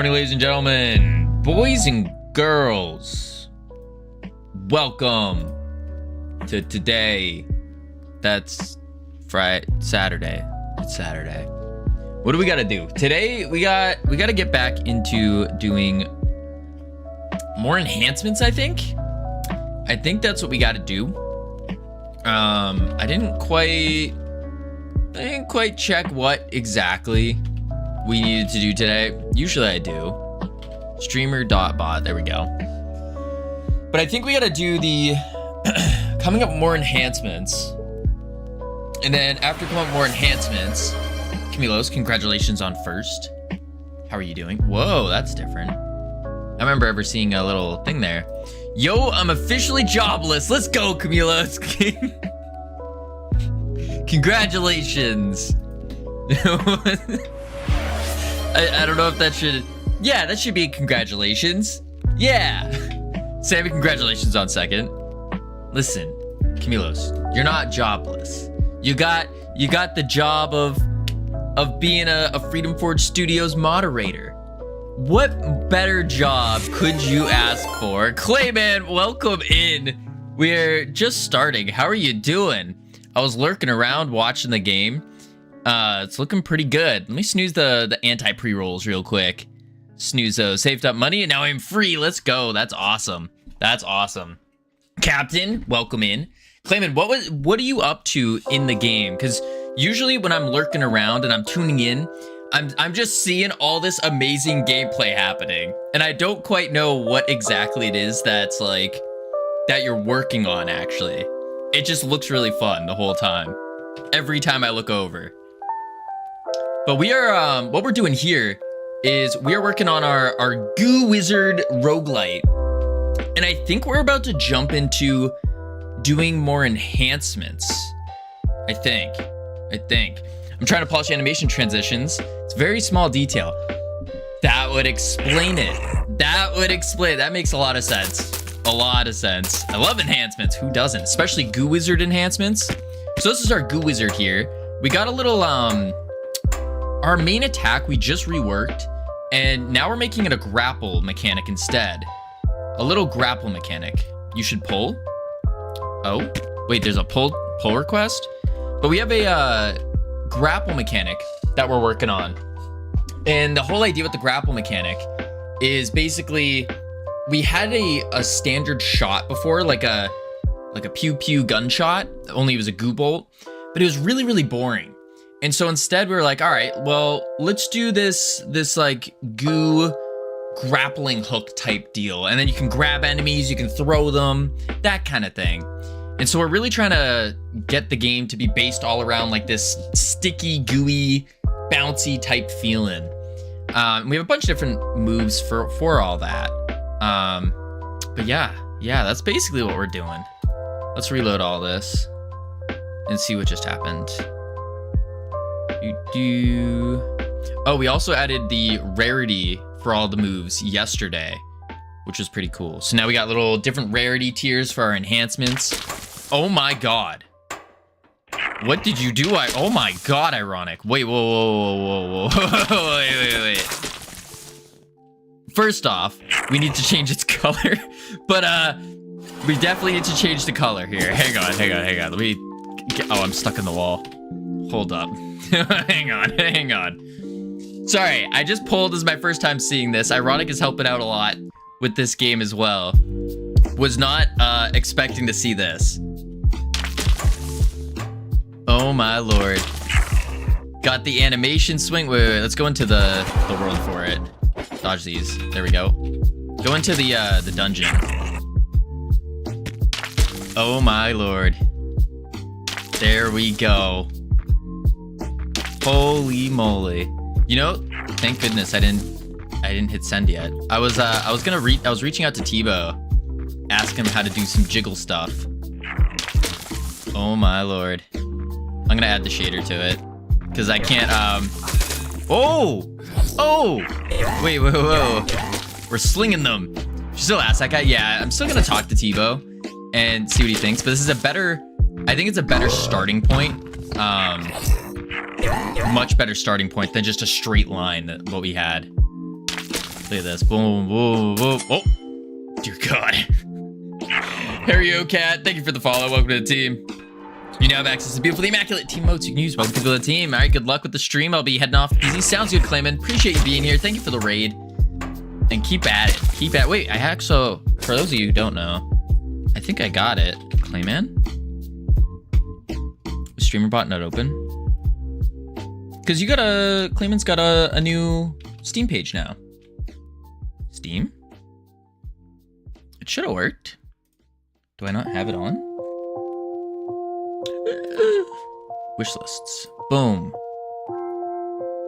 morning, ladies and gentlemen, boys and girls. Welcome to today. That's Saturday. It's Saturday. What do we got to do today? We got to get back into doing more enhancements. I think that's what we got to do. I didn't quite check what exactly we needed to do today. Usually I do. Streamer.bot. There we go. But I think we got to do the coming up with more enhancements. And then after coming up with more enhancements, Camilos, congratulations on first. How are you doing? Whoa, that's different. I remember ever seeing a little thing there. Yo, I'm officially jobless. Let's go, Camilos. Congratulations. I don't know if that should... Yeah, that should be congratulations. Yeah. Sammy, congratulations on second. Listen, Camilos, you're not jobless. You got the job of being a Freedom Forge Studios moderator. What better job could you ask for? Clayman, welcome in. We're just starting. How are you doing? I was lurking around watching the game. It's looking pretty good. Let me snooze the anti-pre-rolls real quick. Snooze those. Saved up money and now I'm free. Let's go. That's awesome. That's awesome. Captain, welcome in. Clayman, what are you up to in the game? Because usually when I'm lurking around and I'm tuning in, I'm just seeing all this amazing gameplay happening. And I don't quite know what exactly it is that's like, that you're working on actually. It just looks really fun the whole time. Every time I look over. But we are, what we're doing here is we are working on our Goo Wizard Roguelite. And I think we're about to jump into doing more enhancements. I think. I'm trying to polish animation transitions. It's very small detail. That would explain it. That makes a lot of sense. A lot of sense. I love enhancements. Who doesn't? Especially Goo Wizard enhancements. So this is our Goo Wizard here. We got a little, our main attack we just reworked, and now we're making it a grapple mechanic instead. A little grapple mechanic. You should pull. Oh, wait, there's a pull request? But we have a grapple mechanic that we're working on. And the whole idea with the grapple mechanic is basically we had a standard shot before, like a pew gunshot, only it was a goo bolt, but it was really, really boring. And so instead we were like, all right, well, let's do this like goo grappling hook type deal. And then you can grab enemies, you can throw them, that kind of thing. And so we're really trying to get the game to be based all around like this sticky, gooey, bouncy type feeling. We have a bunch of different moves for all that. But yeah, that's basically what we're doing. Let's reload all this and see what just happened. Oh, we also added the rarity for all the moves yesterday, which was pretty cool. So now we got little different rarity tiers for our enhancements. Oh my god. What did you do? Oh my god, ironic. Wait, whoa. Wait. First off, we need to change its color, but we definitely need to change the color here. Hang on. Let me oh, I'm stuck in the wall. Hold up. Hang on. Sorry, I just pulled. This is my first time seeing this. Ironic is helping out a lot with this game as well. Was not expecting to see this. Oh my lord. Got the animation swing. Wait, let's go into the world for it. Dodge these. There we go. Go into the dungeon. Oh my lord. There we go. Holy moly. You know, thank goodness I didn't hit send yet. I was reaching out to Tebow, ask him how to do some jiggle stuff. Oh my lord. I'm gonna add the shader to it because I can't oh wait, whoa. We're slinging them. She still asks that guy. Yeah, I'm still gonna talk to Tebow and see what he thinks, but this is I think it's a better starting point. Much better starting point than just a straight line that what we had. Look at this. Boom, boom, boom. Oh, dear God. Harry Cat, thank you for the follow. Welcome to the team. You now have access to beautiful, immaculate team modes you can use. Welcome to the team. All right, good luck with the stream. I'll be heading off easy. Sounds good, Clayman. Appreciate you being here. Thank you for the raid. And keep at it. Keep at it. Wait, I actually, for those of you who don't know, I think I got it. Clayman? Streamer bot not open? Because you got Clayman's got a new Steam page now. Steam? It should have worked. Do I not have it on? Wish lists. Boom.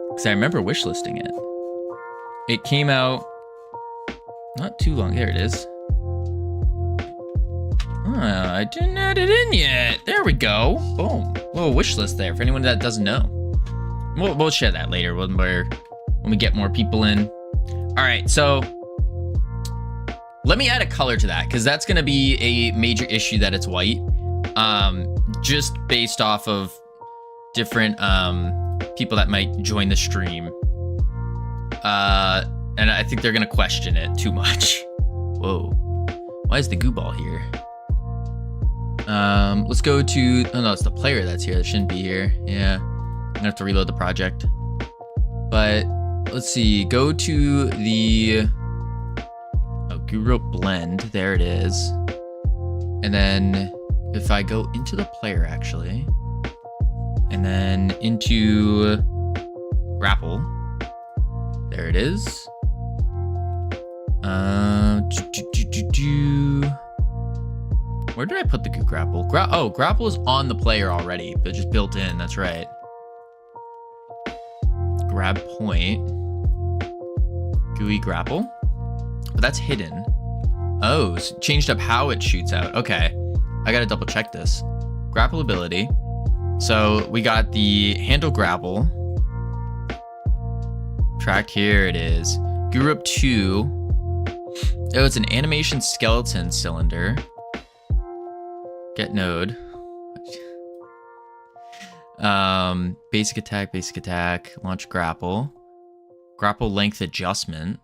Because I remember wish listing it. It came out not too long. There it is. I didn't add it in yet. There we go. Boom. Little wish list there for anyone that doesn't know. We'll share that later when we get more people in. All right, so let me add a color to that because that's going to be a major issue that it's white. Just based off of different people that might join the stream. And I think they're going to question it too much. Whoa. Why is the goo ball here? Let's go to, oh no, it's the player that's here. That shouldn't be here. Yeah. I'm gonna have to reload the project. But let's see, go to the, Godot blend. There it is. And then if I go into the player actually, and then into grapple, there it is. Where did I put the grapple? Grapple is on the player already, but just built in. That's right. Grab point. GUI grapple. But that's hidden. Oh, so changed up how it shoots out. Okay. I gotta double check this. Grapple ability. So we got the handle grapple. Track here it is. Godot 2. Oh, it's an animation skeleton cylinder. Get node. Basic attack, launch grapple. Grapple length adjustment.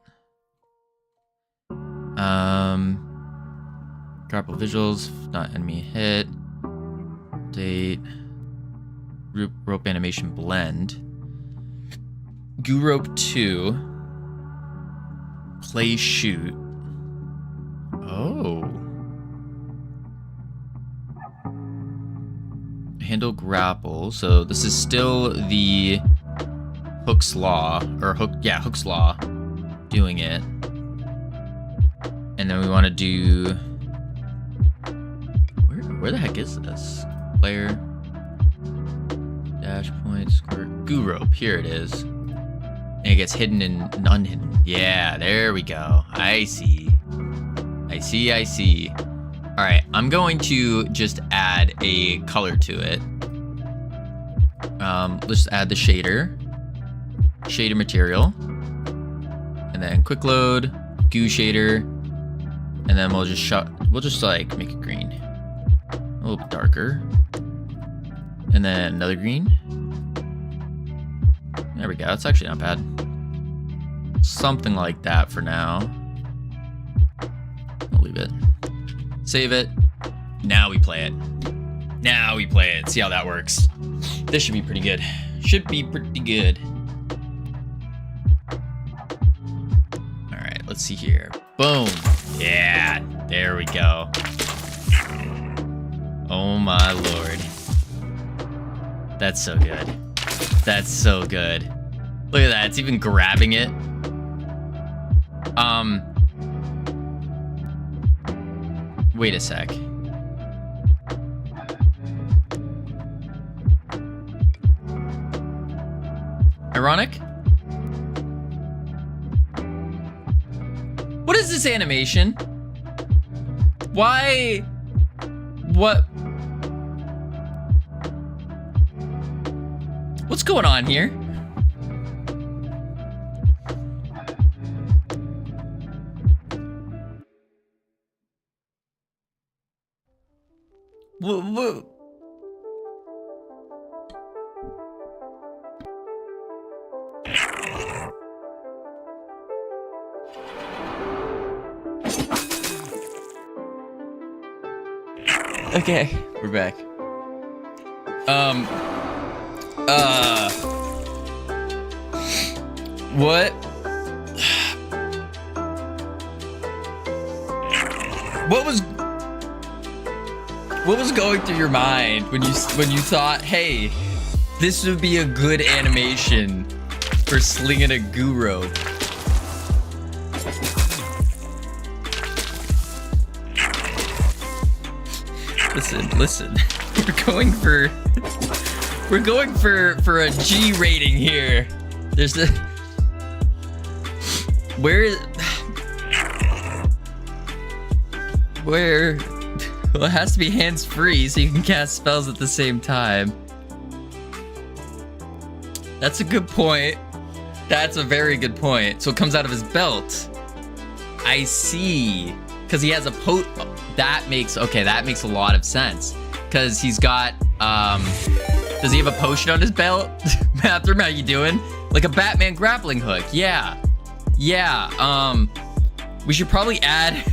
Grapple visuals, not enemy hit. Date. Rope animation blend. Godot 2. Play shoot. Oh. Handle grapple. So this is still the Hook's Law, or Hook's Law doing it. And then we want to do, where the heck is this? Player, dash point, square, Godot, here it is. And it gets hidden and unhidden. Yeah, there we go. I see. All right, I'm going to just add a color to it. Let's add the shader material, and then quick load, goo shader, and then we'll just like make it green, a little bit darker, and then another green. There we go. That's actually not bad. Something like that for now. I'll leave it. Save it. Now we play it. See how that works. This should be pretty good. All right, let's see here. Boom. Yeah, there we go. Oh my Lord. That's so good. Look at that. It's even grabbing it. Wait a sec. Ironic? What is this animation? Why? What? What's going on here? What? Okay, we're back. What? What was going through your mind when you thought, hey, this would be a good animation for slinging a goo rope? Listen. We're going for a G rating here. There's the where well, it has to be hands-free so you can cast spells at the same time. That's a good point. That's a very good point. So it comes out of his belt. I see. Because he has a that makes a lot of sense. Because he's got does he have a potion on his belt? Bathroom, how you doing? Like a Batman grappling hook. Yeah. We should probably add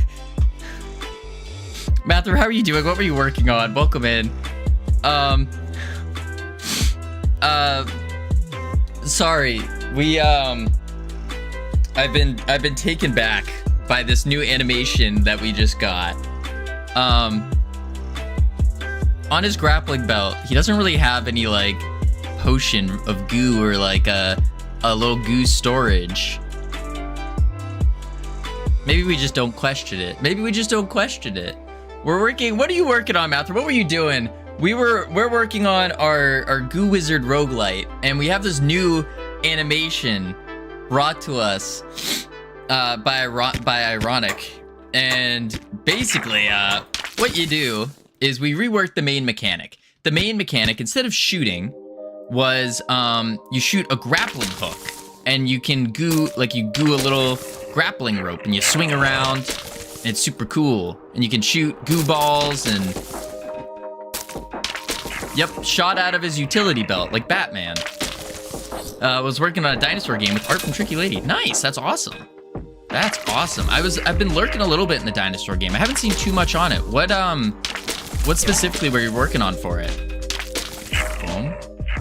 Mather, how are you doing? What were you working on? Welcome in. Sorry. I've been taken back by this new animation that we just got. On his grappling belt, he doesn't really have any like potion of goo or like a little goo storage. Maybe we just don't question it. We're working. What are you working on, Mather? What were you doing? We're working on our Goo Wizard Roguelite, and we have this new animation brought to us by Ironic. And basically, what you do is we reworked the main mechanic. The main mechanic, instead of shooting, was you shoot a grappling hook, and you can goo a little grappling rope, and you swing around. And it's super cool, and you can shoot goo balls and shot out of his utility belt like Batman. Was working on a dinosaur game with art from Tricky Lady. Nice, that's awesome. I've been lurking a little bit in the dinosaur game. I haven't seen too much on it. What specifically were you working on for it? Boom.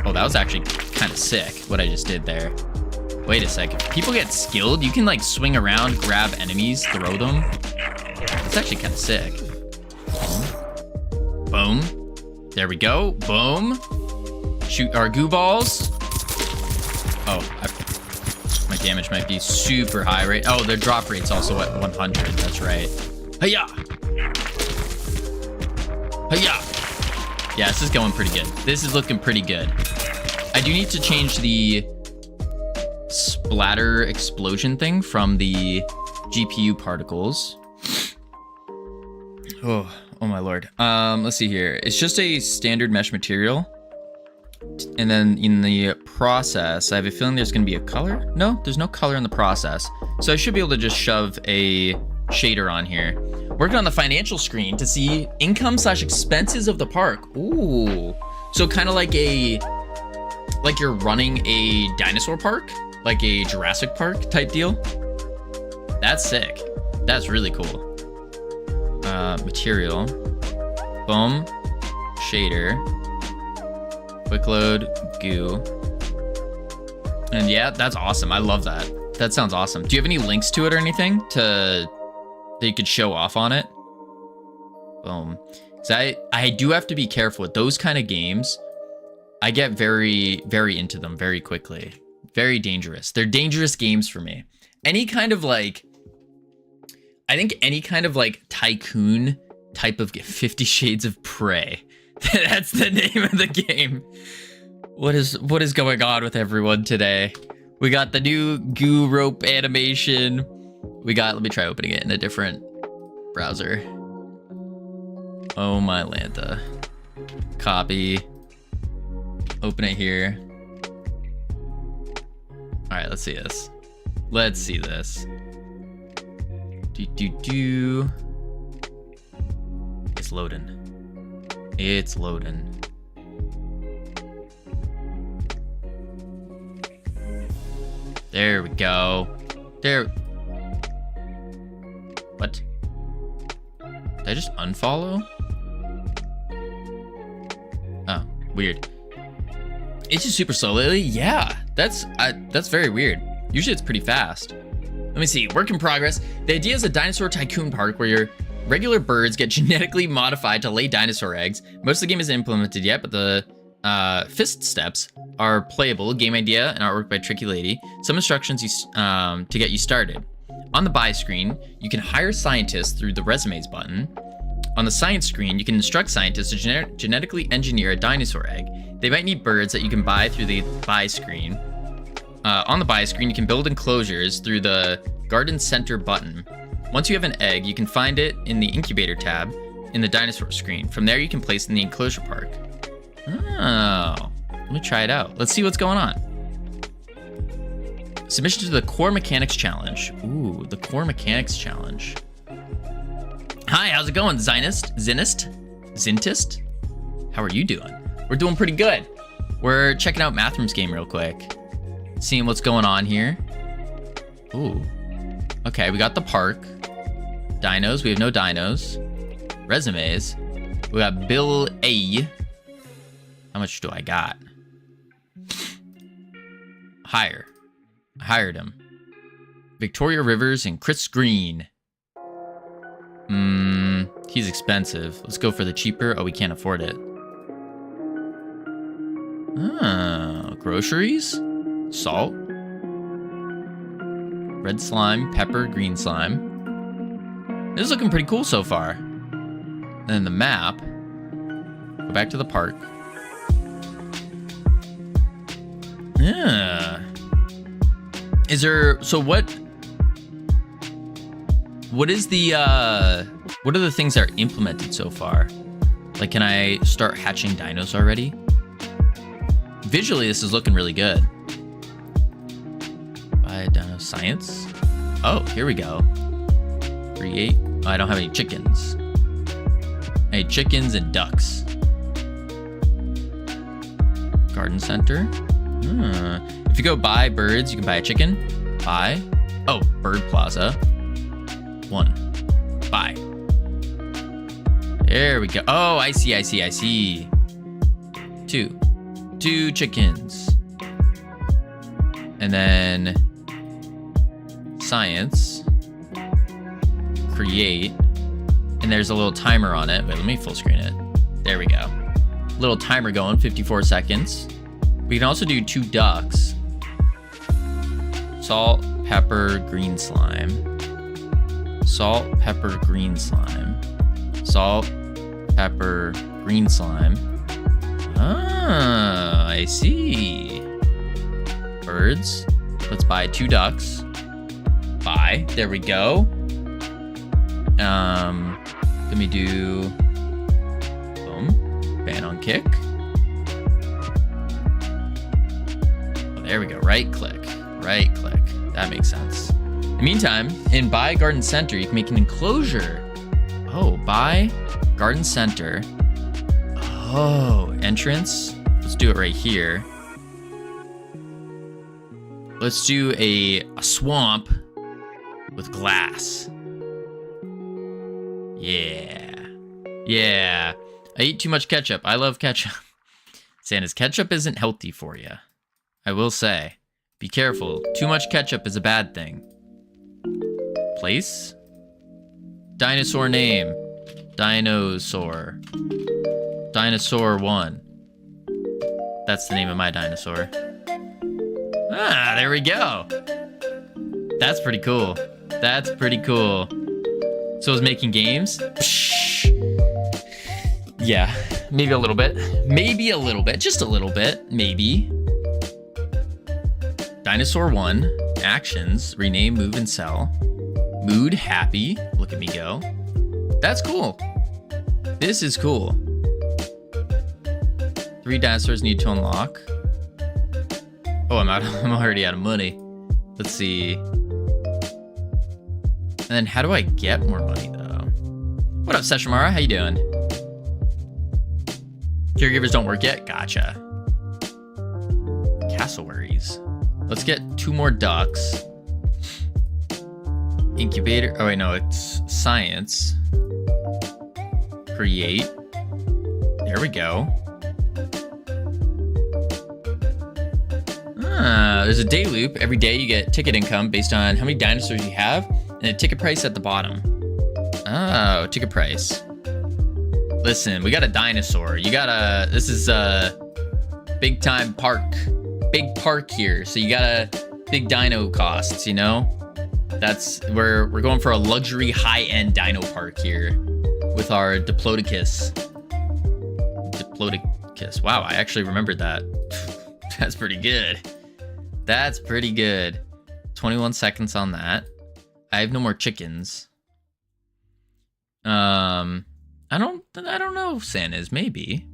Oh, that was actually kind of sick what I just did there. Wait a second. People get skilled. You can like swing around, grab enemies, throw them. It's actually kind of sick. Boom. There we go. Boom. Shoot our goo balls. Oh, my damage might be super high rate. Oh, their drop rate's also at 100. That's right. Hiya! Hiya! Yeah, this is going pretty good. This is looking pretty good. I do need to change the splatter explosion thing from the GPU particles. Oh my lord. Let's see here. It's just a standard mesh material. And then in the process, I have a feeling there's going to be a color. No, there's no color in the process. So I should be able to just shove a shader on here. Working on the financial screen to see income/expenses of the park. Ooh. So kind of like you're running a dinosaur park, like a Jurassic Park type deal. That's sick. That's really cool. Material. Boom. Shader. Quick load. Goo. And yeah, that's awesome. I love that. That sounds awesome. Do you have any links to it or anything that you could show off on it? Boom. So I do have to be careful with those kind of games. I get very, very into them very quickly. Very dangerous. They're dangerous games for me. Any kind of like, I think any kind of like tycoon type of 50 Shades of Prey. That's the name of the game. What is going on with everyone today? We got the new goo rope animation. Let me try opening it in a different browser. Oh my Lanta. Copy. Open it here. All right, let's see this. Let's see this. It's loading. It's loading. There we go. There. What? Did I just unfollow? Weird. Ages super slowly? Yeah, that's very weird. Usually it's pretty fast. Let me see, work in progress. The idea is a dinosaur tycoon park where your regular birds get genetically modified to lay dinosaur eggs. Most of the game isn't implemented yet, but the fist steps are playable. Game idea and artwork by Tricky Lady. Some instructions to get you started. On the buy screen, you can hire scientists through the resumes button. On the science screen, you can instruct scientists to genetically engineer a dinosaur egg. They might need birds that you can buy through the buy screen. On the buy screen, you can build enclosures through the garden center button. Once you have an egg, you can find it in the incubator tab in the dinosaur screen. From there, you can place it in the enclosure park. Oh, let me try it out. Let's see what's going on. Submission to the Core Mechanics Challenge. Ooh, the Core Mechanics Challenge. Hi, how's it going, Zintist? How are you doing? We're doing pretty good. We're checking out Mathroom's game real quick. Seeing what's going on here. Ooh. Okay, we got the park. Dinos, we have no dinos. Resumes. We got Bill A. How much do I got? Hire. I hired him. Victoria Rivers and Chris Green. He's expensive. Let's go for the cheaper. Oh, we can't afford it. Groceries? Salt? Red slime, pepper, green slime. This is looking pretty cool so far. And then the map. Go back to the park. Yeah. Is there, so what is the, what are the things that are implemented so far? Like, can I start hatching dinos already? Visually, this is looking really good. Buy dino science. Oh, here we go. Create. Oh, I don't have any chickens. I need chickens and ducks. Garden center. If you go buy birds, you can buy a chicken. Buy. Oh, bird plaza. 1. Buy. There we go. Oh, I see. 2. 2 chickens. And then science. Create. And there's a little timer on it. Wait, let me full screen it. There we go. Little timer going, 54 seconds. We can also do 2 ducks. Salt, pepper, green slime. Salt, pepper, green slime. Salt, pepper, green slime. Ah, I see. Birds. Let's buy 2 ducks. Buy. There we go. Let me do... Boom. Ban on kick. There we go. Right click. That makes sense. In the meantime, in Buy Garden Center, you can make an enclosure. Oh, Buy Garden Center. Oh, entrance. Let's do it right here. Let's do a swamp with glass. Yeah. I eat too much ketchup. I love ketchup. Santa's ketchup isn't healthy for you. I will say. Be careful. Too much ketchup is a bad thing. Place. Dinosaur name. Dinosaur. Dinosaur 1. That's the name of my dinosaur. Ah, there we go. That's pretty cool. So I was making games? Psh. Yeah, maybe a little bit. Just a little bit, maybe. Dinosaur 1, actions, rename, move, and sell. Mood, happy, look at me go. That's cool. This is cool. 3 dinosaurs need to unlock. Oh, I'm already out of money. Let's see. And then how do I get more money though? What up, Seshamara? How you doing? Caregivers don't work yet? Gotcha. Cassowaries. Let's get 2 more ducks. Incubator. Oh wait, no, it's science. Create. There we go. There's a day loop. Every day you get ticket income based on how many dinosaurs you have, and a ticket price at the bottom. Oh, ticket price. Listen, we got a dinosaur. You got a, this is a big time park. Big park here. So you got a big dino costs, you know? That's, we're going for a luxury high-end dino park here with our Diplodocus. Diplodocus. Wow, I actually remembered that. That's pretty good. That's pretty good. 21 seconds on that. I have no more chickens. I don't know if Santa's, maybe.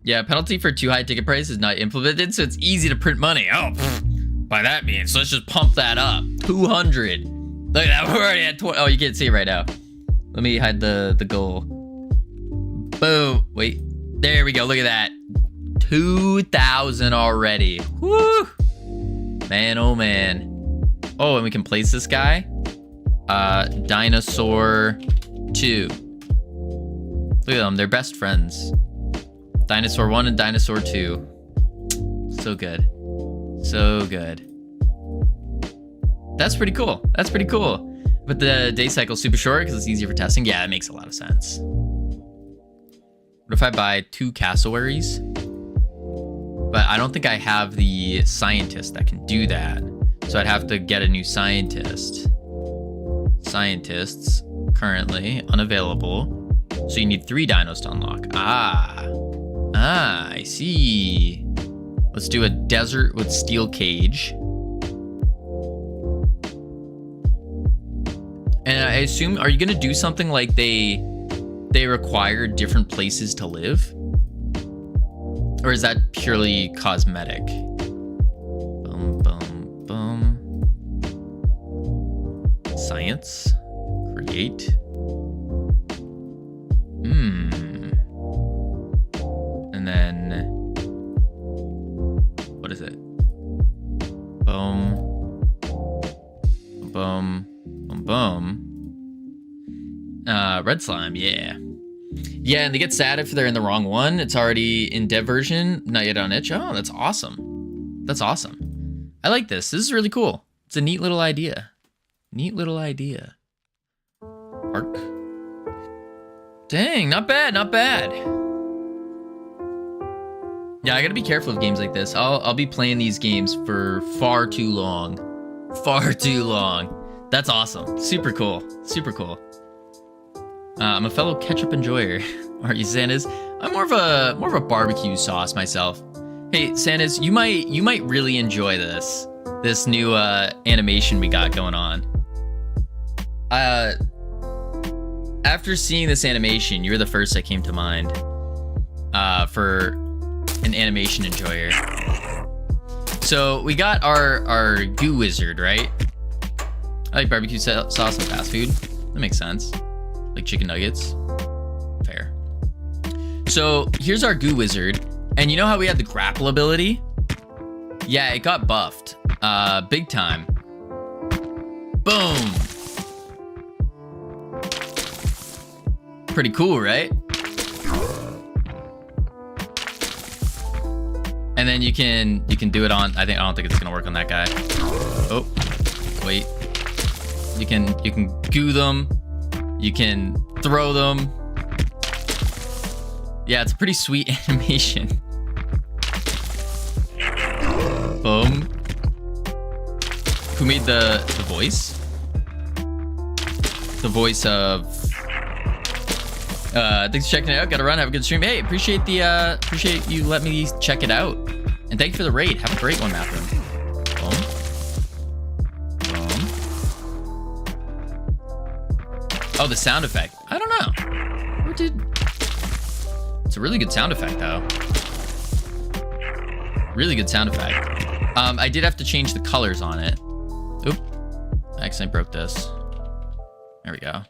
Yeah, penalty for too high ticket price is not implemented, so it's easy to print money. Oh, by that means, so let's just pump that up. 200. Look at that, we're already at 20. Oh, you can't see it right now. Let me hide the goal. Boom, wait. There we go, look at that. 2,000 already. Woo! Man, oh man. Oh, and we can place this guy. Dinosaur 2. Look at them, they're best friends. Dinosaur 1 and Dinosaur 2. So good. So good. That's pretty cool. That's pretty cool. But the day cycle's super short because it's easier for testing. Yeah, that makes a lot of sense. What if I buy 2 cassowaries? But I don't think I have the scientist that can do that. So I'd have to get a new scientist. Scientists currently unavailable. So you need 3 dinos to unlock. I see. Let's do a desert with steel cage. And I assume, are you gonna do something like they require different places to live? Or is that purely cosmetic? Boom, boom, boom. Science. Create. And then, what is it? Boom. Boom. Boom, boom. Red slime, yeah. Yeah, and they get sad if they're in the wrong one. It's already in dev version, not yet on itch. Oh, that's awesome. That's awesome. I like this. This is really cool. It's a neat little idea. Neat little idea. Arc. Dang, not bad, not bad. Yeah, I gotta be careful of games like this. I'll be playing these games for far too long. Far too long. That's awesome. Super cool. Super cool. I'm a fellow ketchup enjoyer. Aren't you, Santas? I'm more of a barbecue sauce myself. Hey, Santas, you might really enjoy this new animation we got going on. After seeing this animation, you were the first that came to mind for an animation enjoyer. So we got our goo wizard, right? I like barbecue sauce and fast food. That makes sense. Like chicken nuggets. Fair. So here's our goo wizard. And you know how we had the grapple ability? Yeah, it got buffed. Big time. Boom. Pretty cool, right? And then you can do it on, I don't think it's gonna work on that guy. Oh, wait. You can goo them. You can throw them. Yeah, it's a pretty sweet animation. Boom. Who made the voice? The voice of thanks for checking it out. Gotta run. Have a good stream. Hey, appreciate you let me check it out. And thank you for the raid. Have a great one, Matthew. Boom. Oh, the sound effect. I don't know. It's a really good sound effect, though. Really good sound effect. I did have to change the colors on it. Oop. I accidentally broke this. There we go.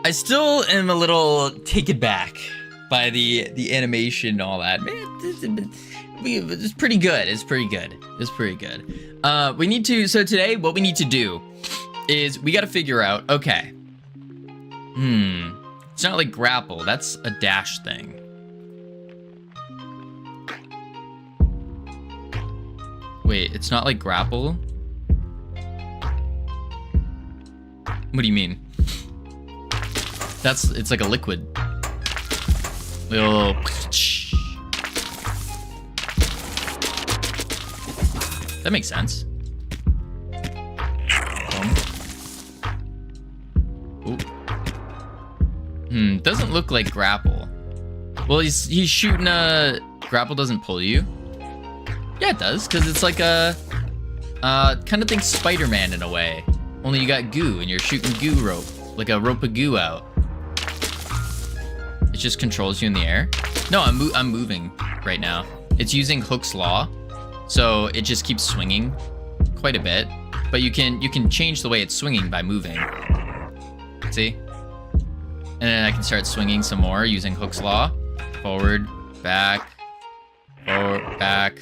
I still am a little taken back by the animation and all that. Man, it's pretty good. It's pretty good. It's pretty good. We need to, so today what we need to do is we got to figure out, okay. It's not like grapple. That's a dash thing. Wait, it's not like grapple? What do you mean? It's like a liquid. Little. That makes sense. Ooh. Doesn't look like grapple. Well, he's shooting a grapple doesn't pull you. Yeah, it does, because it's like a kind of think Spider-Man in a way. Only you got goo and you're shooting goo rope, like a rope of goo out. It just controls you in the air. No, I'm moving right now. It's using Hook's Law, so it just keeps swinging quite a bit. But you can change the way it's swinging by moving. See? And then I can start swinging some more using Hook's Law. Forward, back, forward, back,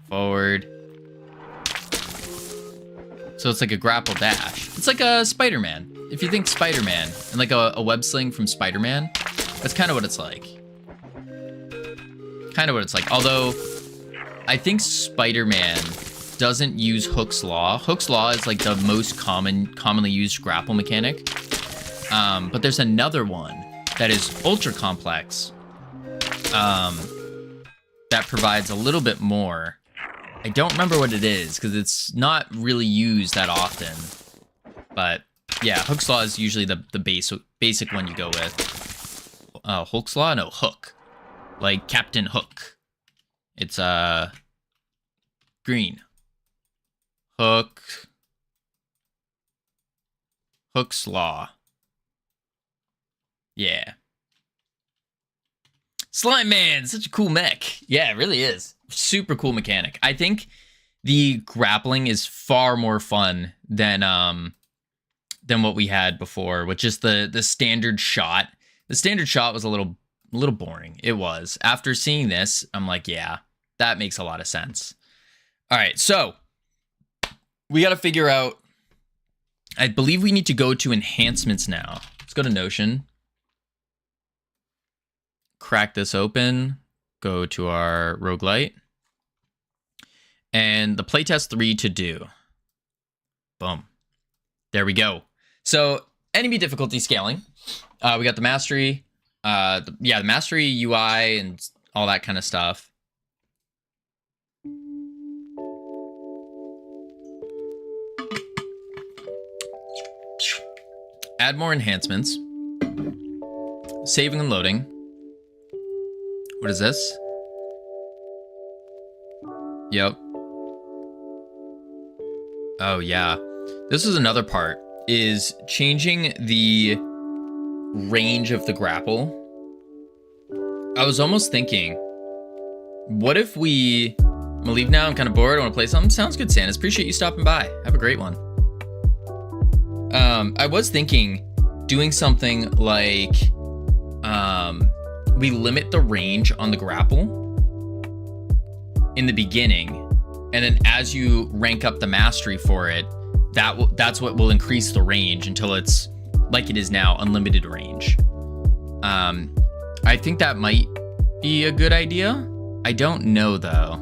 forward. So it's like a grapple dash. It's like a Spider-Man. If you think Spider-Man and like a web sling from Spider-Man, that's kind of what it's like. Kind of what it's like. Although, I think Spider-Man doesn't use Hook's Law. Hook's Law is like the most commonly used grapple mechanic. But there's another one that is ultra complex. That provides a little bit more. I don't remember what it is because it's not really used that often. But yeah, Hook's Law is usually the basic one you go with. Hook's Law? No, Hook. Like Captain Hook. It's green. Hook's Law. Yeah. Slime Man, such a cool mech. Yeah, it really is. Super cool mechanic. I think the grappling is far more fun than what we had before, with just the standard shot. The standard shot was a little boring. It was. After seeing this, I'm like, yeah, that makes a lot of sense. All right, so we got to figure out. I believe we need to go to enhancements now. Let's go to Notion. Crack this open. Go to our Roguelite. And the playtest 3 to do. Boom. There we go. So enemy difficulty scaling. We got the mastery. The mastery UI and all that kind of stuff. Add more enhancements. Saving and loading. What is this? Yep. Oh, yeah. This is another part, is changing the range of the grapple. I was almost thinking, what if we... I'm gonna leave now, I'm kind of bored, I want to play something. Sounds good, Santas. Appreciate you stopping by. Have a great one. I was thinking doing something like... we limit the range on the grapple in the beginning, and then as you rank up the mastery for it, that's what will increase the range until it's like it is now, unlimited range. I think that might be a good idea. I don't know though,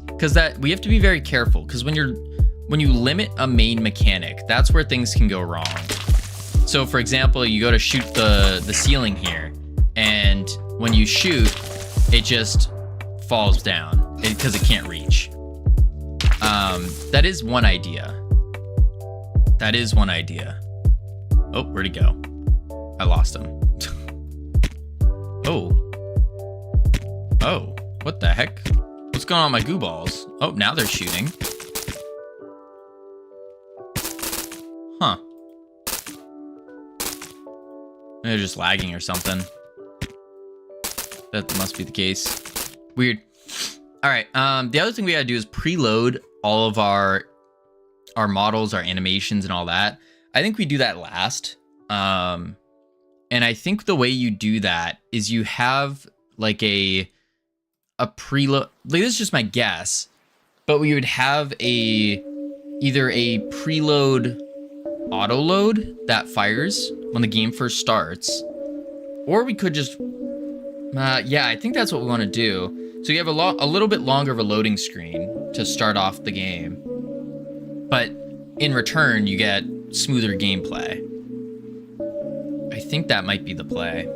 because that we have to be very careful, because when you limit a main mechanic, that's where things can go wrong. So for example, you go to shoot the ceiling here, and when you shoot, it just falls down because it can't reach. That is one idea. That is one idea. Oh, where'd he go? I lost him. Oh. Oh, what the heck? What's going on with my goo balls? Oh, now they're shooting. Huh. They're just lagging or something. That must be the case. Weird. All right. The other thing we gotta do is preload all of our models, our animations, and all that. I think we do that last. And I think the way you do that is you have like a preload. Like, this is just my guess, but we would have either a preload auto load that fires when the game first starts, or we could just yeah, I think that's what we want to do. So you have a little bit longer of a loading screen to start off the game, but in return you get smoother gameplay. I think that might be the play.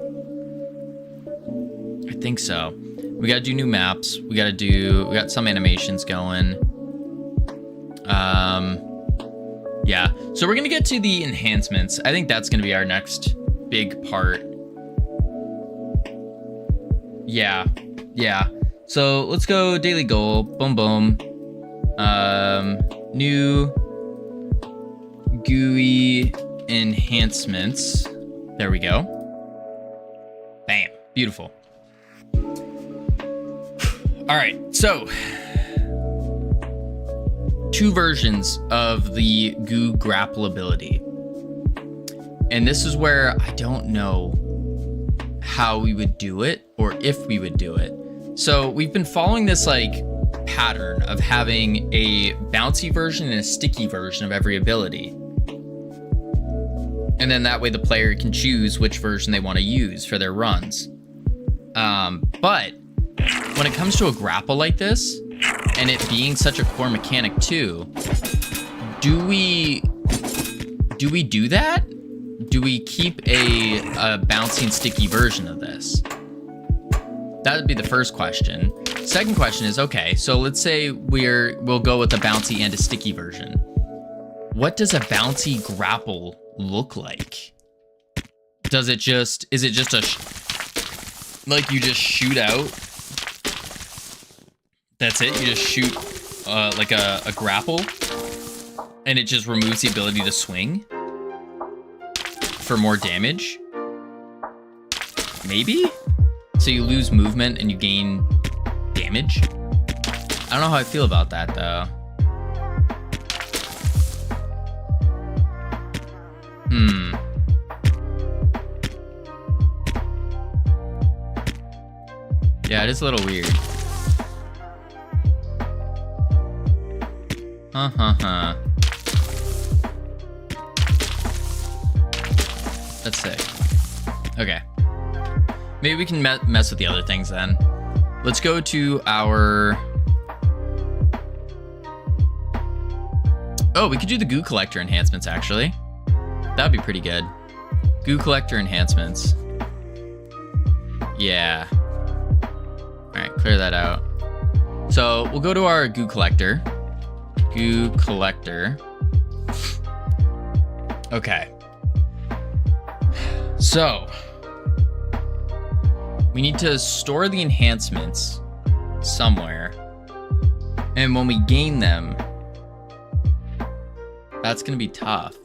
I think so. We gotta do new maps. We got some animations going. Yeah. So we're gonna get to the enhancements. I think that's gonna be our next big part. Yeah. So let's go daily goal. Boom, boom. New GUI enhancements. There we go. Bam. Beautiful. All right. So 2 versions of the goo grapple ability. And this is where I don't know how we would do it or if we would do it. So we've been following this like pattern of having a bouncy version and a sticky version of every ability. And then that way the player can choose which version they want to use for their runs. But when it comes to a grapple like this, and it being such a core mechanic too, do we do that? Do we keep a bouncy and sticky version of this? That would be the first question. Second question is, okay, so let's say we'll go with a bouncy and a sticky version. What does a bouncy grapple look like? Is it just like you just shoot out? That's it? You just shoot like a grapple and it just removes the ability to swing for more damage? Maybe? So you lose movement and you gain damage? I don't know how I feel about that though. Yeah, it is a little weird. That's sick. Okay. Maybe we can mess with the other things then. Let's go to our... Oh, we could do the goo collector enhancements actually. That'd be pretty good. Goo collector enhancements. Yeah. Alright, clear that out. So we'll go to our goo collector. Goo collector. Okay. So we need to store the enhancements somewhere. And when we gain them, that's going to be tough.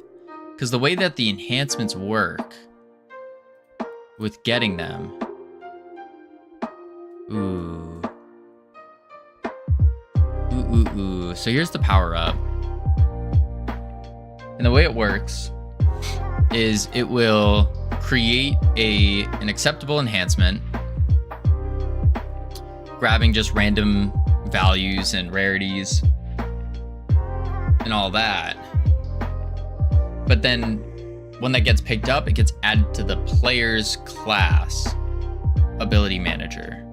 Because the way that the enhancements work with getting them. Ooh. So here's the power up. And the way it works is it will create an acceptable enhancement, grabbing just random values and rarities and all that. But then when that gets picked up, it gets added to the player's class ability manager.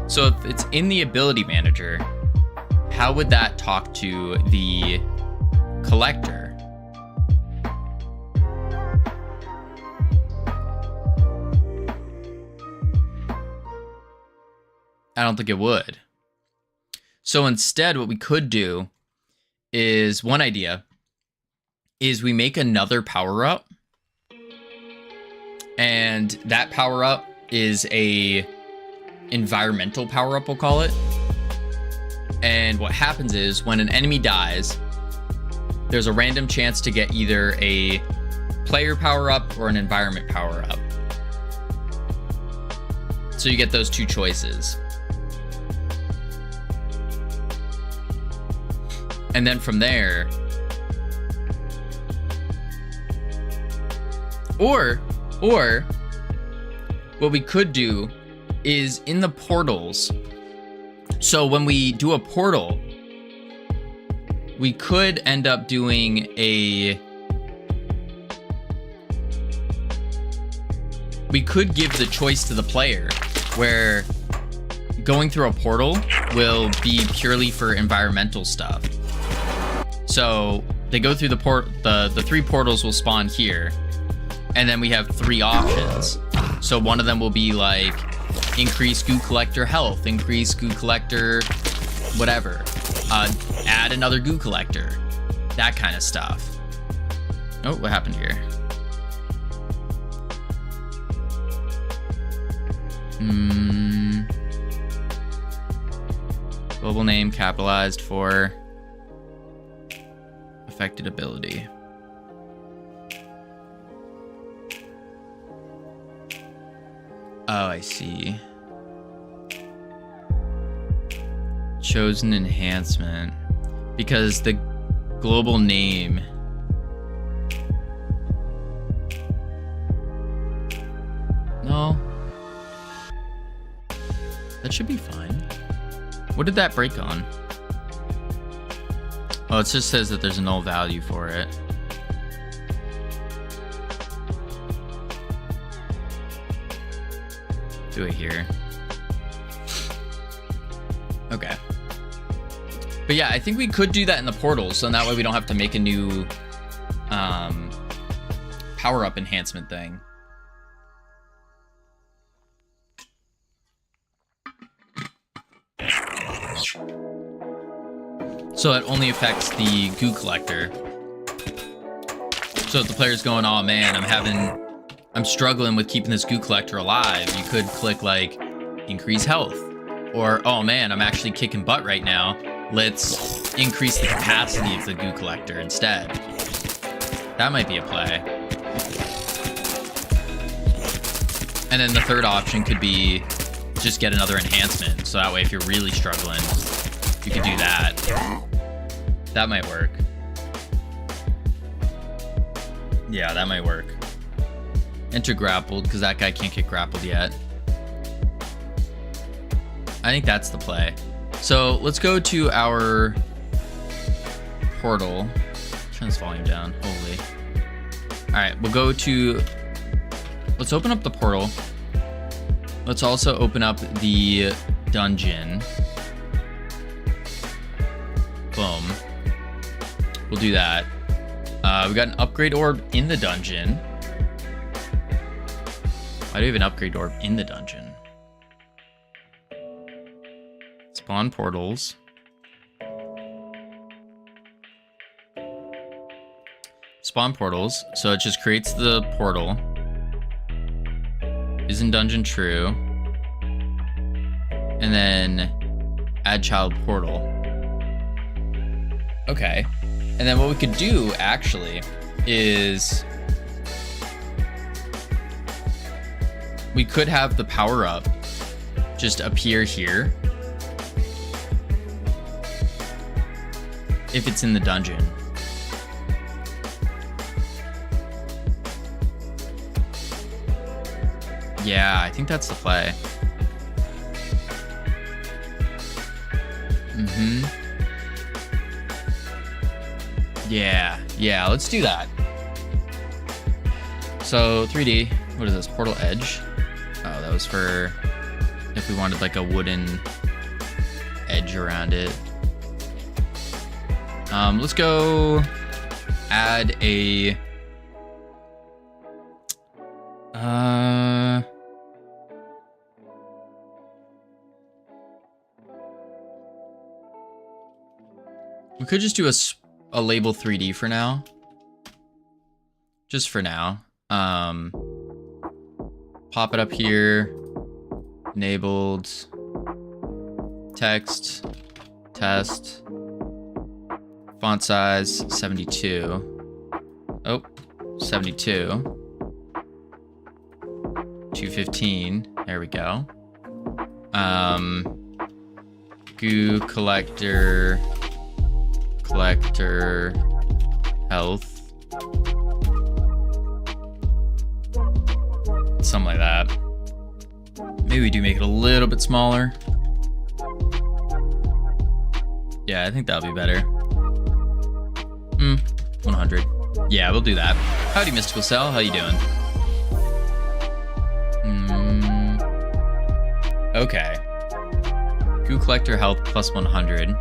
So if it's in the ability manager, how would that talk to the collector? I don't think it would. So instead, what we could do is, one idea is we make another power-up, and that power-up is a environmental power-up, we'll call it. And what happens is when an enemy dies, there's a random chance to get either a player power-up or an environment power-up. So you get those two choices. And then from there, Or what we could do is in the portals. So when we do a portal, we could end up doing we could give the choice to the player where going through a portal will be purely for environmental stuff. So they go through the 3 portals will spawn here, and then we have 3 options. So one of them will be like increase goo collector health, increase goo collector whatever, add another goo collector, that kind of stuff. Oh, what happened here? Global name capitalized for affected ability. Oh, I see. Chosen enhancement. Because the global name. No. That should be fine. What did that break on? Oh, it just says that there's a null value for it. Do it here. Okay. But yeah, I think we could do that in the portals, so that way we don't have to make a new power-up enhancement thing. So it only affects the goo collector. So if the player's going, oh man, I'm struggling with keeping this goo collector alive, you could click like increase health. Or, oh man, I'm actually kicking butt right now, let's increase the capacity of the goo collector instead. That might be a play. And then the third option could be just get another enhancement. So that way if you're really struggling, you can do that. That might work. Yeah, that might work. Enter grappled, because that guy can't get grappled yet. I think that's the play. So let's go to our portal. Turn this volume down. Holy. Alright, we'll go to... Let's open up the portal. Let's also open up the dungeon. Boom. We'll do that. We got an upgrade orb in the dungeon. Why do we have an upgrade orb in the dungeon? Spawn portals. Spawn portals. So it just creates the portal. Is in dungeon true. And then add child portal. Okay. And then what we could do actually is we could have the power up just appear here if it's in the dungeon. Yeah, I think that's the play. Yeah, let's do that. So 3D, what is this? Portal edge. Oh, that was for if we wanted like a wooden edge around it. Let's go add a we could just do a label 3D for now. Just for now. Pop it up here. Enabled. Text. Test. Font size 72. Oh, 72. 215. There we go. Goo collector health. Something like that. Maybe we do make it a little bit smaller. Yeah, I think that'll be better. 100. Yeah, we'll do that. Howdy, Mystical Cell. How you doing? Okay. Goo Collector health plus 100.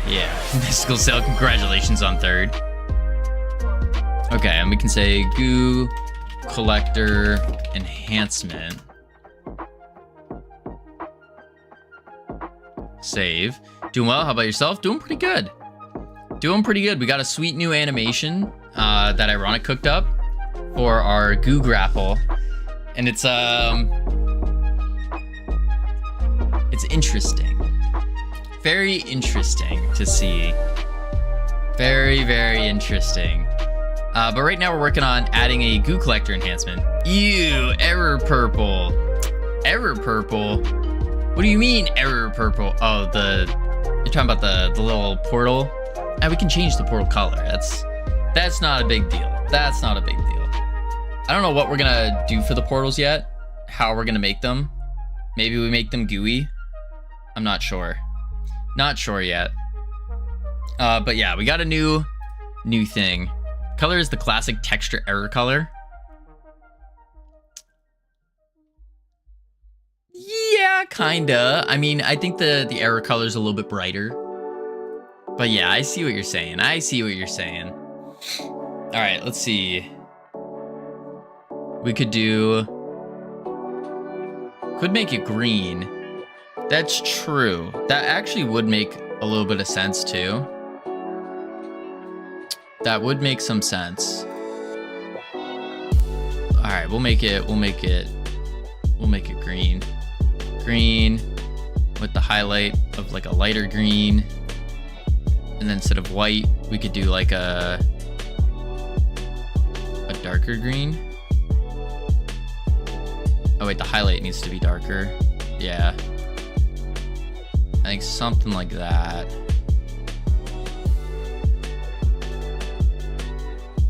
Yeah. Mystical Cell, congratulations on 3rd. Okay, and we can say Goo Collector enhancement. Save. Doing well. How about yourself? Doing pretty good. We got a sweet new animation that Ironic cooked up for our Goo Grapple, and it's interesting. Very interesting to see. Very, very interesting. But right now we're working on adding a Goo Collector enhancement. Ew, error purple. Error purple? What do you mean error purple? Oh, you're talking about the little portal? And we can change the portal color. That's not a big deal. That's not a big deal. I don't know what we're gonna do for the portals yet. How we're gonna make them. Maybe we make them gooey. I'm not sure. Not sure yet. But yeah, we got a new thing. Color is the classic texture error color. Yeah, kinda. I mean, I think the error color is a little bit brighter. But yeah, I see what you're saying. All right, let's see. We could make it green. That's true. That actually would make a little bit of sense too. That would make some sense. All right, we'll make it green. Green with the highlight of like a lighter green. And then instead of white, we could do like a darker green. Oh wait, the highlight needs to be darker. Yeah. I think something like that.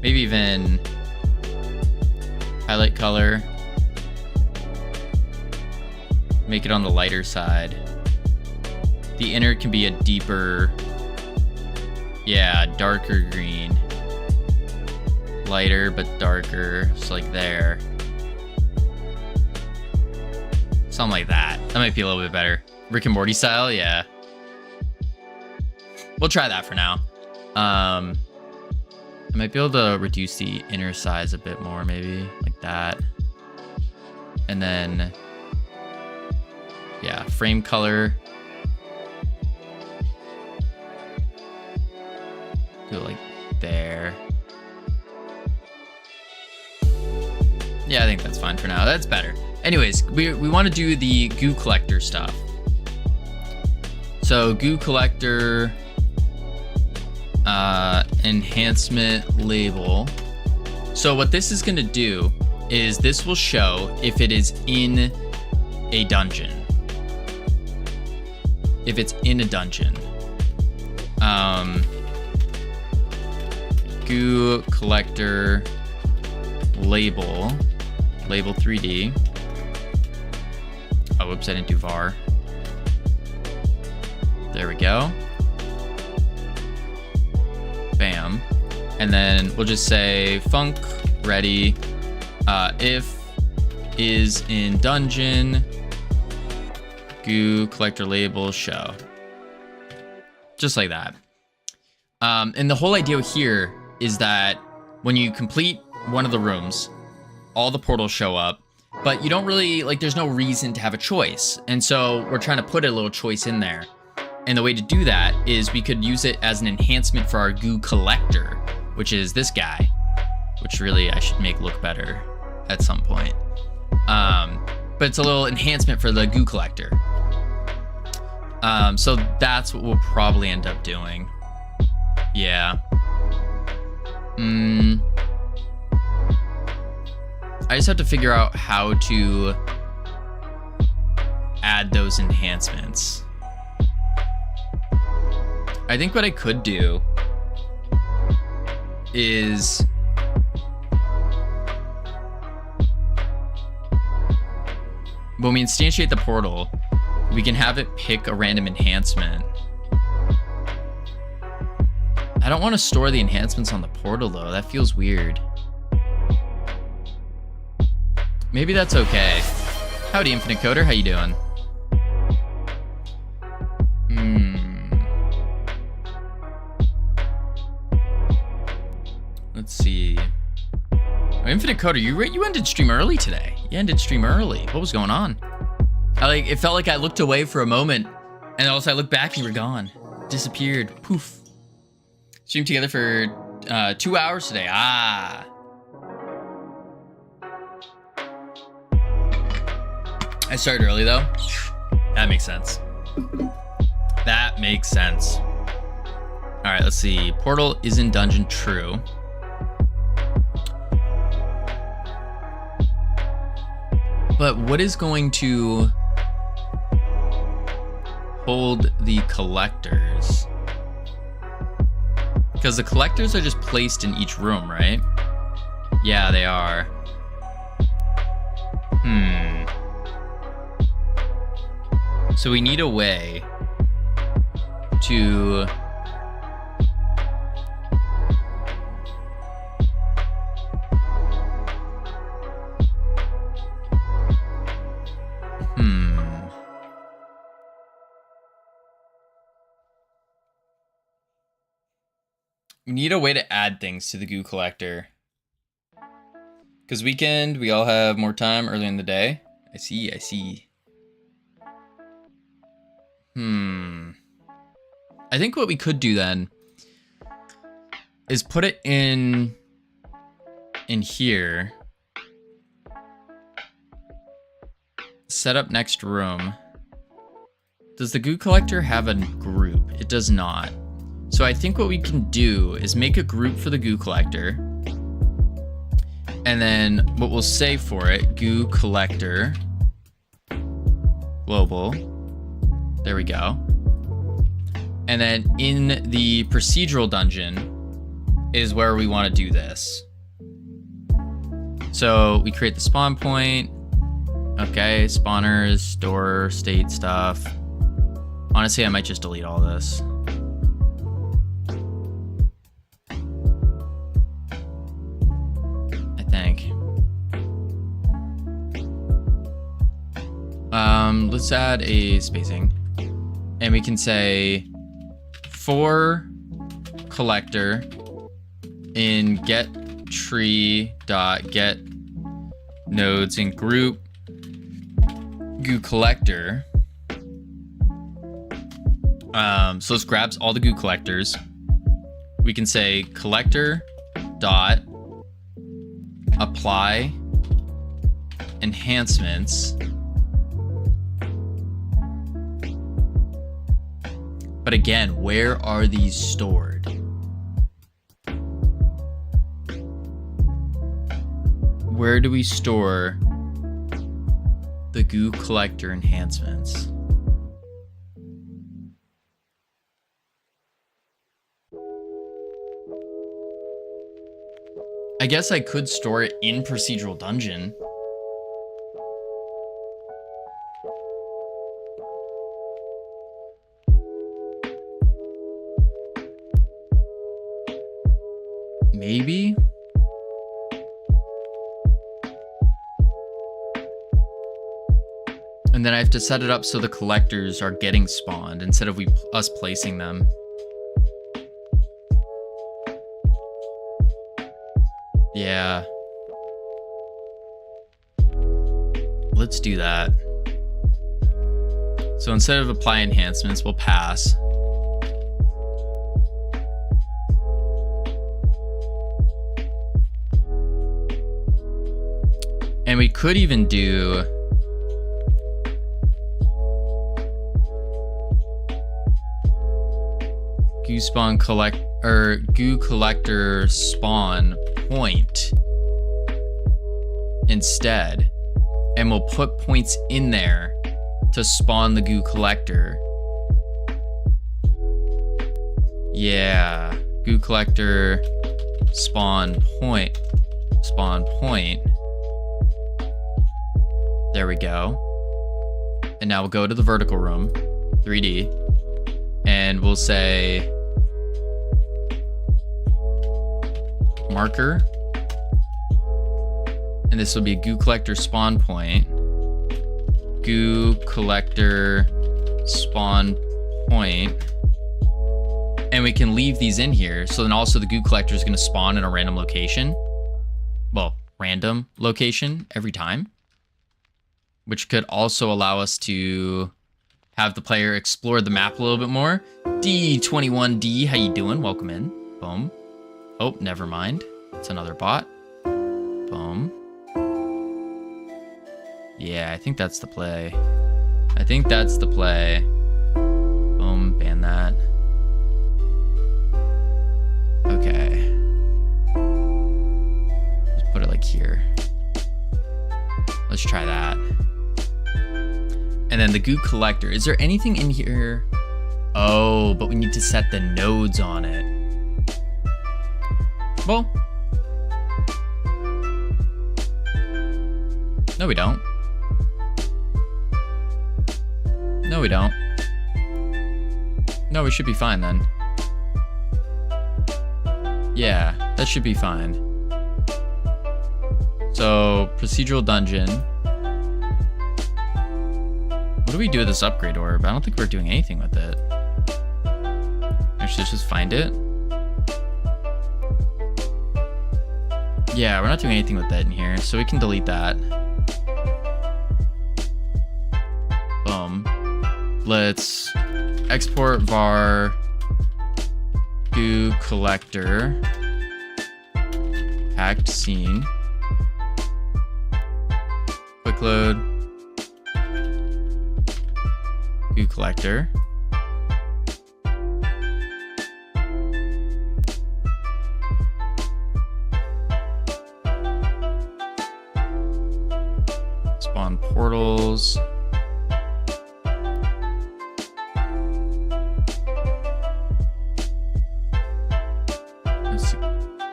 Maybe even highlight color. Make it on the lighter side. The inner can be a deeper, yeah, darker green. Lighter but darker, so like there. Something like that. That might be a little bit better. Rick and Morty style, yeah. We'll try that for now. I might be able to reduce the inner size a bit more, maybe like that. And then, yeah, frame color. Do it like there. Yeah, I think that's fine for now. That's better. Anyways, we want to do the Goo Collector stuff. So Goo Collector enhancement label. So what this is going to do is this will show if it is in a dungeon. If it's in a dungeon. Goo Collector label 3D. Oh, whoops, I didn't do var. There we go. Bam. And then we'll just say func ready if is in dungeon Goo Collector label show. Just like that. And the whole idea here is that when you complete one of the rooms, all the portals show up, but you don't really, like, there's no reason to have a choice. And so we're trying to put a little choice in there. And the way to do that is we could use it as an enhancement for our Goo Collector, which is this guy, which really I should make look better at some point. But it's a little enhancement for the Goo Collector. So that's what we'll probably end up doing. Yeah. I just have to figure out how to add those enhancements. I think what I could do is when we instantiate the portal, we can have it pick a random enhancement. I don't want to store the enhancements on the portal though. That feels weird. Maybe that's okay. Howdy, Infinite Coder. How you doing? Let's see. Oh, Infinite Coder, you ended stream early today. You ended stream early. What was going on? It felt like I looked away for a moment, and also I looked back and you were gone. Disappeared. Poof. Streamed together for 2 hours today. Ah. I started early though. That makes sense. That makes sense. All right, let's see. Portal is in dungeon, true. But what is going to hold the collectors? Because the collectors are just placed in each room, right? Yeah, they are. So we need a way to we need a way to add things to the goo collector. Because weekend, we all have more time early in the day. I see. I think what we could do then is put it in here. Set up next room. Does the goo collector have a group? It does not. So I think what we can do is make a group for the goo collector. And then what we'll say for it, goo collector global. There we go. And then in the procedural dungeon is where we want to do this. So we create the spawn point. Okay, spawners, store, state stuff. Honestly, I might just delete all this. I think. Let's add a spacing. And we can say for collector in get tree dot get nodes in group goo collector. So this grabs all the goo collectors. We can say collector dot apply enhancements. But again, where are these stored? Where do we store the goo collector enhancements? I guess I could store it in procedural dungeon. Maybe? And then I have to set it up so the collectors are getting spawned instead of us placing them. Yeah. Let's do that. So instead of apply enhancements, we'll pass. And we could even do goo spawn collect or goo collector spawn point instead, and we'll put points in there to spawn the goo collector. Yeah. Goo collector spawn point. Spawn point. There we go. And now we'll go to the vertical room, 3D, and we'll say marker. And this will be a goo collector spawn point. Goo collector spawn point. And we can leave these in here. So then also the goo collector is going to spawn in a random location. Well, random location every time. Which could also allow us to have the player explore the map a little bit more. D21D, how you doing? Welcome in. Boom. Oh, never mind. It's another bot. Boom. Yeah, I think that's the play. I think that's the play. Boom, ban that. Okay. Let's put it like here. Let's try that. And then the goo collector. Is there anything in here? Oh, but we need to set the nodes on it. Well. No, we don't. No, we don't. No, we should be fine then. Yeah, that should be fine. So, procedural dungeon. What do we do with this upgrade orb? I don't think we're doing anything with it. Actually, let's just find it. Yeah, we're not doing anything with that in here, so we can delete that. Boom. Let's export var goo collector hacked scene. Quick load. Goo collector. Spawn portals.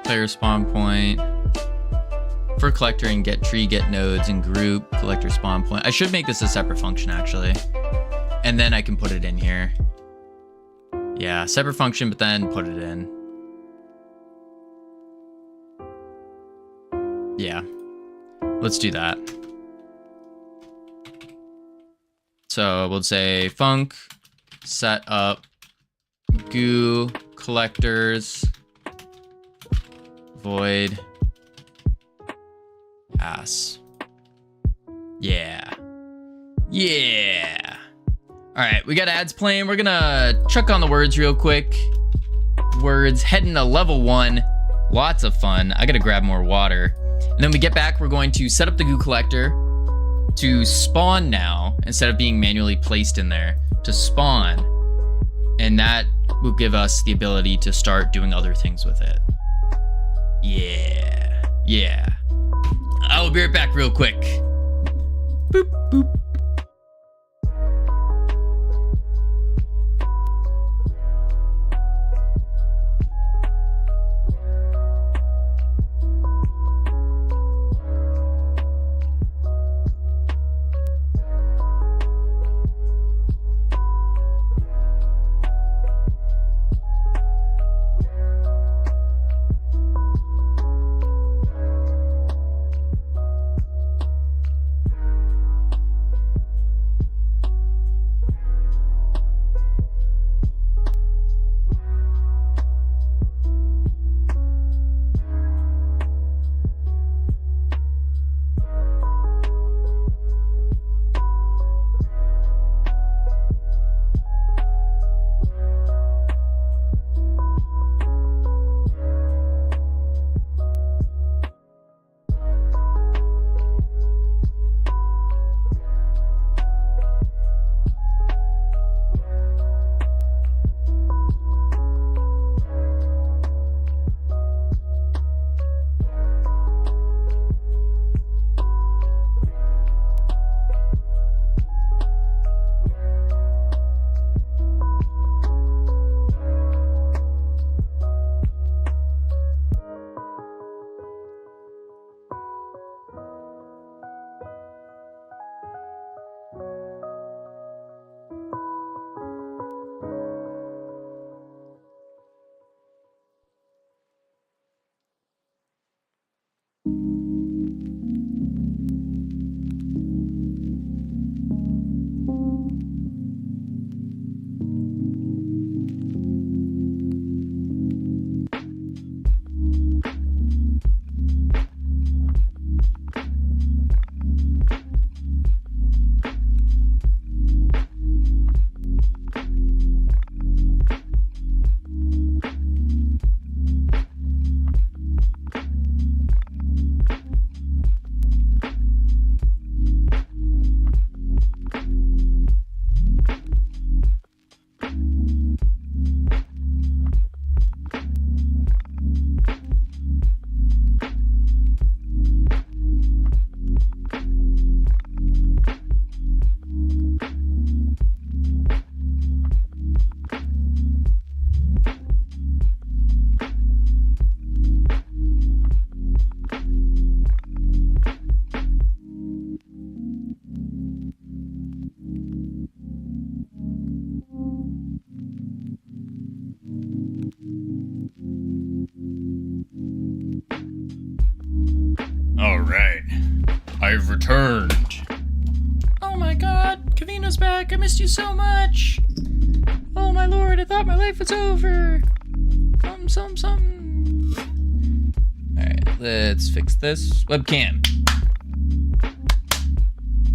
Player spawn point. For collector and get tree, get nodes, and group collector spawn point. I should make this a separate function actually. And then I can put it in here. Yeah, separate function, but then put it in. Yeah, let's do that. So we'll say func set up goo collectors void pass. Yeah. Yeah. All right, we got ads playing. We're gonna chuck on the words real quick. Words heading to level 1. Lots of fun. I gotta grab more water. And then we get back, we're going to set up the goo collector to spawn now, instead of being manually placed in there, to spawn. And that will give us the ability to start doing other things with it. Yeah. Yeah. I will be right back real quick. Boop, boop. Alright. I've returned. Oh my god, Covino's back. I missed you so much. Oh my lord, I thought my life was over. Something. Alright, let's fix this. Webcam.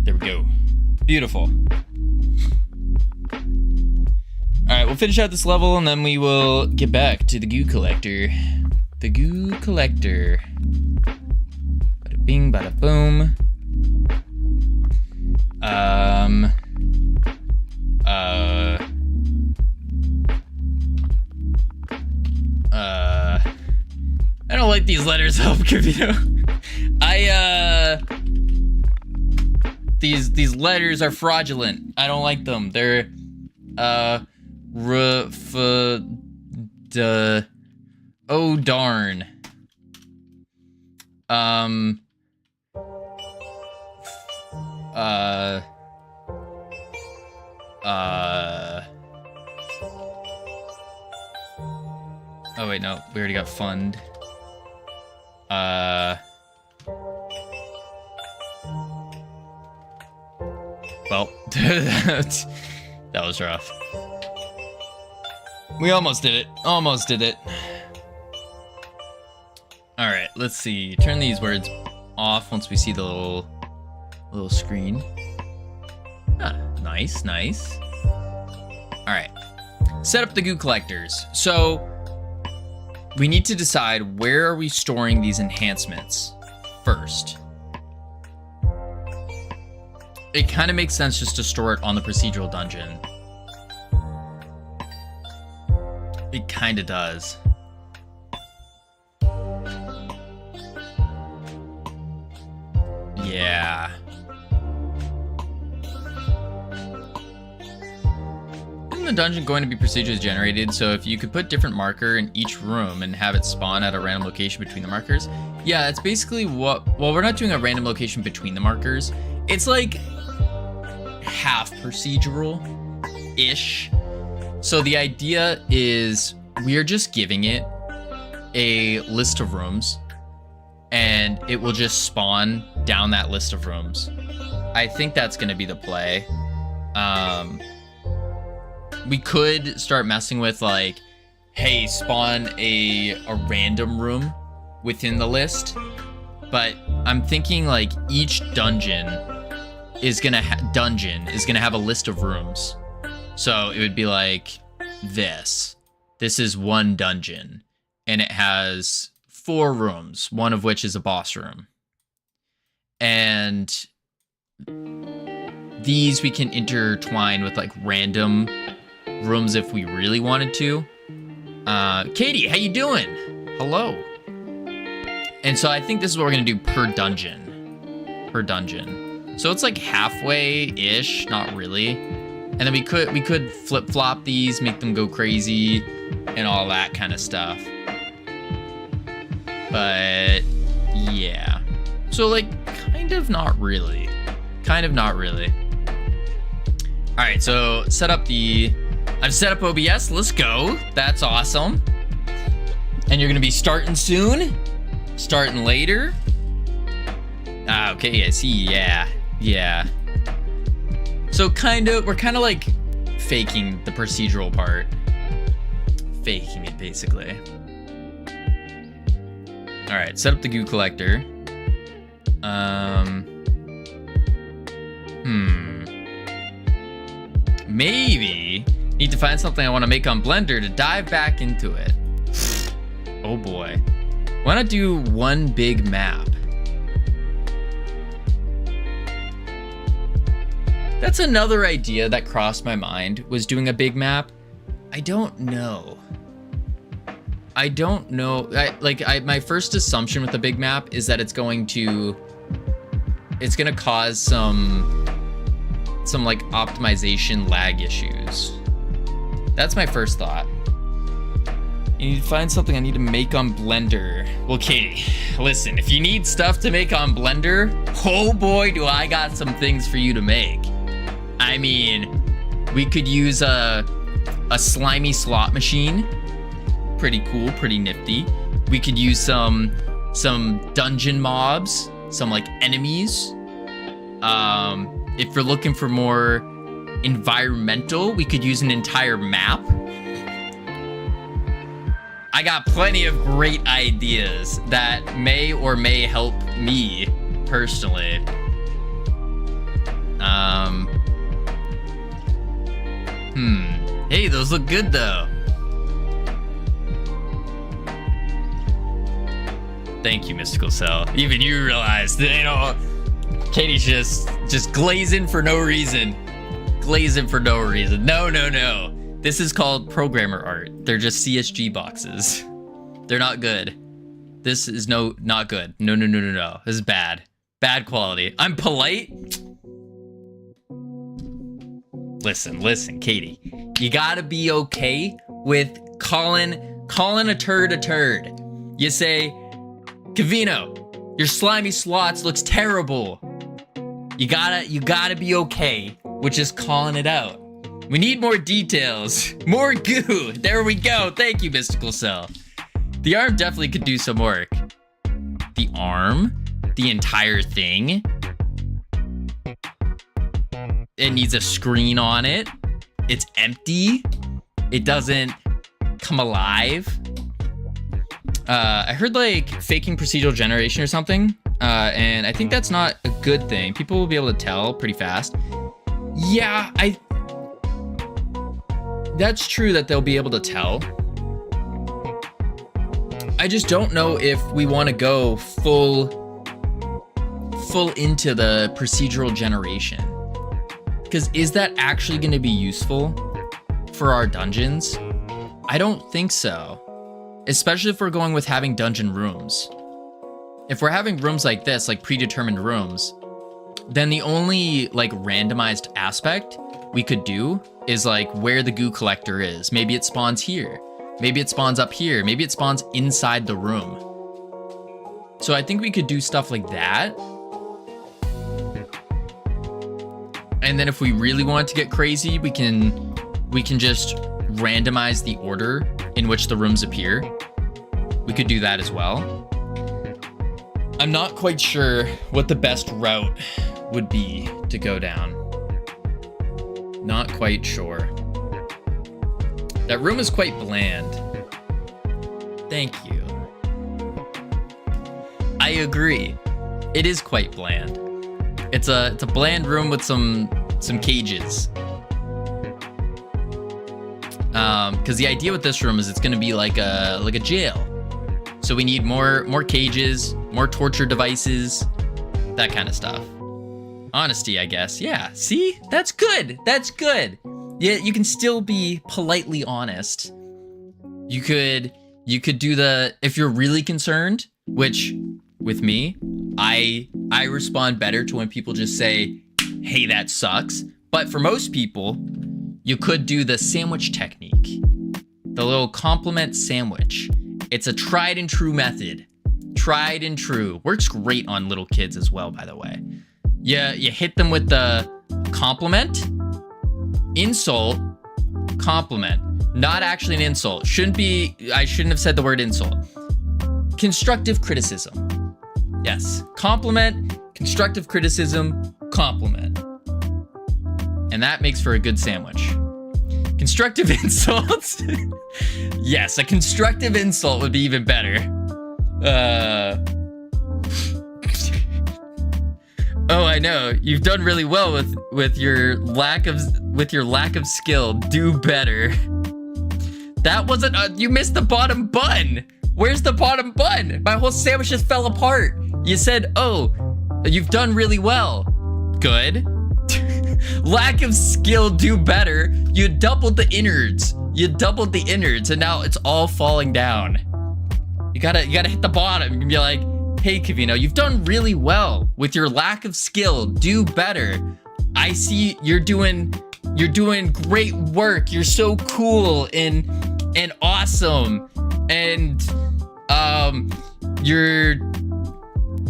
There we go. Beautiful. Alright, we'll finish out this level and then we will get back to the goo collector. The goo collector. Bada bing, bada boom. I don't like these letters up, Covino. These letters are fraudulent. I don't like them. They're, oh darn. Oh wait, no, we already got fund. Well, that was rough. We almost did it. Almost did it. All right, let's see. Turn these words off once we see the little screen. Ah, nice. All right, set up the goo collectors. So we need to decide where are we storing these enhancements first. It kind of makes sense just to store it on the procedural dungeon. It kind of does. Yeah. Isn't the dungeon going to be procedurally generated? So if you could put different marker in each room and have it spawn at a random location between the markers. Yeah, that's basically what, well, we're not doing a random location between the markers. It's like half procedural-ish. So the idea is we're just giving it a list of rooms and it will just spawn down that list of rooms. I think that's going to be the play. We could start messing with like, hey, spawn a random room within the list. But I'm thinking like each dungeon is gonna have a list of rooms. So it would be like this. This is one dungeon and it has 4 rooms, one of which is a boss room. And these we can intertwine with like random rooms if we really wanted to. Katie, how you doing? Hello. And so I think this is what we're gonna do per dungeon. So it's like halfway-ish, not really. And then we could flip-flop these, make them go crazy, and all that kind of stuff. But yeah. So like kind of not really. All right, so I've set up OBS. Let's go. That's awesome. And you're gonna be starting soon? Starting later? Ah, okay, I see. Yeah. So we're kind of like faking the procedural part. Faking it, basically. All right, set up the goo collector. Maybe need to find something I want to make on Blender to dive back into it. Oh boy. Why not do one big map? That's another idea that crossed my mind, was doing a big map. I don't know. My first assumption with the big map is that it's gonna cause some like optimization lag issues. That's my first thought. You need to find something I need to make on Blender. Well, Katie, listen, if you need stuff to make on Blender, oh boy, do I got some things for you to make. I mean, we could use a slimy slot machine. Pretty cool, pretty nifty. We could use some dungeon mobs some like enemies. If you're looking for more environmental, we could use an entire map. I got plenty of great ideas that may or may help me personally. Hey, those look good though. Thank you, Mystical Cell. Even you realize that, you know, Katie's just glazing for no reason. Glazing for no reason. No. This is called programmer art. They're just CSG boxes. They're not good. This is not good. No. This is bad. Bad quality. I'm polite. Listen, Katie. You gotta be okay with calling a turd a turd. You say, Covino, your slimy slots looks terrible. You gotta be okay with just calling it out. We need more details. More goo. There we go. Thank you, Mystical Cell. The arm definitely could do some work. The arm? The entire thing? It needs a screen on it. It's empty. It doesn't come alive. I heard like faking procedural generation or something. And I think that's not a good thing. People will be able to tell pretty fast. Yeah, that's true that they'll be able to tell. I just don't know if we want to go full into the procedural generation. Because is that actually going to be useful for our dungeons? I don't think so. Especially if we're going with having dungeon rooms. If we're having rooms like this, like predetermined rooms, then the only like randomized aspect we could do is like where the goo collector is. Maybe it spawns here. Maybe it spawns up here. Maybe it spawns inside the room. So I think we could do stuff like that. And then if we really want to get crazy, we can just randomize the order in which the rooms appear. We could do that as well. I'm not quite sure what the best route would be to go down. Not quite sure. That room is quite bland. Thank you. I agree. It is quite bland. It's a bland room with some cages. Because the idea with this room is it's gonna be like a jail. So we need more cages, more torture devices, that kind of stuff. Honesty, I guess. Yeah, see? That's good. That's good. Yeah, you can still be politely honest. You could do the, if you're really concerned, which with me, I respond better to when people just say, hey, that sucks. But for most people, you could do the sandwich technique. The little compliment sandwich. It's a tried and true method. Tried and true. Works great on little kids as well, by the way. You hit them with the compliment, insult, compliment. Not actually an insult. I shouldn't have said the word insult. Constructive criticism. Yes. Compliment, constructive criticism, compliment. And that makes for a good sandwich. Constructive insults. Yes, a constructive insult would be even better. Oh, I know. You've done really well with your lack of skill. Do better. That wasn't you missed the bottom bun. Where's the bottom bun? My whole sandwich just fell apart. You said, "Oh, you've done really well." Good. Lack of skill, do better. You doubled the innards. And now it's all falling down. You gotta hit the bottom. You can be like, hey, Covino, you've done really well with your lack of skill. Do better. I see you're doing great work. You're so cool and awesome. And you're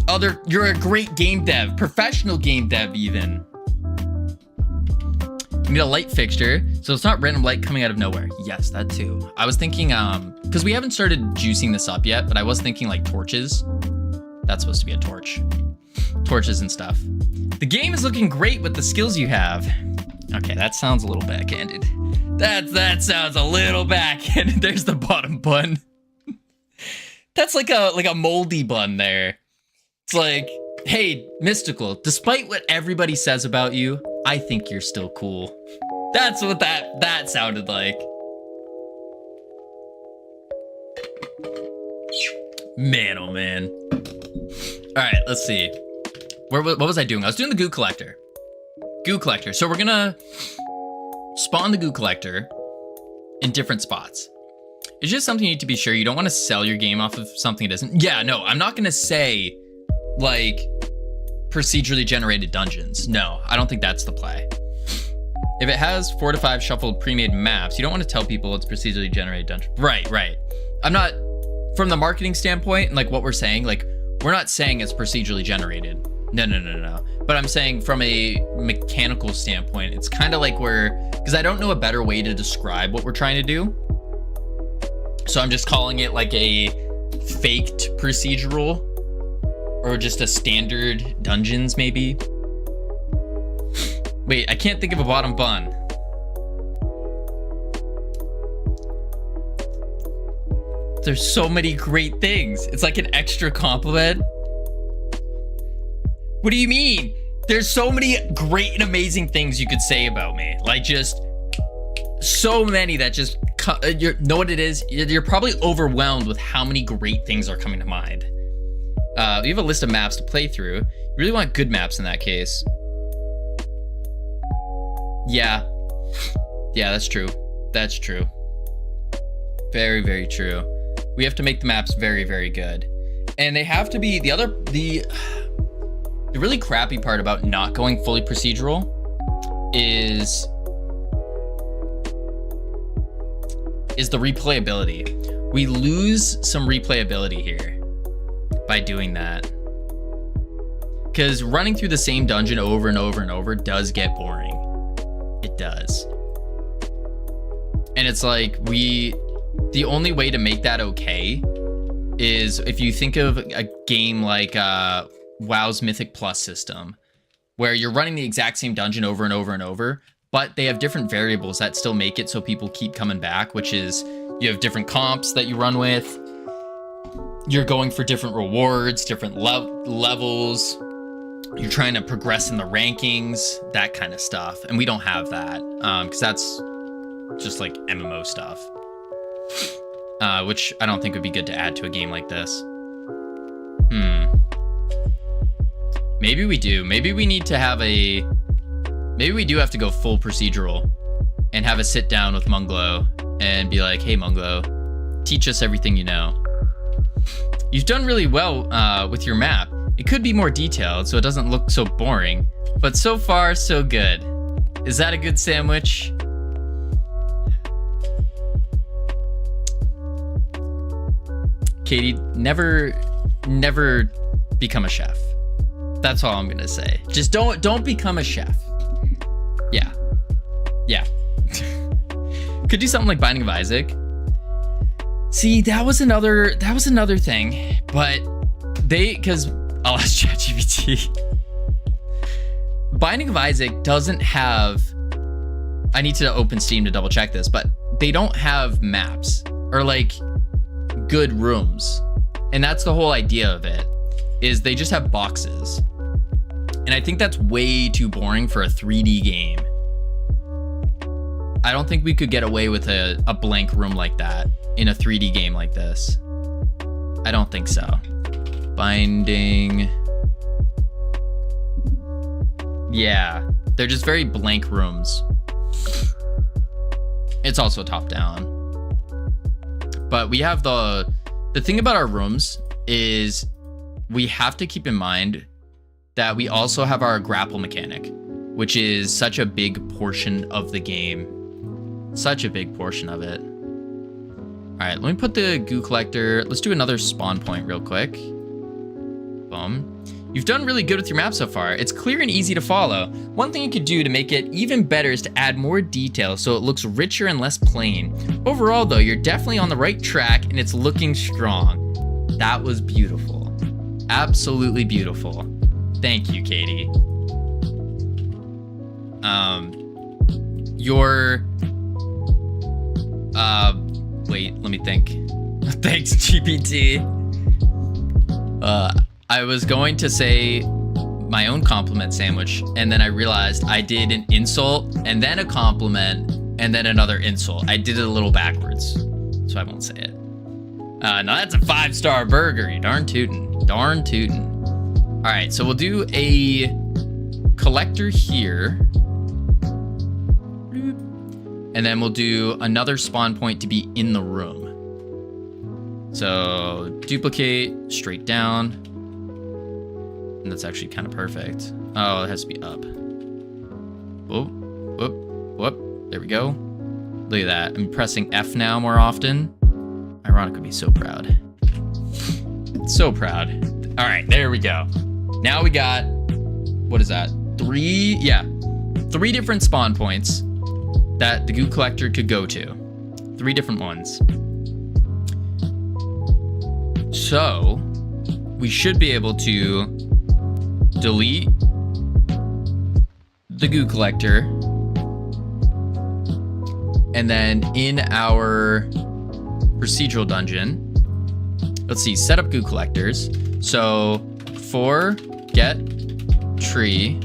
a great game dev, professional game dev even. You need a light fixture, so it's not random light coming out of nowhere. Yes, that too. I was thinking, because we haven't started juicing this up yet, but I was thinking like torches. That's supposed to be a torch. torches and stuff. The game is looking great with the skills you have. Okay, that sounds a little backhanded. That sounds a little backhanded. There's the bottom bun. That's like a moldy bun there. It's like, hey, Mystical, despite what everybody says about you, I think you're still cool. That's what that sounded like. Man, oh man. All right, let's see. What was I doing? I was doing the goo collector. Goo collector. So we're gonna spawn the goo collector in different spots. It's just something you need to be sure. You don't want to sell your game off of something it isn't. Yeah, no, I'm not gonna say like procedurally generated dungeons. No, I don't think that's the play. If it has 4 to 5 shuffled pre-made maps, you don't want to tell people it's procedurally generated dungeon. Right. I'm not, from the marketing standpoint and like what we're saying, like we're not saying it's procedurally generated. No. But I'm saying from a mechanical standpoint, it's kind of like because I don't know a better way to describe what we're trying to do. So I'm just calling it like a faked procedural or just a standard dungeons maybe. Wait, I can't think of a bottom bun. There's so many great things. It's like an extra compliment. What do you mean? There's so many great and amazing things you could say about me. Like just so many that just, you know what it is? You're probably overwhelmed with how many great things are coming to mind. We have a list of maps to play through. You really want good maps in that case. Yeah, that's true. That's true. Very, very true. We have to make the maps very, very good. And they have to be, the really crappy part about not going fully procedural is the replayability. We lose some replayability here by doing that. Because running through the same dungeon over and over and over does get boring. It does. And it's like the only way to make that okay is if you think of a game like WoW's Mythic Plus system, where you're running the exact same dungeon over and over and over, but they have different variables that still make it so people keep coming back, which is you have different comps that you run with. You're going for different rewards, different levels. You're trying to progress in the rankings, that kind of stuff. And we don't have that because that's just like MMO stuff, which I don't think would be good to add to a game like this. Maybe we do. Maybe we need to have maybe we do have to go full procedural and have a sit down with Munglo and be like, hey, Munglo, teach us everything you know. You've done really well with your map. It could be more detailed so it doesn't look so boring, but so far, so good. Is that a good sandwich? Katie, never become a chef. That's all I'm gonna say. Just don't become a chef. Yeah. Could do something like Binding of Isaac. See, that was another thing, but because I'll ask ChatGPT. Binding of Isaac doesn't have, I need to open Steam to double check this, but they don't have maps or like good rooms. And that's the whole idea of it, is they just have boxes. And I think that's way too boring for a 3D game. I don't think we could get away with a blank room like that in a 3D game like this. I don't think so. Binding. Yeah, they're just very blank rooms. It's also top down. But we have the thing about our rooms is we have to keep in mind that we also have our grapple mechanic, which is such a big portion of the game. Such a big portion of it. All right, let me put the goo collector. Let's do another spawn point real quick. Boom. You've done really good with your map so far. It's clear and easy to follow. One thing you could do to make it even better is to add more detail so it looks richer and less plain. Overall though, you're definitely on the right track and it's looking strong. That was beautiful. Absolutely beautiful. Thank you, Katie. Your wait, let me think. Thanks, GPT. I was going to say my own compliment sandwich, and then I realized I did an insult and then a compliment and then another insult. I did it a little backwards, so I won't say it. No, that's a 5-star burger. You darn tootin'. Darn tootin'. All right, so we'll do a collector here. And then we'll do another spawn point to be in the room. So duplicate, straight down. And that's actually kind of perfect. Oh, it has to be up. Whoop, whoop, whoop. There we go. Look at that. I'm pressing F now more often. Ironic would be so proud. So proud. All right, there we go. Now we got, what is that? 3 different spawn points that the goo collector could go to. 3 different ones. So we should be able to delete the goo collector, and then in our procedural dungeon, let's see, set up goo collectors. So for get tree,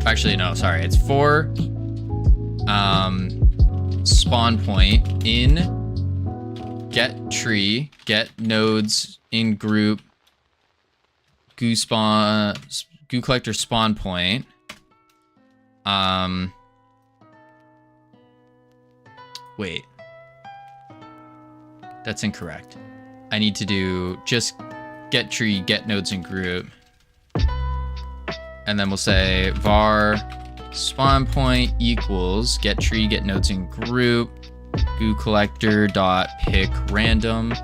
actually no, sorry, it's for spawn point in get tree, get nodes in group, goo collector spawn point. Wait, that's incorrect. I need to do just get tree, get nodes in group, and then we'll say var spawn point equals get tree, get nodes in group, goo collector dot pick random.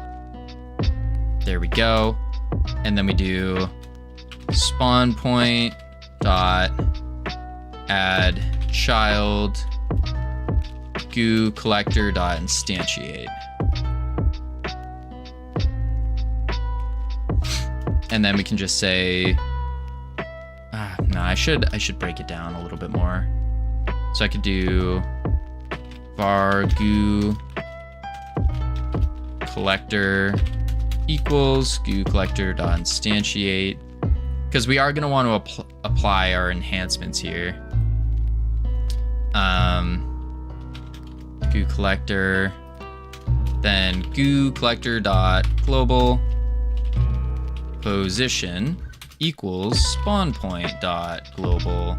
There we go. And then we do spawn point dot add child goo collector dot instantiate. And then we can just say, no, I should break it down a little bit more. So I could do var goo collector equals goo collector dot instantiate, because we are going to want to apply our enhancements here. Goo collector, then goo collector dot global position equals spawn point dot global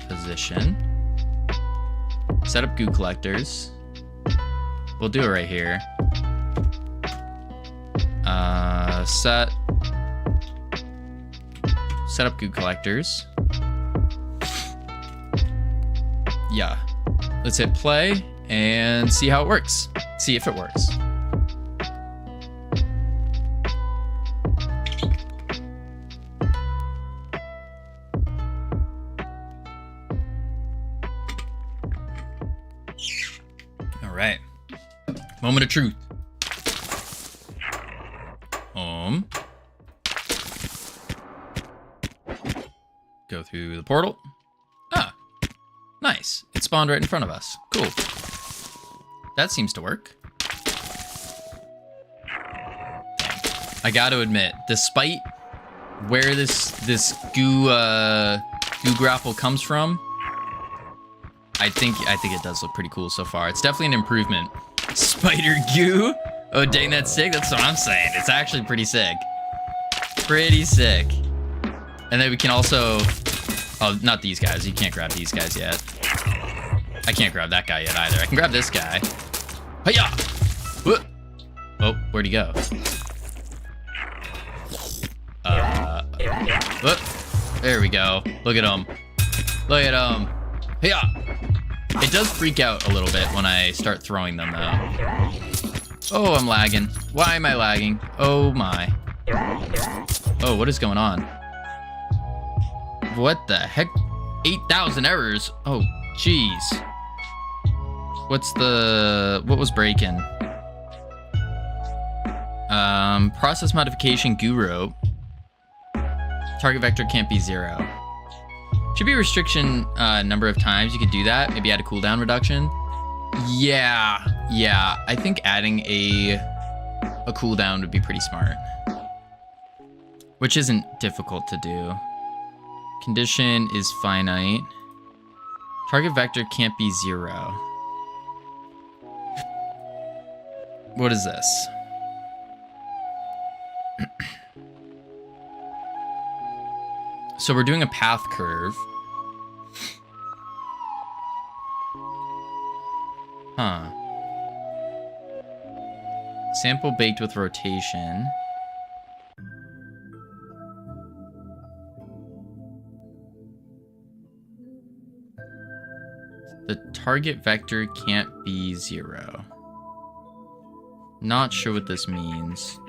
position. Set up goo collectors. We'll do it right here. Set up goo collectors. Yeah. Let's hit play and see how it works. See if it works. All right. Moment of truth. Go through the portal. Ah, nice. It spawned right in front of us. Cool. That seems to work. I got to admit, despite where this goo grapple comes from, I think it does look pretty cool so far. It's definitely an improvement. Spider goo. Oh dang, that's sick. That's what I'm saying. It's actually pretty sick. Pretty sick. And then we can also, oh, not these guys. You can't grab these guys yet. I can't grab that guy yet either. I can grab this guy. Hiya! Oh, where'd he go? There we go. Look at him. Look at him. Hiya! It does freak out a little bit when I start throwing them though. Oh, I'm lagging. Why am I lagging? Oh my. Oh, what is going on? What the heck? 8,000 errors. Oh, jeez. What was breaking? Process modification guru. Target vector can't be 0. Should be a restriction number of times you could do that. Maybe add a cooldown reduction. Yeah. I think adding a cooldown would be pretty smart. Which isn't difficult to do. Condition is finite. Target vector can't be 0. What is this? So we're doing a path curve. Huh. Sample baked with rotation. The target vector can't be 0. Not sure what this means.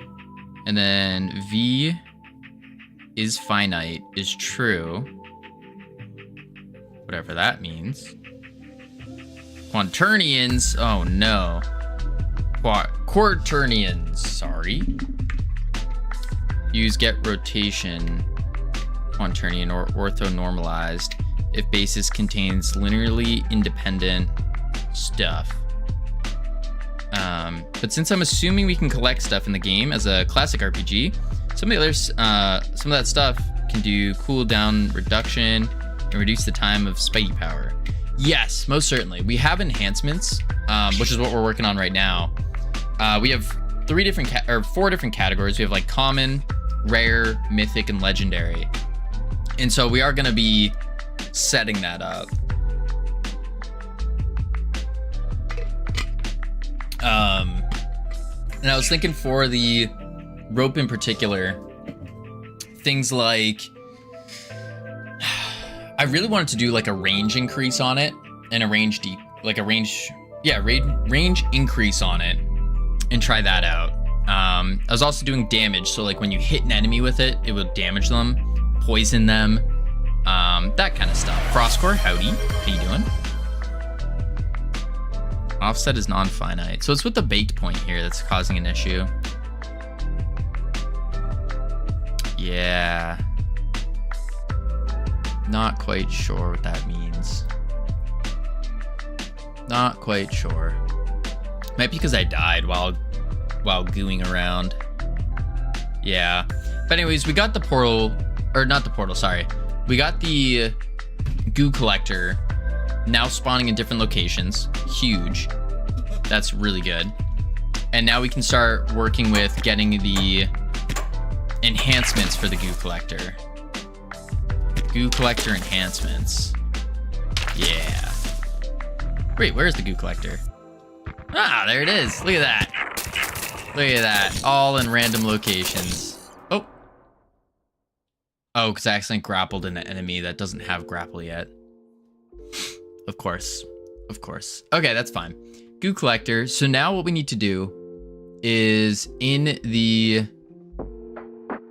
And then V is finite is true. Whatever that means. Quaternions. Oh no. Quaternions. Sorry. Use get rotation. Quaternion or orthonormalized if basis contains linearly independent stuff. But since I'm assuming we can collect stuff in the game as a classic RPG, some of that stuff can do cooldown reduction and reduce the time of spiky power. Yes, most certainly. We have enhancements, which is what we're working on right now. We have 4 different categories. We have like common, rare, mythic, and legendary. And so we are going to be setting that up. And I was thinking for the rope in particular, things like, I really wanted to do like a range increase on it and a range increase on it and try that out. I was also doing damage. So like when you hit an enemy with it, it will damage them, poison them, that kind of stuff. Frostcore, howdy, how you doing? Offset is non-finite. So it's with the baked point here that's causing an issue. Yeah. Not quite sure what that means. Not quite sure. Might be because I died while gooing around. Yeah. But anyways, we got the portal, or not the portal, sorry. We got the goo collector now spawning in different locations. Huge. That's really good. And now we can start working with getting the enhancements for the goo collector. Goo collector enhancements. Yeah. Wait, where's the goo collector? Ah, there it is. Look at that. Look at that. All in random locations. Oh. Oh, because I accidentally grappled an enemy that doesn't have grapple yet. Of course. Of course. Okay, that's fine. Goo collector. So now what we need to do is in the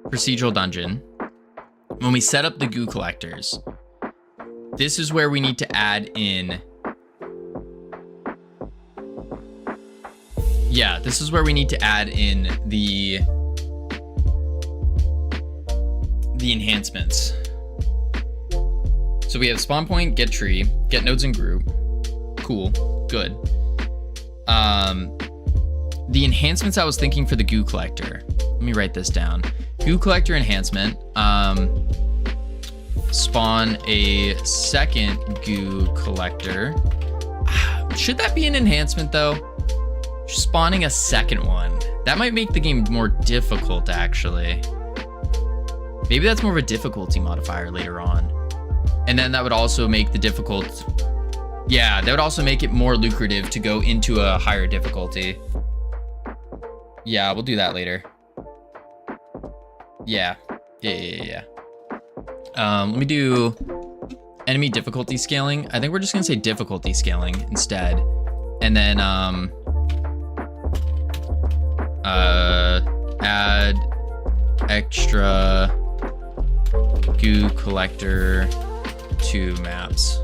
procedural dungeon, when we set up the goo collectors, this is where we need to add in. Yeah, this is where we need to add in the enhancements. So we have spawn point, get tree, get nodes in group. Cool, good. The enhancements I was thinking for the goo collector. Let me write this down. Goo collector enhancement. Spawn a second goo collector. Should that be an enhancement though? Spawning a second one. That might make the game more difficult actually. Maybe that's more of a difficulty modifier later on. And then that would also make the difficult. Yeah, that would also make it more lucrative to go into a higher difficulty. Yeah, we'll do that later. Yeah. Let me do enemy difficulty scaling. I think we're just gonna say difficulty scaling instead. And then add extra goo collector to maps.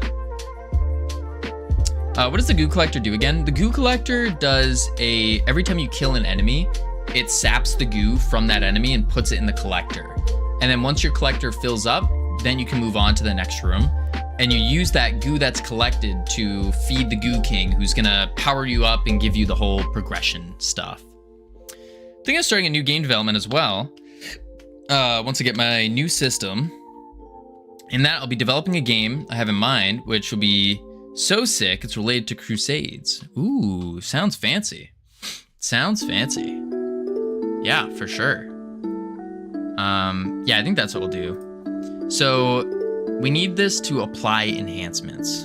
What does the goo collector do again? The goo collector does every time you kill an enemy, it saps the goo from that enemy and puts it in the collector. And then once your collector fills up, then you can move on to the next room. And you use that goo that's collected to feed the Goo King, who's gonna power you up and give you the whole progression stuff. I think I'm starting a new game development as well. Once I get my new system. In that, I'll be developing a game I have in mind, which will be so sick, it's related to Crusades. Ooh, sounds fancy. Sounds fancy. Yeah, for sure. Yeah, I think that's what we'll do. So we need this to apply enhancements.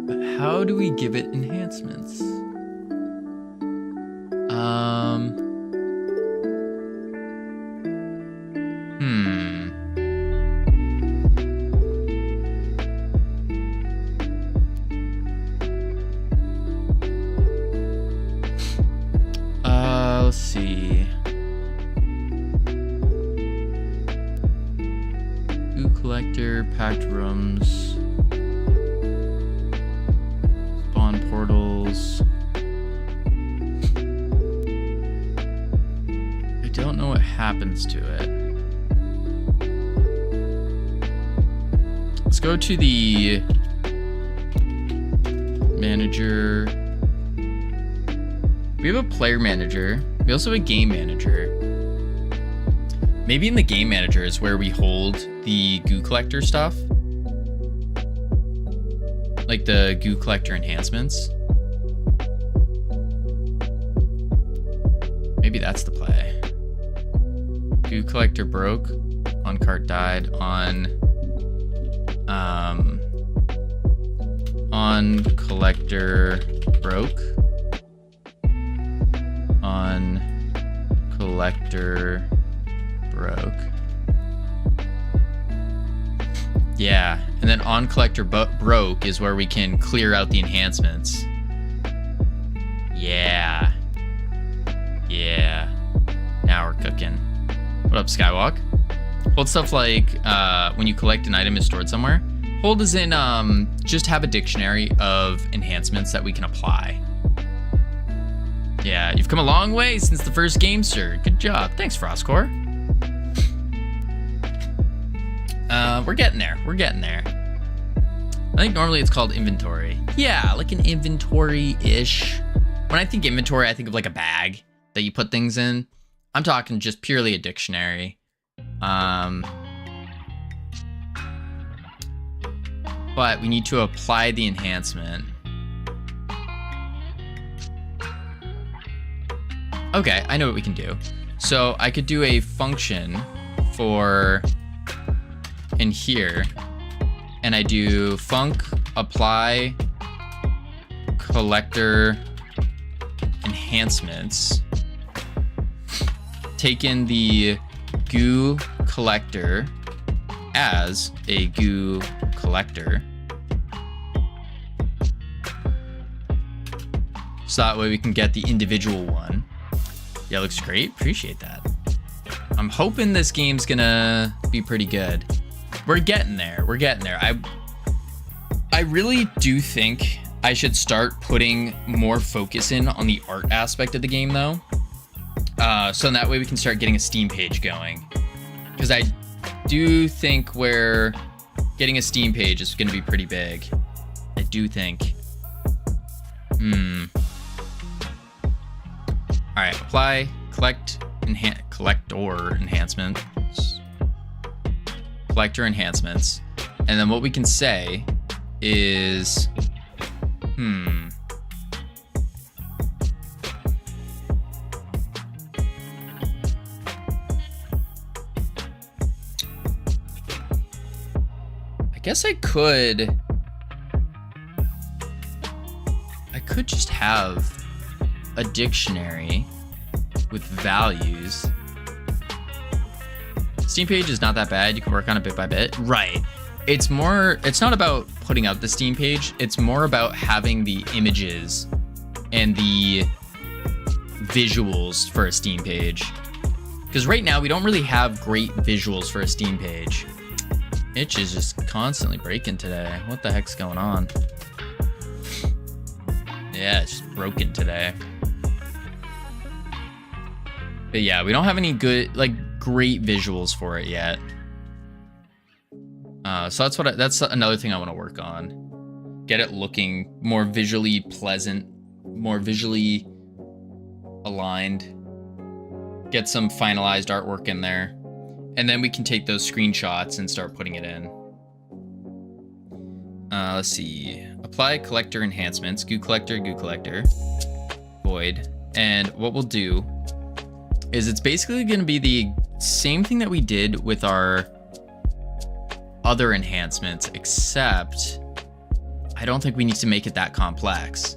But how do we give it enhancements? Let's see. Goo collector, packed rooms, spawn portals. I don't know what happens to it. Let's go to the manager. We have a player manager. We also have a game manager. Maybe in the game manager is where we hold the goo collector stuff. Like the goo collector enhancements. Maybe that's the play. Goo collector broke. On cart died. On collector broke. On collector broke. Yeah, and then on collector broke is where we can clear out the enhancements. Yeah. Yeah. Now we're cooking. What up, Skywalk? Hold stuff like when you collect an item is stored somewhere. Hold is in just have a dictionary of enhancements that we can apply. Yeah, you've come a long way since the first game, sir. Good job. Thanks, Frostcore. We're getting there. We're getting there. I think normally it's called inventory. Yeah, like an inventory-ish. When I think inventory, I think of like a bag that you put things in. I'm talking just purely a dictionary. But we need to apply the enhancement. Okay, I know what we can do. So I could do a function for in here, and I do func apply collector enhancements. Take in the goo collector as a goo collector. So that way we can get the individual one. Yeah, looks great. Appreciate that. I'm hoping this game's gonna be pretty good. We're getting there. We're getting there. I really do think I should start putting more focus in on the art aspect of the game, though. So in that way we can start getting a Steam page going. Because I do think we're getting a Steam page is gonna be pretty big. I do think. All right, apply, collector enhancements, collector enhancements. And then what we can say is, I guess I could just have a dictionary with values. Steam page is not that bad. You can work on it bit by bit. Right. It's not about putting out the Steam page. It's more about having the images and the visuals for a Steam page. Because right now we don't really have great visuals for a Steam page. Itch is just constantly breaking today. What the heck's going on? Yeah, it's just broken today. But yeah, we don't have any good, like, great visuals for it yet. So that's another thing I want to work on. Get it looking more visually pleasant, more visually aligned. Get some finalized artwork in there. And then we can take those screenshots and start putting it in. Let's see. Apply collector enhancements. Goo collector, void. And what we'll do is it's basically going to be the same thing that we did with our other enhancements, except I don't think we need to make it that complex.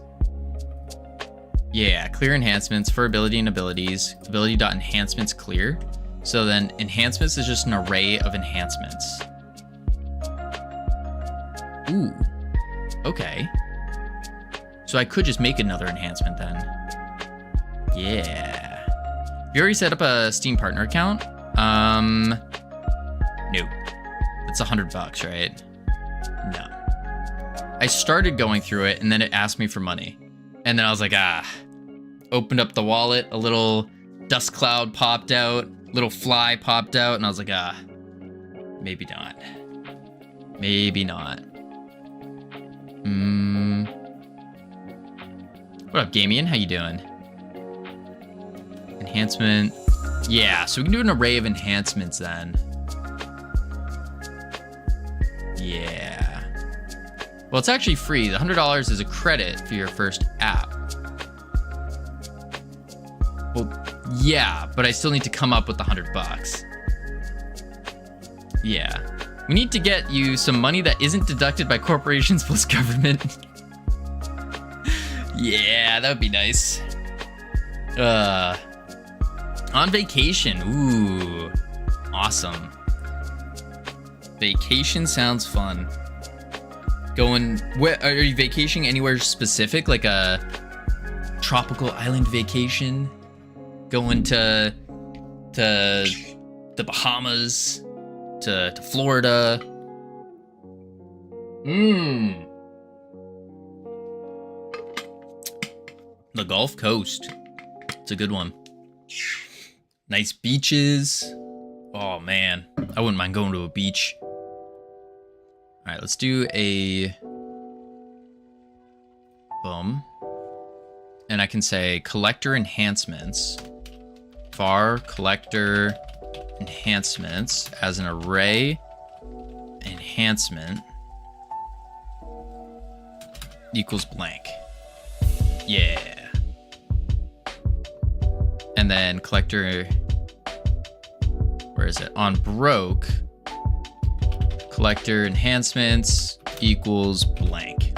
Yeah, clear enhancements for ability and abilities. Ability.enhancements clear. So then enhancements is just an array of enhancements. Ooh, okay. So I could just make another enhancement then. Yeah. You already set up a Steam partner account? No. It's $100, right? No. I started going through it and then it asked me for money. And then I was like, opened up the wallet, a little dust cloud popped out, little fly popped out, and I was like, maybe not. Maybe not. What up, Gamian? How you doing? Enhancement. Yeah, so we can do an array of enhancements then. Yeah. Well, it's actually free. The $100 is a credit for your first app. Well, yeah, but I still need to come up with the $100. Yeah. We need to get you some money that isn't deducted by corporations plus government. Yeah, that would be nice. On vacation. Ooh, awesome. Vacation sounds fun. Going, where are you vacationing anywhere specific? Like a tropical island vacation? Going to the Bahamas? To Florida? The Gulf Coast. It's a good one. Nice beaches. Oh man, I wouldn't mind going to a beach. All right, let's do a boom. And I can say collector enhancements. Var collector enhancements as an array enhancement equals blank. Yeah. And then collector, where is it? On broke, collector enhancements equals blank.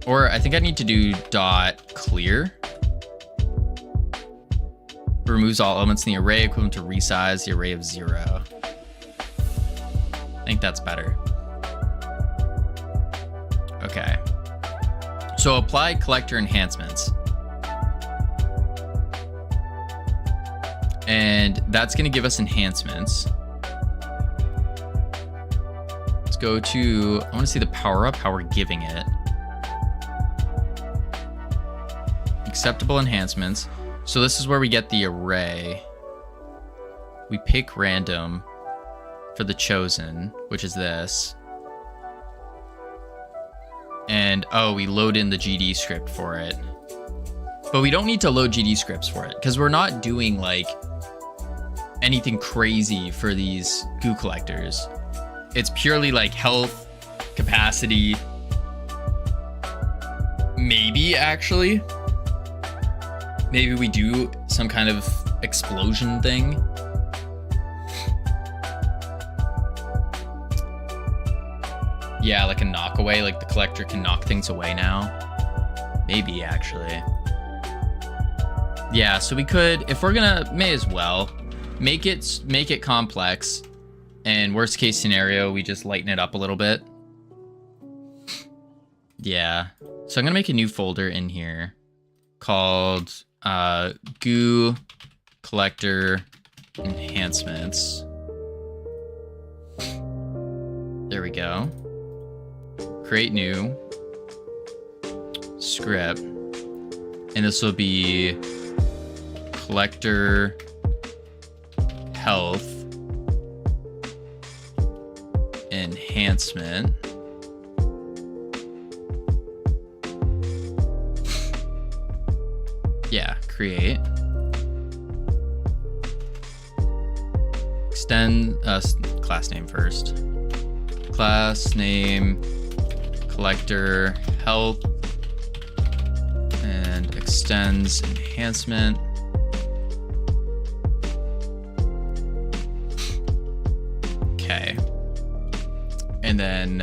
Or I think I need to do dot clear. Removes all elements in the array equivalent to resize the array of 0. I think that's better. Okay. So apply collector enhancements. And that's going to give us enhancements. Let's go to, I want to see the power up, how we're giving it. Acceptable enhancements. So this is where we get the array. We pick random for the chosen, which is this. And oh, we load in the GD script for it. But we don't need to load GD scripts for it because we're not doing like anything crazy for these goo collectors. It's purely like health, capacity, maybe actually. Maybe we do some kind of explosion thing. Yeah, like a knock away, like the collector can knock things away now. Maybe actually. Yeah, so we could, if we're gonna, may as well make it complex, and worst case scenario, we just lighten it up a little bit. Yeah, so I'm gonna make a new folder in here called goo collector enhancements. There we go. Create new script, and this will be collector health, enhancement. Yeah, create. Extend class name first. Class name, collector, health, and extends enhancement. Okay. And then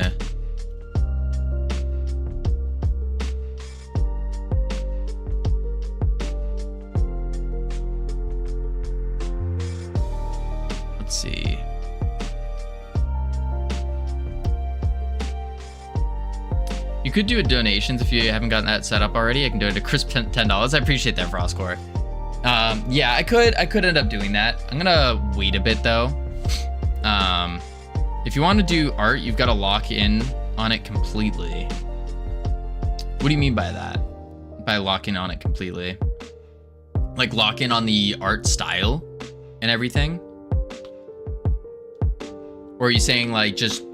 let's see. You could do a donations if you haven't gotten that set up already. I can do it to crisp $10. I appreciate that, Frostcore. Yeah, I could end up doing that. I'm gonna wait a bit though. If you want to do art, you've got to lock in on it completely. What do you mean by that? By locking on it completely? Like lock in on the art style and everything? Or are you saying like just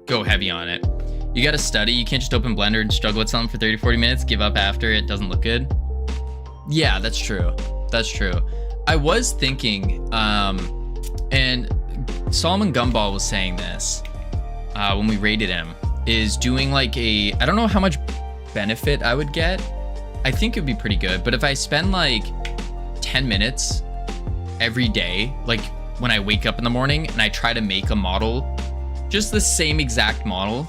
go heavy on it? You got to study. You can't just open Blender and struggle with something for 30, 40 minutes, give up after it doesn't look good. Yeah, that's true. That's true. I was thinking, and Solomon Gumball was saying this when we rated him, is doing like I don't know how much benefit I would get. I think it'd be pretty good, but if I spend like 10 minutes every day, like when I wake up in the morning and I try to make a model, just the same exact model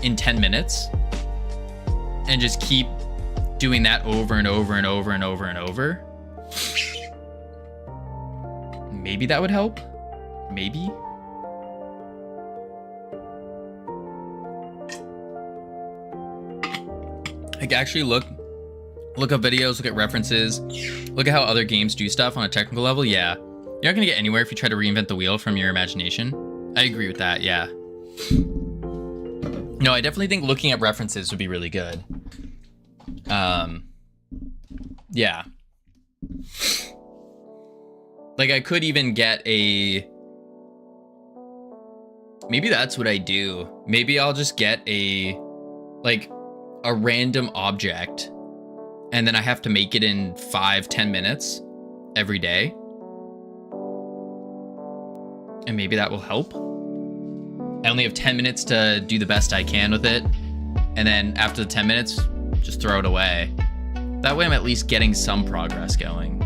in 10 minutes, and just keep doing that over and over and over and over and over, maybe that would help. Maybe. Like actually look up videos, look at references, look at how other games do stuff on a technical level. Yeah, you're not gonna get anywhere if you try to reinvent the wheel from your imagination. I agree with that. Yeah. No, I definitely think looking at references would be really good. Yeah. Like I could even get maybe that's what I do. Maybe I'll just get a random object, and then I have to make it in 5-10 minutes every day. And maybe that will help. I only have 10 minutes to do the best I can with it. And then after the 10 minutes, just throw it away. That way I'm at least getting some progress going.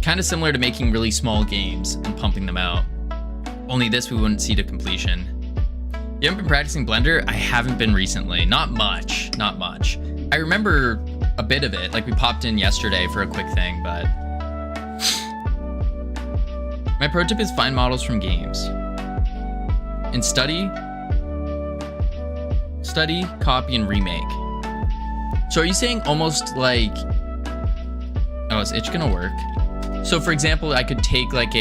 Kind of similar to making really small games and pumping them out. Only this we wouldn't see to completion. You haven't been practicing Blender? I haven't been recently. Not much. Not much. I remember a bit of it. Like we popped in yesterday for a quick thing, but... My pro tip is find models from games. And study, copy, and remake. So are you saying almost like... Oh, is itch gonna work? So for example, I could take like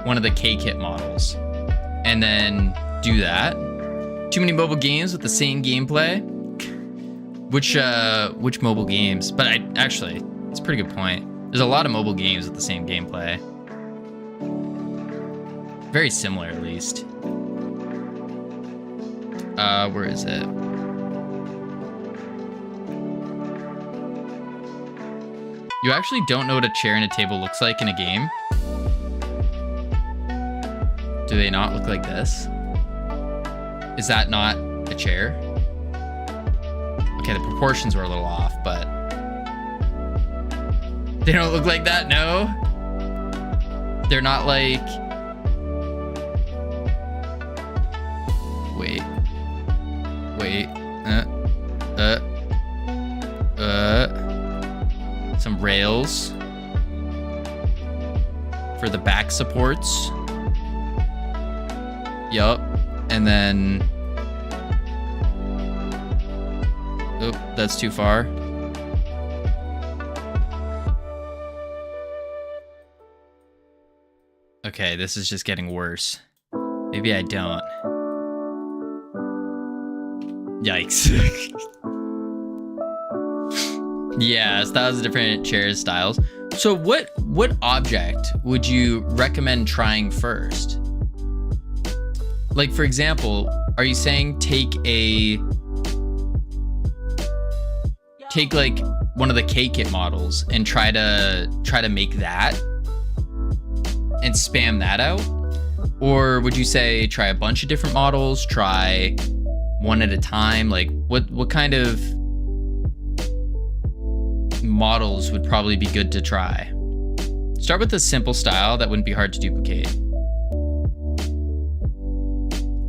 one of the K-Kit models and then do that. Too many mobile games with the same gameplay? Which mobile games? But actually, it's a pretty good point. There's a lot of mobile games with the same gameplay. Very similar, at least. Where is it? You actually don't know what a chair and a table looks like in a game? Do they not look like this? Is that not a chair? Okay, the proportions were a little off, but... They don't look like that, no? They're not like... Wait. Some rails for the back supports. Yup. And then... Oh, that's too far. Okay, this is just getting worse. Maybe I don't. Yikes. Yeah, it's 1,000 different chair styles. So what object would you recommend trying first? Like, for example, are you saying take like one of the K-Kit models and try to make that and spam that out? Or would you say try a bunch of different models, try one at a time? Like what kind of models would probably be good to try? Start with a simple style that wouldn't be hard to duplicate.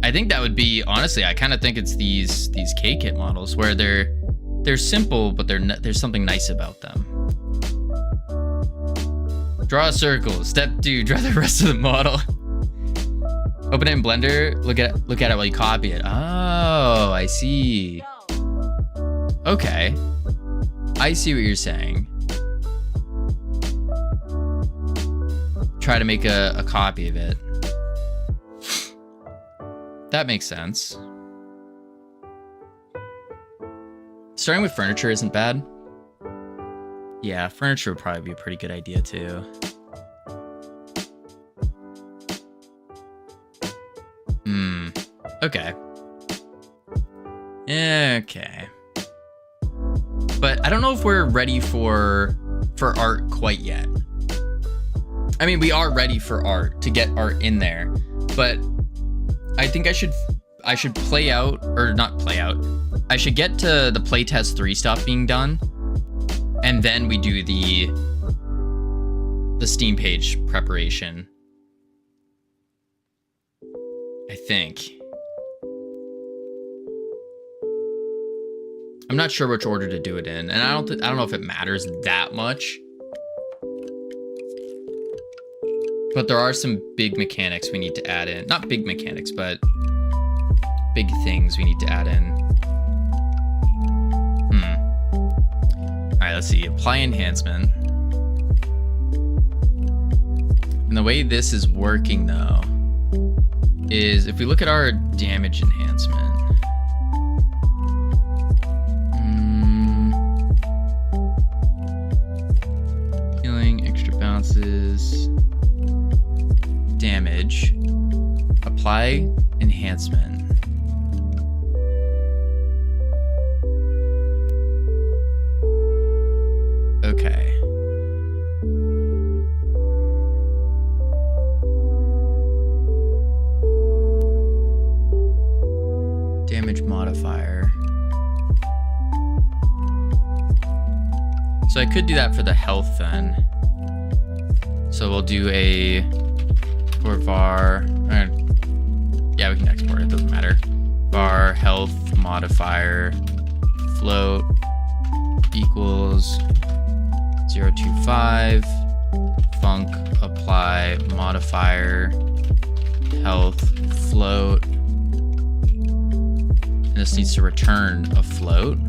I think that would be, honestly, I kind of think it's these K-Kit models where they're simple, but there's something nice about them. Draw a circle. Step 2, draw the rest of the model. Open it in Blender, look at it while you copy it. Oh, I see. Okay. I see what you're saying. Try to make a copy of it. That makes sense. Starting with furniture isn't bad. Yeah, furniture would probably be a pretty good idea too. Okay. Okay. But I don't know if we're ready for art quite yet. I mean, we are ready for art, to get art in there, but I think I should play out, or not play out. I should get to the playtest 3 stuff being done, and then we do the Steam page preparation. I think. I'm not sure which order to do it in, and I don't know if it matters that much. But there are some big mechanics we need to add in. Not big mechanics, but big things we need to add in. All right, let's see. Apply enhancement. And the way this is working, though, is if we look at our damage enhancement. Healing, extra bounces, damage, apply enhancement. Okay. Damage modifier. So I could do that for the health then. So we'll do a for var. Yeah, we can export it, doesn't matter. Var health modifier float equals 0.25 func apply modifier health float. And this needs to return a float,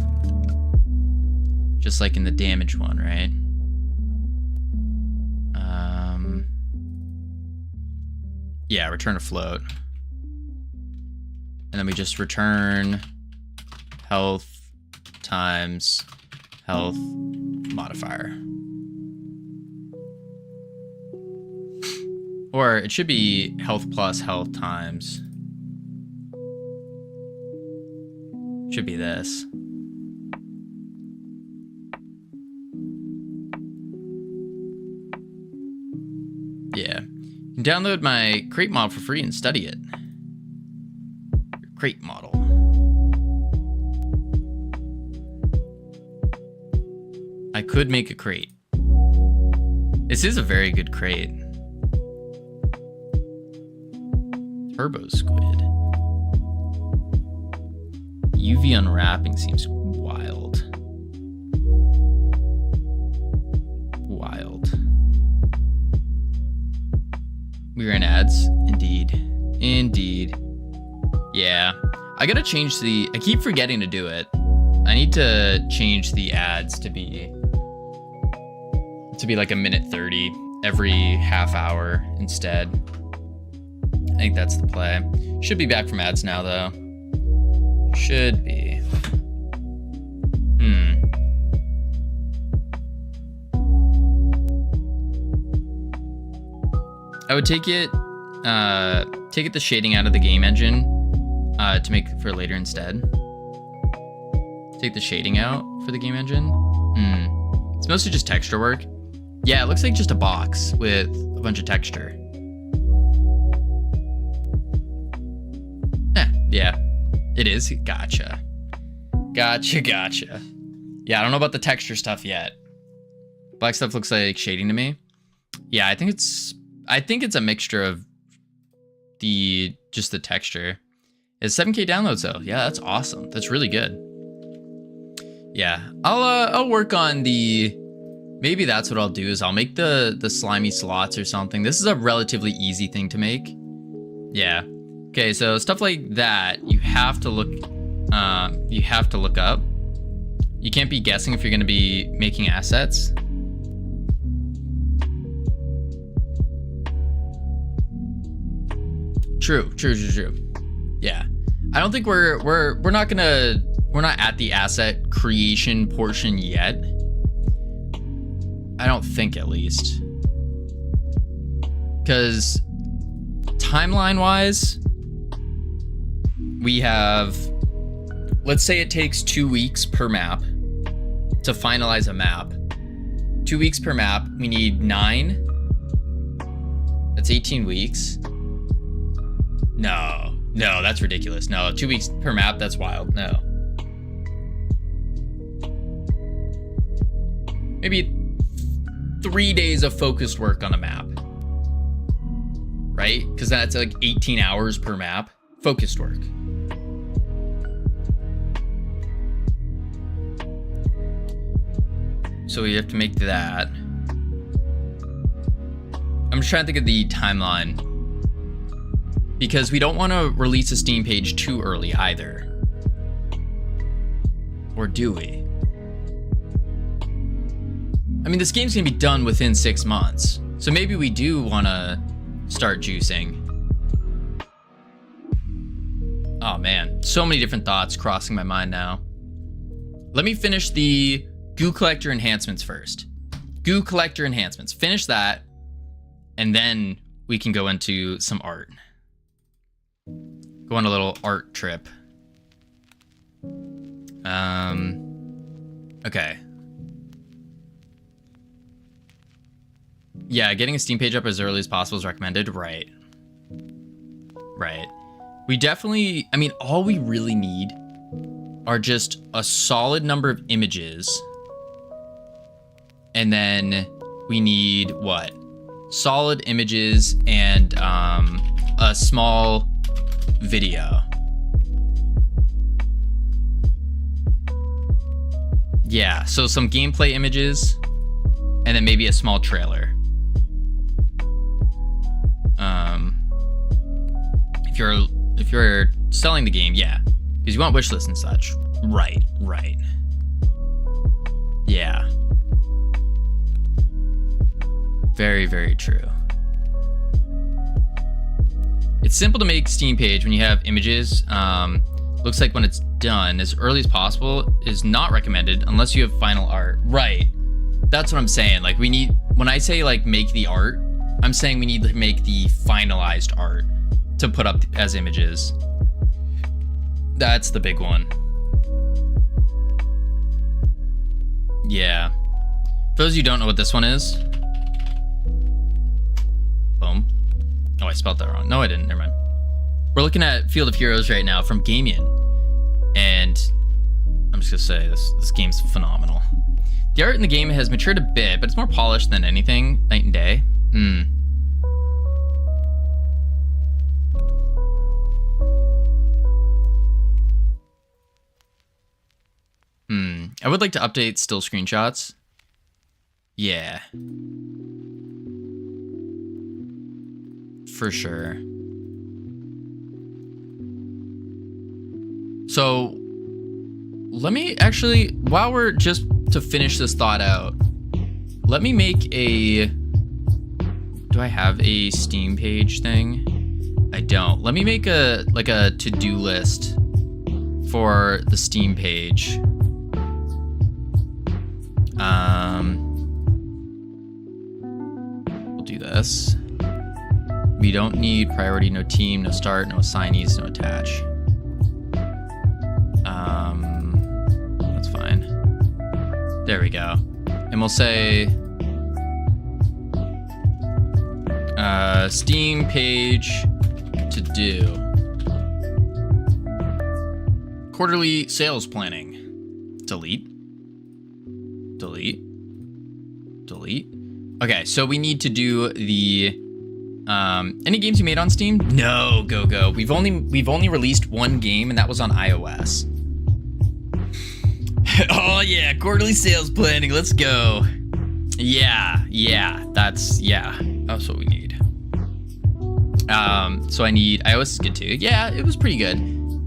just like in the damage one, right? Yeah, return a float. And then we just return health times health modifier. Or it should be health plus health times. Should be this. Yeah. You can download my crate model for free and study it. Crate model. I could make a crate. This is a very good crate. Turbo squid. UV unwrapping seems wild. Wild. We ran ads. Indeed. Indeed. Yeah. I gotta change I keep forgetting to do it. I need to change the ads to be like 1:30 every half hour instead. I think that's the play. Should be back from ads now though. Should be. I would take it the shading out of the game engine to make for later instead. Take the shading out for the game engine. It's mostly just texture work. Yeah, it looks like just a box with a bunch of texture. Yeah, it is. Gotcha. Yeah, I don't know about the texture stuff yet. Black stuff looks like shading to me. Yeah, I think it's a mixture of just the texture. It's 7K downloads though. Yeah, that's awesome. That's really good. Yeah, I'll work on maybe that's what I'll do is I'll make the slimy slots or something. This is a relatively easy thing to make. Yeah. Okay, so stuff like that you have to look up. You can't be guessing if you're going to be making assets. True. Yeah. I don't think we're not at the asset creation portion yet. I don't think, at least. Cuz timeline wise, we have, let's say it takes 2 weeks per map to finalize a map. 2 weeks per map, we need 9. That's 18 weeks. No, that's ridiculous. No, 2 weeks per map, that's wild. No. Maybe 3 days of focused work on a map. Right? Because that's like 18 hours per map. Focused work. So we have to make that. I'm just trying to think of the timeline, because we don't want to release a Steam page too early either. Or do we? I mean, this game's gonna be done within 6 months, so maybe we do want to start juicing. Oh man, so many different thoughts crossing my mind now. Let me finish the Goo Collector enhancements first. Goo Collector enhancements. Finish that, and then we can go into some art. Go on a little art trip. Okay. Yeah, getting a Steam page up as early as possible is recommended. Right. We definitely, I mean, all we really need are just a solid number of images. And then we need what? Solid images and a small video. Yeah, so some gameplay images and then maybe a small trailer. If you're selling the game, yeah, because you want wishlist and such. Right. Yeah. Very, very true. It's simple to make Steam page when you have images. Looks like when it's done as early as possible is not recommended unless you have final art. Right. That's what I'm saying. Like, we need, when I say like make the art, I'm saying we need to make the finalized art to put up as images. That's the big one. Yeah. For those of you who don't know what this one is. Boom. Oh, I spelled that wrong. No, I didn't. Never mind. We're looking at Field of Heroes right now from Gamian. And I'm just gonna say this game's phenomenal. The art in the game has matured a bit, but it's more polished than anything. Night and day. I would like to update still screenshots. Yeah. For sure. So let me actually, while we're just to finish this thought out, let me make a, do I have a Steam page thing? I don't. Let me make a to-do list for the Steam page. We'll do this. We don't need priority, no team, no start, no assignees, no attach. That's fine. There we go. And we'll say Steam page to do. Quarterly sales planning. Delete. Delete. Delete. Okay, so we need to do the any games you made on Steam? No, Go. We've only released one game, and that was on iOS. Oh yeah, quarterly sales planning. Let's go. Yeah, that's what we need. So I need iOS is good too. Yeah, it was pretty good.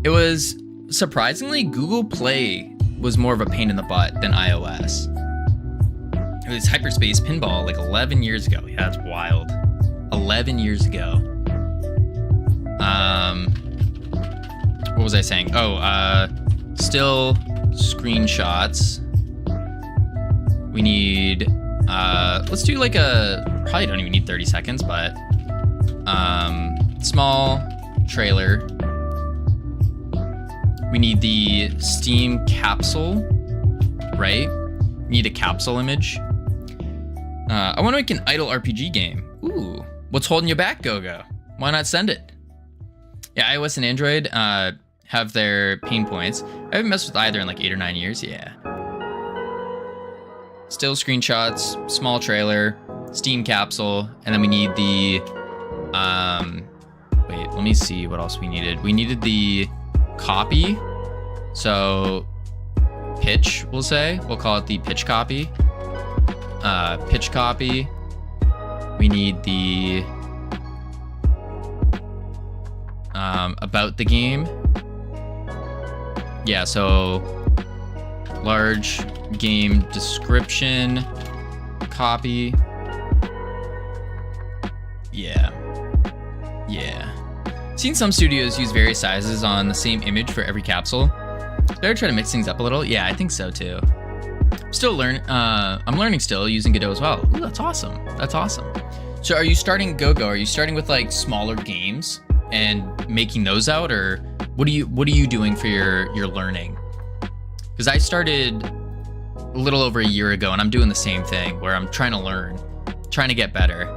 It was surprisingly Google Play was more of a pain in the butt than iOS. It was Hyperspace Pinball like 11 years ago. Yeah, that's wild. 11 years ago. What was I saying? Oh, still screenshots. We need, let's do like probably don't even need 30 seconds, but, small trailer. We need the Steam capsule, right? We need a capsule image. I want to make an idle RPG game. Ooh, what's holding you back, Go? Why not send it? Yeah, iOS and Android have their pain points. I haven't messed with either in like 8 or 9 years. Yeah. Still screenshots, small trailer, Steam capsule, and then we need the wait, let me see what else we needed. We needed the copy. So pitch, we'll say. We'll call it the pitch copy. Pitch copy. We need the about the game. Yeah, so large game description copy. Yeah. Seen some studios use various sizes on the same image for every capsule. Better try to mix things up a little. Yeah, I think so too. I'm learning still using Godot as well. Ooh, that's awesome. So are you starting Go? Are you starting with like smaller games and making those out, or what are you doing for your learning? Because I started a little over a year ago, and I'm doing the same thing where I'm trying to learn, trying to get better.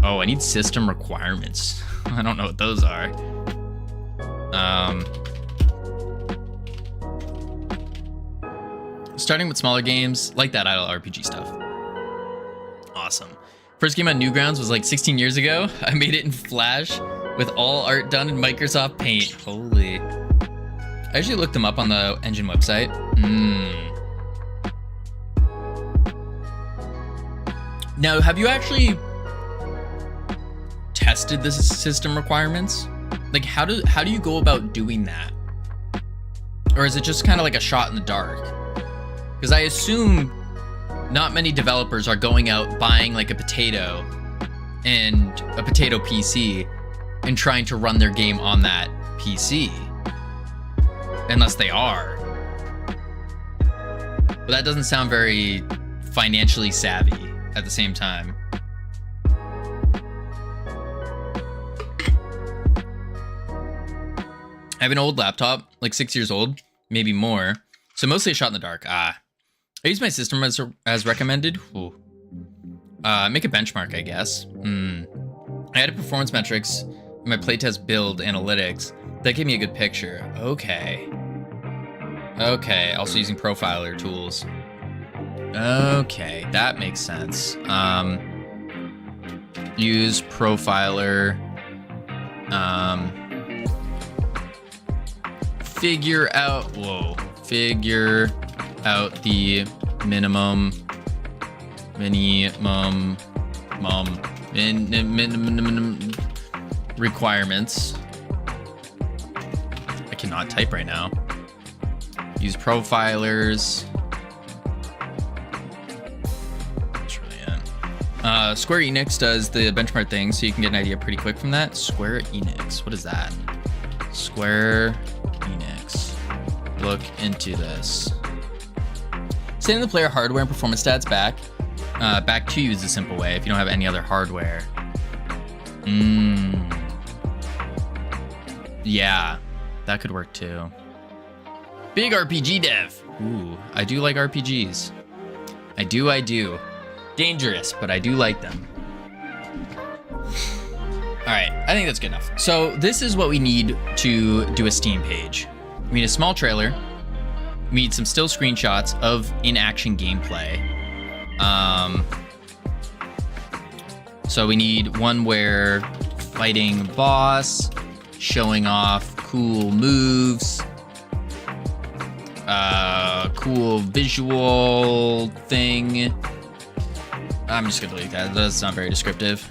Oh, I need system requirements. I don't know what those are. Starting with smaller games, like that idle RPG stuff. Awesome. First game on Newgrounds was like 16 years ago. I made it in Flash with all art done in Microsoft Paint. Holy. I actually looked them up on the engine website. Now, have you actually tested the system requirements? Like, how do you go about doing that? Or is it just kind of like a shot in the dark? Because I assume not many developers are going out buying like a potato and a potato PC and trying to run their game on that PC. Unless they are. But that doesn't sound very financially savvy at the same time. I have an old laptop, like 6 years old, maybe more. So mostly a shot in the dark. I use my system as recommended. Make a benchmark, I guess. I added performance metrics in my playtest build analytics. That gave me a good picture. Okay. Also using profiler tools. Okay, that makes sense. Use profiler. Figure out the minimum requirements. I cannot type right now. Use profilers. That's really it. Square Enix does the benchmark thing, so you can get an idea pretty quick from that. Square Enix, what is that? Square Enix. Look into this. Setting the player hardware and performance stats back Back to you is a simple way if you don't have any other hardware. Yeah, that could work too. Big RPG dev. Ooh, I do like RPGs. I do. Dangerous, but I do like them. All right, I think that's good enough. So this is what we need to do a Steam page. We need a small trailer. We need some still screenshots of in-action gameplay. So we need one where fighting a boss, showing off cool moves, cool visual thing. I'm just gonna delete that. That's not very descriptive.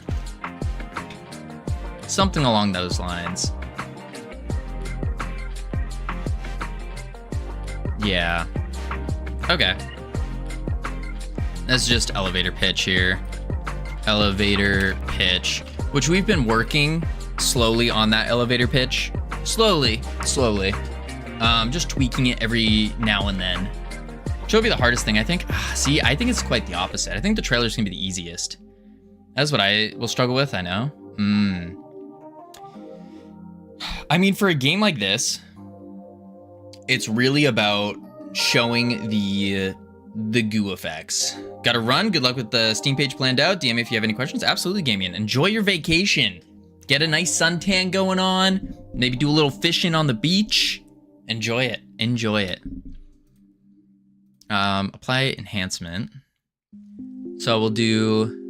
Something along those lines. Yeah. Okay. That's just elevator pitch here. Elevator pitch, which we've been working slowly on that elevator pitch. Slowly. Just tweaking it every now and then. Which will be the hardest thing, I think. See, I think it's quite the opposite. I think the trailer's gonna be the easiest. That's what I will struggle with, I know. I mean, for a game like this, it's really about showing the goo effects. Gotta run. Good luck with the Steam page planned out. DM me if you have any questions. Absolutely, Gamian. Enjoy your vacation. Get a nice suntan going on. Maybe do a little fishing on the beach. Enjoy it. Apply enhancement. So we'll do...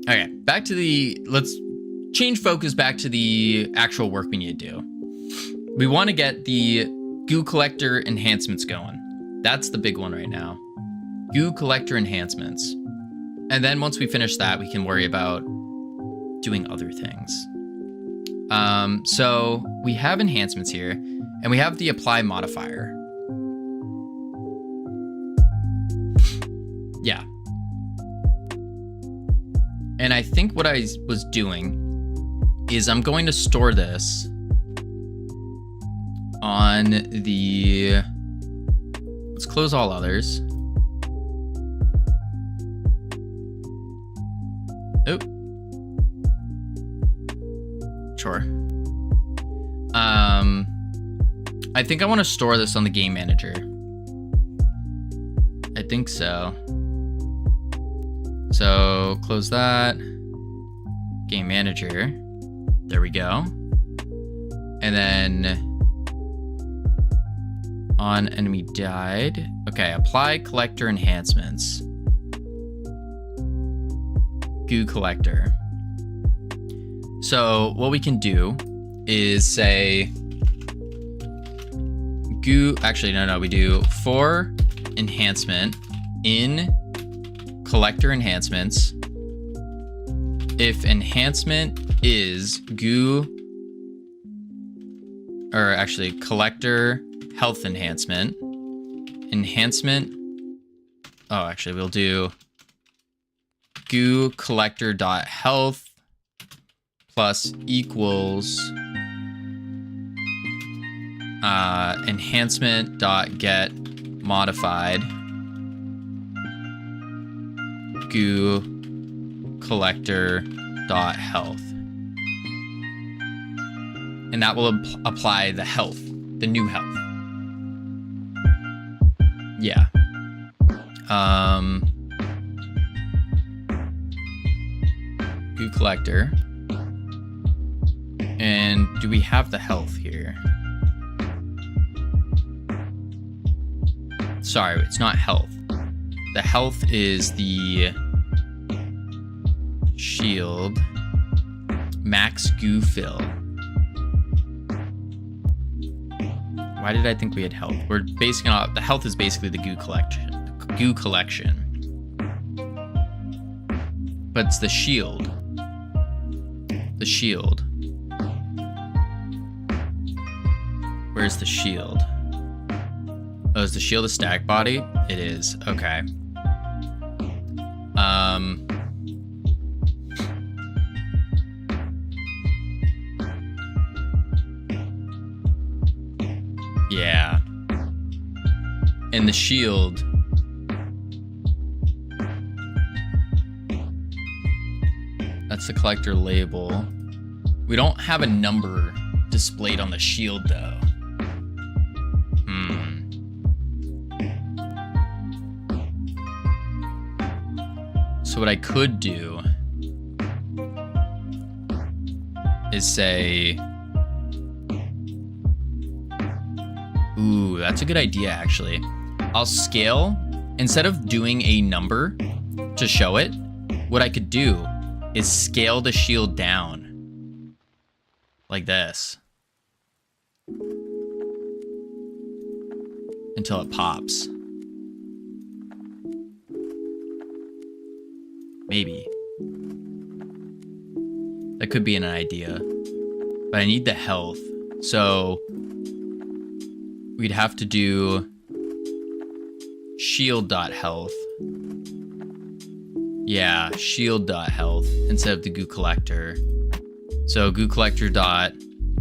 Okay, back to the... Let's change focus back to the actual work we need to do. We want to get the goo collector enhancements going. That's the big one right now. Goo collector enhancements. And then once we finish that, we can worry about doing other things. So we have enhancements here, and we have the apply modifier. Yeah. And I think what I was doing is I'm going to store this on the... Let's close all others. Oh. Sure. I think I want to store this on the game manager. I think so. So close that. Game manager. There we go. And then on enemy died. Okay, apply collector enhancements. Goo collector. So what we can do is say goo, actually, no, we do for enhancement in collector enhancements. If enhancement is goo, or actually collector health enhancement, oh, actually we'll do goo collector dot health plus equals enhancement dot get modified goo collector dot health, and that will apply the health, the new health. Yeah. Goo collector. And do we have the health here? Sorry, it's not health. The health is the shield. Max goo fill. Why did I think we had health? We're basing on the health is basically the goo collection. But it's the shield. The shield. Where's the shield? Oh, is the shield a static body? It is. Okay. Yeah. And the shield, that's the collector label. We don't have a number displayed on the shield though. So what I could do is say, ooh, that's a good idea actually. I'll scale, instead of doing a number to show it, what I could do is scale the shield down like this until it pops. Maybe. That could be an idea. But I need the health. So we'd have to do shield.health. Yeah, shield.health instead of the goo collector. So goo collector dot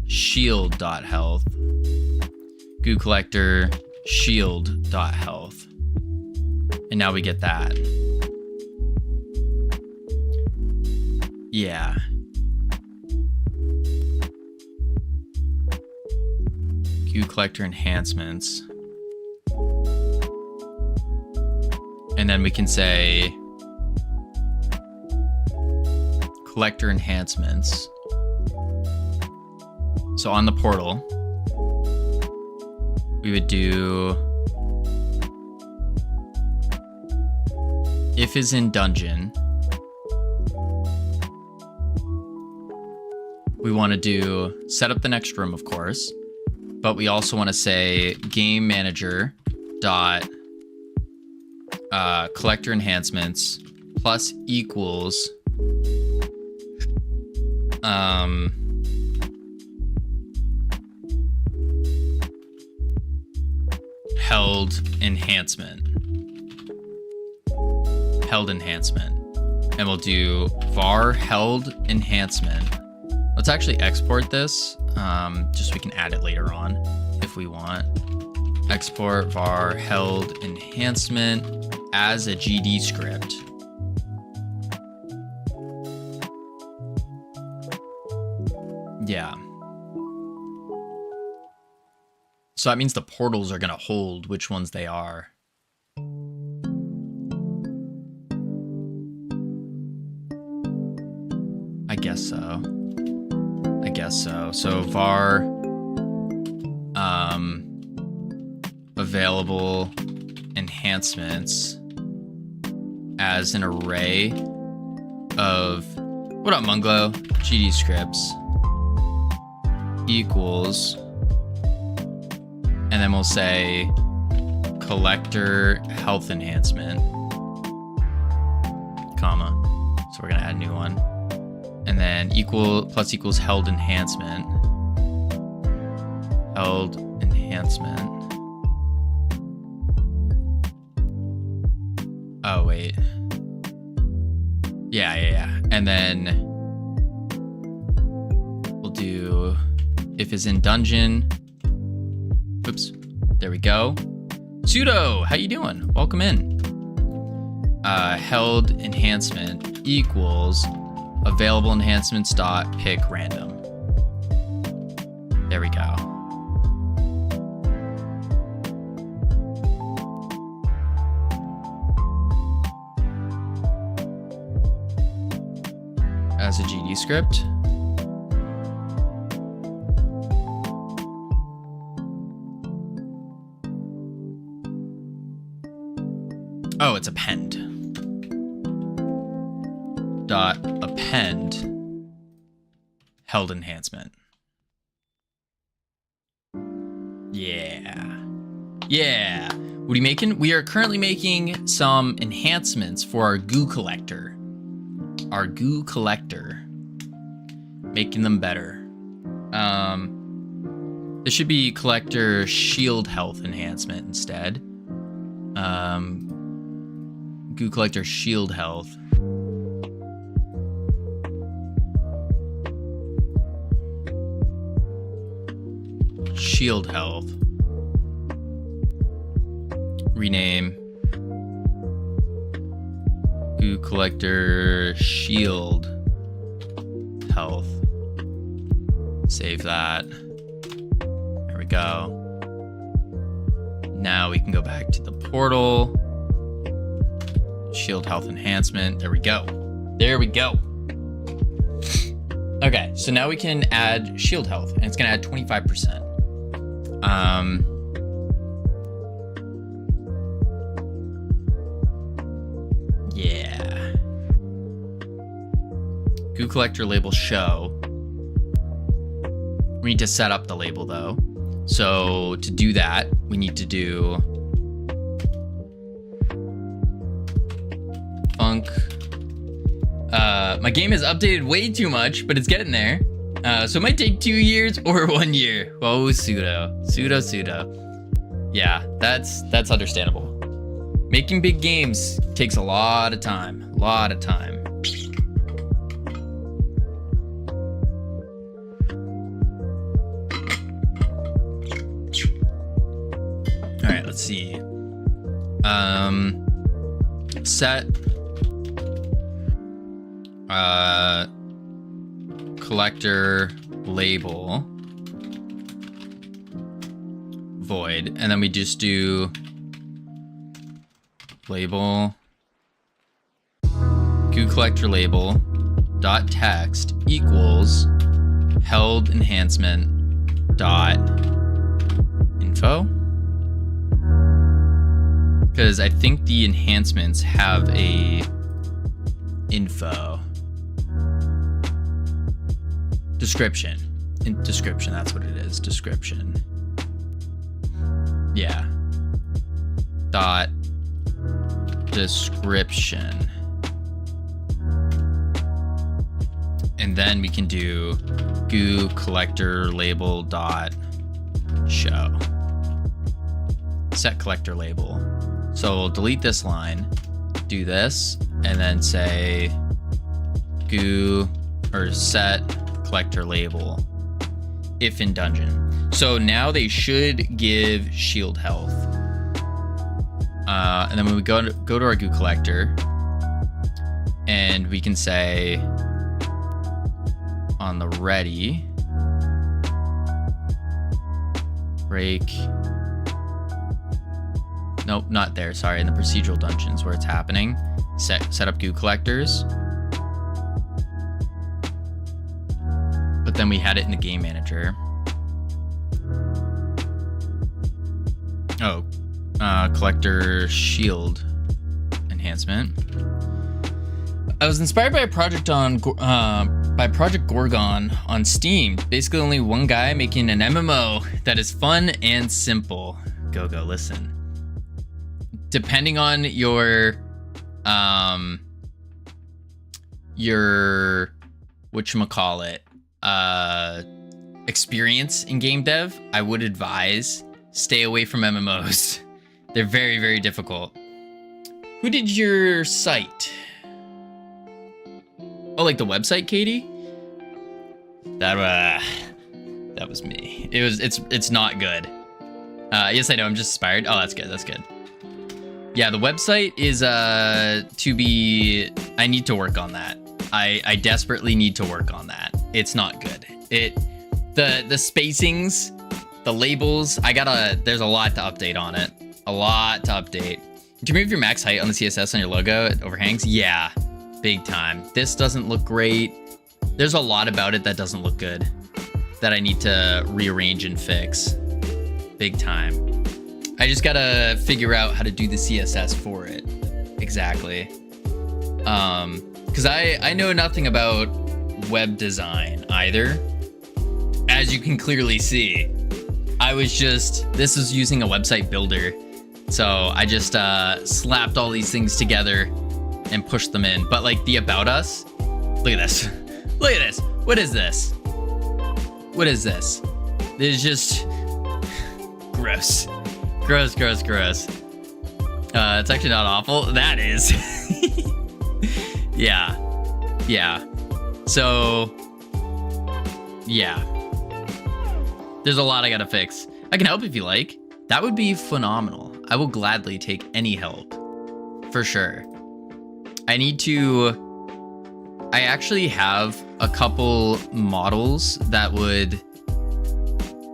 shield dot health. Goo collector shield dot health. And now we get that. Yeah. Goo collector enhancements. And then we can say collector enhancements. So on the portal, we would do if is in dungeon. We want to do set up the next room, of course, but we also want to say game manager dot collector enhancements plus equals held enhancement. And we'll do var held enhancement. Let's actually export this, just so we can add it later on if we want. Export var held enhancement as a GD script. Yeah. So that means the portals are gonna hold which ones they are. I guess so. So var available enhancements as an array of what up Munglo GD scripts equals, and then we'll say collector health enhancement, comma. So we're gonna add a new one. And then equal plus equals held enhancement. Held enhancement. Oh, wait. Yeah. And then we'll do if is in dungeon. Oops. There we go. Pseudo, how you doing? Welcome in. Held enhancement equals available enhancements dot pick random. There we go. As a GD script. Oh, it's append. Dot append held enhancement. Yeah. What are you making? We are currently making some enhancements for our goo collector. Making them better. This should be collector shield health enhancement instead. Goo collector shield health. Shield health. rename goo collector shield health. Save that. There we go. Now we can go back to the portal. Shield health enhancement. There we go. There we go. Okay, so now we can add shield health, and it's gonna add 25%. Yeah. Goo collector label show. We need to set up the label though. So to do that, we need to do func. My game has updated way too much, but it's getting there. So it might take 2 years or 1 year. Oh, sudo. Yeah, that's understandable. Making big games takes a lot of time. All right, let's see. Set collector label void, and then we just do label goo collector label dot text equals held enhancement dot info, because I think the enhancements have a info description. In description, that's what it is. Description. Yeah. Dot description. And then we can do goo collector label dot show. Set collector label. So we'll delete this line, do this, and then say goo or set collector label if in dungeon. So now they should give shield health. And then when we go to our goo collector, and we can say on the ready break. Nope, not there. Sorry, in the procedural dungeons where it's happening. Set up goo collectors. But then we had it in the game manager. Oh, collector shield enhancement. I was inspired by a project on Project Gorgon on Steam. Basically, only one guy making an MMO that is fun and simple. Go listen. Depending on your whatchamacallit, experience in game dev, I would advise stay away from MMOs. They're very, very difficult. Who did your site? Oh, like the website, Katie? That was me. It's not good. Yes, I know. I'm just inspired. Oh, that's good. That's good. Yeah, the website is to be. I need to work on that. I desperately need to work on that. It's not good. The spacings, the labels. There's a lot to update on it. A lot to update. Did you move your max height on the CSS on your logo? It overhangs. Yeah, big time. This doesn't look great. There's a lot about it that doesn't look good that I need to rearrange and fix. Big time. I just gotta figure out how to do the CSS for it. Exactly. Because I know nothing about web design either. As you can clearly see, this was using a website builder. So I just slapped all these things together and pushed them in. But like the About Us, look at this. Look at this. What is this? What is this? It's just gross. Gross. It's actually not awful. That is. Yeah. So, yeah. There's a lot I gotta fix. I can help if you like. That would be phenomenal. I will gladly take any help, for sure. I actually have a couple models that would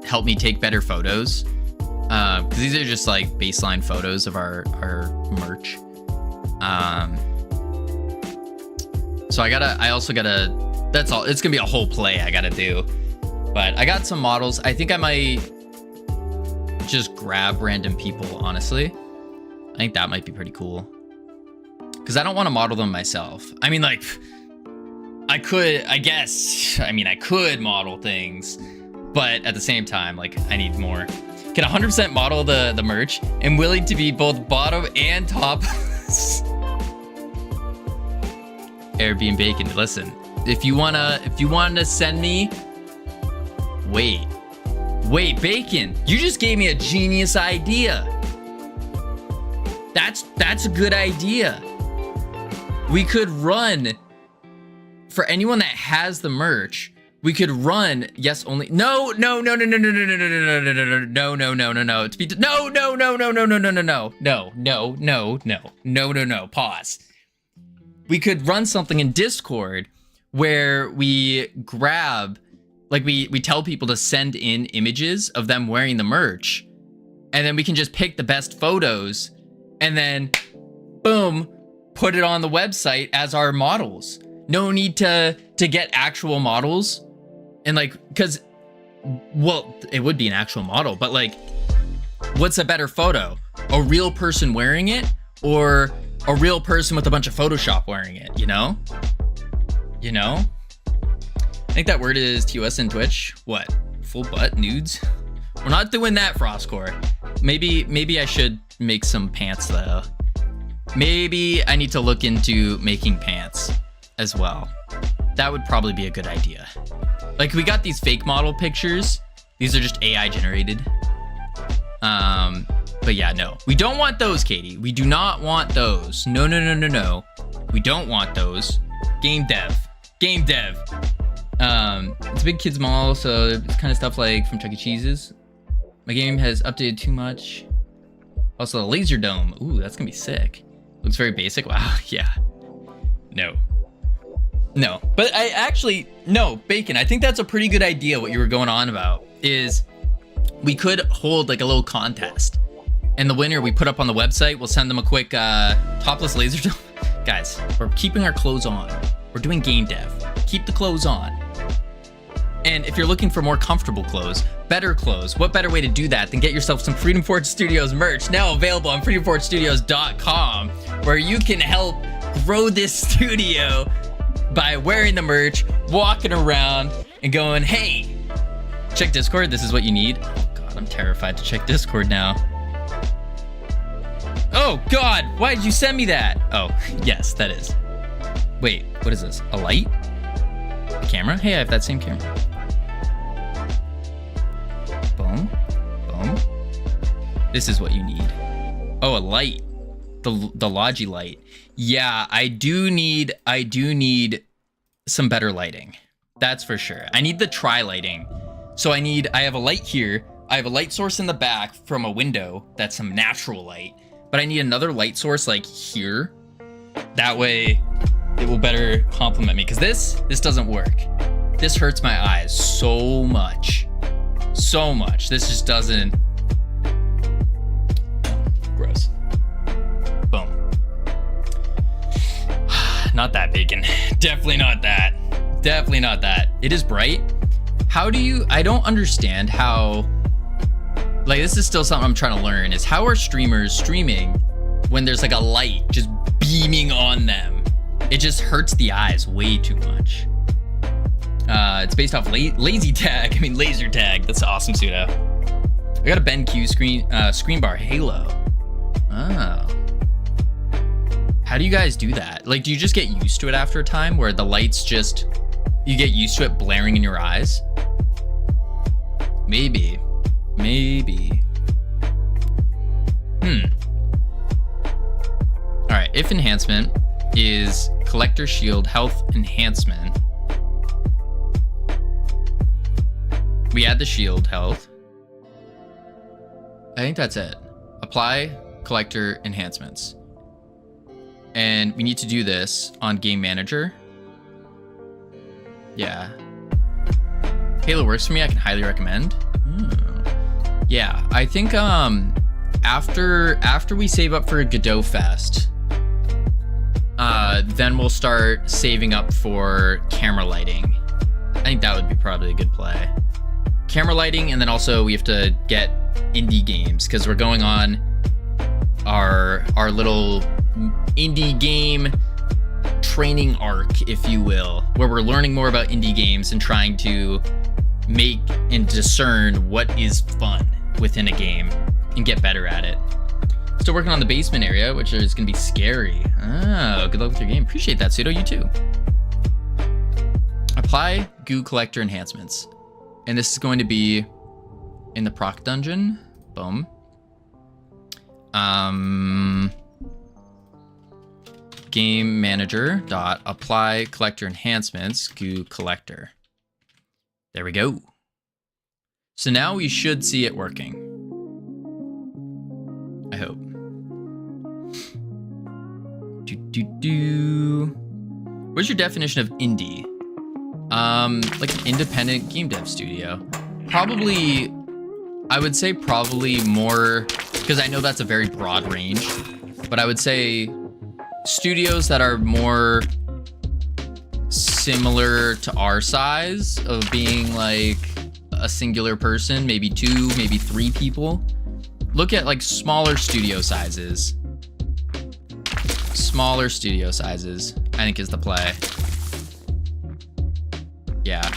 help me take better photos. Because these are just like baseline photos of our merch. So I also gotta, that's all. It's gonna be a whole play I gotta do. But I got some models. I think I might just grab random people, honestly. I think that might be pretty cool. Because I don't want to model them myself. I mean, like, I could model things. But at the same time, like, I need more. Can 100% model the merch. I'm willing to be both bottom and top. Airbnb Bacon, listen. If you wanna send me, wait, Bacon, you just gave me a genius idea. That's a good idea. We could run, for anyone that has the merch, we could run yes only. No. Pause. We could run something in Discord where we grab, like we tell people to send in images of them wearing the merch, and then we can just pick the best photos and then boom, put it on the website as our models. No need to get actual models. And like, cause, well, it would be an actual model, but like, what's a better photo? A real person wearing it or a real person with a bunch of Photoshop wearing it, you know? You know? I think that word is TOS in Twitch. What? Full butt nudes? We're not doing that, Frostcore. Maybe I should make some pants though. Maybe I need to look into making pants as well. That would probably be a good idea. Like, we got these fake model pictures. These are just AI generated. But yeah, no. We don't want those, Katie. We do not want those. No. We don't want those. Game dev. It's a big kids mall, so it's kind of stuff like from Chuck E. Cheese's. My game has updated too much. Also, the laser dome. Ooh, that's gonna be sick. Looks very basic. Wow, yeah. No, but no, Bacon, I think that's a pretty good idea. What you were going on about is we could hold like a little contest, and the winner we put up on the website. We'll send them a quick topless laser dome. Guys, we're keeping our clothes on. We're doing game dev. Keep the clothes on. And if you're looking for more comfortable clothes, better clothes, what better way to do that than get yourself some Freedom Forge Studios merch, now available on freedomforgestudios.com, where you can help grow this studio by wearing the merch, walking around, and going, hey, check Discord, this is what you need. Oh God, I'm terrified to check Discord now. Oh God, why did you send me that? Oh, yes, that is. Wait, what is this? A light? A camera? Hey, I have that same camera. Boom. This is what you need. Oh, a light. The Logi light. Yeah, I do need some better lighting. That's for sure. I need the tri lighting. So I have a light here. I have a light source in the back from a window. That's some natural light. But I need another light source like here. That way it will better complement me. Because this doesn't work. This hurts my eyes so much. So much. This just doesn't. Gross. Boom. Not that, Bacon. Definitely not that. Definitely not that. It is bright. How do you, I don't understand how, like, this is still something I'm trying to learn, is how are streamers streaming when there's like a light just beaming on them? It just hurts the eyes way too much. It's based off laser tag. That's awesome, pseudo. I got a BenQ screen bar Halo. Oh. How do you guys do that? Like, do you just get used to it after a time where the lights just, you get used to it blaring in your eyes? Maybe. All right, if enhancement is collector shield health enhancement, we add the shield health. I think that's it. apply collector enhancements. And we need to do this on game manager. Yeah. Halo works for me. I can highly recommend. Yeah, I think after we save up for Godot Fest, then we'll start saving up for camera lighting. I think that would be probably a good play. Camera lighting, and then also we have to get indie games because we're going on our little indie game training arc, if you will, where we're learning more about indie games and trying to make and discern what is fun within a game and get better at it. Still working on the basement area, which is gonna be scary. Oh, good luck with your game. Appreciate that, Pseudo. You too. Apply goo collector enhancements. And this is going to be in the proc dungeon. Boom. Game manager dot apply collector enhancements goo collector. There we go. So now we should see it working. I hope. What's your definition of indie? Like an independent game dev studio. Probably, I would say probably more, because I know that's a very broad range, but I would say studios that are more similar to our size of being like a singular person, maybe 2, maybe 3 people. Look at like smaller studio sizes. Smaller studio sizes, I think, is the play. Yeah.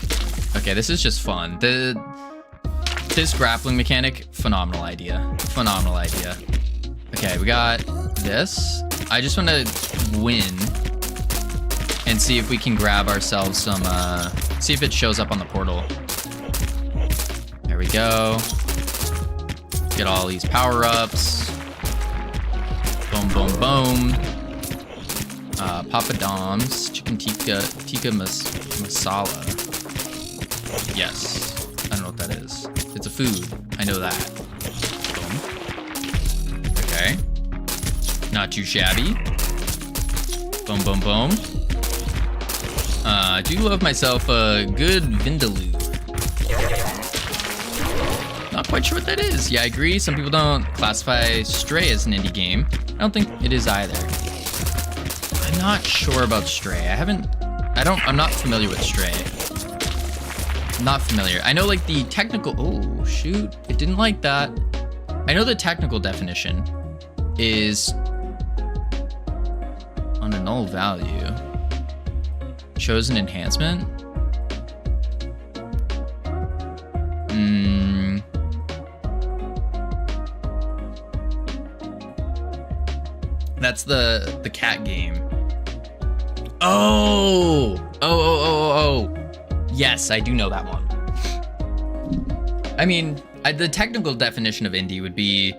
Okay, this is just fun. This grappling mechanic, phenomenal idea. Phenomenal idea. Okay, we got this. I just want to win and see if we can grab ourselves some, see if it shows up on the portal. There we go. Get all these power-ups. Boom, boom, boom. Papa Dom's chicken tikka masala. Yes. I don't know what that is. It's a food. I know that. Boom. Okay. Not too shabby. Boom, boom, boom. I do love myself a good vindaloo. Not quite sure what that is. Yeah, I agree. Some people don't classify Stray as an indie game. I don't think it is either. I'm not sure about Stray. I'm not familiar with Stray. Not familiar. I know like the technical, oh shoot, it didn't like that. I know the technical definition is on a null value. Shows an enhancement. That's the cat game. Oh. Yes, I do know that one. I mean, the technical definition of indie would be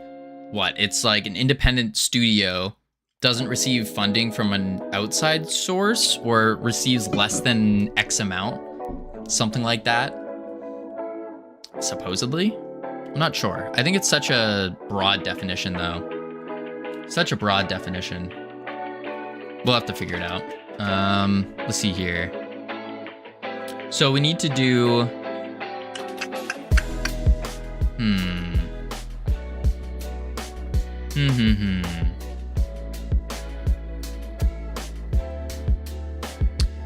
what? It's like an independent studio doesn't receive funding from an outside source or receives less than X amount. Something like that. Supposedly? I'm not sure. I think it's such a broad definition though. Such a broad definition. We'll have to figure it out. Let's see here. So we need to do...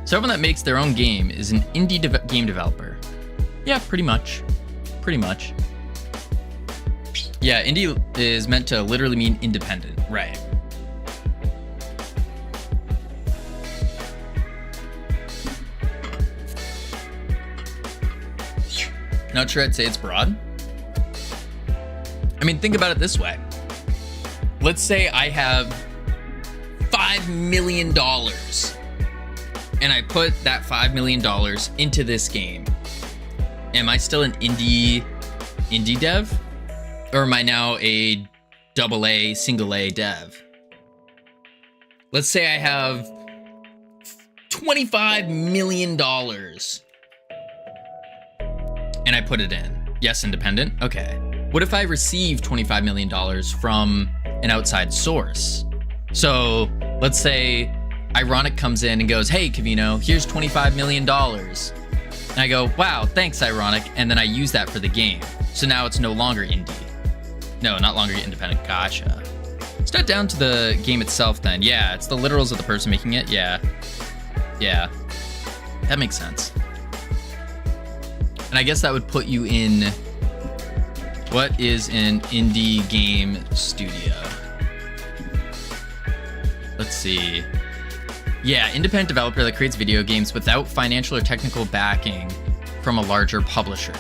So everyone that makes their own game is an indie game developer. Yeah, pretty much. Pretty much. Yeah, indie is meant to literally mean independent, right? Not sure I'd say it's broad. I mean, think about it this way. Let's say I have $5 million and I put that $5 million into this game. Am I still an indie dev? Or am I now a AA, single A dev? Let's say I have $25 million and I put it in. Yes, independent. Okay. What if I receive $25 million from an outside source? So let's say Ironic comes in and goes, hey, Covino, here's $25 million. And I go, wow, thanks, Ironic. And then I use that for the game. So now it's no longer indie. No, not longer independent. Gotcha. It's not down to the game itself then. Yeah, it's the literals of the person making it. Yeah. Yeah. That makes sense. And I guess that would put you in... What is an indie game studio? Let's see. Yeah, independent developer that creates video games without financial or technical backing from a larger publisher.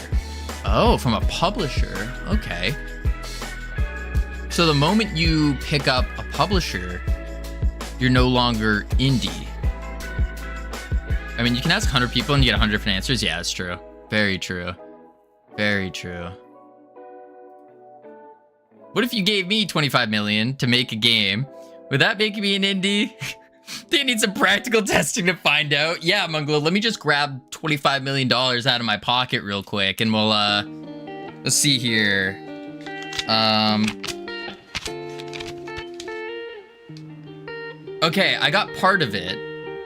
Oh, from a publisher. Okay. So the moment you pick up a publisher, you're no longer indie. I mean, you can ask 100 people and you get 100 different answers. Yeah, that's true. Very true. Very true. What if you gave me 25 million to make a game? Would that make me an indie? They need some practical testing to find out. Yeah, Munglo, let me just grab $25 million out of my pocket real quick and we'll, let's see here. Okay, I got part of it.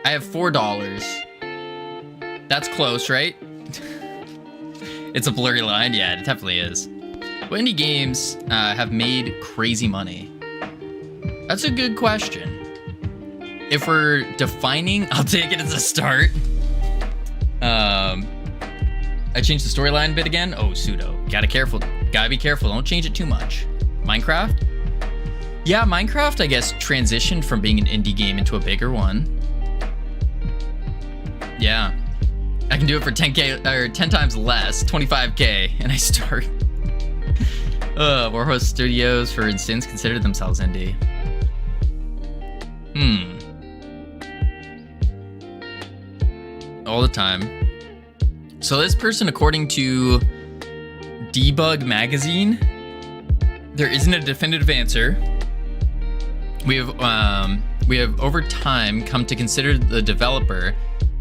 I have $4. That's close, right? It's a blurry line. Yeah, it definitely is. What indie games have made crazy money? That's a good question. If we're defining, I'll take it as a start. I changed the storyline a bit again. Oh, pseudo. Gotta be careful. Don't change it too much. Minecraft? Yeah, Minecraft, I guess, transitioned from being an indie game into a bigger one. Yeah. I can do it for 10K, or 10 times less, 25K, and I start. Warhorse Studios, for instance, consider themselves indie. All the time. So this person, according to Debug Magazine, there isn't a definitive answer. We have over time come to consider the developer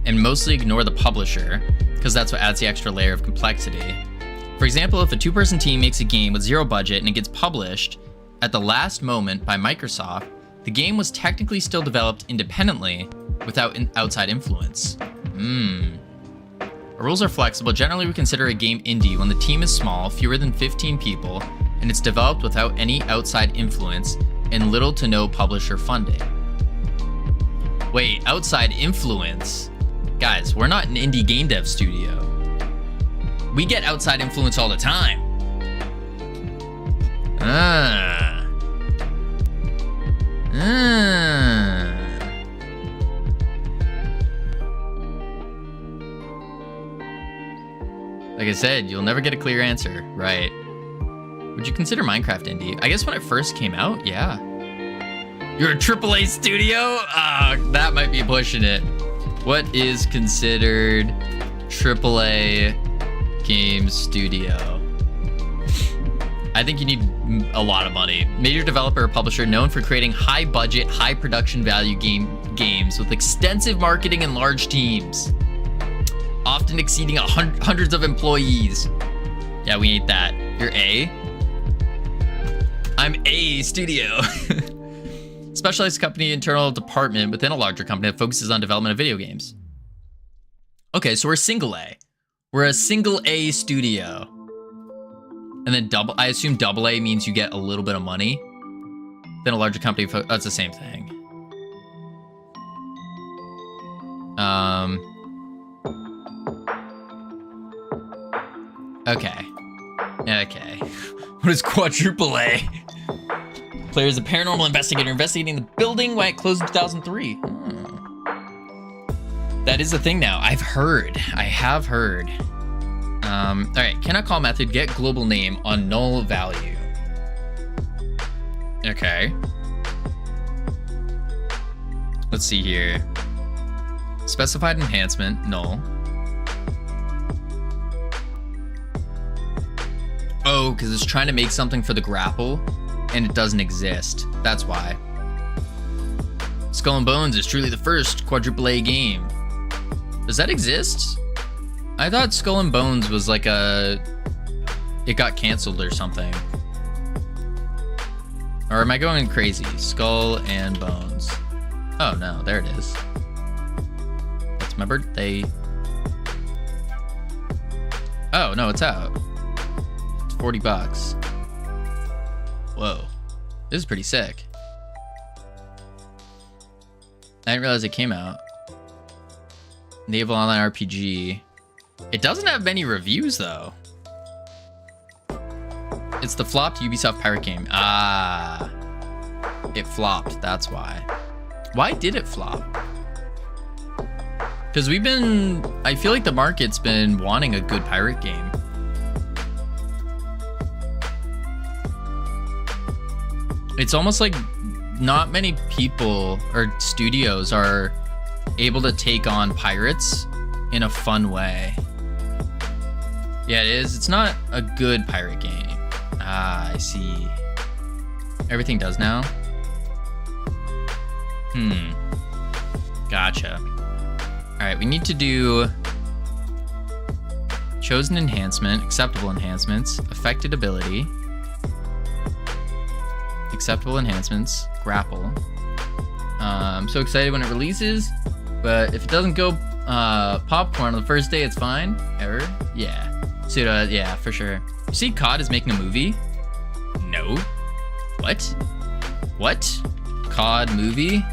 and mostly ignore the publisher, because that's what adds the extra layer of complexity. For example, if a two-person team makes a game with zero budget and it gets published at the last moment by Microsoft, the game was technically still developed independently without outside influence. Our rules are flexible. Generally, we consider a game indie when the team is small, fewer than 15 people, and it's developed without any outside influence and little to no publisher funding. Wait, outside influence? Guys, we're not an indie game dev studio. We get outside influence all the time. Like I said, you'll never get a clear answer, right? Would you consider Minecraft indie? I guess when it first came out, yeah. You're a AAA studio? That might be pushing it. What is considered AAA game studio? I think you need a lot of money. Major developer or publisher known for creating high budget, high production value games with extensive marketing and large teams, often exceeding hundreds of employees. Yeah, we ain't that. You're A? I'm A studio. Specialized company internal department within a larger company that focuses on development of video games. Okay, so we're single A. We're a single A studio. And then I assume double A means you get a little bit of money. Then a larger company, that's the same thing. Okay. Okay. What is quadruple A? Player is a paranormal investigator investigating the building when it closed in 2003. That is a thing now. I have heard. All right, cannot call method, get global name on null value. Okay. Let's see here. Specified enhancement, null. Oh, because it's trying to make something for the grapple and it doesn't exist. That's why. Skull and Bones is truly the first quadruple A game. Does that exist? I thought Skull and Bones was like a it got canceled or something. Or am I going crazy? Skull and Bones. Oh no, there it is. That's my birthday. Oh no, it's out. It's 40 bucks. Whoa. This is pretty sick. I didn't realize it came out. Naval Online RPG. It doesn't have many reviews though. It's the flopped Ubisoft pirate game. Ah. It flopped, that's why. Why did it flop? Because I feel like the market's been wanting a good pirate game. It's almost like not many people or studios are able to take on pirates in a fun way. Yeah, it is. It's not a good pirate game. Ah, I see. Everything does now? Gotcha. Alright, we need to do chosen enhancement, acceptable enhancements, affected ability, acceptable enhancements, grapple. I'm so excited when it releases, but if it doesn't go popcorn on the first day, it's fine. Error? Yeah. Pseudo, yeah, for sure. You see COD is making a movie? No. What? What? COD movie?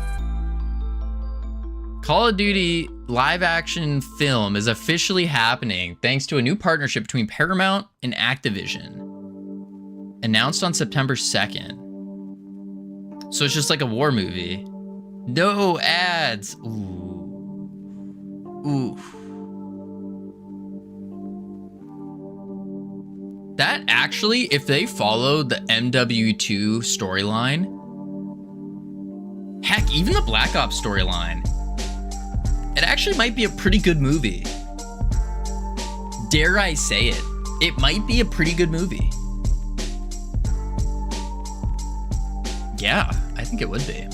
Call of Duty live action film is officially happening thanks to a new partnership between Paramount and Activision. Announced on September 2nd. So it's just like a war movie. No ads. Ooh. Ooh. That actually, if they follow the MW2 storyline, heck, even the Black Ops storyline, it actually might be a pretty good movie. Dare I say it? It might be a pretty good movie. Yeah, I think it would be.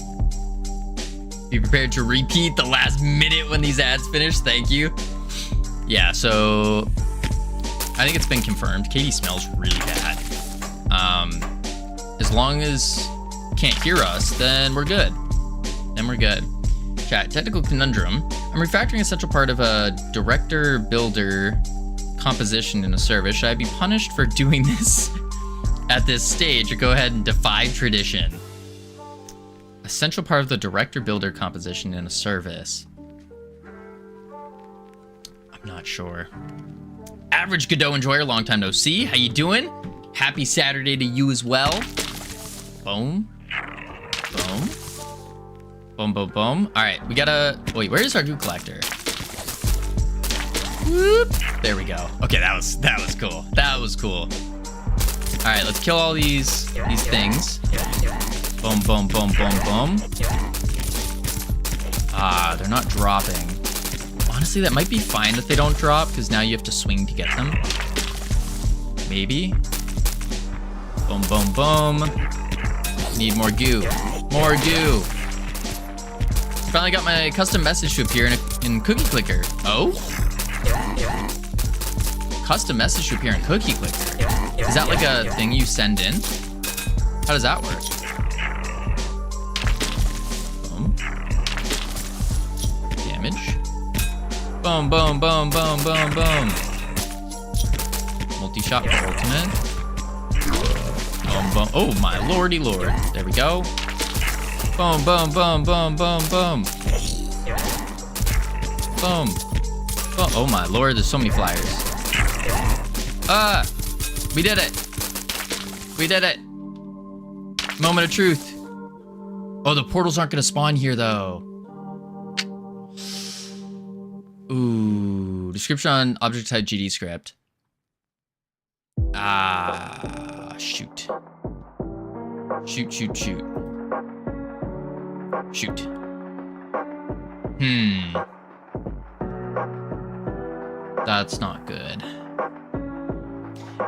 Be prepared to repeat the last minute when these ads finish. Thank you. Yeah, so I think it's been confirmed. Katie smells really bad. As long as you can't hear us, then we're good. Then we're good. Chat, technical conundrum. I'm refactoring a central part of a director-builder composition in a service. Should I be punished for doing this at this stage, or go ahead and defy tradition? A central part of the director-builder composition in a service. I'm not sure. Average Godot enjoyer, long time no see. How you doing? Happy Saturday to you as well. Boom. Boom. Boom, boom, boom. All right, we gotta... Wait, where is our loot collector? Whoop. There we go. Okay, that was cool. That was cool. All right, let's kill all these things. Boom, boom, boom, boom, boom. Ah, they're not dropping. Honestly, that might be fine that they don't drop, because now you have to swing to get them. Maybe. Boom, boom, boom. Need more goo. More goo. Finally got my custom message to appear in Cookie Clicker. Oh? Custom message to appear in Cookie Clicker. Is that like a thing you send in? How does that work? Boom. Damage. Boom, boom, boom, boom, boom, boom. Multi-shot for ultimate. Boom, boom. Oh my lordy lord. There we go. Boom, boom, boom, boom, boom, boom. Boom. Boom. Oh my lord, there's so many flyers. We did it. We did it. Moment of truth. Oh, the portals aren't gonna spawn here though. Ooh, description on object type GD script. Ah, shoot. Shoot, shoot, shoot. Shoot. That's not good.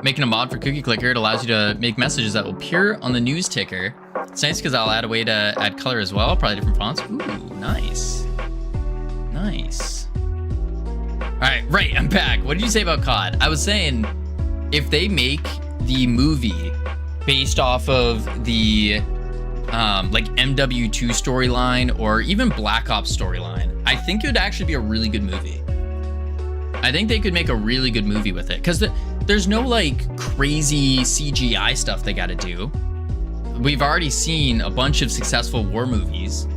Making a mod for Cookie Clicker, it allows you to make messages that will appear on the news ticker. It's nice because I'll add a way to add color as well, probably different fonts. Ooh, nice. Nice. All right, I'm back. What did you say about COD? I was saying if they make the movie based off of the like MW2 storyline or even Black Ops storyline, I think it would actually be a really good movie. I think they could make a really good movie with it because there's no like crazy CGI stuff they got to do. We've already seen a bunch of successful war movies.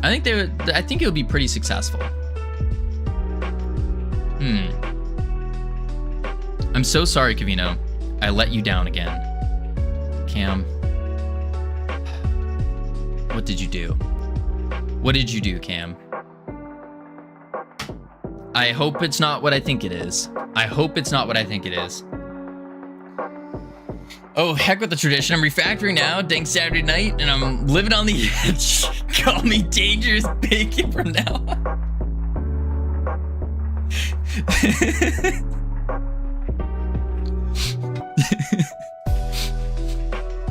I think it would be pretty successful. I'm so sorry, Covino. I let you down again. Cam, what did you do? What did you do, Cam? I hope it's not what I think it is. I hope it's not what I think it is. Oh, heck with the tradition. I'm refactoring now. Dang Saturday night, and I'm living on the edge. Call me Dangerous Bacon from now on.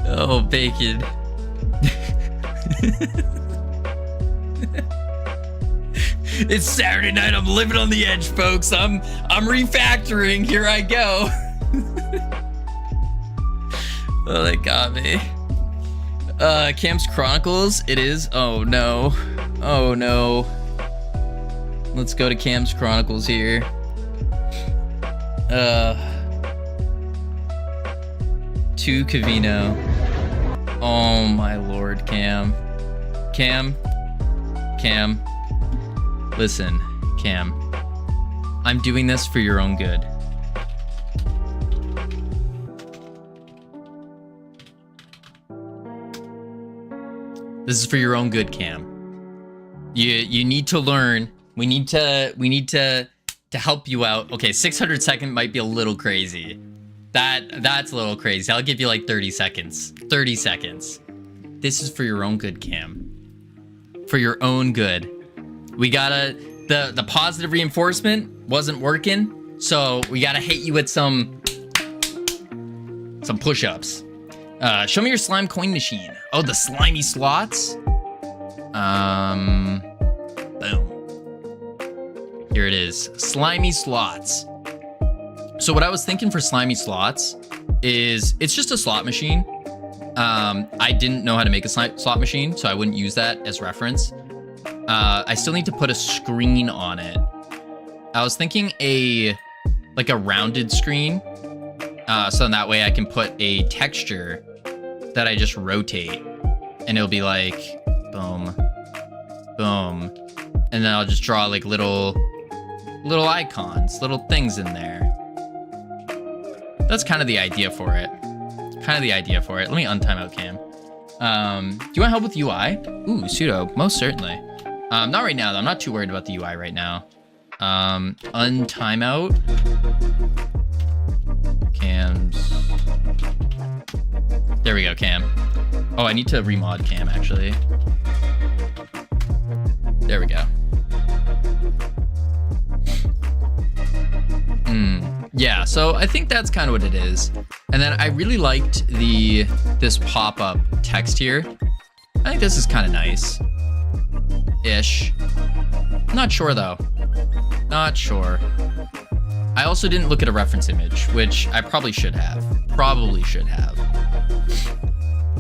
Oh, Bacon. It's Saturday night. I'm living on the edge, folks. I'm refactoring. Here I go. Oh, they got me. Cam's Chronicles. It is. Oh no. Oh no. Let's go to Cam's Chronicles here. To Covino. Oh my lord, Cam. Cam. Listen, Cam. I'm doing this for your own good. This is for your own good, Cam. You need to learn. We need to help you out. Okay, 600 second might be a little crazy. That's a little crazy. I'll give you like 30 seconds. 30 seconds. This is for your own good, Cam. For your own good. We gotta the positive reinforcement wasn't working, so we gotta hit you with some push-ups. Show me your slime coin machine. Oh, the slimy slots. Boom. Here it is. Slimy slots. So what I was thinking for slimy slots is it's just a slot machine. I didn't know how to make a slot machine, so I wouldn't use that as reference. I still need to put a screen on it. I was thinking like a rounded screen. So that way I can put a texture that I just rotate, and it'll be like boom, boom, and then I'll just draw like little icons, little things in there. That's kind of the idea for it. Let me untimeout Cam. Do you want help with UI? Ooh, pseudo, most certainly. Not right now though. I'm not too worried about the UI right now. Untimeout. Cam's. There we go, Cam. Oh, I need to remod Cam actually. There we go. Yeah, so I think that's kind of what it is. And then I really liked this pop-up text here. I think this is kind of nice. Ish. Not sure though. Not sure. I also didn't look at a reference image, which I probably should have.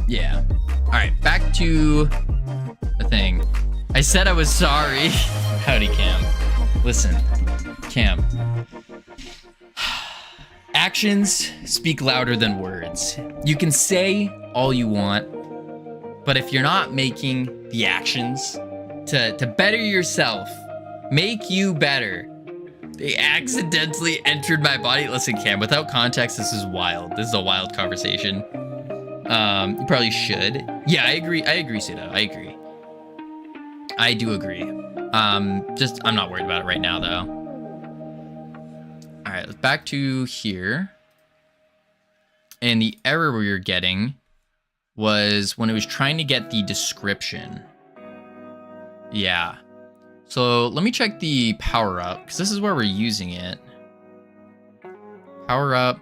Yeah. All right, back to the thing. I said I was sorry. Howdy, Cam. Listen, Cam. Actions speak louder than words. You can say all you want, but if you're not making the actions to better yourself, make you better. They accidentally entered my body. Listen, Cam, without context, this is wild. This is a wild conversation. You probably should. Yeah, I agree, Sudo. I agree. I do agree. I'm not worried about it right now, though. All right, let's back to here. And the error we were getting was when it was trying to get the description. Yeah. So let me check the power up, because this is where we're using it. Power up.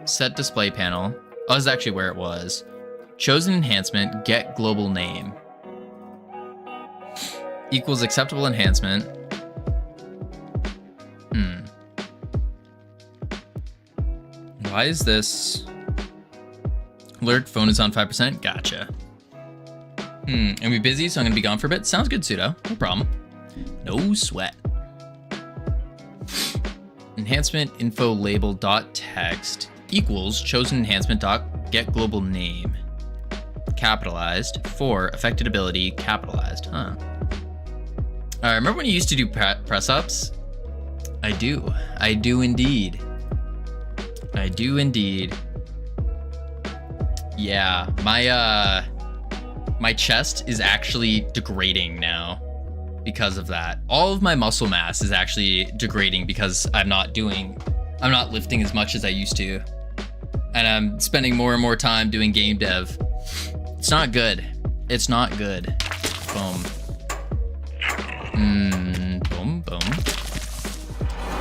Set display panel. Oh, this is actually where it was. Chosen enhancement, get global name. Equals acceptable enhancement. Why is this? Alert, phone is on 5%. Gotcha. I'm gonna be busy, so I'm gonna be gone for a bit. Sounds good, Pseudo. No problem. No sweat. Enhancement info label dot text equals chosen enhancement dot get global name. Capitalized for affected ability capitalized. Huh. Remember when you used to do press ups? I do. I do indeed. I do indeed. Yeah, my chest is actually degrading now because of that. All of my muscle mass is actually degrading because I'm not lifting as much as I used to. And I'm spending more and more time doing game dev. It's not good. It's not good. Boom. Boom, boom.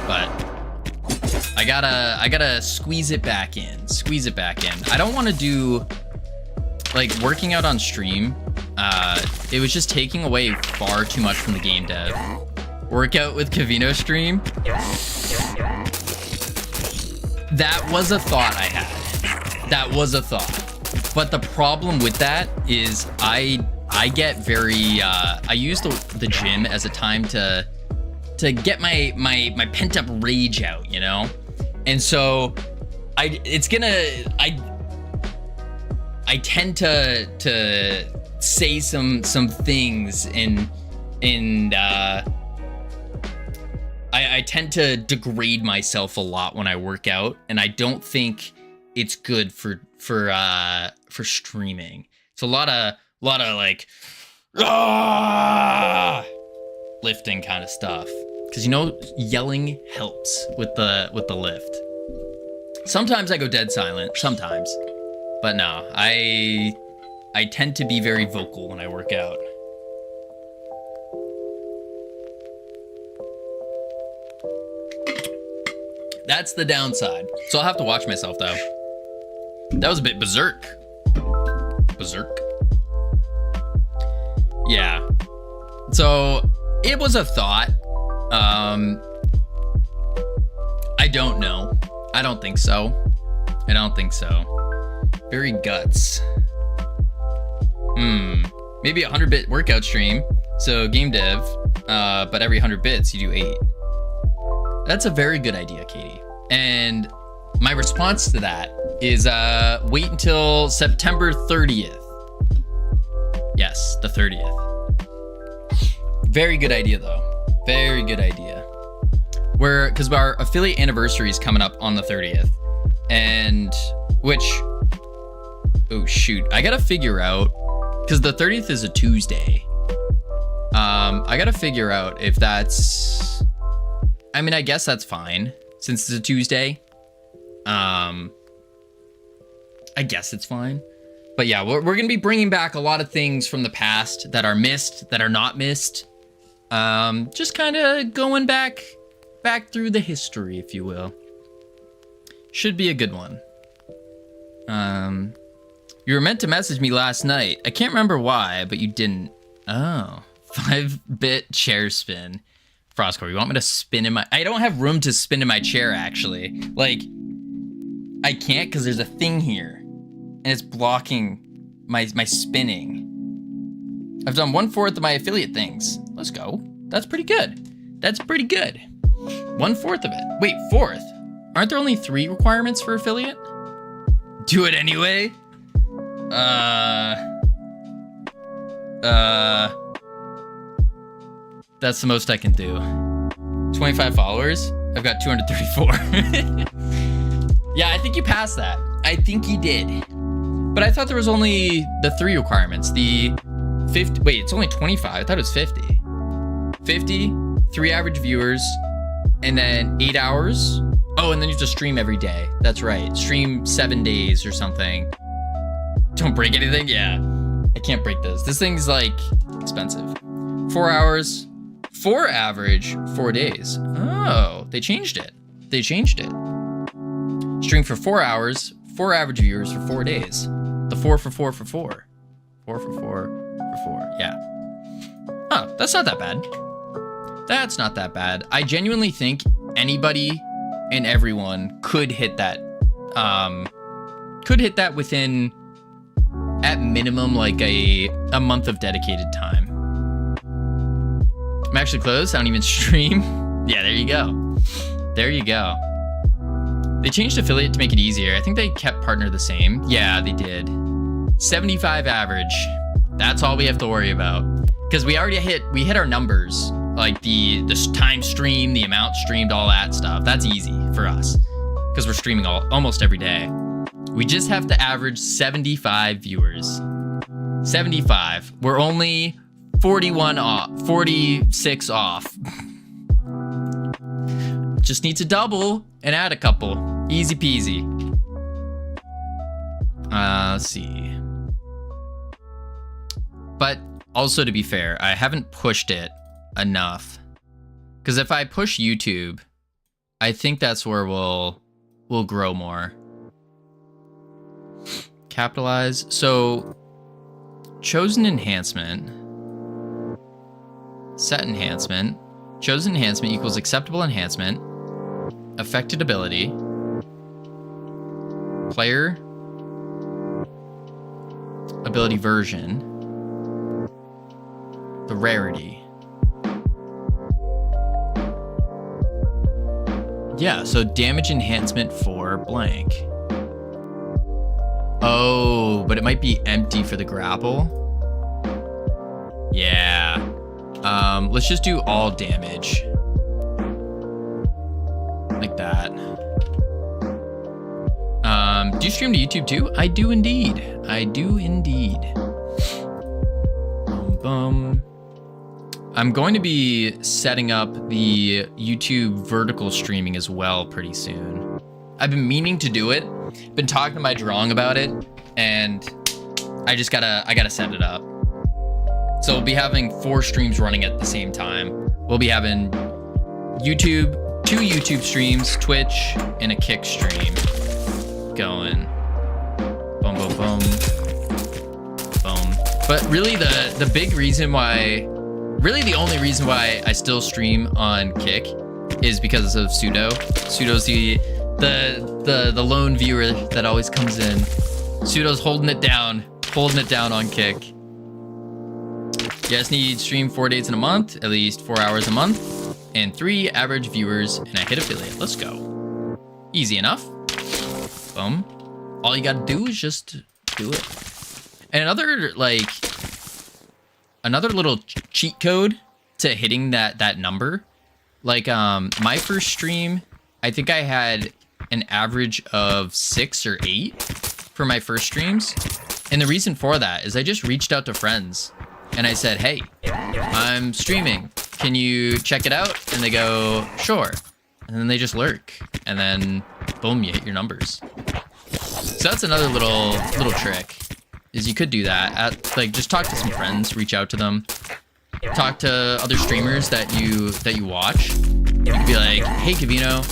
But I gotta squeeze it back in. Squeeze it back in. I don't want to do like working out on stream. It was just taking away far too much from the game dev. Workout with Covino stream. That was a thought I had. That was a thought. But the problem with that is I get very I use the gym as a time to get my pent up rage out, you know? And so I tend to say some things and I tend to degrade myself a lot when I work out, and I don't think it's good for streaming. It's a lot of like lifting kind of stuff, because you know yelling helps with the lift. Sometimes I go dead silent, sometimes, but no, I tend to be very vocal when I work out. That's the downside. So I'll have to watch myself though. That was a bit berserk. Berserk. Yeah. So it was a thought. I don't know. I don't think so. I don't think so. Very guts. Maybe a 100-bit workout stream. So game dev, but every 100 bits you do 8. That's a very good idea, Katie. And my response to that is wait until September 30th. Yes, the 30th. Very good idea, though. Very good idea. Because our affiliate anniversary is coming up on the 30th. And oh shoot, I gotta figure out, because the 30th is a Tuesday. I gotta figure out if that's, I mean, I guess that's fine since it's a Tuesday. I guess it's fine. But yeah, we're going to be bringing back a lot of things from the past that are missed, that are not missed. Just kind of going back through the history, if you will. Should be a good one. You were meant to message me last night. I can't remember why, but you didn't. Oh, 5-bit chair spin. Frostcore, you want me to spin in my... I don't have room to spin in my chair, actually. Like, I can't because there's a thing here. And it's blocking my spinning. I've done 1/4 of my affiliate things. Let's go. That's pretty good. That's pretty good. 1/4 of it. Wait, 4th? Aren't there only 3 requirements for affiliate? Do it anyway? That's the most I can do. 25 followers? I've got 234. Yeah, I think you passed that. I think you did. But I thought there was only the 3 requirements. The 50, wait, it's only 25. I thought it was 50. 50, 3 average viewers, and then 8 hours. Oh, and then you have to stream every day. That's right. Stream 7 days or something. Don't break anything? Yeah. I can't break this. This thing's like expensive. 4 hours, 4 average, 4 days. Oh, they changed it. They changed it. Stream for 4 hours, 4 average viewers for 4 days. The 4 for 4 for 4. 4 for 4 for 4. Yeah. Oh, that's not that bad. That's not that bad. I genuinely think anybody and everyone could hit that Could hit that within, at minimum, like a month of dedicated time. I'm actually close. I don't even stream. Yeah, there you go. There you go. They changed affiliate to make it easier. I think they kept partner the same. Yeah, they did. 75 average. That's all we have to worry about. Because we already hit our numbers. Like the time stream, the amount streamed, all that stuff. That's easy for us. Because we're streaming almost every day. We just have to average 75 viewers. 75. We're only 41 off, 46 off. Just need to double and add a couple. Easy peasy. Let's see. But also, to be fair, I haven't pushed it enough. Because if I push YouTube, I think that's where we'll grow more. Capitalize. So, chosen enhancement. Set enhancement. Chosen enhancement equals acceptable enhancement. Affected ability. Player. Ability version. The rarity. Yeah, so damage enhancement for blank. Oh, but it might be empty for the grapple. Yeah. Let's just do all damage. Like that. Do you stream to YouTube too? I do indeed. I do indeed. I'm going to be setting up the YouTube vertical streaming as well pretty soon. I've been meaning to do it. Been talking to my drawing about it, and I gotta set it up. So we'll be having 4 streams running at the same time. We'll be having YouTube, 2 YouTube streams, Twitch, and a Kick stream going. Boom, boom, boom. Boom. But really the big reason why, really the only reason why I still stream on Kick is because of Pseudo. Pseudo's the lone viewer that always comes in. Pseudo's holding it down on Kick. You guys need stream 4 days in a month, at least 4 hours a month, and 3 average viewers, and I hit affiliate. Let's go. Easy enough. Boom. All you gotta do is just do it. And another little cheat code to hitting that number. Like my first stream, I think I had an average of 6 or 8 for my first streams. And the reason for that is I just reached out to friends and I said, hey, I'm streaming. Can you check it out? And they go, sure. And then they just lurk. And then boom, you hit your numbers. So that's another little trick, is you could do that. Just talk to some friends, reach out to them, talk to other streamers that you watch. You could be like, hey Covino,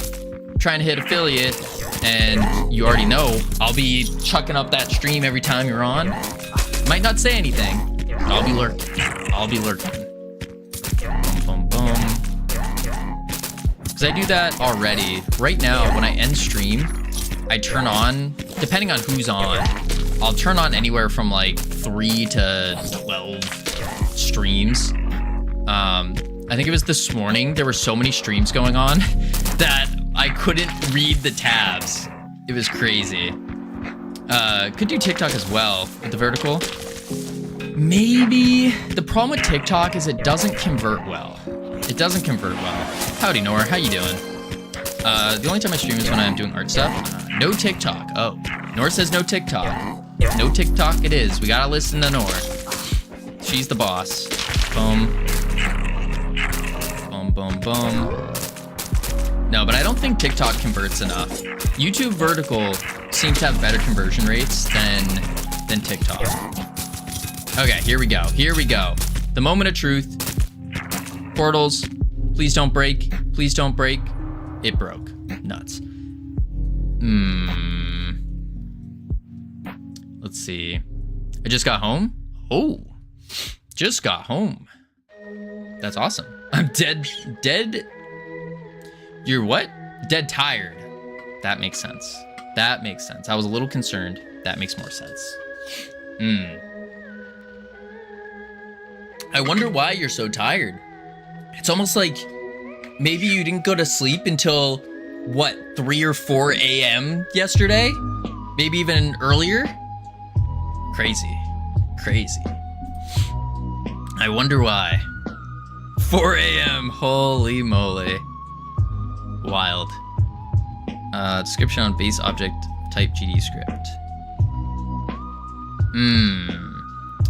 trying to hit affiliate, and you already know I'll be chucking up that stream every time you're on. Might not say anything, but I'll be lurking. Boom, boom, boom. Because I do that already. Right now, when I end stream, I turn on, depending on who's on, I'll turn on anywhere from like 3 to 12 streams. I think it was this morning, there were so many streams going on that I couldn't read the tabs. It was crazy. Could do TikTok as well with the vertical. Maybe. The problem with TikTok is it doesn't convert well. It doesn't convert well. Howdy, Nor. How you doing? The only time I stream is when I'm doing art stuff. No TikTok. Oh, Nor says no TikTok. No TikTok it is. We gotta listen to Nor. She's the boss. Boom. Boom, boom, boom. No, but I don't think TikTok converts enough. YouTube vertical seems to have better conversion rates than TikTok. Okay, here we go. Here we go. The moment of truth. Portals. Please don't break. Please don't break. It broke. Nuts. Let's see. I just got home. Oh, just got home. That's awesome. I'm dead. You're what? Dead tired. That makes sense. That makes sense. I was a little concerned. That makes more sense. I wonder why you're so tired. It's almost like maybe you didn't go to sleep until, what, 3 or 4 a.m. yesterday? Maybe even earlier? Crazy. Crazy. I wonder why. 4 a.m. Holy moly. Wild. Description on base object type GD script.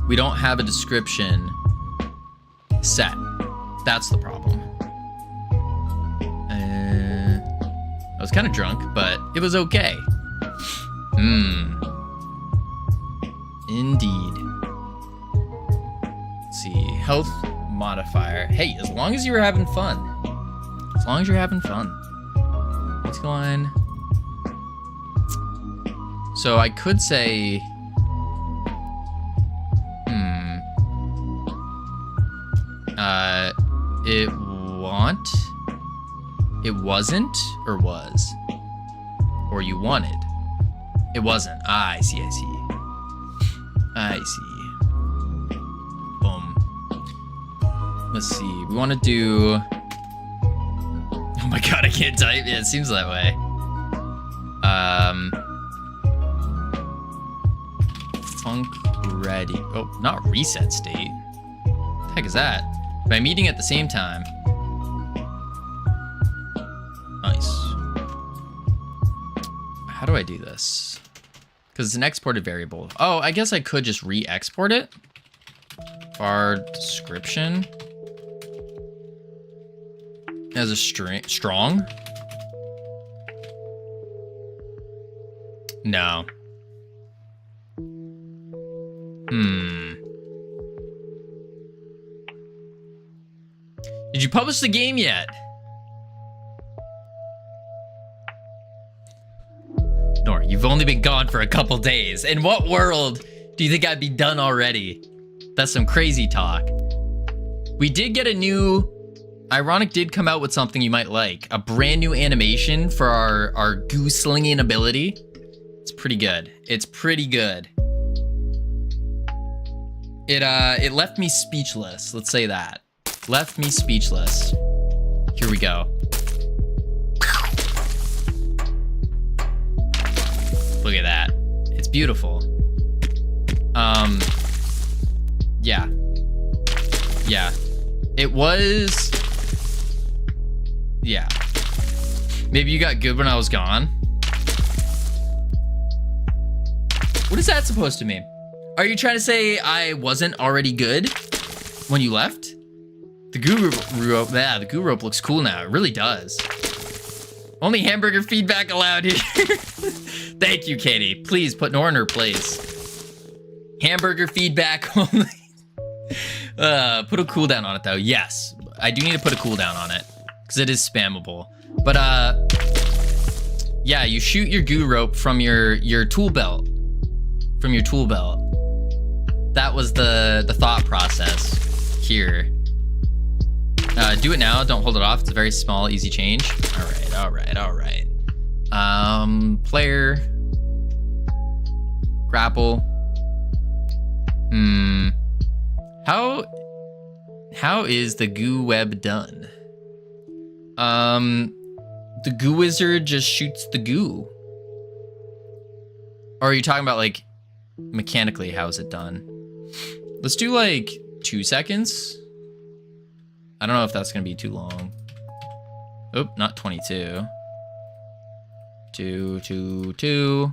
We don't have a description set. That's the problem. I was kind of drunk, but it was okay. Indeed. Let's see. Health modifier. Hey, as long as you were having fun. As long as you're having fun. Let's go on. So I could say... It wasn't, or was? Or you wanted? It wasn't. Ah, I see, I see. I see. Boom. Let's see. We want to do... Oh my god, I can't type. Yeah, it seems that way. Funk ready. Oh, not reset state. What the heck is that? By meeting at the same time. Nice. How do I do this? Because it's an exported variable. Oh, I guess I could just re-export it. Var description. As a string. Strong? No. Did you publish the game yet? Nor, you've only been gone for a couple days. In what world do you think I'd be done already? That's some crazy talk. We did get a new... Ironic did come out with something you might like. A brand new animation for our goo slinging ability. It's pretty good. It's pretty good. It left me speechless. Let's say that. Left me speechless. Here we go. Look at that. It's beautiful. Yeah. Yeah. It was... Yeah. Maybe you got good when I was gone. What is that supposed to mean? Are you trying to say I wasn't already good when you left? The goo rope, yeah, the goo rope looks cool now. It really does. Only hamburger feedback allowed here. Thank you, Katie. Please put Nora in her place. Hamburger feedback only. Put a cooldown on it though. Yes, I do need to put a cooldown on it because it is spammable. But yeah, you shoot your goo rope from your tool belt. From your tool belt. That was the thought process here. Do it now. Don't hold it off. It's a very small, easy change. All right, all right, all right. Player. Grapple. How is the goo web done? The goo wizard just shoots the goo. Or are you talking about like mechanically how is it done? Let's do like 2 seconds. I don't know if that's gonna be too long. Oh, not 22. 2.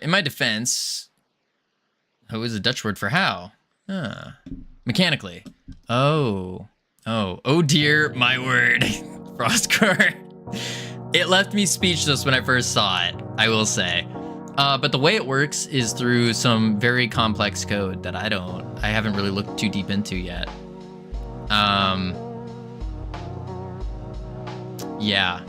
In my defense, how is a Dutch word for how? Mechanically. Oh dear, my word. Frostcore. It left me speechless when I first saw it, I will say. But the way it works is through some very complex code that I haven't really looked too deep into yet. Yeah.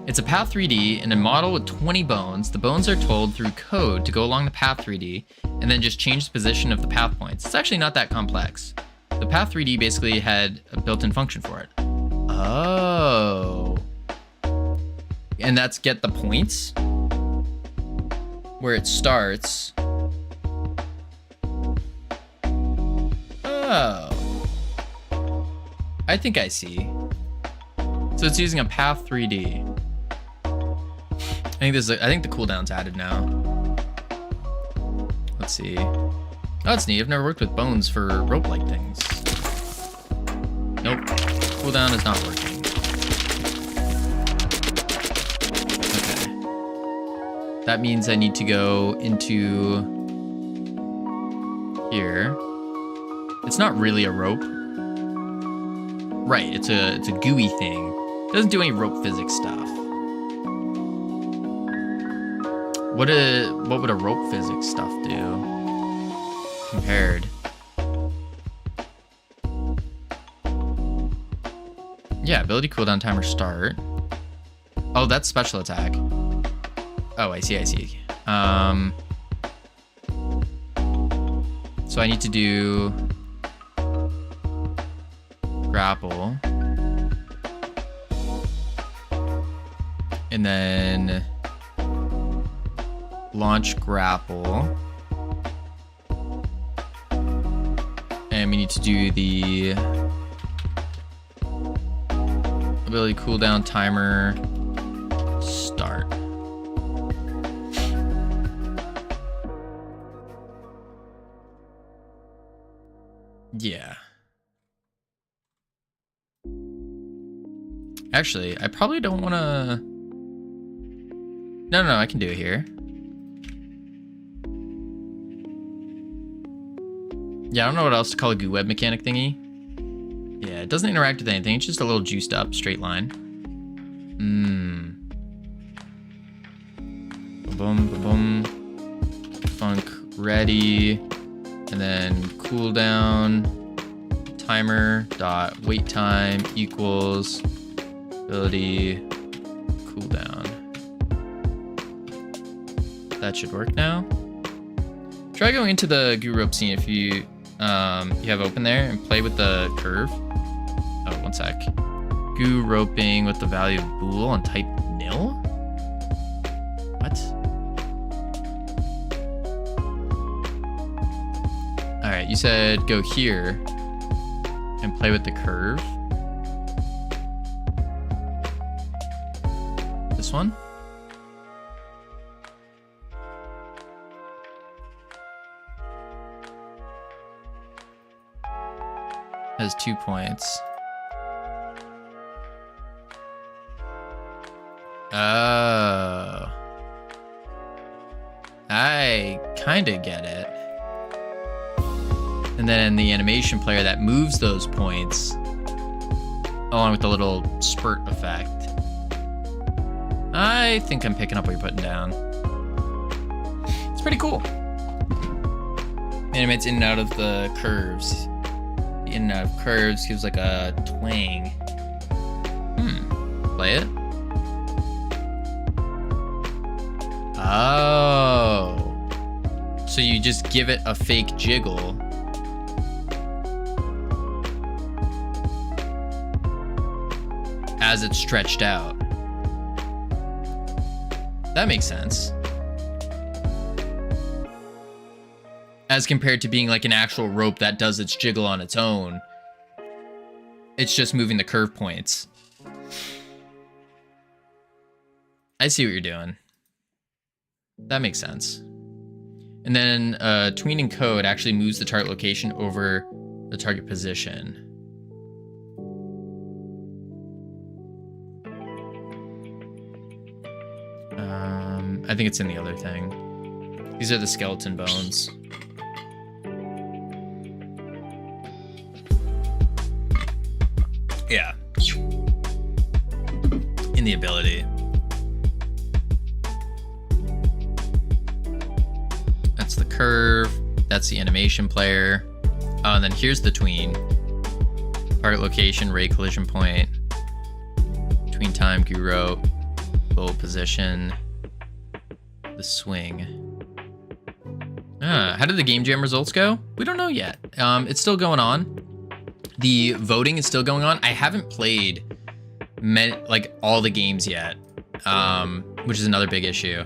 It's a path 3D and a model with 20 bones. The bones are told through code to go along the path 3D and then just change the position of the path points. It's actually not that complex. The path 3D basically had a built-in function for it. Oh. And that's get the points. Where it starts. Oh. I think I see. So it's using a path 3D. I think the cooldown's added now. Let's see. Oh, that's neat. I've never worked with bones for rope-like things. Nope. Cooldown is not working. Okay. That means I need to go into here. It's not really a rope. Right, it's a gooey thing. It doesn't do any rope physics stuff. What would a rope physics stuff do compared? Yeah, ability cooldown timer start. Oh, that's special attack. Oh, I see. So I need to do grapple. And then launch grapple. And we need to do the ability cooldown timer start. Yeah. Actually, I probably don't want to... No, I can do it here. Yeah, I don't know what else to call a goo web mechanic thingy. Yeah, it doesn't interact with anything. It's just a little juiced up straight line. Boom, boom. Funk ready. And then cooldown timer dot wait time equals ability cooldown. That should work now. Try going into the goo rope scene if you have open there and play with the curve. Oh, one sec. Goo roping with the value of bool on type nil? What? All right, you said go here and play with the curve. This one? Has 2 points. Oh. I kind of get it. And then the animation player that moves those points along with the little spurt effect. I think I'm picking up what you're putting down. It's pretty cool. Animates in and out of the curves. The in and out of curves gives like a twang. Play it. Oh. So you just give it a fake jiggle. As it's stretched out. That makes sense. As compared to being like an actual rope that does its jiggle on its own. It's just moving the curve points. I see what you're doing. That makes sense. And then tweening code actually moves the target location over the target position. I think it's in the other thing. These are the skeleton bones. Yeah. In the ability. That's the curve. That's the animation player. Oh, and then here's the tween. Target location, ray collision point. Tween time, goo rope. Goal position. The swing. How did the game jam results go? We don't know yet. It's still going on. The voting is still going on. I haven't played like all the games yet. which is another big issue.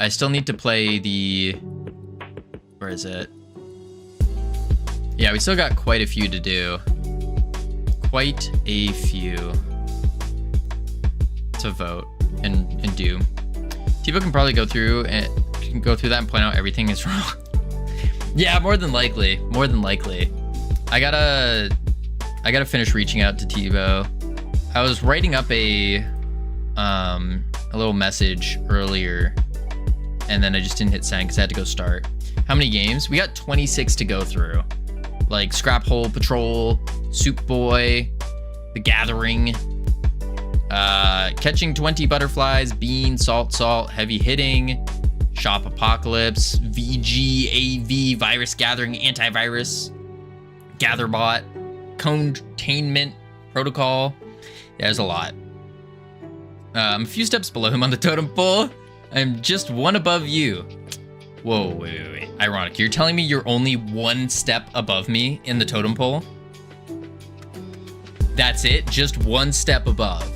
I still need to play the... Where is it? Yeah, we still got quite a few to do. Quite a few to vote and do. Tibo can probably go through that and point out everything is wrong. Yeah, more than likely. More than likely. I gotta finish reaching out to Tibo. I was writing up a little message earlier, and then I just didn't hit send because I had to go start. How many games? We got 26 to go through. Like Scrap Hole Patrol, Soup Boy, The Gathering, Catching 20 Butterflies, Bean, Salt, Heavy Hitting, Shop Apocalypse, VGAV, Virus Gathering, Antivirus, Gatherbot, Containment Protocol. Yeah, there's a lot. I'm a few steps below him on the totem pole. I'm just one above you. Whoa, wait. Ironic. You're telling me you're only one step above me in the totem pole? That's it? Just one step above.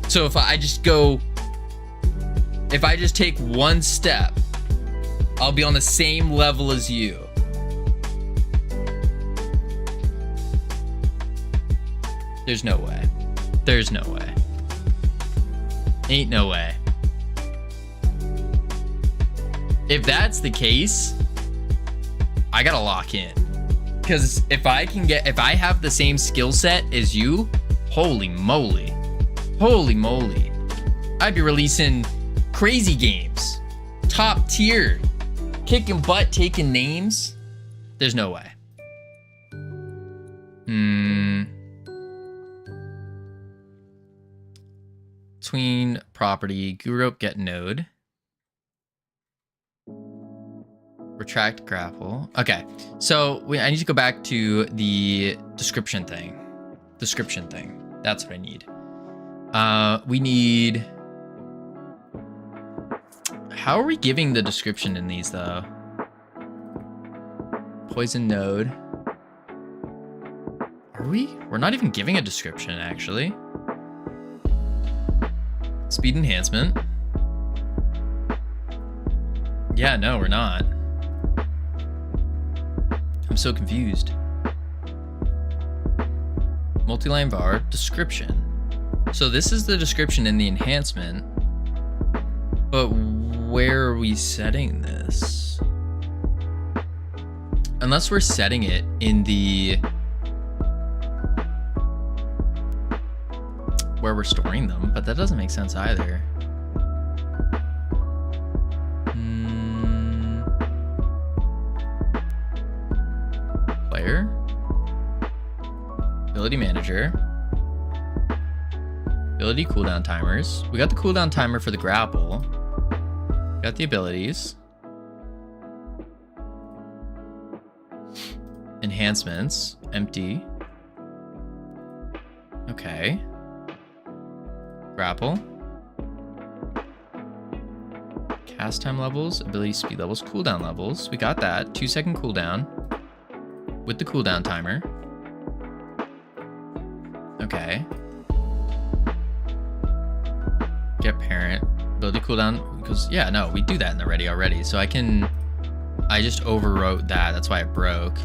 So if I just take one step, I'll be on the same level as you. There's no way. There's no way. Ain't no way. If that's the case, I gotta lock in. Because if I have the same skill set as you, holy moly. Holy moly. I'd be releasing crazy games. Top tier. Kicking butt, taking names. There's no way. Tween property, Godot get node. Retract grapple. Okay, so I need to go back to the description thing. That's what I need. We need... How are we giving the description in these, though? Poison node. Are we? We're not even giving a description, actually. Speed enhancement. Yeah, no, we're not. I'm so confused. Multi-line bar, description. So this is the description in the enhancement, but where are we setting this? Unless we're setting it in the... where we're storing them, but that doesn't make sense either. Player. Ability manager. Ability cooldown timers. We got the cooldown timer for the grapple. Got the abilities. Enhancements. Empty. Okay. Grapple. Cast time levels. Ability speed levels. Cooldown levels. We got that. 2-second cooldown. With the cooldown timer. Okay. Get parent. Ability cooldown. Because, yeah, no, we do that in the ready already. So I just overwrote that. That's why it broke.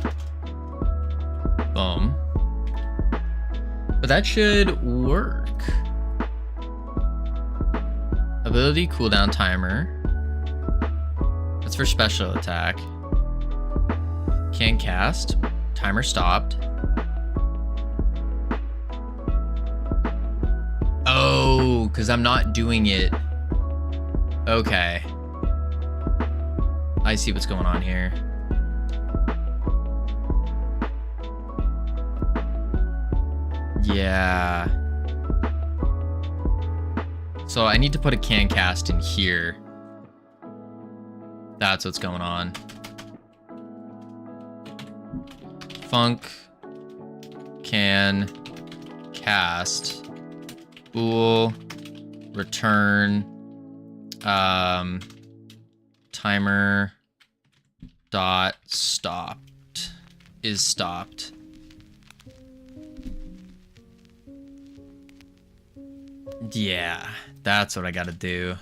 Boom. But that should work. Ability cooldown timer. That's for special attack. Can cast. Timer stopped. Oh, because I'm not doing it. Okay. I see what's going on here. Yeah. So I need to put a can cast in here. That's what's going on. Funk can cast bool return timer dot stopped is stopped. Yeah, that's what I gotta do.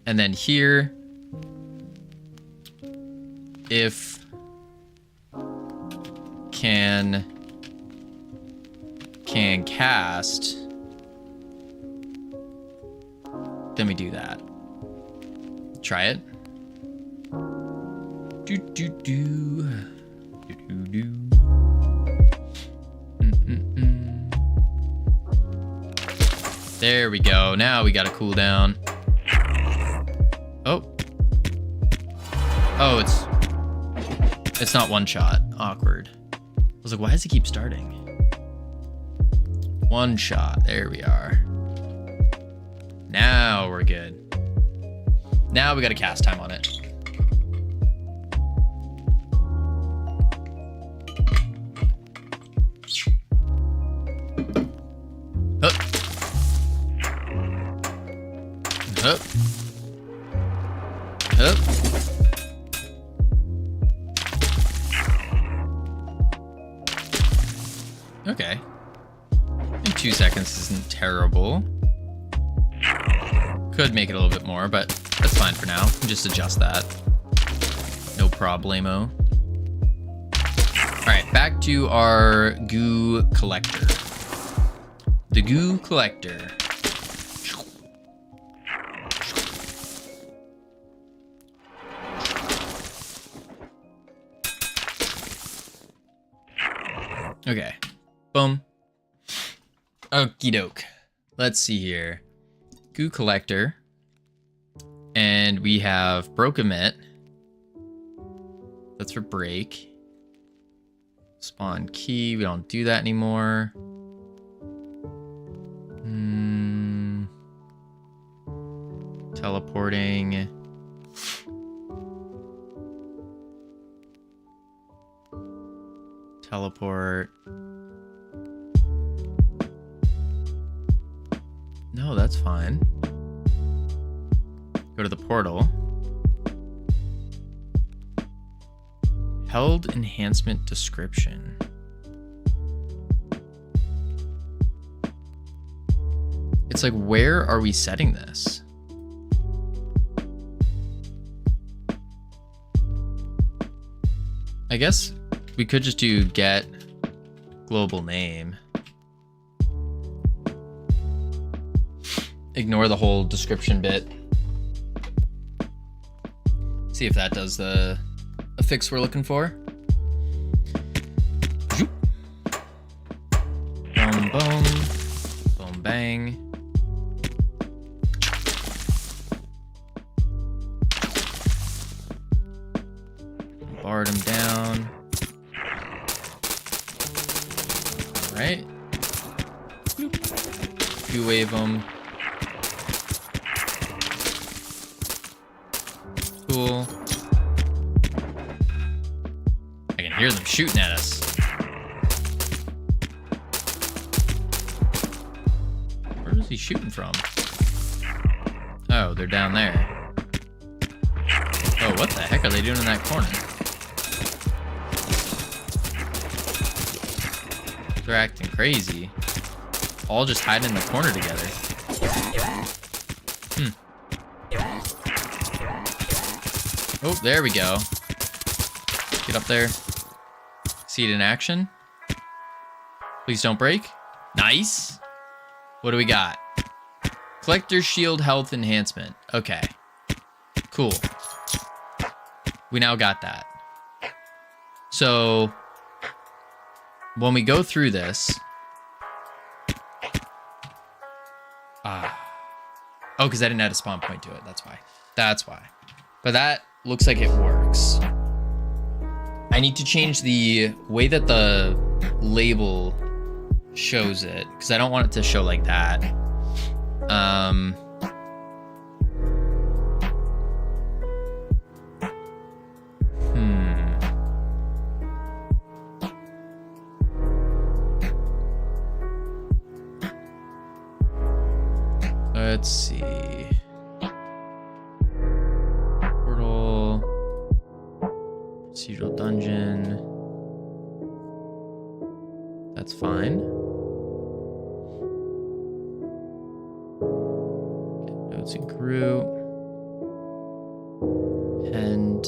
And then here, if can cast, then we do that. Try it. Do do do do do do. There we go. Now we got a cooldown. Oh. Oh, it's not one shot. Awkward. I was like, why does it keep starting? One shot. There we are. Now we're good. Now we got a cast time on it. Hup. Hup. Hup. Okay. I think 2 seconds isn't terrible. Could make it a little bit more, but that's fine for now. Just adjust that. No problemo. All right, back to our goo collector. The goo collector. Okay. Boom. Okie doke. Let's see here. Goo collector. And we have broke emit. That's for break. Spawn key. We don't do that anymore. Teleporting. Teleport. No, that's fine. Go to the portal. Held enhancement description. It's like, where are we setting this? I guess we could just do get global name. Ignore the whole description bit. See if that does the fix we're looking for. Boom, boom. Boom, bang. Barred him down. All right. You wave him. Cool. I can hear them shooting at us. Where is he shooting from? Oh, they're down there. Oh, what the heck are they doing in that corner? They're acting crazy. All just hiding in the corner together. Oh, there we go. Get up there. See it in action. Please don't break. Nice. What do we got? Collector shield health enhancement. Okay. Cool. We now got that. So when we go through this, oh, because I didn't add a spawn point to it. That's why. That's why. But that looks like it works. I need to change the way that the label shows it, because I don't want it to show like that. Let's see. Portal. Procedural dungeon. That's fine. nodes in group. And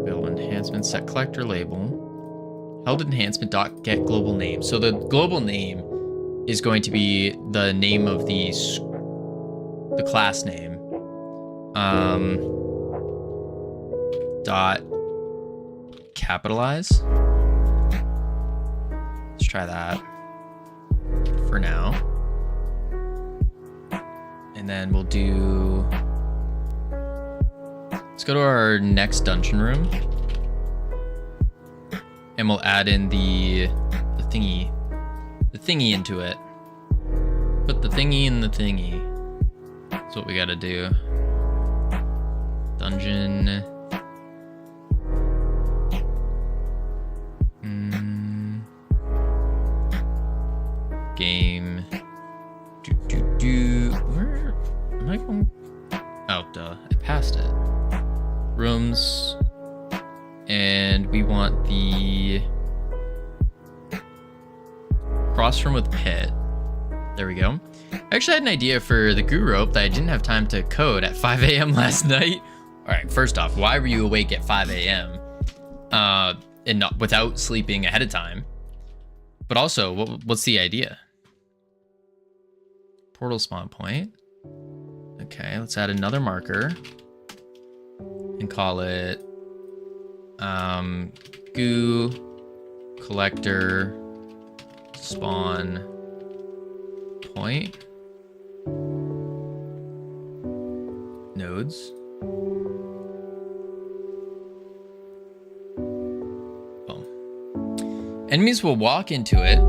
build enhancement, set collector label. Held enhancement dot get global name. So the global name is going to be the name of the class name. Dot capitalize. Let's try that for now. And then we'll do, let's go to our next dungeon room. And we'll add in the thingy into it. Put the thingy in the thingy. That's what we gotta do. Dungeon. Game. Where am I going? Oh, duh. I passed it. Rooms. And we want the cross room with pit. There we go. I actually had an idea for the goo rope that I didn't have time to code at 5 a.m. last night. All right, first off, why were you awake at 5 a.m. And not without sleeping ahead of time? But also, what's the idea? Portal spawn point. Okay, let's add another marker and call it goo collector spawn point nodes. Boom. Enemies will walk into it.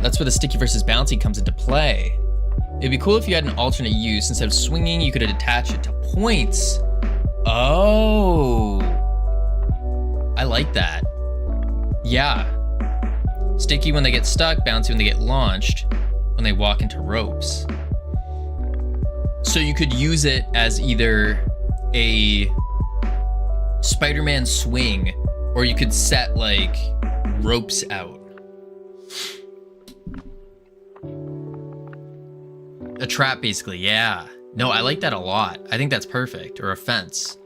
That's where the sticky versus bouncy comes into play. It'd be cool if you had an alternate use. Instead of swinging, you could attach it to points. Oh, I like that. Yeah. Sticky when they get stuck, bouncy when they get launched, when they walk into ropes. So you could use it as either a Spider-Man swing, or you could set like ropes out. A trap, basically, yeah. No, I like that a lot. I think that's perfect. Or a fence.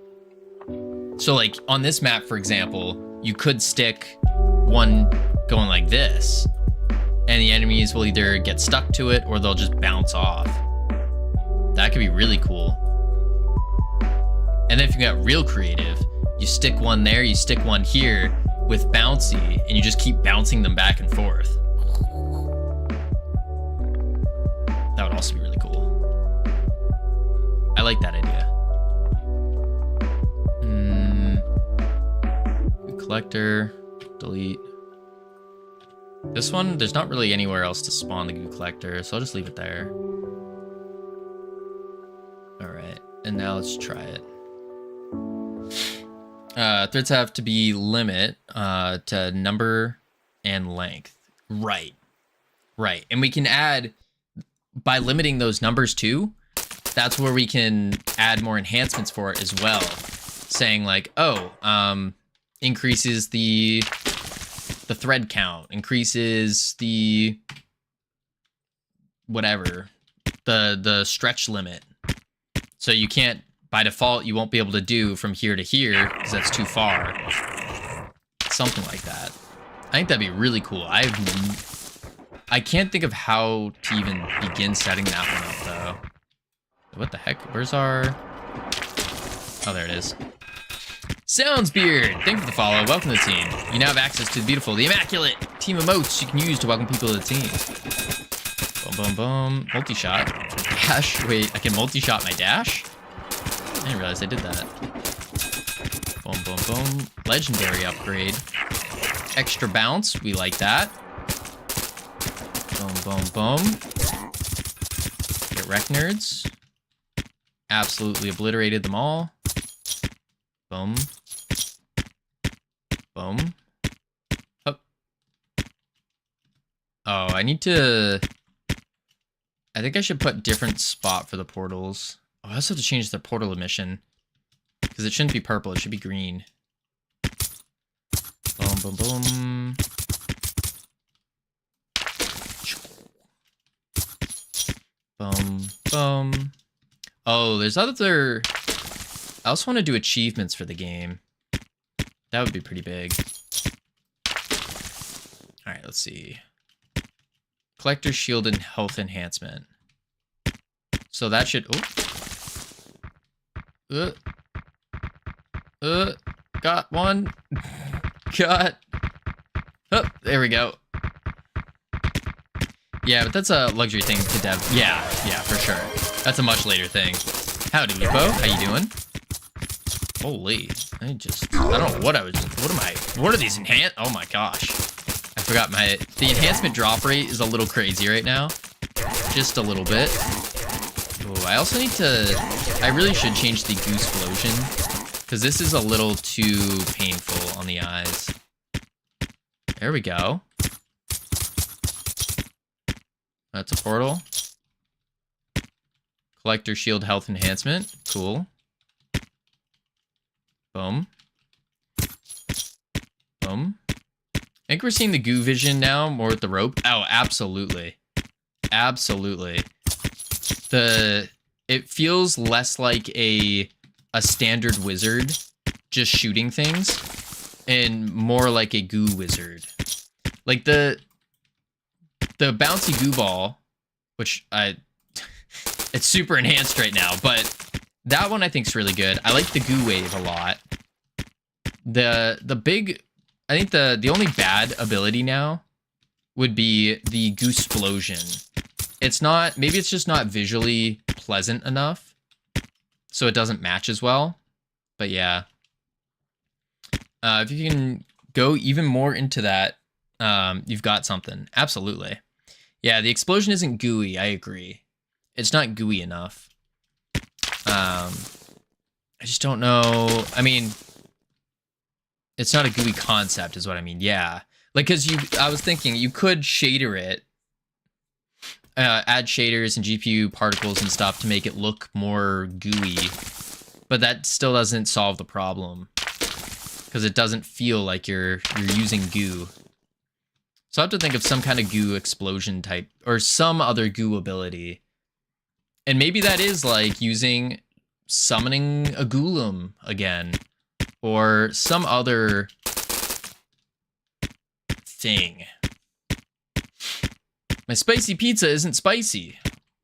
So, like, on this map, for example, you could stick one going like this, and the enemies will either get stuck to it, or they'll just bounce off. That could be really cool. And then if you got real creative, you stick one there, you stick one here with bouncy, and you just keep bouncing them back and forth. That would also be really cool. I like that idea. Collector, delete. This one, there's not really anywhere else to spawn the goo collector, so I'll just leave it there. All right, and now let's try it. Threads have to be limit to number and length. Right. And we can add, by limiting those numbers too, that's where we can add more enhancements for it as well. Saying like, oh, increases the thread count, increases the whatever, the stretch limit. So you can't, by default, you won't be able to do from here to here because that's too far. Something like that. I think that'd be really cool. I can't think of how to even begin setting that one up though. What the heck? Where's our... Oh, there it is. Soundsbeard, thank you for the follow. Welcome to the team. You now have access to the beautiful, the immaculate team emotes you can use to welcome people to the team. Boom, boom, boom. Multi-shot. Dash. Wait, I can multi-shot my dash? I didn't realize I did that. Boom, boom, boom. Legendary upgrade. Extra bounce. We like that. Boom, boom, boom. Get wreck nerds. Absolutely obliterated them all. Boom. Boom. Up. Oh, I need to... I think I should put different spot for the portals. Oh, I also have to change the portal emission. Because it shouldn't be purple, it should be green. Boom, boom, boom. Boom, boom. Oh, there's other... I also want to do achievements for the game. That would be pretty big. All right, let's see. Collector shield and health enhancement. So that should... Got one. Got... Oh, there we go. Yeah, but that's a luxury thing to dev. Yeah, for sure. That's a much later thing. Howdy, Lupo. How you doing? Holy. I don't know what I was... What are these enhance... Oh my gosh. I forgot the enhancement drop rate is a little crazy right now. Just a little bit. Oh, I also need to... I really should change the Goose-plosion, because this is a little too painful on the eyes. There we go. That's a portal. Collector shield health enhancement. Cool. Boom. Boom. I think we're seeing the goo vision now more with the rope. Oh, absolutely. Absolutely. It feels less like a standard wizard just shooting things and more like a goo wizard. Like the bouncy goo ball, which it's super enhanced right now, but that one I think is really good. I like the goo wave a lot. I think the only bad ability now would be the Goose-plosion. Maybe it's just not visually pleasant enough, so it doesn't match as well. But yeah. If you can go even more into that, you've got something. Absolutely. Yeah, the explosion isn't gooey, I agree. It's not gooey enough. I just don't know. I mean, it's not a gooey concept is what I mean. Yeah. Like, because I was thinking you could shader it, add shaders and GPU particles and stuff to make it look more gooey, but that still doesn't solve the problem because it doesn't feel like you're using goo. So I have to think of some kind of goo explosion type or some other goo ability. And maybe that is like summoning a golem again or some other thing. My spicy pizza isn't spicy.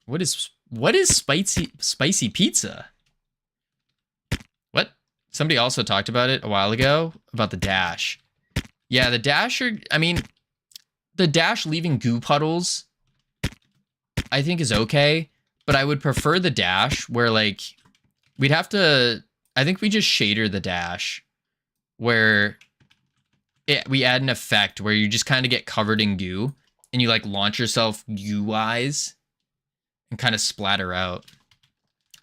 What is spicy pizza? What? Somebody also talked about it a while ago about the dash. Yeah, the dash the dash leaving goo puddles I think is okay, but I would prefer the dash where like I think we just shader the dash where we add an effect where you just kind of get covered in goo and you like launch yourself goo-wise and kind of splatter out.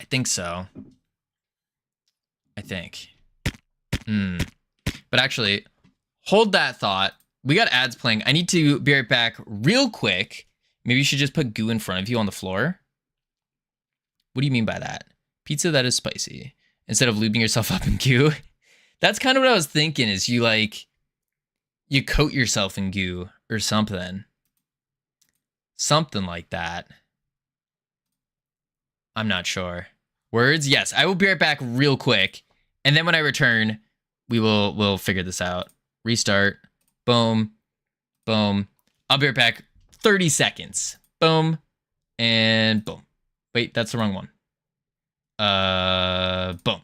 I think so. I think. But actually, hold that thought. We got ads playing. I need to be right back real quick. Maybe you should just put goo in front of you on the floor. What do you mean by that? Pizza that is spicy. Instead of lubing yourself up in goo. That's kind of what I was thinking is you coat yourself in goo or something. Something like that. I'm not sure. Words? Yes, I will be right back real quick. And then when I return, we'll figure this out. Restart. Boom. Boom. I'll be right back. 30 seconds. Boom. And boom. Wait, that's the wrong one. Boom.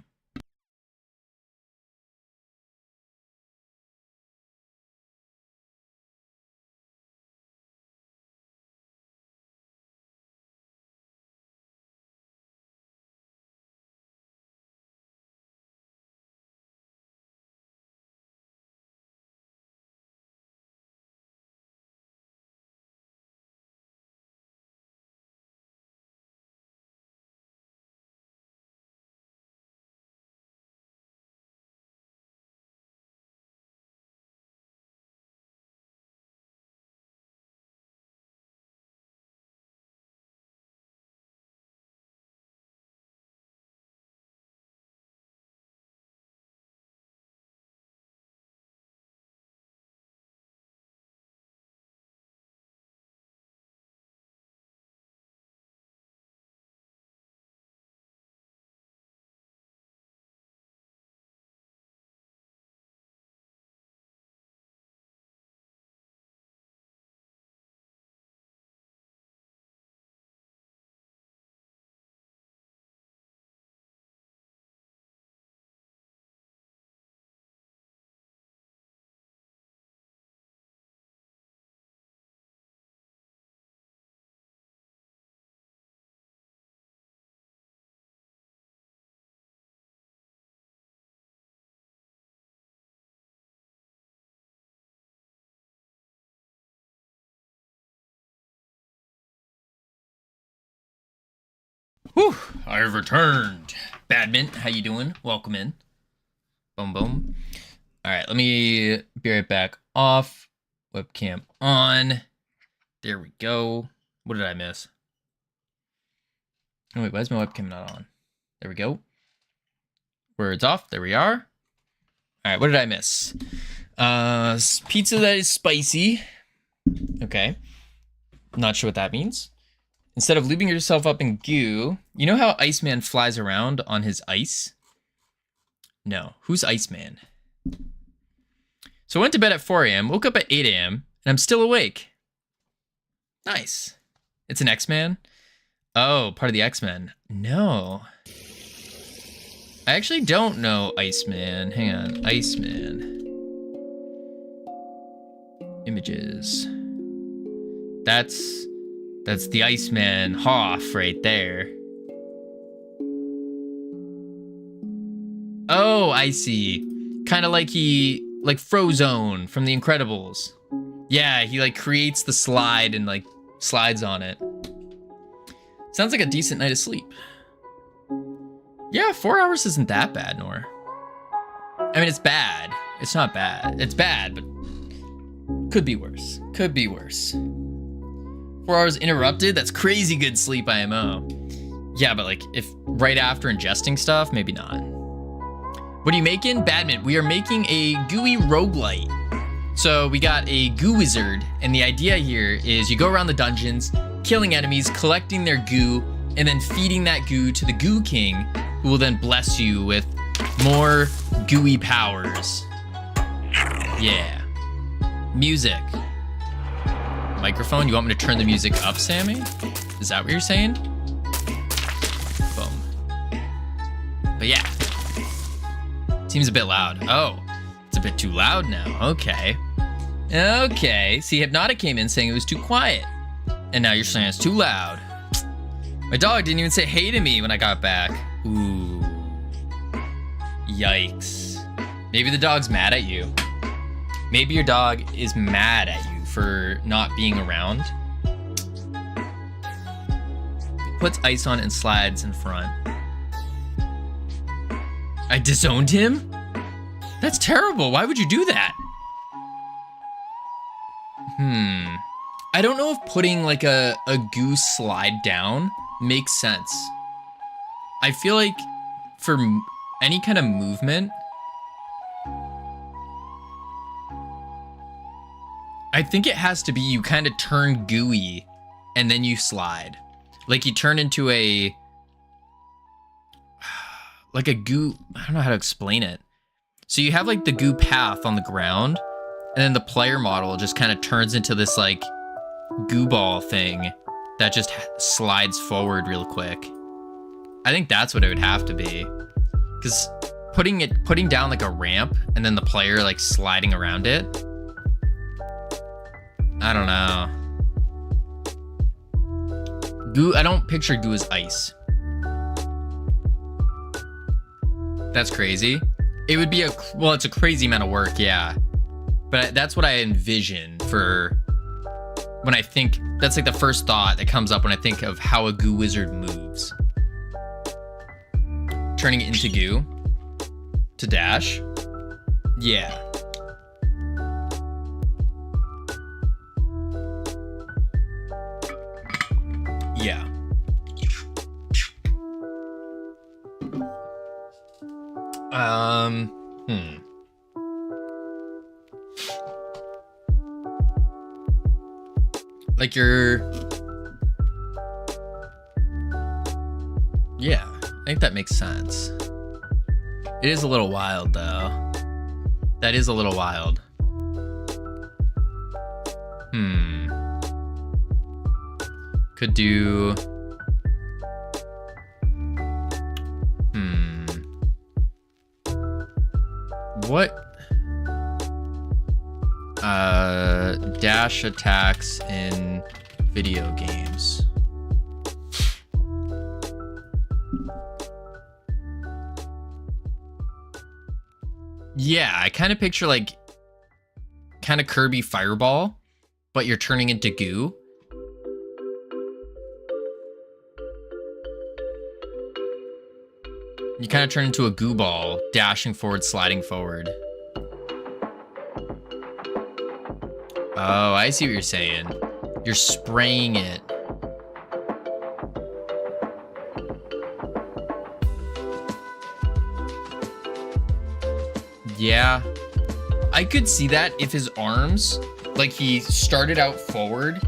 Whew, I've returned. Badmint, how you doing? Welcome in. Boom, boom. All right, let me be right back. Off, webcam on. There we go. What did I miss? Oh wait, why is my webcam not on? There we go. Words off, there we are. All right, what did I miss? Pizza that is spicy. Okay. Not sure what that means. Instead of looping yourself up in goo, you know how Iceman flies around on his ice? No. Who's Iceman? So I went to bed at 4 a.m., woke up at 8 a.m., and I'm still awake. Nice. It's an X-Man? Oh, part of the X-Men. No. I actually don't know Iceman. Hang on. Iceman. Images. That's the Iceman Hoff right there. Oh, I see. Kind of like like Frozone from The Incredibles. Yeah, he like creates the slide and like slides on it. Sounds like a decent night of sleep. Yeah, 4 hours isn't that bad, Nor. I mean, it's bad. It's not bad. It's bad, but could be worse. Could be worse. 4 hours interrupted? That's crazy good sleep, IMO. Yeah, but like, if right after ingesting stuff, maybe not. What are you making? Badminton. We are making a gooey roguelite. So we got a goo wizard, and the idea here is you go around the dungeons, killing enemies, collecting their goo, and then feeding that goo to the Goo King, who will then bless you with more gooey powers. Yeah. Music. Microphone? You want me to turn the music up, Sammy? Is that what you're saying? Boom. But yeah. Seems a bit loud. Oh, it's a bit too loud now. Okay. Okay. See, Hypnotic came in saying it was too quiet. And now you're saying it's too loud. My dog didn't even say hey to me when I got back. Ooh. Yikes. Maybe the dog's mad at you. Maybe your dog is mad at you for not being around. Puts ice on and slides in front. I disowned him? That's terrible. Why would you do that? I don't know if putting like a goose slide down makes sense. I feel like for any kind of movement, I think it has to be you kind of turn gooey and then you slide. Like you turn into like a goo, I don't know how to explain it. So you have like the goo path on the ground, and then the player model just kind of turns into this like goo ball thing that just slides forward real quick. I think that's what it would have to be. Because putting down like a ramp and then the player like sliding around it, I don't know. Goo, I don't picture goo as ice. That's crazy. It would be well, it's a crazy amount of work, yeah. But that's what I envision for when I think, that's like the first thought that comes up when I think of how a goo wizard moves. Turning it into goo to dash. Yeah. Yeah. Like yeah, I think that makes sense. It is a little wild though. That is a little wild. Could do, what? Dash attacks in video games. Yeah, I kind of picture like kind of Kirby Fireball, but you're turning into goo. You kind of turn into a goo ball, dashing forward, sliding forward. Oh, I see what you're saying. You're spraying it. Yeah. I could see that if his arms, like he started out forward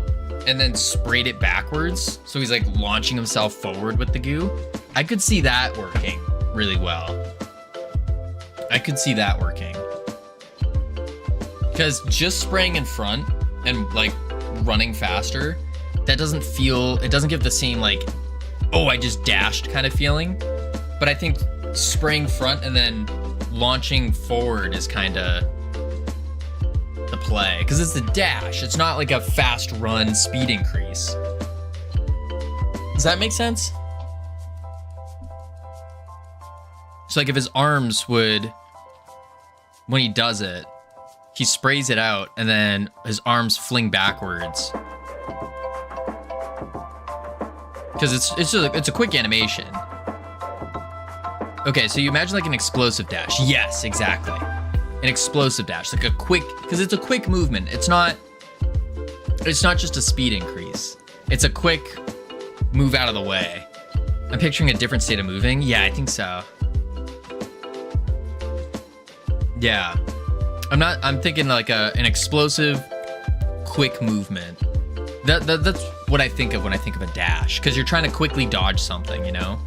and then sprayed it backwards. So he's like launching himself forward with the goo. I could see that working really well. I could see that working. Because just spraying in front and like running faster, that doesn't feel, it doesn't give the same like, oh, I just dashed kind of feeling. But I think spraying front and then launching forward is kind of the play. Because it's the dash. It's not like a fast run speed increase. Does that make sense? So like if his arms would, when he does it, he sprays it out and then his arms fling backwards. Because it's a quick animation. Okay, so you imagine like an explosive dash. Yes, exactly. An explosive dash, like a quick, because it's a quick movement. It's not just a speed increase. It's a quick move out of the way. I'm picturing a different state of moving. Yeah, I think so. Yeah. I'm thinking like an explosive, quick movement. That's what I think of when I think of a dash, because you're trying to quickly dodge something, you know?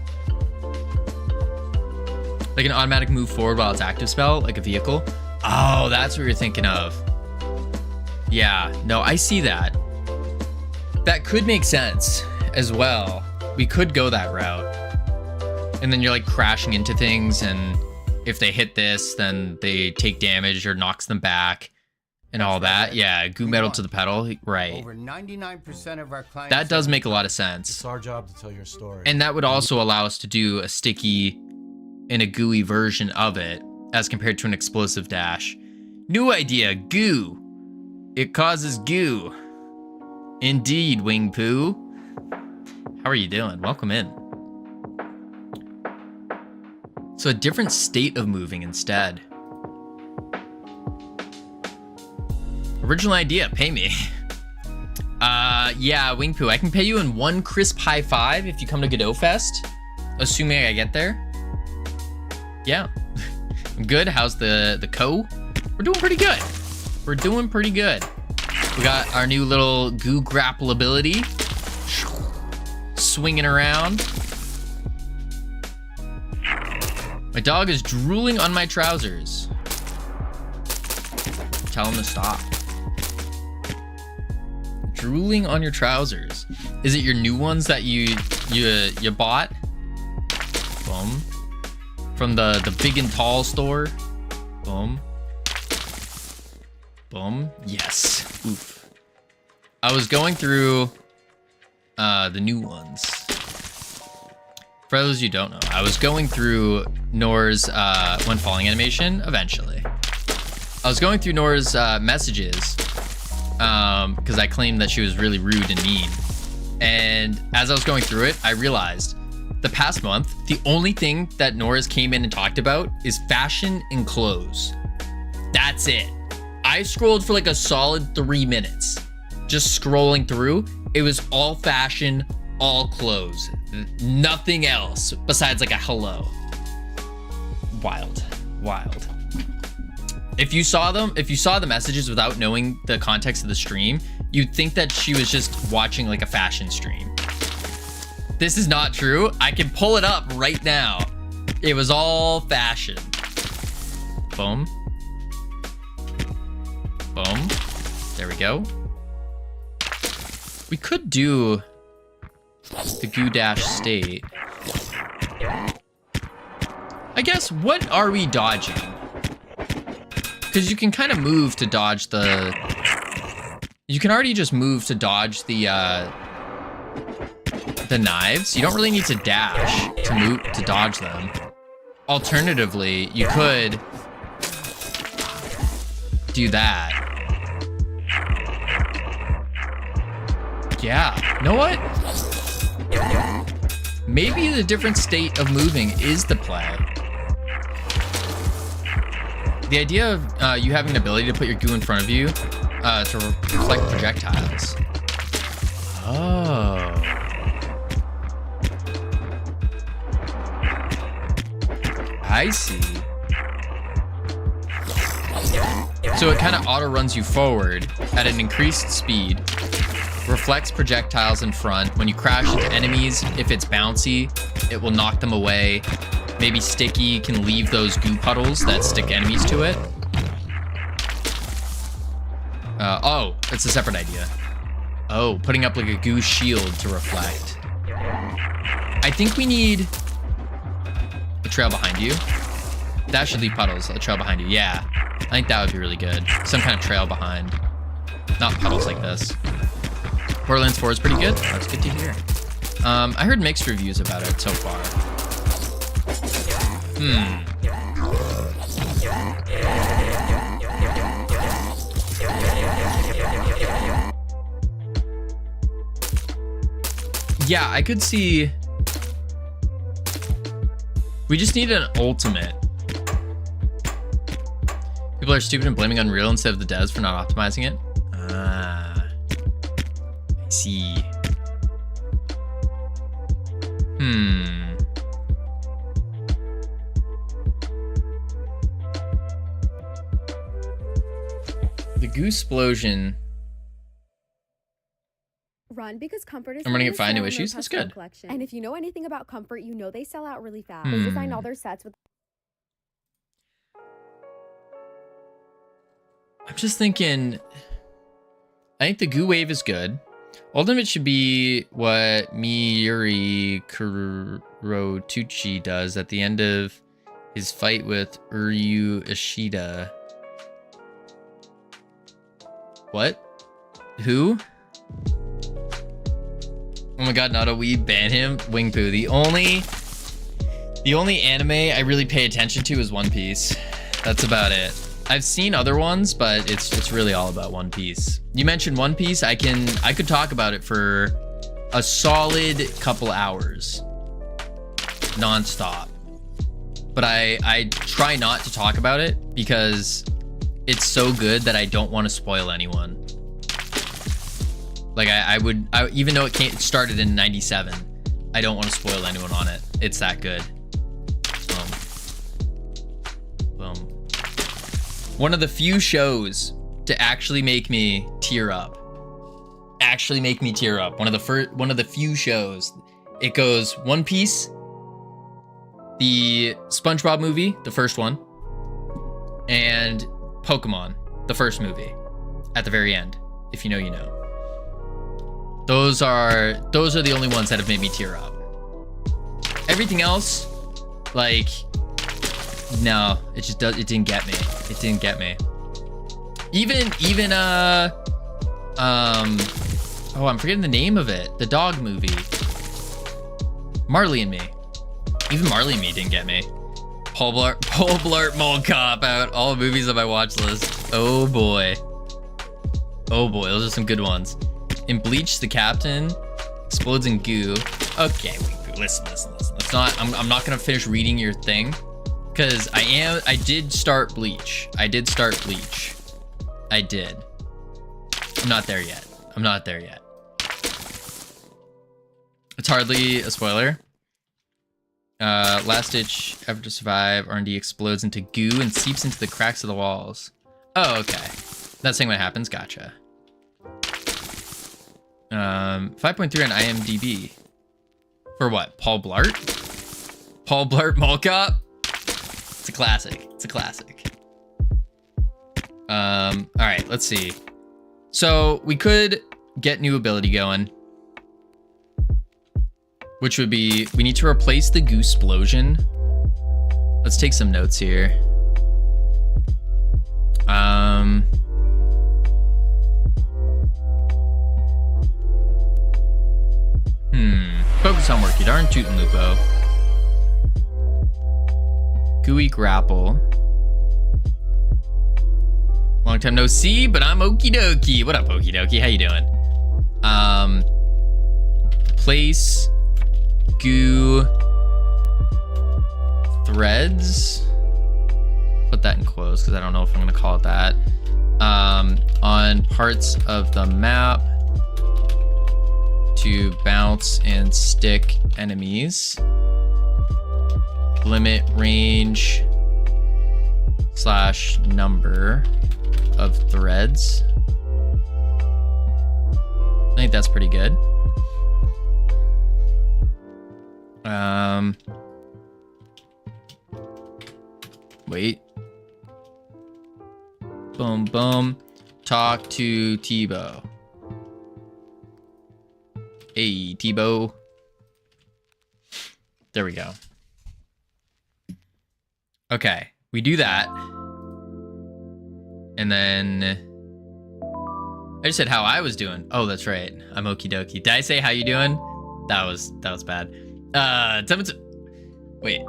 Like an automatic move forward while it's active spell, like a vehicle. Oh, that's what you're thinking of. Yeah, no, I see that. That could make sense as well. We could go that route. And then you're like crashing into things, and if they hit this, then they take damage or knocks them back and all that. Yeah, goo metal to the pedal. Right. Over 99% of our clients. That does make a lot of sense. It's our job to tell your story. And that would also allow us to do a sticky and a gooey version of it as compared to an explosive dash. New idea, goo. It causes goo. Indeed, Wing Poo. How are you doing? Welcome in. So a different state of moving instead. Original idea, pay me. Yeah, Wing Poo, I can pay you in one crisp high five if you come to Godot Fest, assuming I get there. Yeah, I'm good. How's the co? We're doing pretty good. We're doing pretty good. We got our new little goo grapple ability. Swinging around. My dog is drooling on my trousers. Tell him to stop. Drooling on your trousers. Is it your new ones that you bought? Boom. From the big and tall store. Boom. Boom. Yes. Oof. I was going through the new ones. For those of you who don't know, I was going through Nora's when falling animation eventually. I was going through Nora's messages because I claimed that she was really rude and mean. And as I was going through it, I realized the past month, the only thing that Nora's came in and talked about is fashion and clothes. That's it. I scrolled for like a solid 3 minutes, just scrolling through. It was all fashion, all clothes, nothing else besides like a hello. Wild, wild. If you saw the messages without knowing the context of the stream, you'd think that she was just watching like a fashion stream. This is not true. I can pull it up right now. It was all fashion. Boom. Boom. There we go. We could do the goo dash state. I guess, what are we dodging? Because you can kind of move to dodge the... You can already just move to dodge the knives. You don't really need to dash to move to dodge them. Alternatively, you could do that. Yeah. You know what? Maybe the different state of moving is the play. The idea of you having an ability to put your goo in front of you to reflect projectiles. Oh. I see. So it kind of auto runs you forward at an increased speed, reflects projectiles in front. When you crash into enemies, if it's bouncy, it will knock them away. Maybe sticky can leave those goo puddles that stick enemies to it. Oh, it's a separate idea. Oh, putting up like a goo shield to reflect. I think we need a trail behind you. That should leave puddles, a trail behind you. Yeah, I think that would be really good. Some kind of trail behind. Not puddles like this. Borderlands 4 is pretty good. That's good to hear. I heard mixed reviews about it so far. Yeah, I could see. We just need an ultimate. People are stupid and blaming Unreal instead of the devs for not optimizing it. I see. The Goose-plosion. Run because Comfort is I'm running having at 5 new a sale in their issues. That's custom good. collection. And if you know anything about Comfort, you know they sell out really fast. They design all their sets with. I'm just thinking. I think the Goo Wave is good. Ultimate should be what Miuri Kurotuchi does at the end of his fight with Uryu Ishida. What? Who? Oh my god, not a weeb, ban him. Wingpoo. The only anime I really pay attention to is One Piece. That's about it. I've seen other ones, but it's really all about One Piece. You mentioned One Piece, I could talk about it for a solid couple hours. Non-stop. But I try not to talk about it because it's so good that I don't want to spoil anyone. Like I even though it started in 97, I don't want to spoil anyone on it. It's that good. Boom. One of the few shows to actually make me tear up. Actually make me tear up. One of the few shows. It goes One Piece, the SpongeBob movie, the first one, and Pokemon, the first movie, at the very end. If you know, you know. Those are the only ones that have made me tear up. Everything else, like, no, it didn't get me. It didn't get me. Even oh, I'm forgetting the name of it. The dog movie. Marley and Me. Even Marley and Me didn't get me. Paul Blart Mall Cop out. All the movies on my watch list. Oh boy. Oh boy, those are some good ones. In Bleach, the captain explodes in goo. Okay, wait, listen. Let's not. I'm not gonna finish reading your thing, because I did start Bleach. I did. I'm not there yet. It's hardly a spoiler. Last ditch effort to survive. R&D explodes into goo and seeps into the cracks of the walls. Oh, okay. That's saying what happens. Gotcha. 5.3 on IMDb. For what? Paul Blart? Paul Blart Mall Cop? It's a classic. All right, let's see. So we could get new ability going, which would be, we need to replace the Goose-plosion. Let's take some notes here. Focus on work, you darn tootin' Lupo. Gooey grapple. Long time no see, but I'm okie dokie. What up, okie dokie? How you doing? Place goo threads. Put that in quotes because I don't know if I'm going to call it that. On parts of the map to bounce and stick enemies. Limit range / number of threads. I think that's pretty good. Wait. Boom, boom. Talk to Tebow. Hey, Tebow. There we go. Okay, we do that. And then I just said how I was doing. Oh, that's right. I'm okie dokie. Did I say how you doing? That was bad. Wait.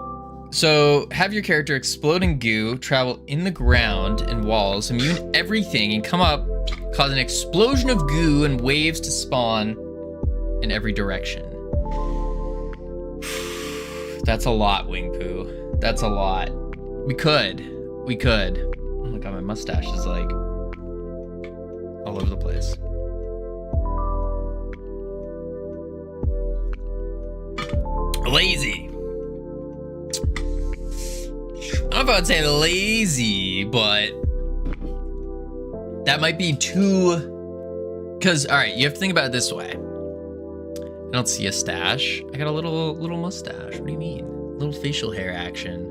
So have your character explode in goo, travel in the ground and walls, immune everything, and come up, cause an explosion of goo and waves to spawn in every direction. That's a lot, Wing Poo. That's a lot. We could. Oh my god, my mustache is like all over the place. Lazy. I don't know if I would say lazy, but that might be too. Because, all right, you have to think about it this way. I don't see a stash. I got a little mustache. What do you mean? Little facial hair action.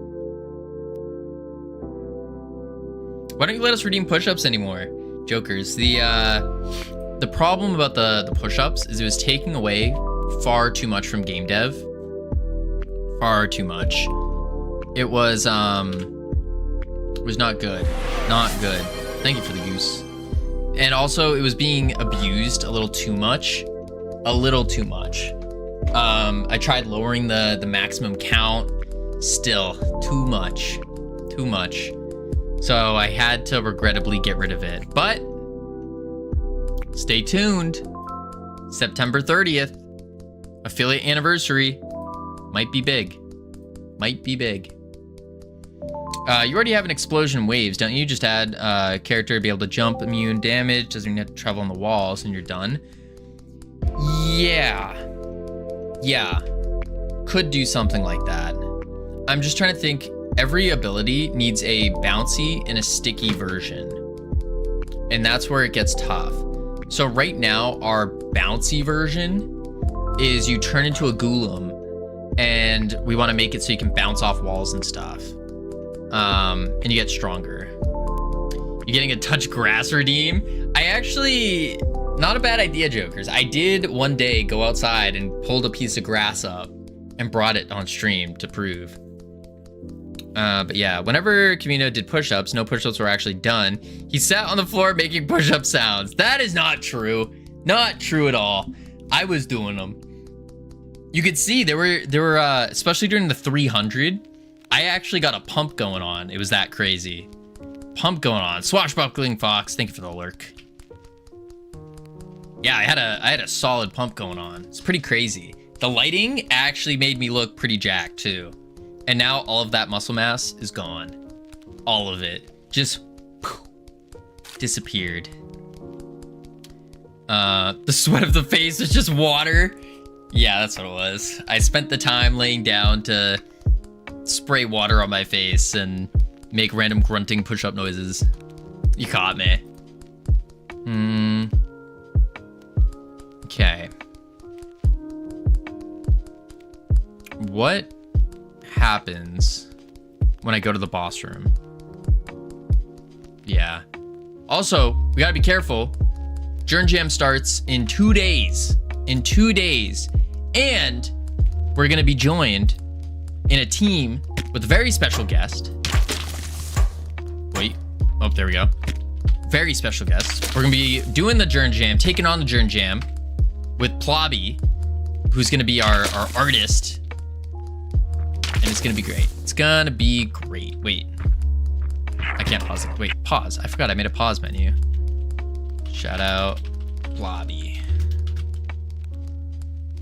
Why don't you let us redeem push-ups anymore, jokers? The problem about the push-ups is it was taking away far too much from game dev. Far too much. It was not good. Not good. Thank you for the goose. And also it was being abused a little too much. A little too much. I tried lowering the maximum count. Still too much. Too much. So I had to regrettably get rid of it. But stay tuned. September 30th. Affiliate anniversary. Might be big. Might be big. You already have an explosion waves, don't you? Just add character to be able to jump, immune damage, doesn't even have to travel on the walls, and you're done. Yeah. Could do something like that. I'm just trying to think. Every ability needs a bouncy and a sticky version. And that's where it gets tough. So right now, our bouncy version is you turn into a golem, and we want to make it so you can bounce off walls and stuff. And you get stronger. You're getting a touch grass redeem. I actually, not a bad idea, jokers. I did one day go outside and pulled a piece of grass up and brought it on stream to prove. But yeah, whenever Covino did push-ups, no push-ups were actually done. He sat on the floor making push-up sounds. That is not true. Not true at all. I was doing them. You could see there were especially during the 300, I actually got a pump going on. It was that crazy. Pump going on. Swashbuckling Fox, thank you for the lurk. Yeah, I had a solid pump going on. It's pretty crazy. The lighting actually made me look pretty jacked too. And now all of that muscle mass is gone. All of it. Just disappeared. The sweat of the face is just water. Yeah, that's what it was. I spent the time laying down to spray water on my face and make random grunting push-up noises. You caught me. Okay. What happens when I go to the boss room? Yeah. Also, we gotta be careful. Journ Jam starts in 2 days. In 2 days. And we're gonna be joined in a team with a very special guest. Wait. Oh, there we go. Very special guest. We're gonna be doing the Journ Jam, taking on the Journ Jam with Plobby, who's gonna be our artist. And it's gonna be great. It's gonna be great. Wait. I can't pause it. Wait, pause. I forgot I made a pause menu. Shout out Plobby.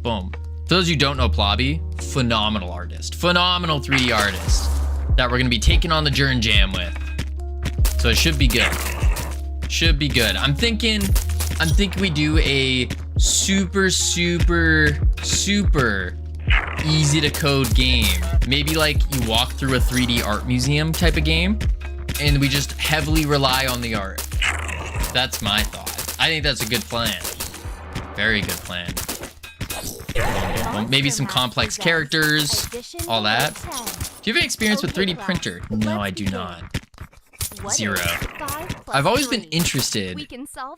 Boom. For those of you who don't know Plobby, phenomenal artist, phenomenal 3D artist that we're gonna be taking on the Jern Jam with. So it should be good. Should be good. I'm thinking we do a super easy to code game. Maybe like you walk through a 3D art museum type of game, and we just heavily rely on the art. That's my thought. I think that's a good plan. Very good plan. Maybe some complex characters, all that. Do you have any experience with 3D printer? No, I do not. Zero. I've always been interested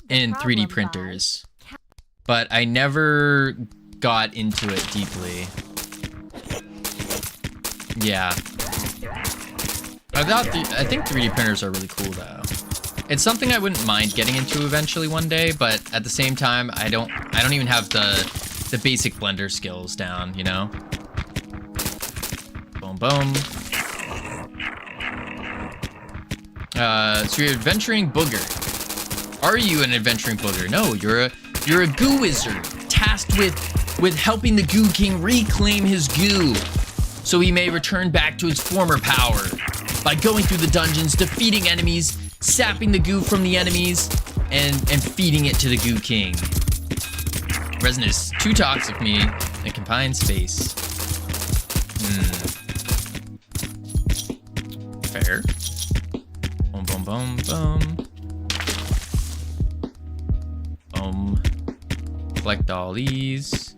in 3D printers, but I never got into it deeply. Yeah. I think 3D printers are really cool though. It's something I wouldn't mind getting into eventually one day, but at the same time, I don't even have the basic Blender skills down, you know? Boom, boom. So you're an adventuring booger. Are you an adventuring booger? No, you're a goo wizard tasked with helping the Goo King reclaim his goo, so he may return back to its former power by going through the dungeons, defeating enemies, sapping the goo from the enemies, and feeding it to the Goo King. Resin is too toxic for me in confined space. Fair. Boom, boom, boom, boom. Boom. Collect all these.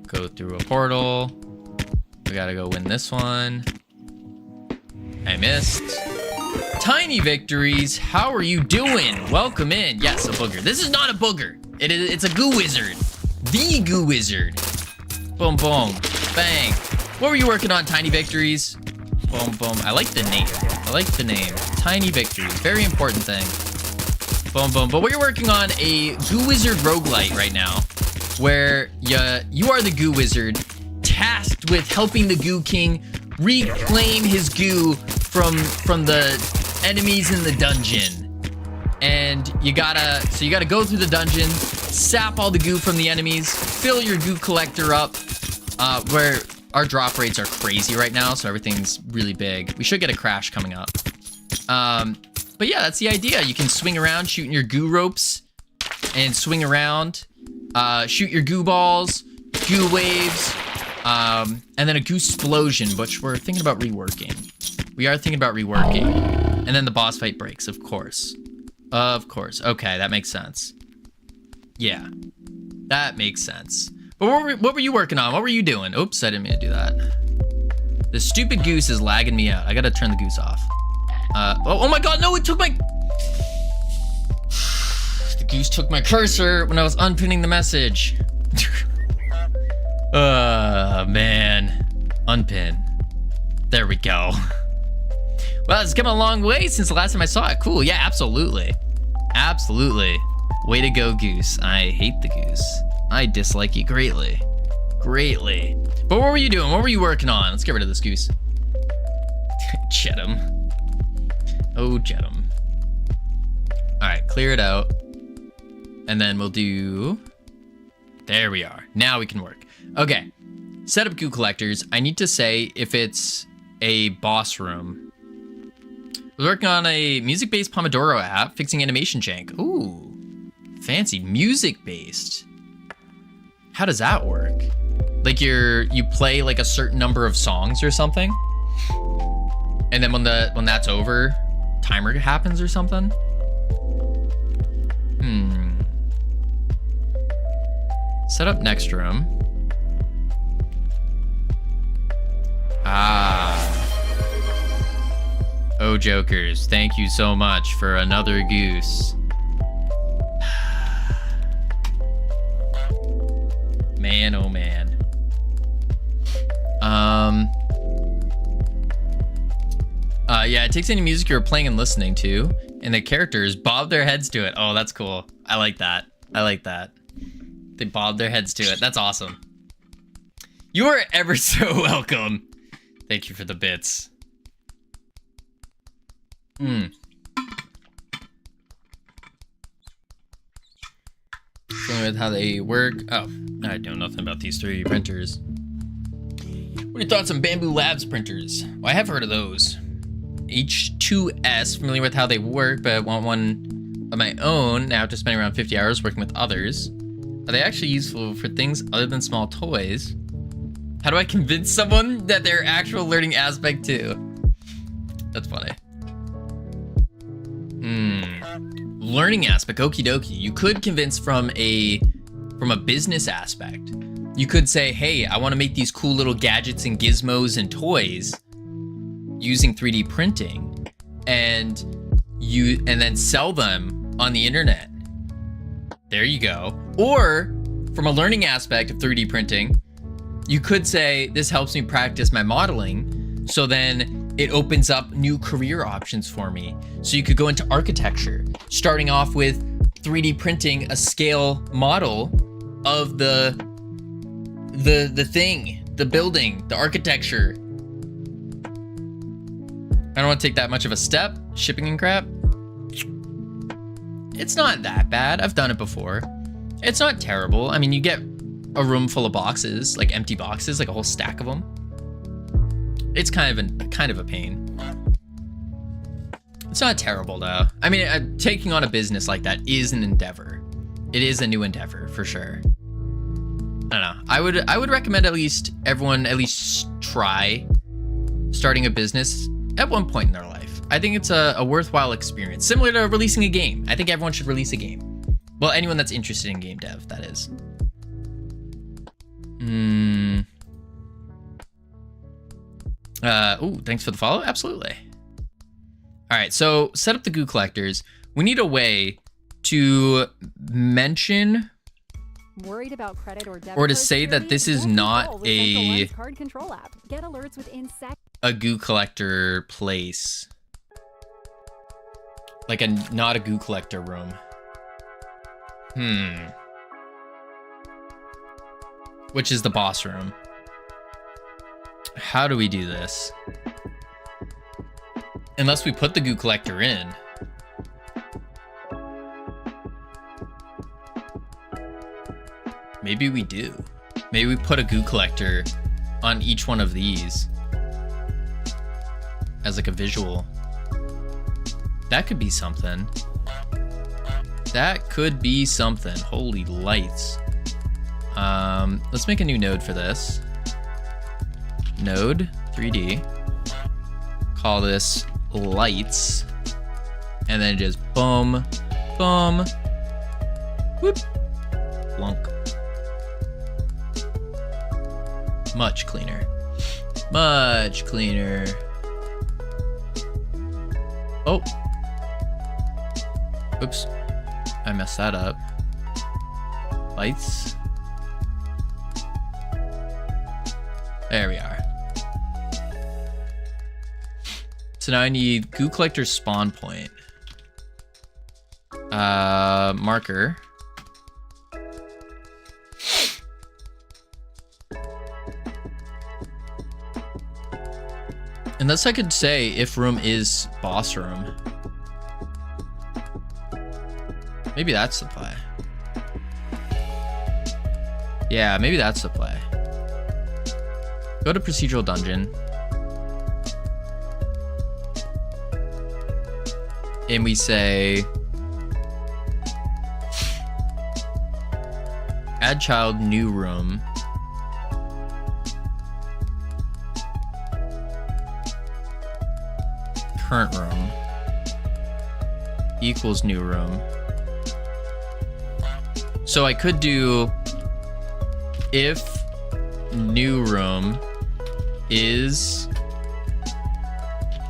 Go through a portal. We gotta go win this one. I missed. Tiny victories. How are you doing? Welcome in. Yes, a booger. This is not a booger. It's a goo wizard. The goo wizard. Boom, boom. Bang. What were you working on, Tiny Victories? Boom, boom. I like the name. I like the name. Tiny Victories. Very important thing. Boom, boom. But we're working on a goo wizard roguelite right now, where you are the goo wizard tasked with helping the Goo King reclaim his goo from the enemies in the dungeon. And you gotta go through the dungeon, sap all the goo from the enemies, fill your goo collector up, where our drop rates are crazy right now, so everything's really big. We should get a crash coming up. But yeah, that's the idea. You can swing around shooting your goo ropes and swing around, shoot your goo balls, goo waves, and then a goo explosion, which we're thinking about reworking. We are thinking about reworking. And then the boss fight breaks, of course. Of course. Okay, that makes sense. Yeah, that makes sense. But what were you working on? What were you doing? Oops, I didn't mean to do that. The stupid goose is lagging me out. I gotta turn the goose off. Oh my god, no, it took my... The goose took my cursor when I was unpinning the message. Man. Unpin. There we go. Well, it's come a long way since the last time I saw it. Cool, yeah, absolutely. Absolutely. Way to go, goose. I hate the goose. I dislike you greatly. Greatly. But what were you doing? What were you working on? Let's get rid of this goose. Jedum. Oh, Jedum. Alright, clear it out. And then we'll do... There we are. Now we can work. Okay. Set up goo collectors. I need to say if it's a boss room. I was working on a music-based Pomodoro app, fixing animation jank. Ooh. Fancy. Music-based. How does that work? Like you play like a certain number of songs or something? And then when that's over, timer happens or something? Set up next room. Oh, jokers, thank you so much for another goose. Man, oh man. Yeah, it takes any music you're playing and listening to, and the characters bob their heads to it. Oh, that's cool. I like that. I like that. They bob their heads to it. That's awesome. You are ever so welcome. Thank you for the bits. With how they work. Oh, I know nothing about these 3D printers. What are your thoughts on Bamboo Labs printers? Well, I have heard of those. H2S, familiar with how they work, but want one of my own now after spending around 50 hours working with others. Are they actually useful for things other than small toys? How do I convince someone that they're actual learning aspect too? That's funny. Learning aspect, okie dokie. You could convince from a business aspect. You could say, hey, I want to make these cool little gadgets and gizmos and toys using 3D printing, and then sell them on the internet. There you go. Or from a learning aspect of 3D printing, you could say, this helps me practice my modeling, so then it opens up new career options for me. So you could go into architecture, starting off with 3D printing a scale model of the thing, the building, the architecture. I don't want to take that much of a step, shipping and crap. It's not that bad. I've done it before. It's not terrible. I mean, you get a room full of boxes, like empty boxes, like a whole stack of them. It's kind of a pain. It's not terrible though. I mean, taking on a business like that is an endeavor. It is a new endeavor for sure. I don't know. I would recommend at least everyone at least try starting a business at one point in their life. I think it's a worthwhile experience, similar to releasing a game. I think everyone should release a game. Well, anyone that's interested in game dev, that is. Ooh, thanks for the follow. Absolutely. All right, so set up the goo collectors. We need a way to mention Worried about credit or debit or to card say that security? this is Get not control with Central One's card control app. Get alerts within seconds. a goo collector place. Like not a goo collector room. Which is the boss room. How do we do this? Unless we put the goo collector in. Maybe we do. Maybe we put a goo collector on each one of these as like a visual. That could be something. That could be something. Holy lights. Let's make a new node for this. Node 3D. Call this lights. And then just boom, boom, whoop, blunk. Much cleaner. Much cleaner. Oh. Oops. I messed that up. Lights. There we are. So now I need goo collector spawn point. Marker. Unless I could say if room is boss room. Maybe that's the play. Yeah, maybe that's the play. Go to procedural dungeon. And we say add child new room. Current room equals new room. So I could do if new room is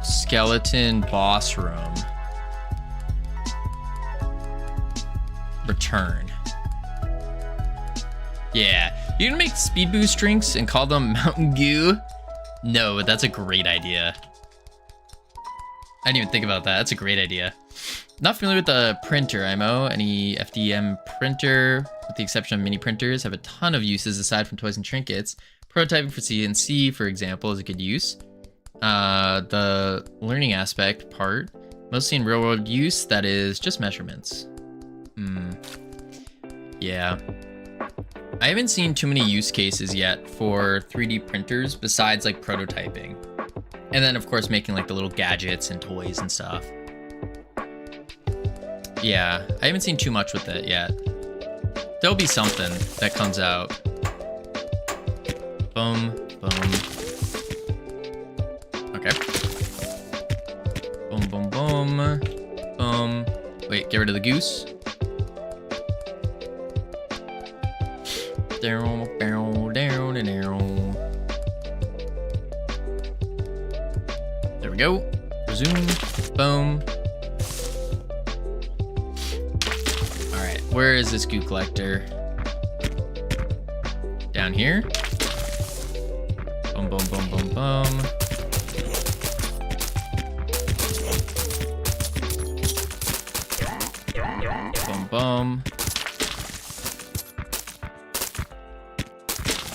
skeleton boss room, return. Yeah, you can make speed boost drinks and call them Mountain Goo. No, but that's a great idea. I didn't even think about that. That's a great idea. Not familiar with the printer, IMO. Any FDM printer, with the exception of mini printers, have a ton of uses aside from toys and trinkets. Prototyping for CNC, for example, is a good use. The learning aspect part, mostly in real world use, that is just measurements. Yeah. I haven't seen too many use cases yet for 3D printers besides like prototyping. And then of course making like the little gadgets and toys and stuff. Yeah, I haven't seen too much with it yet. There'll be something that comes out. Boom, boom. Okay. Boom, boom, boom. Boom. Wait, get rid of the goose. Down, down, down, and down. There we go. Resume. Boom. Alright, where is this goo collector? Down here. Boom, boom, boom, boom, boom. Boom, boom.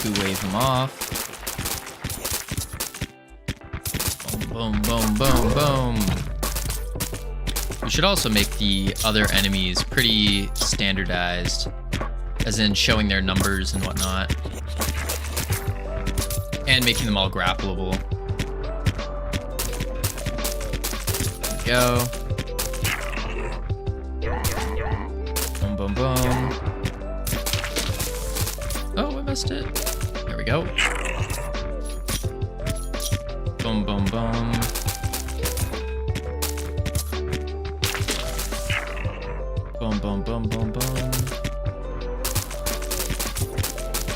Goo wave him off. Boom, boom, boom, boom. We should also make the other enemies pretty standardized, as in showing their numbers and whatnot. And making them all grappleable. There we go. Boom, boom, boom. Oh, I missed it. There we go. Boom, boom, boom. Boom, boom, boom, boom, boom.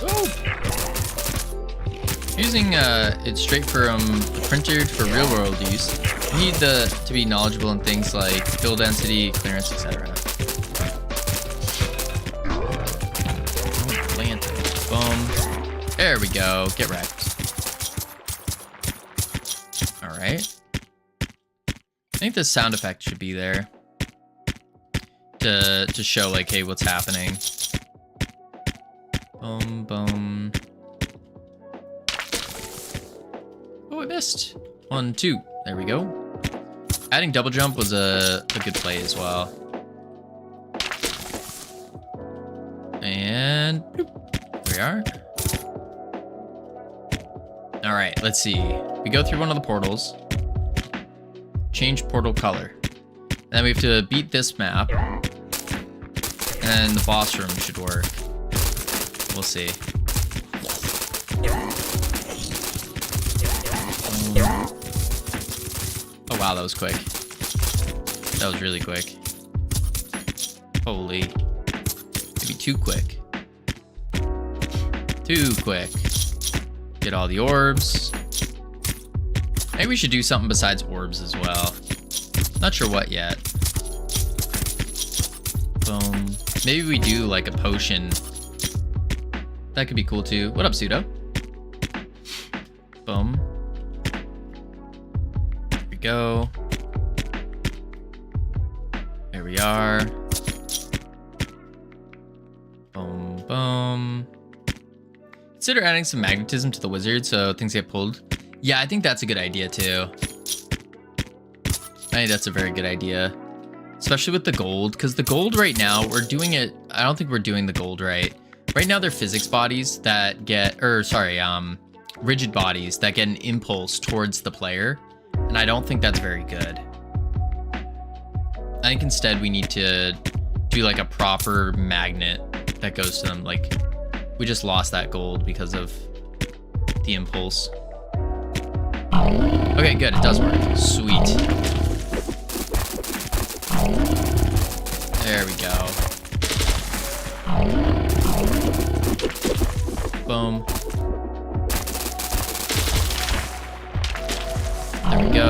Oh! Using it straight from the printer for real world use, you need to be knowledgeable in things like fill density, clearance, etc. Boom. There we go. Get wrecked. Alright. I think the sound effect should be there. To show like, hey, what's happening. Boom, boom. Oh, I missed. 1, 2. There we go. Adding double jump was a good play as well. And boop, there we are. All right, let's see. We go through one of the portals. Change portal color. And then we have to beat this map. And the boss room should work. We'll see. Oh wow, that was quick. That was really quick. Holy. Maybe too quick. Too quick. Get all the orbs. Maybe we should do something besides orbs as well. Not sure what yet. Boom. Maybe we do like a potion. That could be cool too. What up, Pseudo? Boom. There we go. There we are. Boom, boom. Consider adding some magnetism to the wizard so things get pulled. Yeah, I think that's a good idea too. I think that's a very good idea. Especially with the gold, because the gold right now, we're doing it, I don't think we're doing the gold right. Right now they're physics bodies that get, rigid bodies that get an impulse towards the player. And I don't think that's very good. I think instead we need to do like a proper magnet that goes to them. Like, we just lost that gold because of the impulse. Okay, good, it does work. Sweet. There we go. Boom. There we go.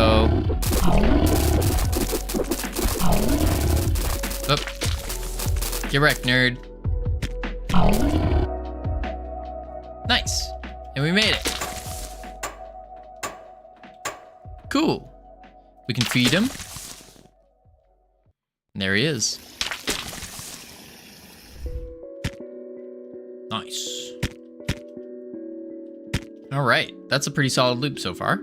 Oh. Get wrecked, nerd. Nice. And we made it. Cool. We can feed him. And there he is. Nice. All right, that's a pretty solid loop so far.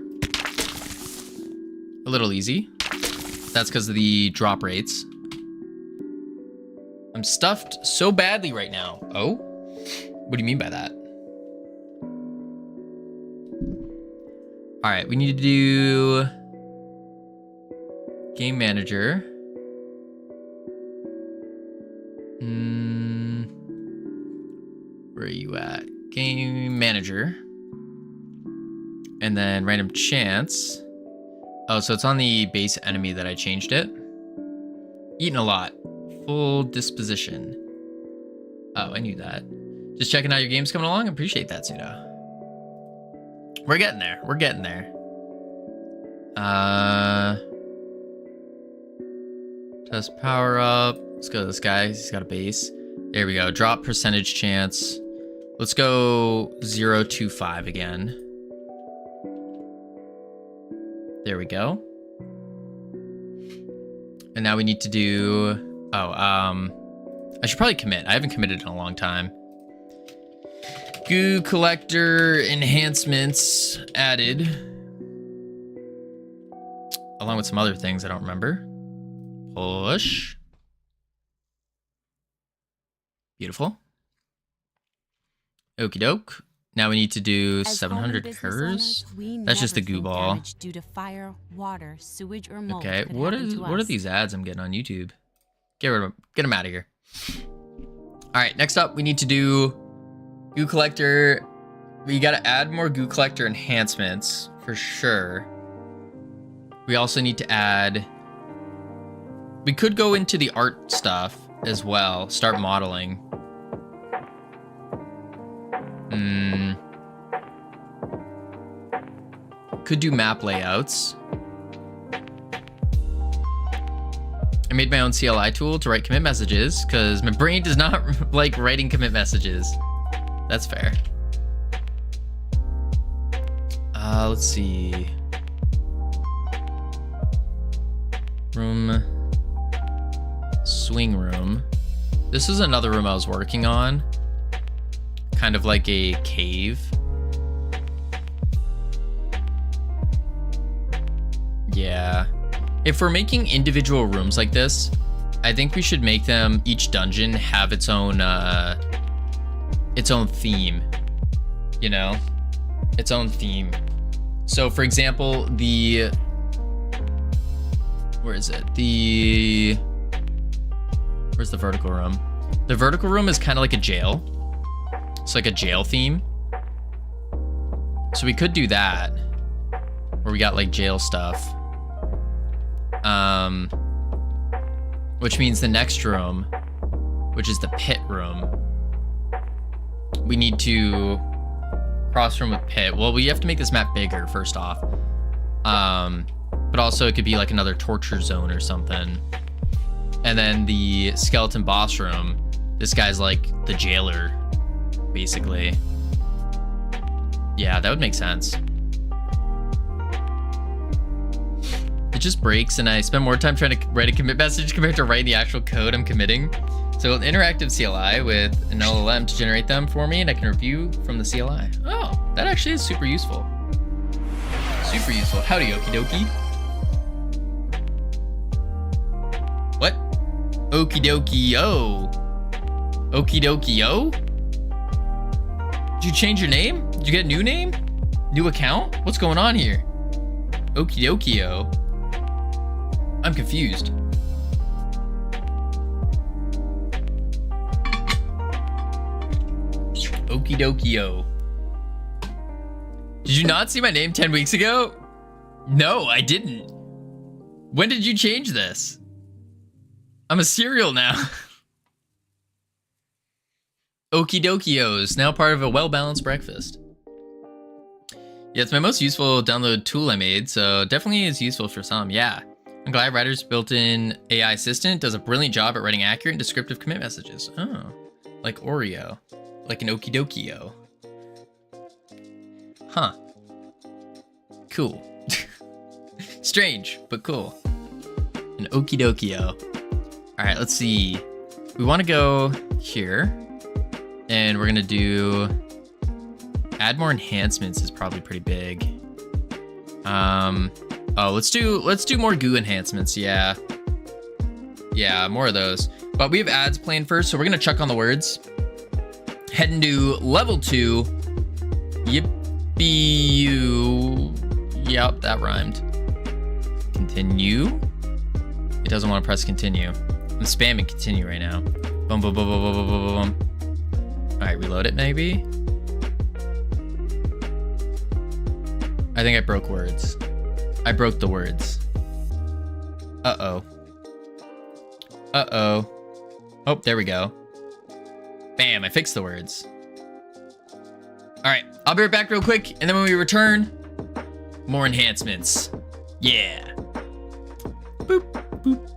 A little easy. That's because of the drop rates. I'm stuffed so badly right now. Oh, What do you mean by that? All right, we need to do game manager. Where are you at? Game manager. And then random chance. Oh, so it's on the base enemy that I changed it. Eating a lot. Full disposition. Oh, I knew that. Just checking how your game's coming along. Appreciate that, Suda. We're getting there. We're getting there. Test power up. Let's go to this guy. He's got a base. There we go. Drop percentage chance. Let's go 025 again. There we go. And now we need to do... Oh, I should probably commit. I haven't committed in a long time. Goo collector enhancements added. Along with some other things I don't remember. Push. Beautiful. Okie doke. Now we need to do 700 hers. That's just the goo ball. Due to fire, water, sewage, or mold. Okay, what are these ads I'm getting on YouTube? Get them out of here. All right, next up we need to do goo collector. We got to add more goo collector enhancements for sure. We also need to add. We could go into the art stuff as well. Start modeling. Could do map layouts. I made my own CLI tool to write commit messages because my brain does not like writing commit messages. That's fair. Let's see. Room. Swing room. This is another room I was working on. Kind of like a cave. Yeah. If we're making individual rooms like this, I think we should make them, each dungeon, have its own theme. You know? Its own theme. So, for example, where is it? Where's the vertical room? The vertical room is kind of like a jail. It's like a jail theme. So we could do that. Where we got like jail stuff. Which means the next room, which is the pit room, we need to cross room with pit. Well, we have to make this map bigger first off. But also it could be like another torture zone or something. And then the skeleton boss room, this guy's like the jailer, basically. Yeah, that would make sense. It just breaks and I spend more time trying to write a commit message compared to writing the actual code I'm committing. So an interactive CLI with an LLM to generate them for me and I can review from the CLI. Oh, that actually is super useful. Super useful. Howdy, okie dokie. What? Okie dokie yo. Okie dokie yo? Did you change your name? Did you get a new name? New account? What's going on here? Okie dokie yo. I'm confused. Okie dokie yo. Did you not see my name 10 weeks ago? No, I didn't. When did you change this? I'm a cereal now. Okie dokios, now part of a well-balanced breakfast. Yeah, it's my most useful download tool I made, so definitely is useful for some, yeah. I'm glad Writer's built-in AI assistant does a brilliant job at writing accurate and descriptive commit messages. Oh, like Oreo, like an okie dokio. Huh. Cool. Strange, but cool. An okie dokio. All right, let's see. We want to go here, and we're gonna do add more enhancements is probably pretty big. Oh, let's do more goo enhancements. Yeah, more of those. But we have ads playing first, so we're gonna chuck on the words. Heading to level 2. Yippee. Yep, that rhymed. Continue. It doesn't want to press continue. I'm spamming continue right now. Boom, boom, boom, boom, boom, boom, boom, boom. All right, reload it maybe. I think I broke words. I broke the words. Uh-oh. Uh-oh. Oh, there we go. Bam, I fixed the words. All right, I'll be right back real quick, and then when we return, more enhancements. Yeah. Boop, boop.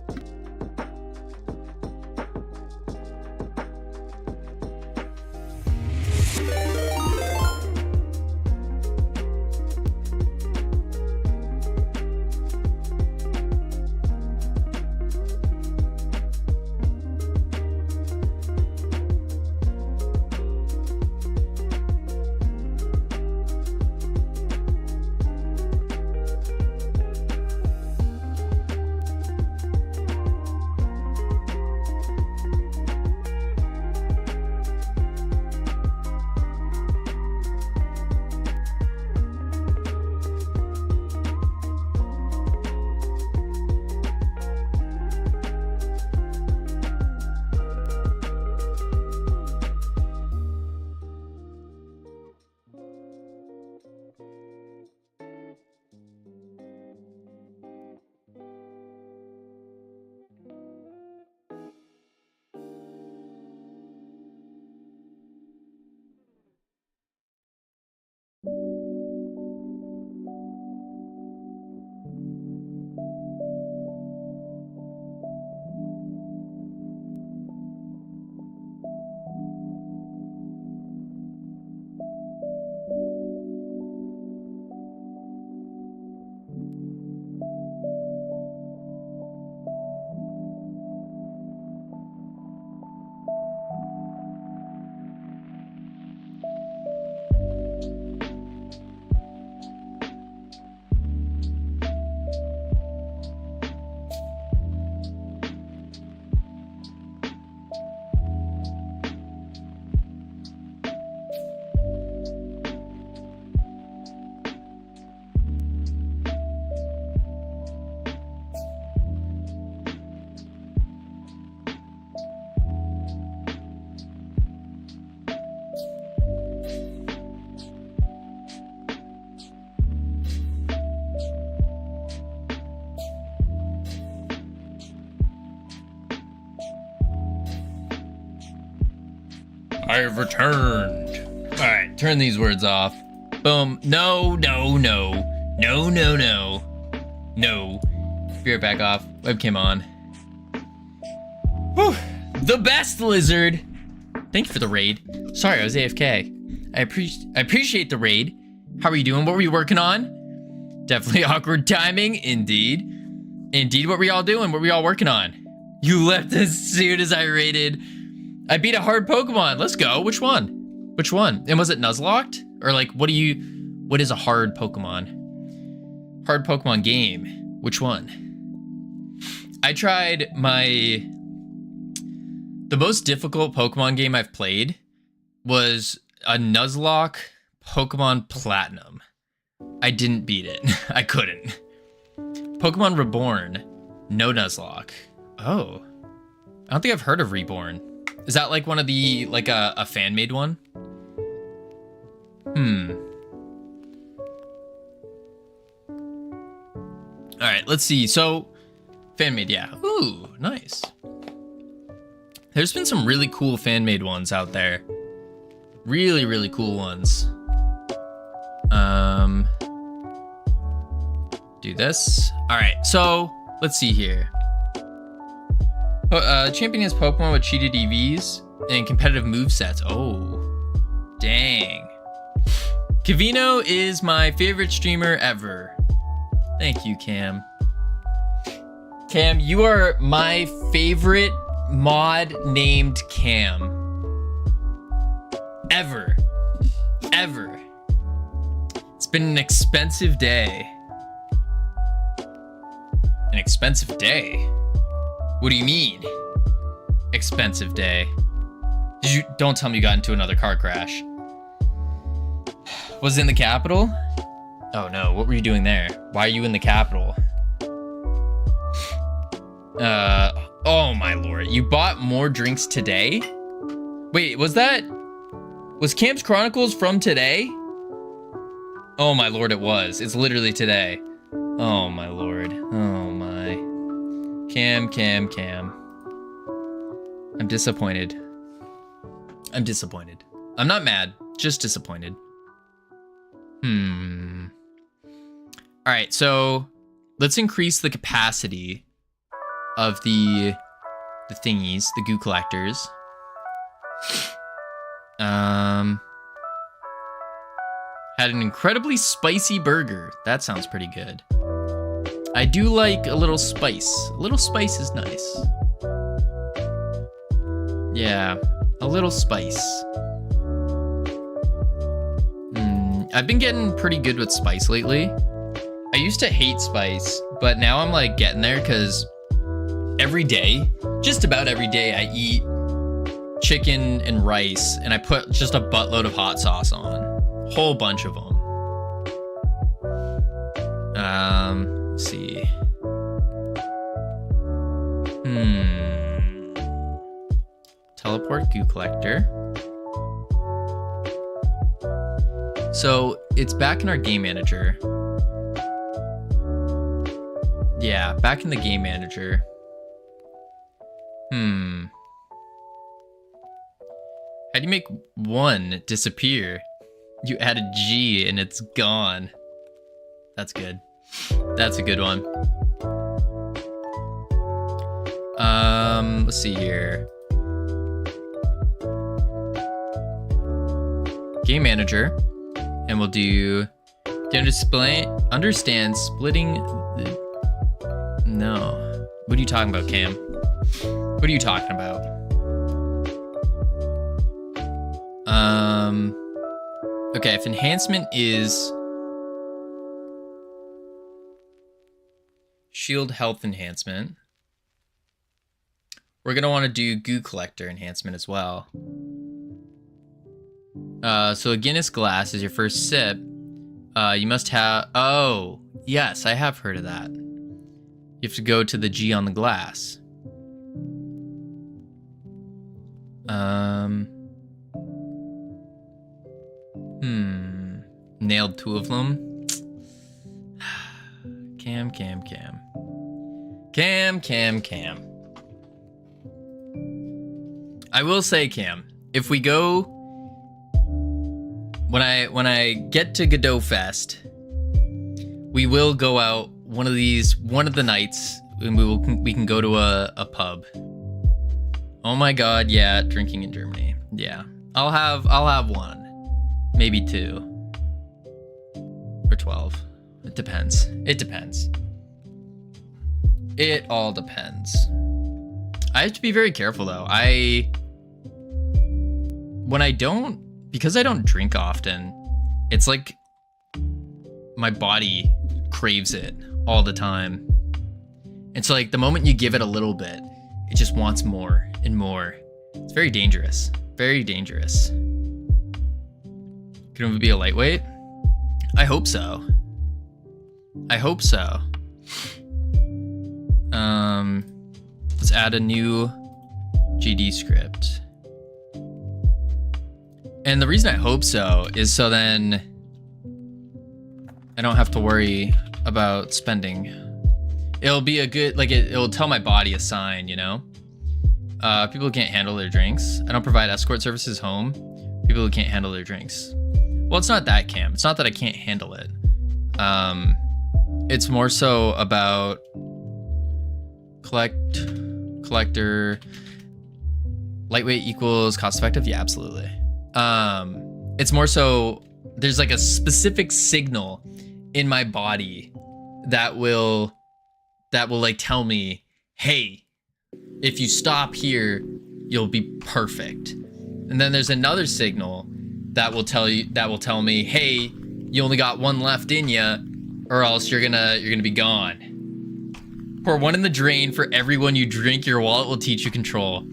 I've returned. All right, turn these words off. Boom. No, no, no. No, no, no. No. Spirit back off. Webcam on. Whew. The best lizard. Thank you for the raid. Sorry, I was AFK. I appreciate the raid. How are you doing? What were you working on? Definitely awkward timing. Indeed. Indeed, what were y'all doing? What were y'all working on? You left as soon as I raided. I beat a hard Pokemon. Let's go. Which one? Which one? And was it Nuzlocked? Or like, what is a hard Pokemon? Hard Pokemon game. Which one? I tried the most difficult Pokemon game I've played was a Nuzlocke Pokemon Platinum. I didn't beat it. I couldn't. Pokemon Reborn. No Nuzlocke. Oh. I don't think I've heard of Reborn. Is that like one of the, like a fan-made one? All right, let's see. So, fan-made, yeah. Ooh, nice. There's been some really cool fan-made ones out there. Really, really cool ones. Do this. All right, so let's see here. Champion has Pokemon with cheated EVs and competitive movesets. Oh, dang. Covino is my favorite streamer ever. Thank you, Cam. Cam, you are my favorite mod named Cam. Ever. Ever. It's been an expensive day. An expensive day? What do you mean? Expensive day. Don't tell me you got into another car crash. Was it in the Capitol? Oh no, what were you doing there? Why are you in the Capitol? Oh my lord. You bought more drinks today? Wait, was Camp's Chronicles from today? Oh my lord, it was. It's literally today. Oh my lord. Oh my. Cam. I'm disappointed. I'm not mad, just disappointed. Alright, so let's increase the capacity of the thingies, the goo collectors. Had an incredibly spicy burger. That sounds pretty good. I do like a little spice. A little spice is nice. Yeah, a little spice. I've been getting pretty good with spice lately. I used to hate spice, but now I'm like getting there because every day, just about every day, I eat chicken and rice and I put just a buttload of hot sauce on. Whole bunch of them. Let's see. Teleport goo collector. So it's back in our game manager. Yeah, back in the game manager. How do you make one disappear? You add a G and it's gone. That's good. That's a good one. Let's see here. Game manager. And we'll do understand splitting the... No. What are you talking about, Cam? What are you talking about? Okay, if enhancement is shield health enhancement, we're gonna want to do goo collector enhancement as well. So a Guinness glass is your first sip. You must have... Oh, yes, I have heard of that. You have to go to the G on the glass. Nailed two of them. Cam. I will say, Cam, if we go... When I get to Godot Fest, we will go out one of the nights, and we can go to a pub. Oh my god, yeah, drinking in Germany. Yeah. I'll have one. Maybe 2. Or 12. It depends. It all depends. I have to be very careful though. Because I don't drink often, it's like my body craves it all the time. It's like the moment you give it a little bit, it just wants more and more. It's very dangerous. Very dangerous. Can it be a lightweight? I hope so. Let's add a new GD script. And the reason I hope so is so then I don't have to worry about spending. It'll be a good, like it'll tell my body a sign, you know? People who can't handle their drinks. I don't provide escort services home. People who can't handle their drinks. Well, it's not that, Cam. It's not that I can't handle it. It's more so about collector, lightweight equals cost effective. Yeah, absolutely. It's more so there's like a specific signal in my body that will like tell me, hey, if you stop here, you'll be perfect. And then there's another signal that will tell me, hey, you only got one left in you, or else you're gonna be gone. Pour one in the drain for every one you drink. Your wallet will teach you control.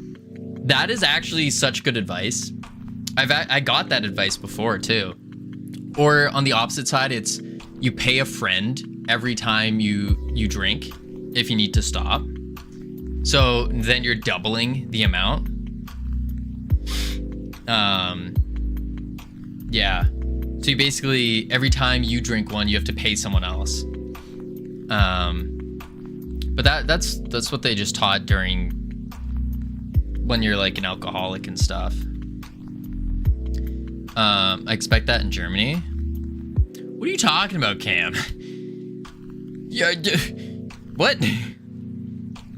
That is actually such good advice. I got that advice before too. Or on the opposite side, it's you pay a friend every time you drink if you need to stop. So then you're doubling the amount. Yeah. So you basically, every time you drink one, you have to pay someone else. But that's what they just taught during when you're like an alcoholic and stuff. I expect that in Germany. What are you talking about, Cam? Yeah, what?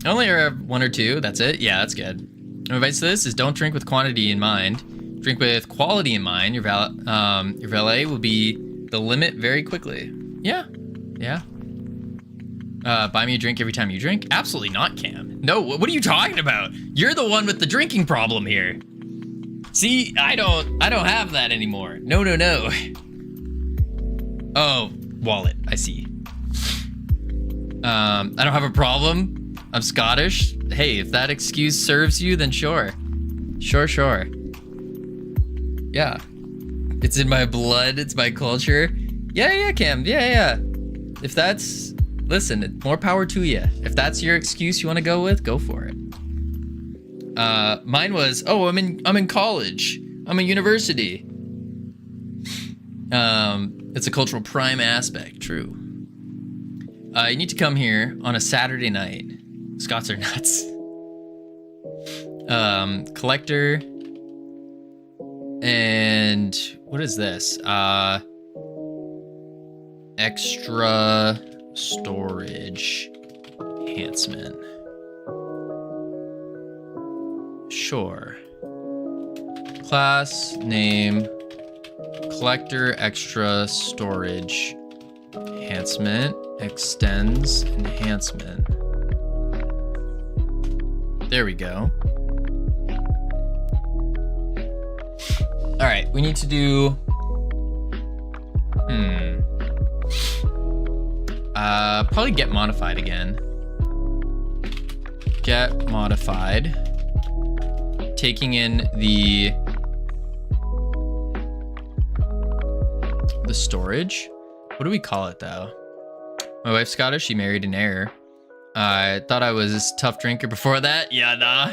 I only have 1 or 2. That's it. Yeah, that's good. My advice to this is don't drink with quantity in mind. Drink with quality in mind. Your valet will be the limit very quickly. Yeah. Buy me a drink every time you drink? Absolutely not, Cam. No, what are you talking about? You're the one with the drinking problem here. See, I don't have that anymore. No. Oh, wallet. I see. I don't have a problem. I'm Scottish. Hey, if that excuse serves you, then sure. Sure. Yeah. It's in my blood. It's my culture. Yeah, Cam. Yeah. If that's... Listen, more power to you. If that's your excuse you want to go with, go for it. Mine was, I'm in college. I'm in university. It's a cultural prime aspect. True. You need to come here on a Saturday night. Scots are nuts. Collector. And what is this? Extra storage enhancement. Sure. Class name collector extra storage enhancement extends enhancement. There we go. All right, we need to do probably get modified again. Get modified. Taking in the storage. What do we call it though? My wife's Scottish. She married an heir. I thought I was a tough drinker before that. Yeah, nah.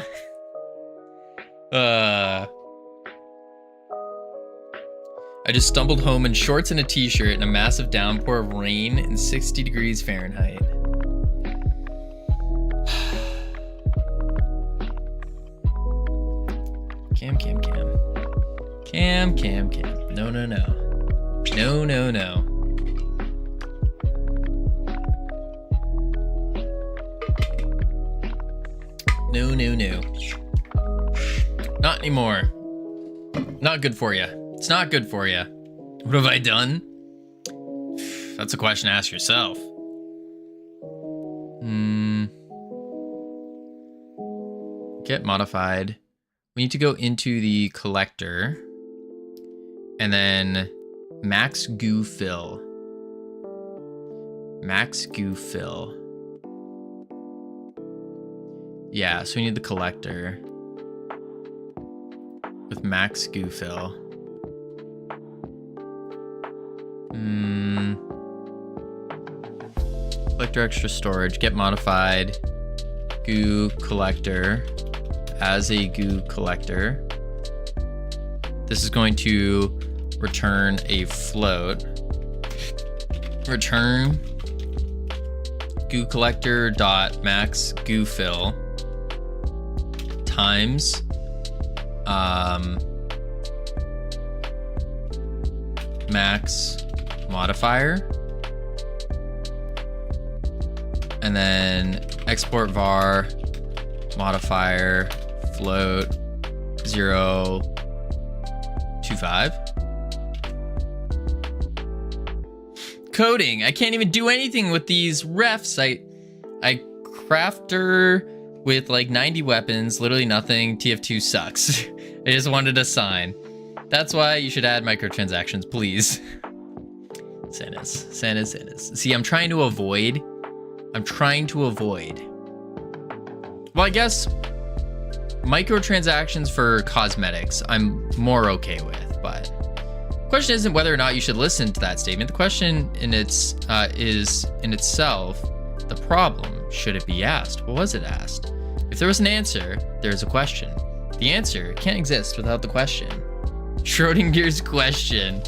I just stumbled home in shorts and a t-shirt in a massive downpour of rain and 60 degrees Fahrenheit. Cam. No. No. Not anymore. Not good for you. It's not good for you. What have I done? That's a question to ask yourself. Get modified. We need to go into the collector and then max goo fill. Yeah, so we need the collector with max goo fill. Collector extra storage, get modified, goo collector as a goo collector. This is going to return a float. Return goo collector dot max goo fill times max modifier, and then export var modifier float 0.25. Coding. I can't even do anything with these refs. I crafter with like 90 weapons, literally nothing. TF2 sucks. I just wanted a sign. That's why you should add microtransactions, please. Santas. See, I'm trying to avoid. Well, I guess Microtransactions for cosmetics, I'm more okay with, but the question isn't whether or not you should listen to that statement. The question is in itself, the problem, should it be asked? What was it asked? If there was an answer, there's a question. The answer can't exist without the question. Schrodinger's question.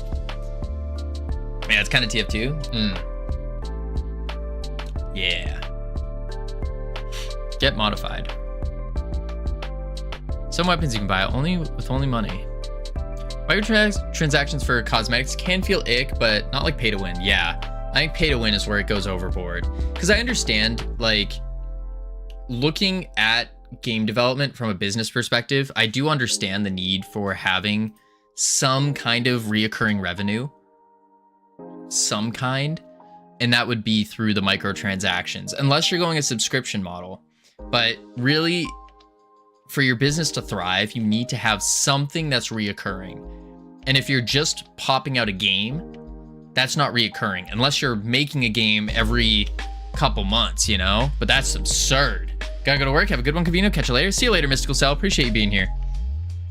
Yeah, it's kind of TF2. Yeah. Get modified. Some weapons you can buy with only money. Microtransactions for cosmetics can feel ick, but not like pay to win. Yeah, I think pay to win is where it goes overboard. Because I understand, like, looking at game development from a business perspective, I do understand the need for having some kind of reoccurring revenue. Some kind. And that would be through the microtransactions, unless you're going a subscription model. But really, for your business to thrive, you need to have something that's reoccurring. And if you're just popping out a game, that's not reoccurring, unless you're making a game every couple months, you know? But that's absurd. Gotta go to work. Have a good one, Covino. Catch you later. See you later, Mystical Cell. Appreciate you being here.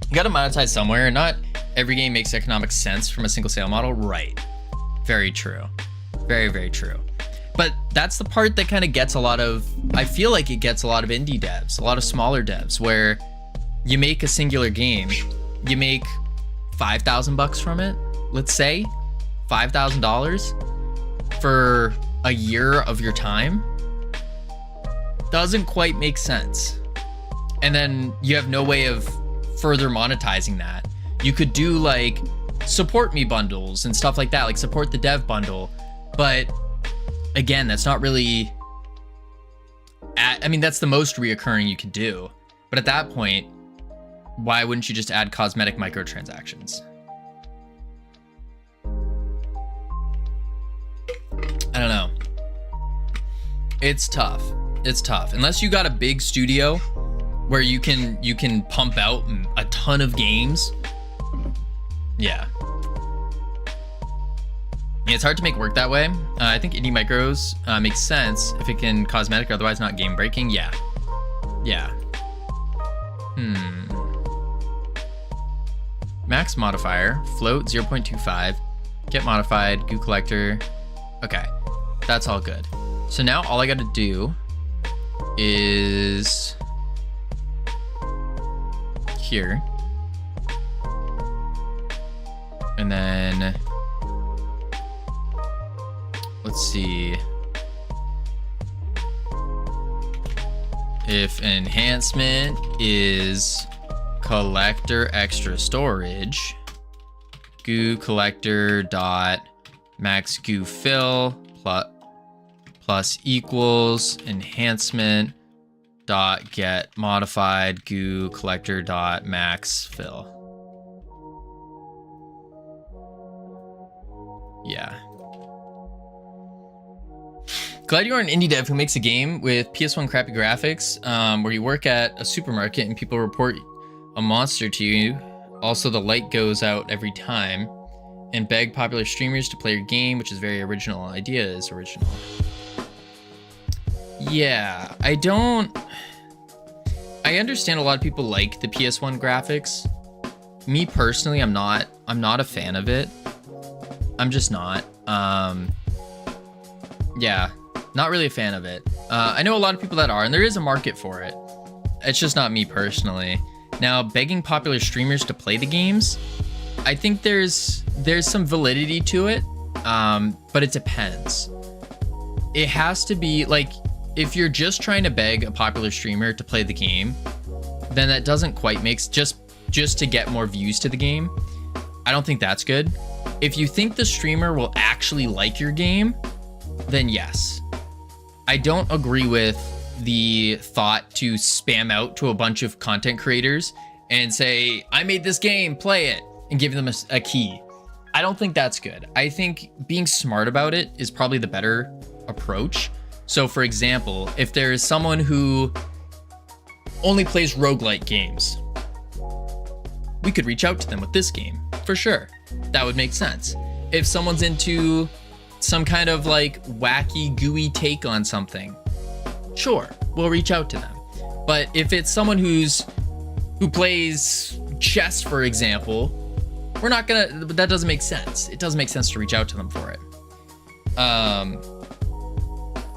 You gotta monetize somewhere. Not every game makes economic sense from a single sale model. Right. Very true. Very, very true. But that's the part that kind of gets a lot of, I feel like it gets a lot of indie devs, a lot of smaller devs, where you make a singular game, you make $5,000 from it, let's say, $5,000 for a year of your time. Doesn't quite make sense. And then you have no way of further monetizing that. You could do like support me bundles and stuff like that, like support the dev bundle. But again, that's not really, I mean, that's the most reoccurring you could do. But at that point, why wouldn't you just add cosmetic microtransactions? I don't know. It's tough. It's tough. Unless you got a big studio where you can pump out a ton of games. Yeah. Yeah, it's hard to make work that way. I think indie micros makes sense if it can cosmetic, otherwise not game breaking. Yeah. Yeah. Max modifier, float 0.25, get modified, goo collector. Okay, that's all good. So now all I gotta do is here. And then let's see if enhancement is collector extra storage, goo collector dot max goo fill plus equals enhancement dot get modified goo collector dot max fill. Yeah. Glad you're an indie dev who makes a game with PS1 crappy graphics, where you work at a supermarket and people report a monster to you. Also, the light goes out every time, and beg popular streamers to play your game, which is very original. Idea is original. Yeah, I understand a lot of people like the PS1 graphics. Me personally, I'm not a fan of it. I'm just not. Yeah, not really a fan of it. I know a lot of people that are, and there is a market for it. It's just not me personally. Now, begging popular streamers to play the games, I think there's some validity to it, but it depends. It has to be like, if you're just trying to beg a popular streamer to play the game, then that doesn't quite make just to get more views to the game. I don't think that's good. If you think the streamer will actually like your game, then yes. I don't agree with the thought to spam out to a bunch of content creators and say, I made this game, play it, and give them a key. I don't think that's good. I think being smart about it is probably the better approach. So for example, if there is someone who only plays roguelite games, we could reach out to them with this game, for sure. That would make sense. If someone's into some kind of like wacky, gooey take on something, sure, we'll reach out to them. But if it's someone who's who plays chess, for example, we're not gonna, that doesn't make sense. It doesn't make sense to reach out to them for it.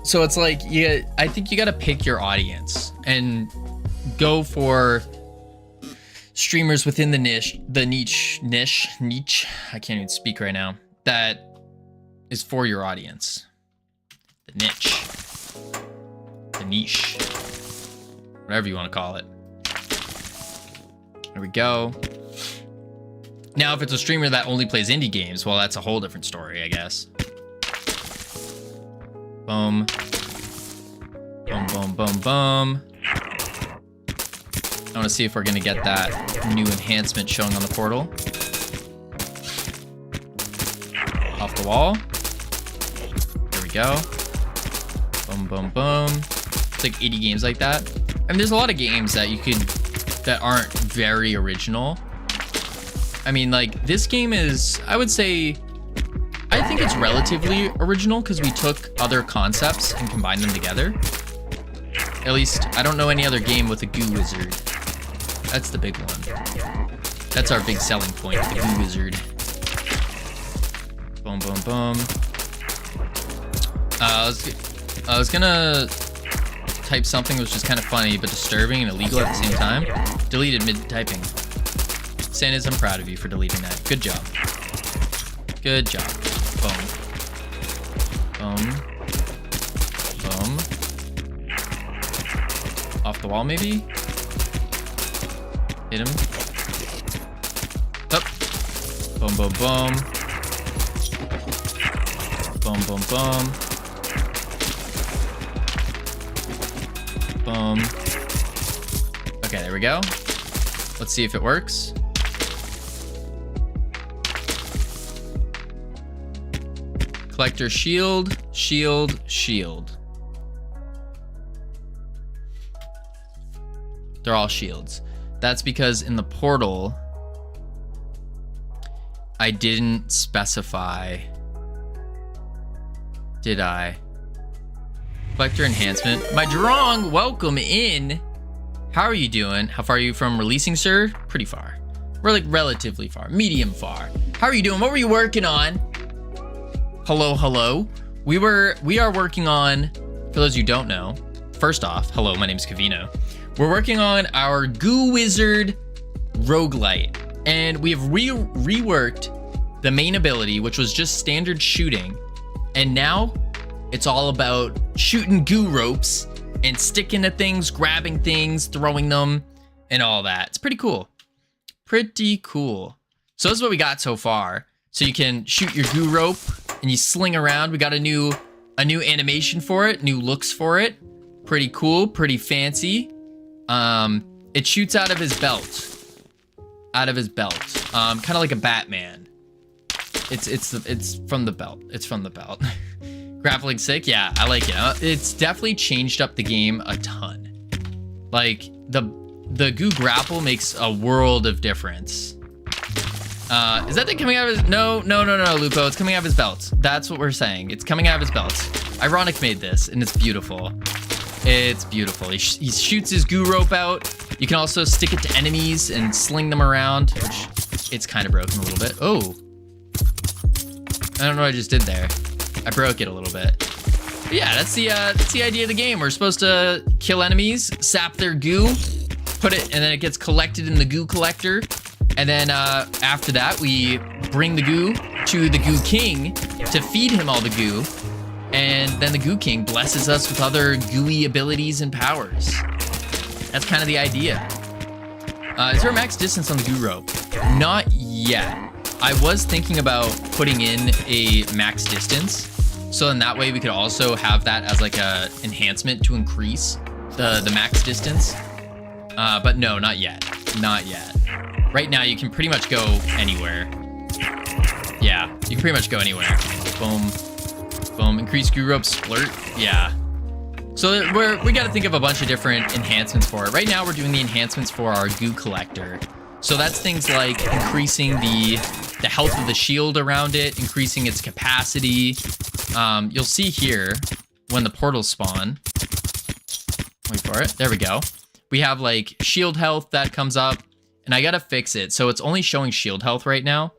So it's like, I think you gotta pick your audience and go for streamers within the niche, I can't even speak right now, that is for your audience. The niche, whatever you want to call it. There we go. Now, if it's a streamer that only plays indie games, well, that's a whole different story, I guess. Boom. Boom, boom, boom, boom. I want to see if we're going to get that new enhancement showing on the portal. Off the wall. There we go. Boom, boom, boom. It's like 80 games like that. I mean, there's a lot of games that you could, that aren't very original. I mean, like, this game is, I would say, I think it's relatively original because we took other concepts and combined them together. At least, I don't know any other game with a goo wizard. That's the big one. That's our big selling point, the goo wizard. Boom, boom, boom. I was gonna type something which was kind of funny but disturbing and illegal at the same time. Deleted mid-typing. Sanders, I'm proud of you for deleting that. Good job. Good job. Boom. Boom. Boom. Off the wall, maybe? Hit him. Up. Boom, boom, boom. Boom, boom, boom. Boom. Okay, there we go. Let's see if it works. Collector shield, shield, shield. They're all shields. That's because in the portal, I didn't specify. Did I? Collector enhancement. My Drong, welcome in. How are you doing? How far are you from releasing, sir? Pretty far. We're like relatively far, medium far. How are you doing? What were you working on? Hello, hello. We are working on, for those of you who don't know, first off, hello, my name's Covino. We're working on our Goo Wizard Roguelite, and we have reworked the main ability, which was just standard shooting, and now it's all about shooting goo ropes and sticking to things, grabbing things, throwing them, and all that. It's pretty cool. Pretty cool. So this is what we got so far. So you can shoot your goo rope and you sling around. We got a new animation for it, new looks for it. Pretty cool, pretty fancy. It shoots out of his belt. Out of his belt. Kind of like a Batman. It's from the belt. It's from the belt. Grappling sick, yeah, I like it. It's definitely changed up the game a ton. Like the goo grapple makes a world of difference. Is that thing coming out of his? No, Lupo. It's coming out of his belt. That's what we're saying. It's coming out of his belt. Ironic made this, and it's beautiful. It's beautiful. He shoots his goo rope out. You can also stick it to enemies and sling them around, which it's kind of broken a little bit. Oh, I don't know what I just did there. I broke it a little bit. But yeah, that's the idea of the game. We're supposed to kill enemies, sap their goo, put it, and then it gets collected in the goo collector. And then after that, we bring the goo to the Goo King to feed him all the goo. And then the Goo King blesses us with other gooey abilities and powers. That's kind of the idea. Is there a max distance on the goo rope? Not yet. I was thinking about putting in a max distance. So in that way, we could also have that as like a enhancement to increase the max distance. But no, not yet. Not yet. Right now, you can pretty much go anywhere. Yeah, you can pretty much go anywhere. Boom. Boom. Increase goo rope splurt. Yeah. So we got to think of a bunch of different enhancements for it. Right now, we're doing the enhancements for our goo collector. So that's things like increasing the health of the shield around it, increasing its capacity. You'll see here when the portals spawn. Wait for it. There we go. we have like shield health that comes up, and I gotta fix it. So it's only showing shield health right now,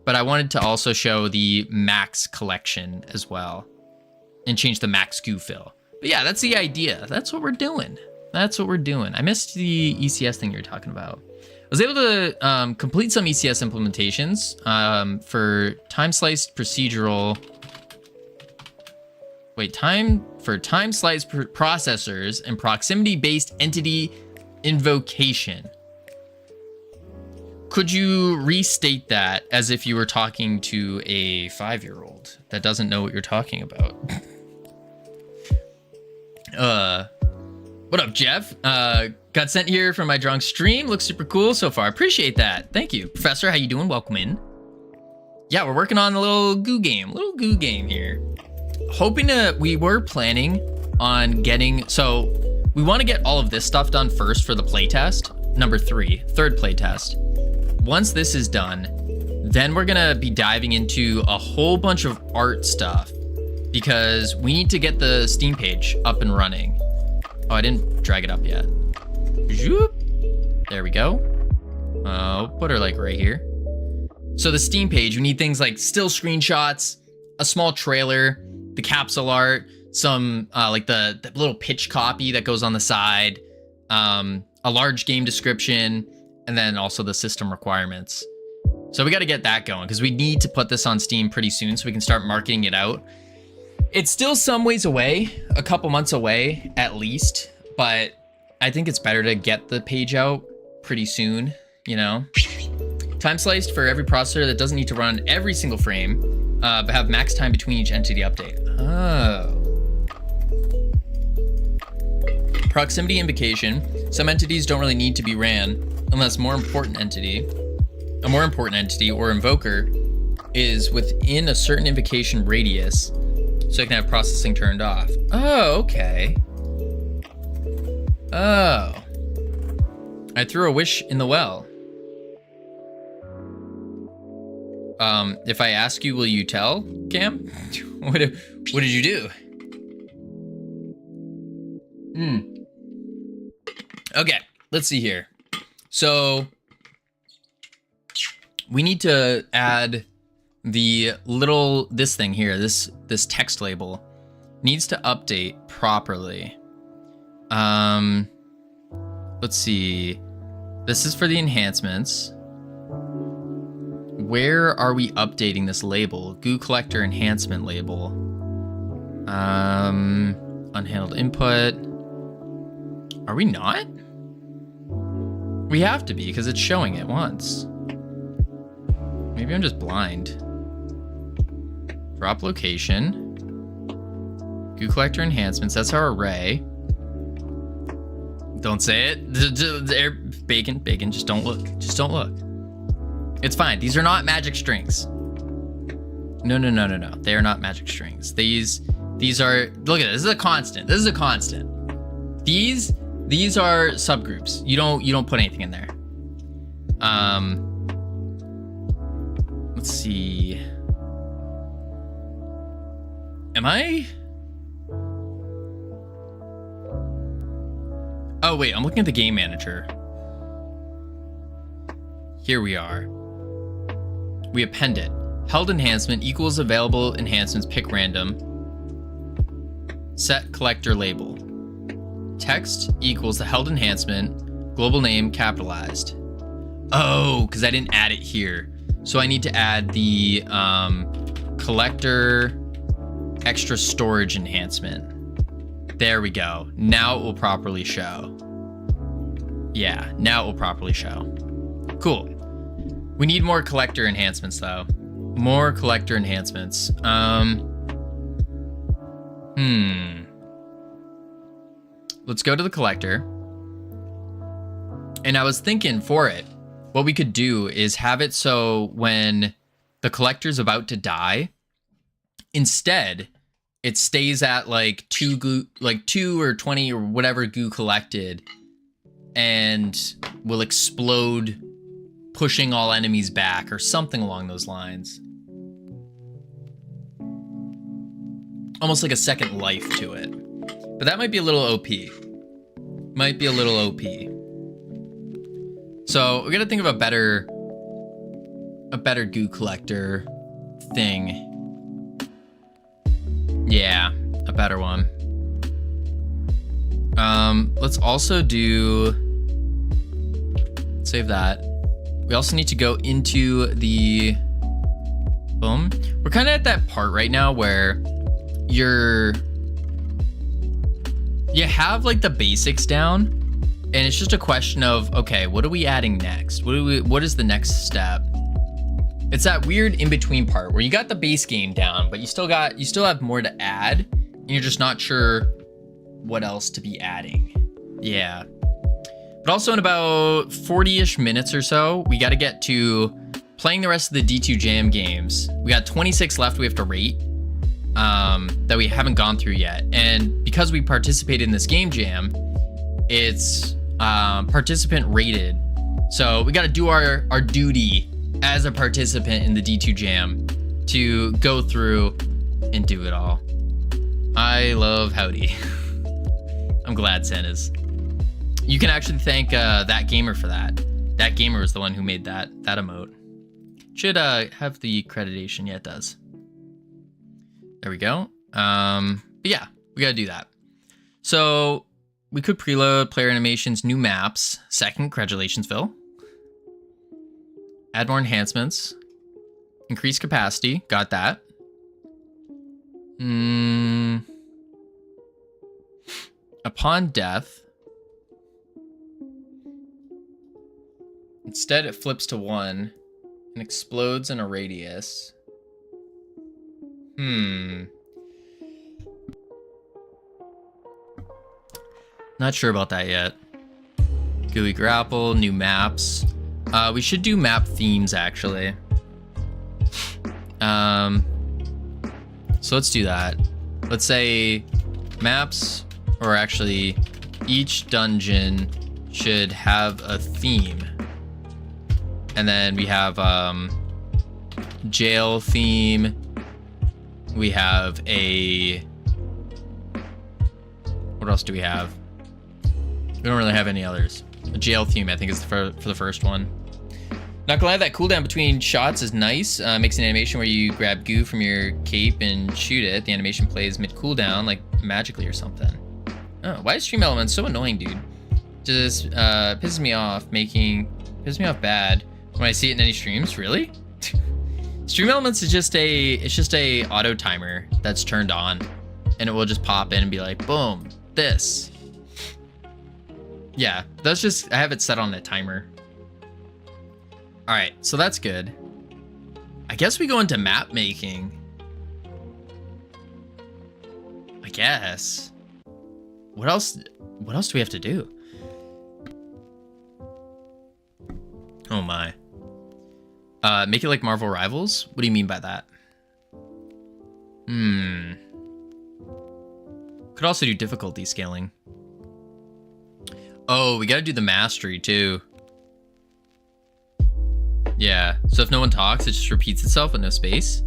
but I wanted to also show the max collection as well and change the max goo fill. But yeah, that's the idea. That's what we're doing. That's what we're doing. I missed the ECS thing you were talking about. I was able to complete some ECS implementations for time-sliced procedural... Wait, time-sliced processors and proximity-based entity invocation. Could you restate that as if you were talking to a 5-year-old that doesn't know what you're talking about? What up, Jeff? Got sent here from my drunk stream. Looks super cool so far. Appreciate that. Thank you. Professor, how you doing? Welcome in. Yeah, we're working on a little goo game here. We were planning on getting, so we want to get all of this stuff done first for the playtest, number 3, third playtest. Once this is done, then we're gonna be diving into a whole bunch of art stuff because we need to get the Steam page up and running. Oh, I didn't drag it up yet. Zoop. There we go. I'll put her like right here. So the Steam page, we need things like still screenshots, a small trailer, the capsule art, some like the little pitch copy that goes on the side, a large game description, and then also the system requirements. So we got to get that going because we need to put this on Steam pretty soon so we can start marketing it out. It's still some ways away, a couple months away at least, but I think it's better to get the page out pretty soon, you know? Time sliced for every processor that doesn't need to run every single frame, but have max time between each entity update. Oh. Proximity invocation. Some entities don't really need to be ran unless a more important entity or invoker is within a certain invocation radius, so I can have processing turned off. Oh, okay. Oh. I threw a wish in the well. If I ask you, will you tell, Cam? What did you do? Okay, let's see here. So we need to add the this thing here, this text label needs to update properly. Let's see. This is for the enhancements. Where are we updating this label? Goo collector enhancement label. Unhandled input. Are we not? We have to be because it's showing it once. Maybe I'm just blind. Drop location. Goo collector enhancements. That's our array. Don't say it. Bacon. Just don't look. Just don't look. It's fine. These are not magic strings. No. They are not magic strings. These are, look at this. This is a constant. This is a constant. These are subgroups. You don't put anything in there. Let's see. Am I? Oh wait, I'm looking at the game manager. Here we are. We append it. Held enhancement equals available enhancements, pick random. Set collector label. Text equals the held enhancement, global name capitalized. Oh, because I didn't add it here. So I need to add the collector extra storage enhancement. There we go. Now it will properly show. Yeah, now it will properly show. Cool. We need more collector enhancements though. More collector enhancements. Let's go to the collector. And I was thinking for it, what we could do is have it so when the collector's about to die, instead it stays at like 2 or 20 or whatever goo collected and will explode, pushing all enemies back or something along those lines. Almost like a second life to it. But that might be a little OP. Might be a little OP. So we gotta think of a better goo collector thing. Yeah, a better one. Let's also do, save that. We also need to go into the, boom. We're kind of at that part right now where you have like the basics down, and it's just a question of, okay, what are we adding next? What is the next step? It's that weird in-between part where you got the base game down, but you still have more to add, and you're just not sure what else to be adding. Yeah. But also in about 40-ish minutes or so, we got to get to playing the rest of the D2 Jam games. We got 26 left we have to rate that we haven't gone through yet. And because we participated in this game jam, it's participant rated. So we got to do our duty as a participant in the D2 Jam to go through and do it all. I love Howdy. I'm glad Santa's. You can actually thank that gamer for that. That gamer was the one who made that emote. Should have the accreditation. Yeah, it does. There we go. But yeah, we gotta do that. So we could preload player animations, new maps. Second, congratulations, Phil. Add more enhancements. Increase capacity. Got that. Upon death. Instead, it flips to 1 and explodes in a radius. Not sure about that yet. GUI grapple, new maps. We should do map themes, actually. So let's do that. Let's say maps, or actually each dungeon should have a theme. And then we have jail theme. We have a, what else do we have? We don't really have any others. A jail theme, I think, is for the first one. Not gonna lie, that cooldown between shots is nice. Makes an animation where you grab goo from your cape and shoot it. The animation plays mid cooldown, like magically or something. Oh, why is Stream Elements so annoying, dude? Just pisses me off bad when I see it in any streams. Really? Stream Elements is just a auto timer that's turned on, and it will just pop in and be like, boom, this. Yeah, that's just, I have it set on a timer. All right, so that's good. I guess we go into map making. I guess. What else do we have to do? Oh my. Make it like Marvel Rivals? What do you mean by that? Could also do difficulty scaling. Oh, we gotta do the mastery too. Yeah, so if no one talks, it just repeats itself with no space.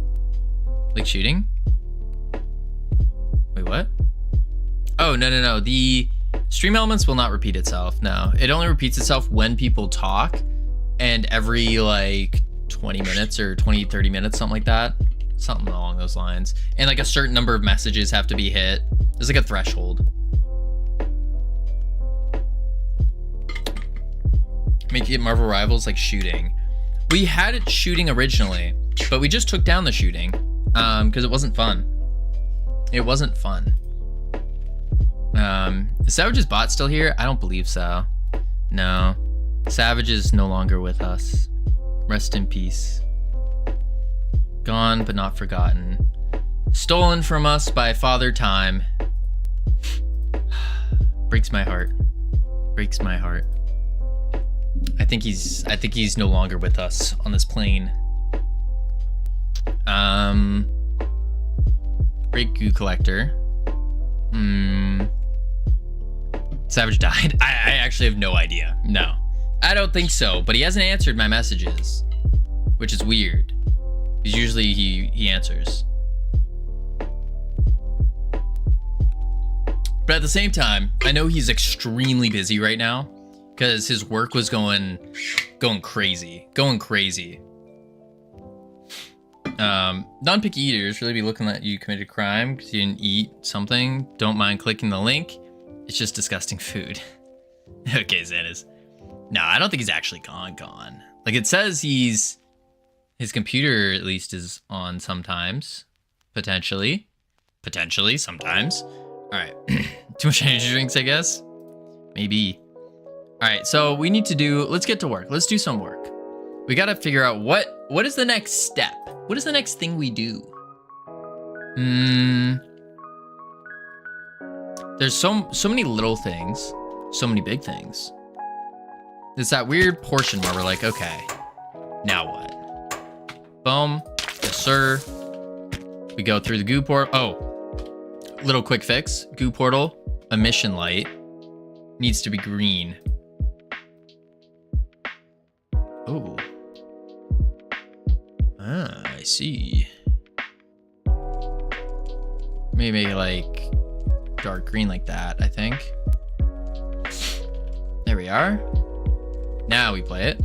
Like shooting. Wait, what? Oh, no. The stream elements will not repeat itself, no. It only repeats itself when people talk, and every like 20 minutes or 20, 30 minutes, something like that. Something along those lines. And like a certain number of messages have to be hit. There's like a threshold. Make it Marvel Rivals like shooting. We had it shooting originally, but we just took down the shooting because it wasn't fun. It wasn't fun. Is Savage's bot still here? I don't believe so. No. Savage is no longer with us. Rest in peace. Gone but not forgotten. Stolen from us by Father Time. Breaks my heart. Breaks my heart. I think he's no longer with us on this plane. Great goo collector. Savage died. I actually have no idea. No, I don't think so, but he hasn't answered my messages, which is weird, because usually he answers. But at the same time, I know he's extremely busy right now because his work was going crazy. Non-picky eaters really be looking at you committed a crime because you didn't eat something. Don't mind clicking the link. It's just disgusting food. Okay, Xanis. No, I don't think he's actually gone. Like it says his computer at least is on sometimes. Potentially sometimes. All right. Too much energy drinks, I guess. Maybe. All right, so we need to let's get to work. Let's do some work. We got to figure out what is the next step? What is the next thing we do? There's so many little things, so many big things. It's that weird portion where we're like, okay, now what? Boom. Yes, sir. We go through the goo portal. Oh, little quick fix. Goo portal, emission light needs to be green. Oh. Ah, I see. Maybe like dark green like that, I think. There we are. Now we play it.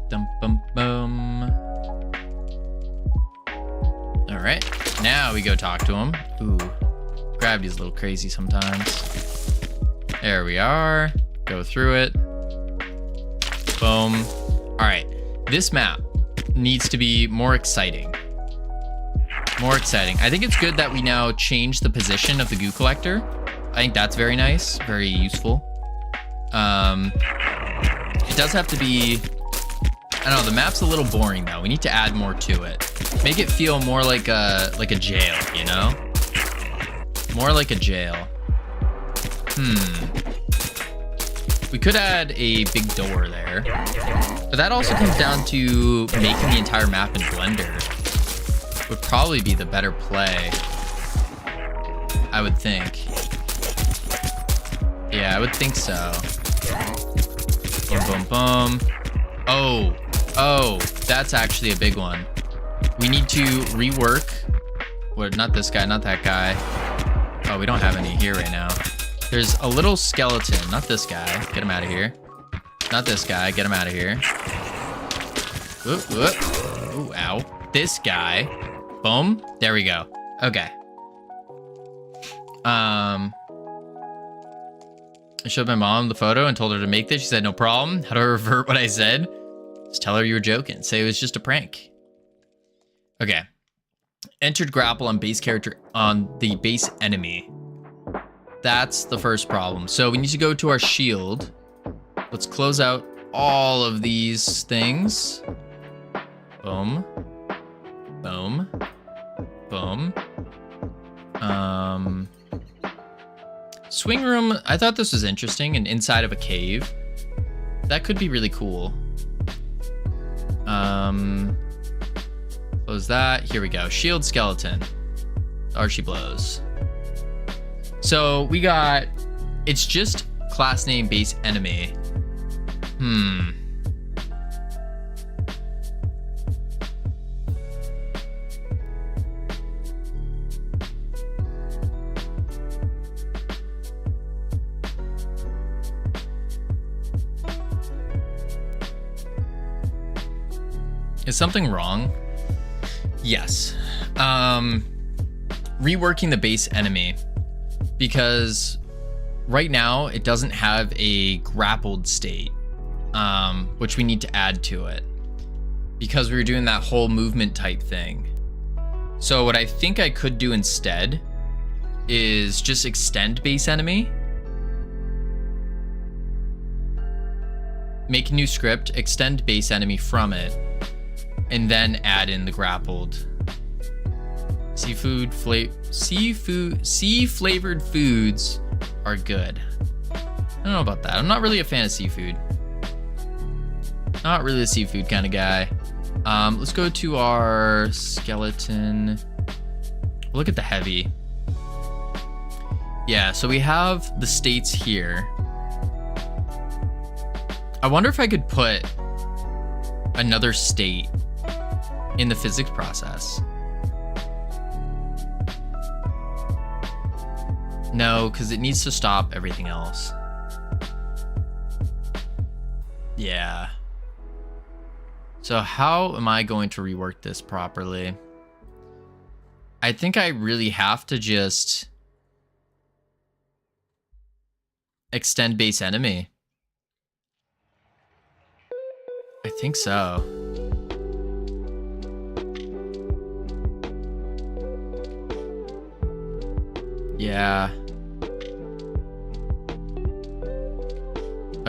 Dum bum bum. All right, now we go talk to him. Ooh, gravity's a little crazy sometimes. There we are. Go through it. Boom. All right, this map needs to be more exciting. I think it's good that we now change the position of the goo collector. I think that's very nice, very useful. It does have to be, I don't know, the map's a little boring though. We need to add more to it. Make it feel more like a jail, you know? More like a jail. We could add a big door there. But that also comes down to making the entire map in Blender. Would probably be the better play, I would think. Yeah, I would think so. Boom, boom, boom. Oh, that's actually a big one. We need to rework. What? Not this guy, not that guy. Oh, we don't have any here right now. There's a little skeleton. Not this guy. Get him out of here. Not this guy. Get him out of here. Whoop, whoop. Ooh, ow. This guy. Boom. There we go. Okay. I showed my mom the photo and told her to make this. She said, no problem. How do I revert what I said? Just tell her you were joking. Say it was just a prank. Okay. Entered grapple on base character on the base enemy. That's the first problem. So we need to go to our shield. Let's close out all of these things. Boom. Boom. Boom. Swing room. I thought this was interesting, and inside of a cave. That could be really cool. Close that. Here we go. Shield skeleton. Archie blows. So we got, it's just class name base enemy. Is something wrong? Yes. Reworking the base enemy. Because right now it doesn't have a grappled state, which we need to add to it because we were doing that whole movement type thing. So what I think I could do instead is just extend base enemy, make a new script, extend base enemy from it, and then add in the grappled. Sea flavored foods are good. I don't know about that. I'm not really a fan of seafood. Not really a seafood kind of guy. Let's go to our skeleton. Look at the heavy. Yeah, so we have the states here. I wonder if I could put another state in the physics process. No, because it needs to stop everything else. Yeah. So how am I going to rework this properly? I think I really have to just extend base enemy. I think so. Yeah.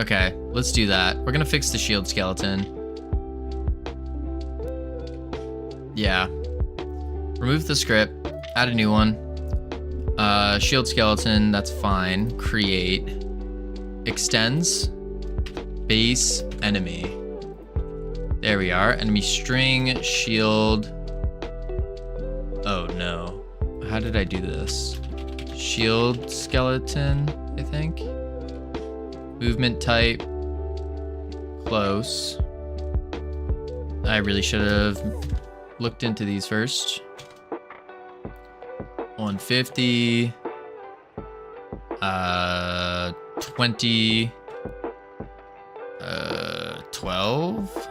Okay, let's do that. We're gonna fix the shield skeleton. Yeah. Remove the script, add a new one. Shield skeleton, that's fine. Create. Extends. Base enemy. There we are. Enemy string, shield. Oh no. How did I do this? Shield skeleton, I think. Movement type. Close. I really should have looked into these first. 150. 20. 12.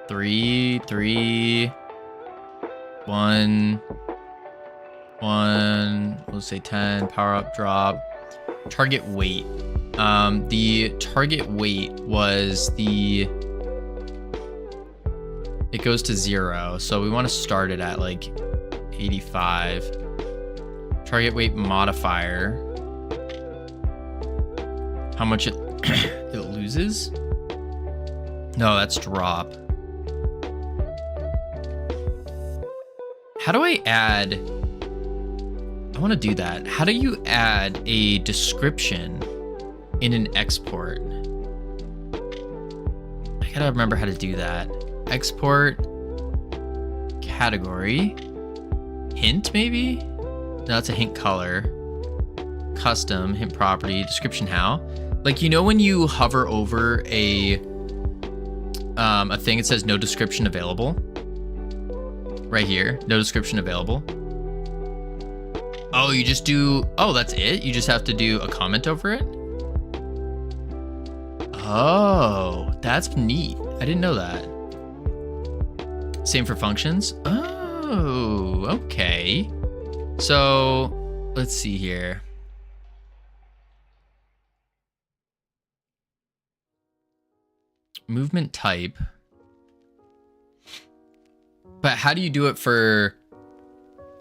3, 3. 1. 1. We'll say 10. Power up, drop. Target weight. The target weight was the... It goes to 0, so we want to start it at like 85. Target weight modifier. How much it it loses? No, that's drop. How do I add... I want to do that. How do you add a description in an export? I gotta remember how to do that. Export category. Hint, maybe? No, that's a hint color. Custom, hint property, description how. Like, you know when you hover over a thing, it says no description available? Right here, no description available. Oh, you just do, oh, that's it? You just have to do a comment over it? Oh, that's neat. I didn't know that. Same for functions. Oh, okay. So let's see here. Movement type. But how do you do it for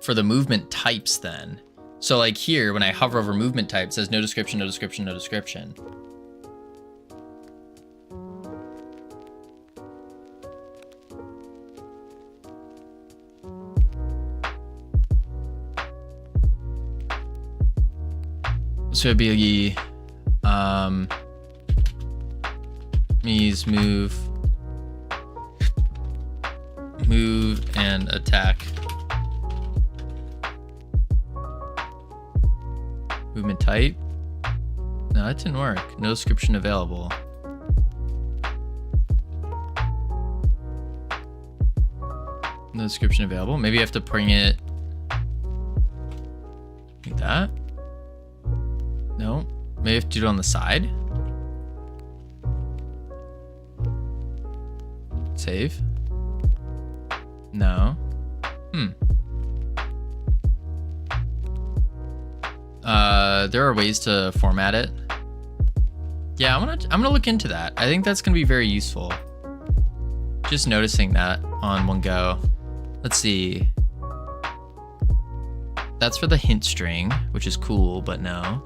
the movement types then? So like here, when I hover over movement type, it says no description, no description, no description. So it'd be me's move and attack. Movement type. No, that didn't work. No description available. No description available. Maybe I have to bring it like that. No, maybe I have to do it on the side. Save. No. There are ways to format it. Yeah, I'm gonna look into that. I think that's gonna be very useful. Just noticing that on one go. Let's see. That's for the hint string, which is cool, but no.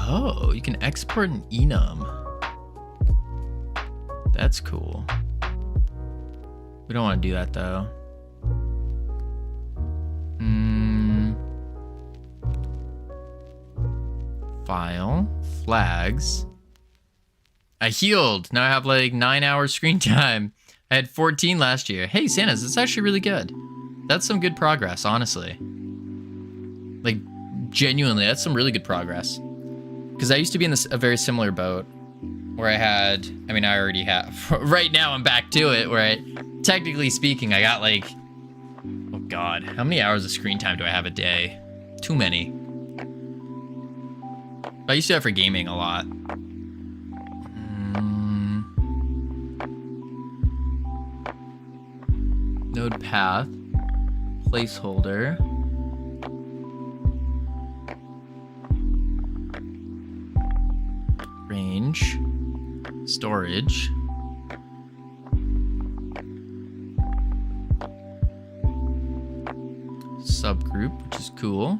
Oh, you can export an enum. That's cool. We don't want to do that though. File, flags. I healed. Now I have like 9 hours screen time. I had 14 last year. Hey, Santas, it's actually really good. That's some good progress, honestly. Like, genuinely, that's some really good progress. Because I used to be in a very similar boat where I had, I mean, I already have. Right now, I'm back to it where technically speaking, I got like, oh God, how many hours of screen time do I have a day? Too many. I used to have for gaming a lot. Node path, placeholder. Range, storage. Subgroup, which is cool.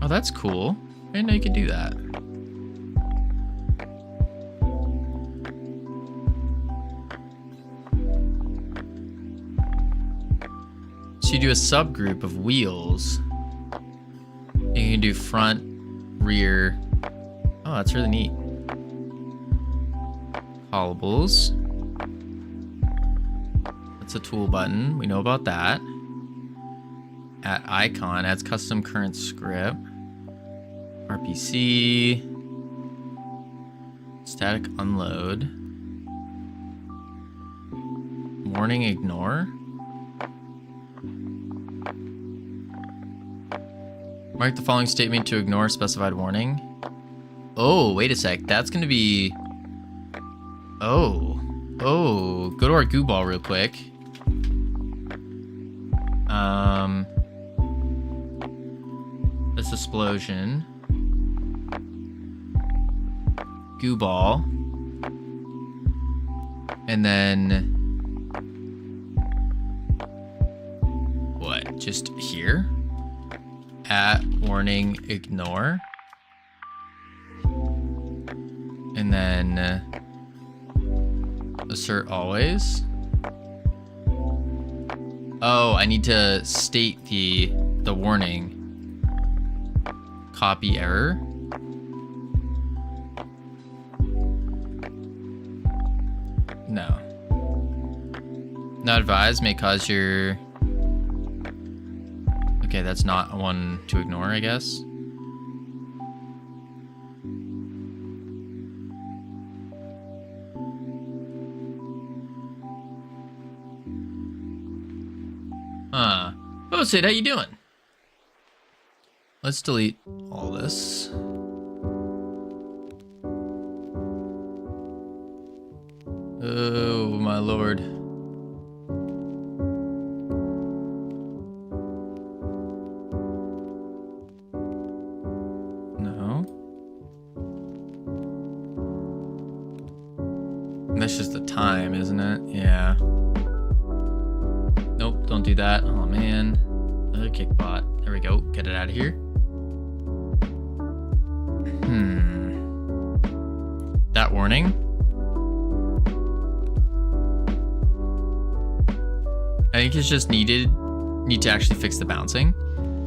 Oh, that's cool. I didn't know you could do that. So you do a subgroup of wheels. You can do front, rear. Oh, that's really neat. Callables. That's a tool button. We know about that. At icon adds custom current script. RPC. Static unload. Warning ignore. Mark the following statement to ignore specified warning. Oh, wait a sec. That's going to be... Oh. Go to our goo ball real quick. This explosion. Goo ball. And then... What? Just here? At warning ignore. And then assert always. Oh, I need to state the warning. Copy error. No. Not advised may cause your... Okay, that's not one to ignore, I guess. Oh, Sid, how you doing? Let's delete all this. Oh, my lord. No. That's just the time, isn't it? Yeah. Nope, don't do that. Oh, man. Another kickbot. There we go. Get it out of here. That warning. I think it's just need to actually fix the bouncing.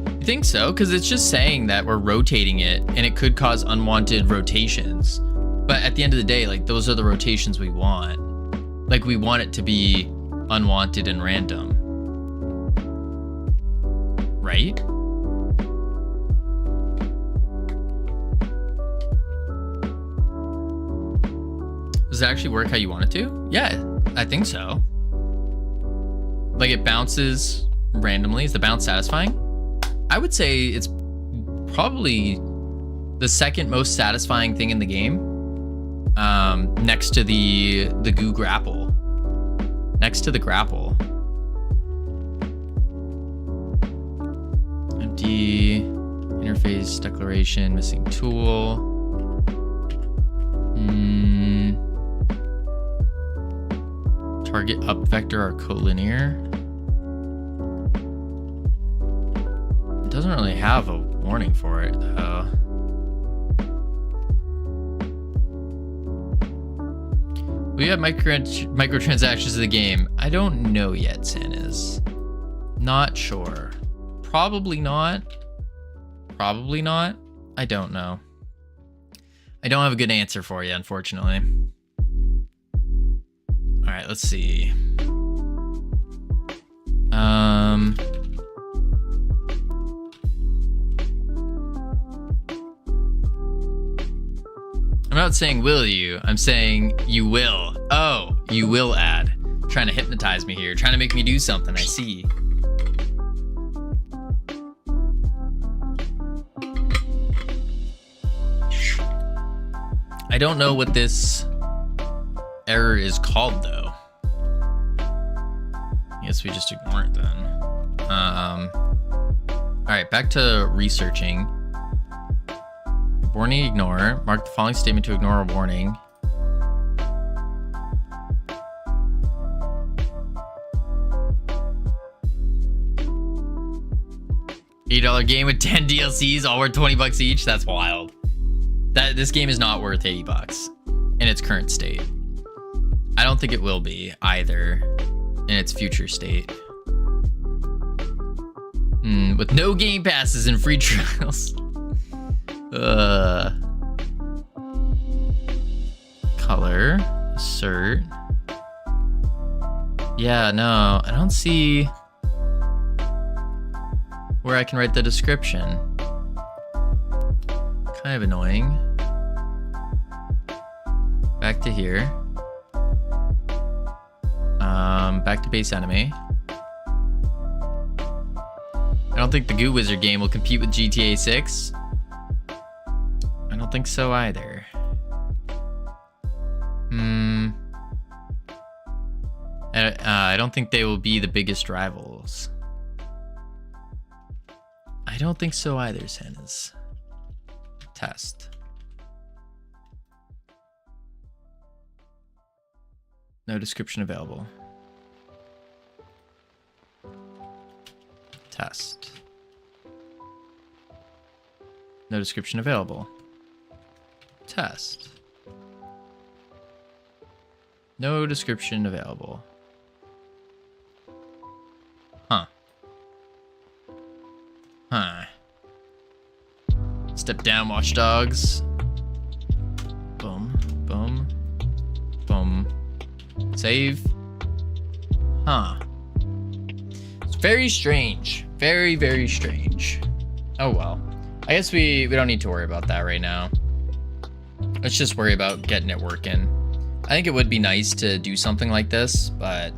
You think so? Because it's just saying that we're rotating it and it could cause unwanted rotations. But at the end of the day, like, those are the rotations we want. Like, we want it to be unwanted and random. Right? Does it actually work how you want it to? Yeah, I think so. Like, it bounces randomly. Is the bounce satisfying? I would say it's probably the second most satisfying thing in the game. Next to the goo grapple. Next to the grapple. Empty interface declaration, missing tool. Target up vector are collinear. It doesn't really have a warning for it, though. We have microtransactions in the game. I don't know yet, Sanis. Not sure. Probably not. Probably not. I don't know. I don't have a good answer for you, unfortunately. All right, let's see. I'm not saying will you. I'm saying you will. Oh, You will add. Trying to hypnotize me here. Trying to make me do something. I see. I don't know what this error is called, though. I guess we just ignore it then. All right, back to researching. Warning, ignore. Mark the following statement to ignore a warning. $80 game with 10 DLCs, all worth $20 each. That's wild. This game is not worth $80 in its current state. I don't think it will be either in its future state. With no game passes and free trials. Color, assert. Yeah, no, I don't see where I can write the description. Kind of annoying. Back to here. Back to base enemy. I don't think the Goo Wizard game will compete with GTA 6. I don't think so either. I don't think they will be the biggest rivals. I don't think so either, Santas. Test. No description available. Test. No description available. Test. No description available. Huh. Huh. Step down, watchdogs. Boom, boom, boom. Save. Huh. It's very strange. Very, very strange. Oh well. I guess we don't need to worry about that right now. Let's just worry about getting it working. I think it would be nice to do something like this, but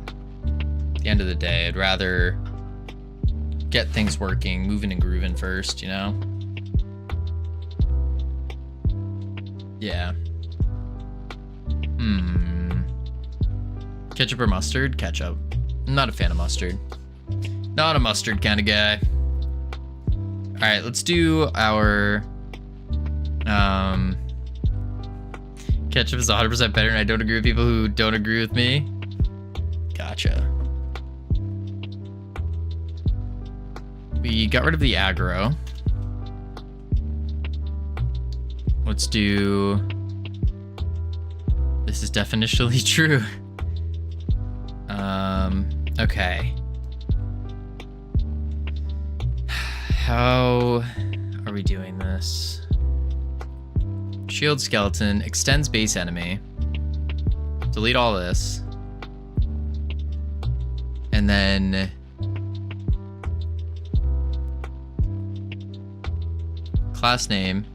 at the end of the day, I'd rather get things working, moving and grooving first, you know? Yeah. Ketchup or mustard? Ketchup. I'm not a fan of mustard. Not a mustard kind of guy. All right, let's do our ketchup is 100% better, and I don't agree with people who don't agree with me. Gotcha. We got rid of the aggro. Let's do... This is definitionally true. Okay. How are we doing this? Shield skeleton extends base enemy. Delete all this. And then class name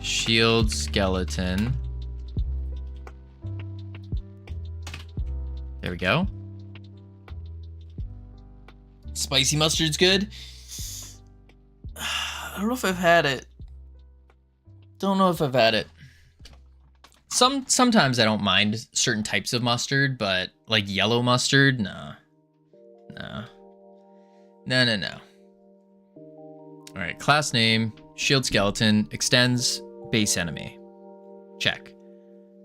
shield skeleton. There we go. Spicy mustard's good. I don't know if I've had it. Don't know if I've had it. Sometimes I don't mind certain types of mustard, but like yellow mustard, nah. No. All right, class name, shield skeleton, extends base enemy. Check.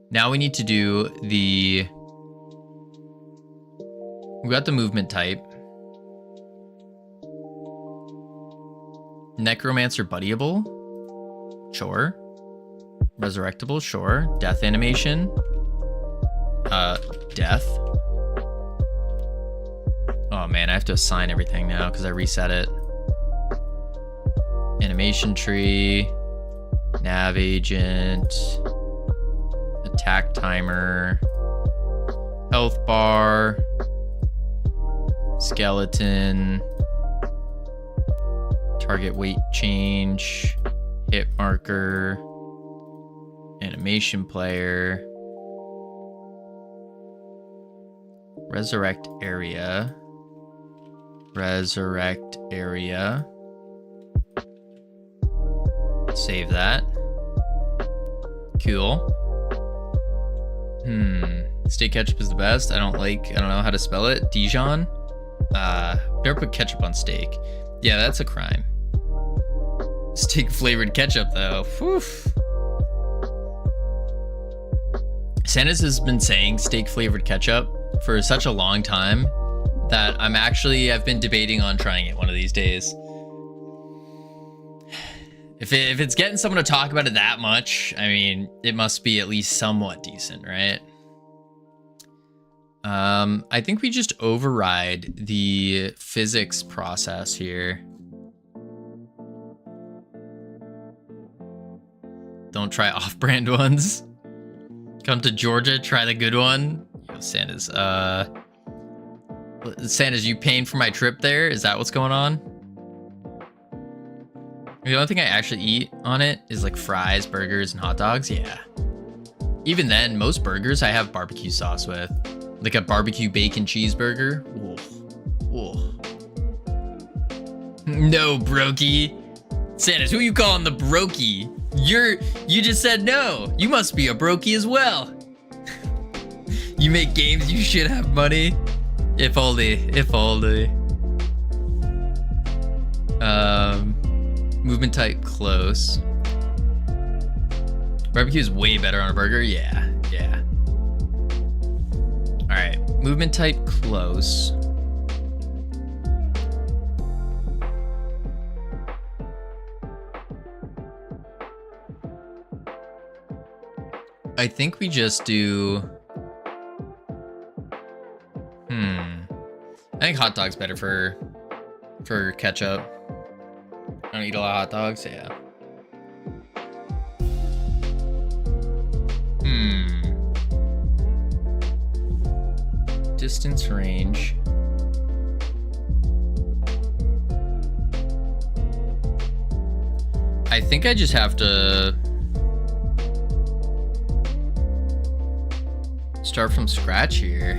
Now we need to do the... We got the movement type. Necromancer buddyable. Sure. Resurrectable, sure. Death animation. Death. Oh man, I have to assign everything now because I reset it. Animation tree. Nav agent. Attack timer. Health bar. Skeleton. Target weight change. Hit marker. Animation player. Resurrect area. Resurrect area. Save that. Cool. Steak ketchup is the best. I don't know how to spell it. Dijon. Never put ketchup on steak. Yeah, that's a crime. Steak flavored ketchup though. Whew. Santa's has been saying steak flavored ketchup for such a long time that I've been debating on trying it one of these days. If it's getting someone to talk about it that much, I mean, it must be at least somewhat decent, right? I think we just override the physics process here. Don't try off-brand ones. Come to Georgia, try the good one. Yo, Santa's, you paying for my trip there? Is that what's going on? The only thing I actually eat on it is like fries, burgers, and hot dogs. Yeah. Even then, most burgers I have barbecue sauce with. Like a barbecue bacon cheeseburger. Whoa. Whoa. No, brokey. Santa's, who you calling the brokey? You just said no. You must be a brokey as well. You make games, you should have money. If only. Movement type close. Barbecue is way better on a burger. Yeah. All right, movement type close. I think we just do. I think hot dog's better for ketchup. I don't eat a lot of hot dogs, yeah. Distance range. I think I just have to start from scratch here.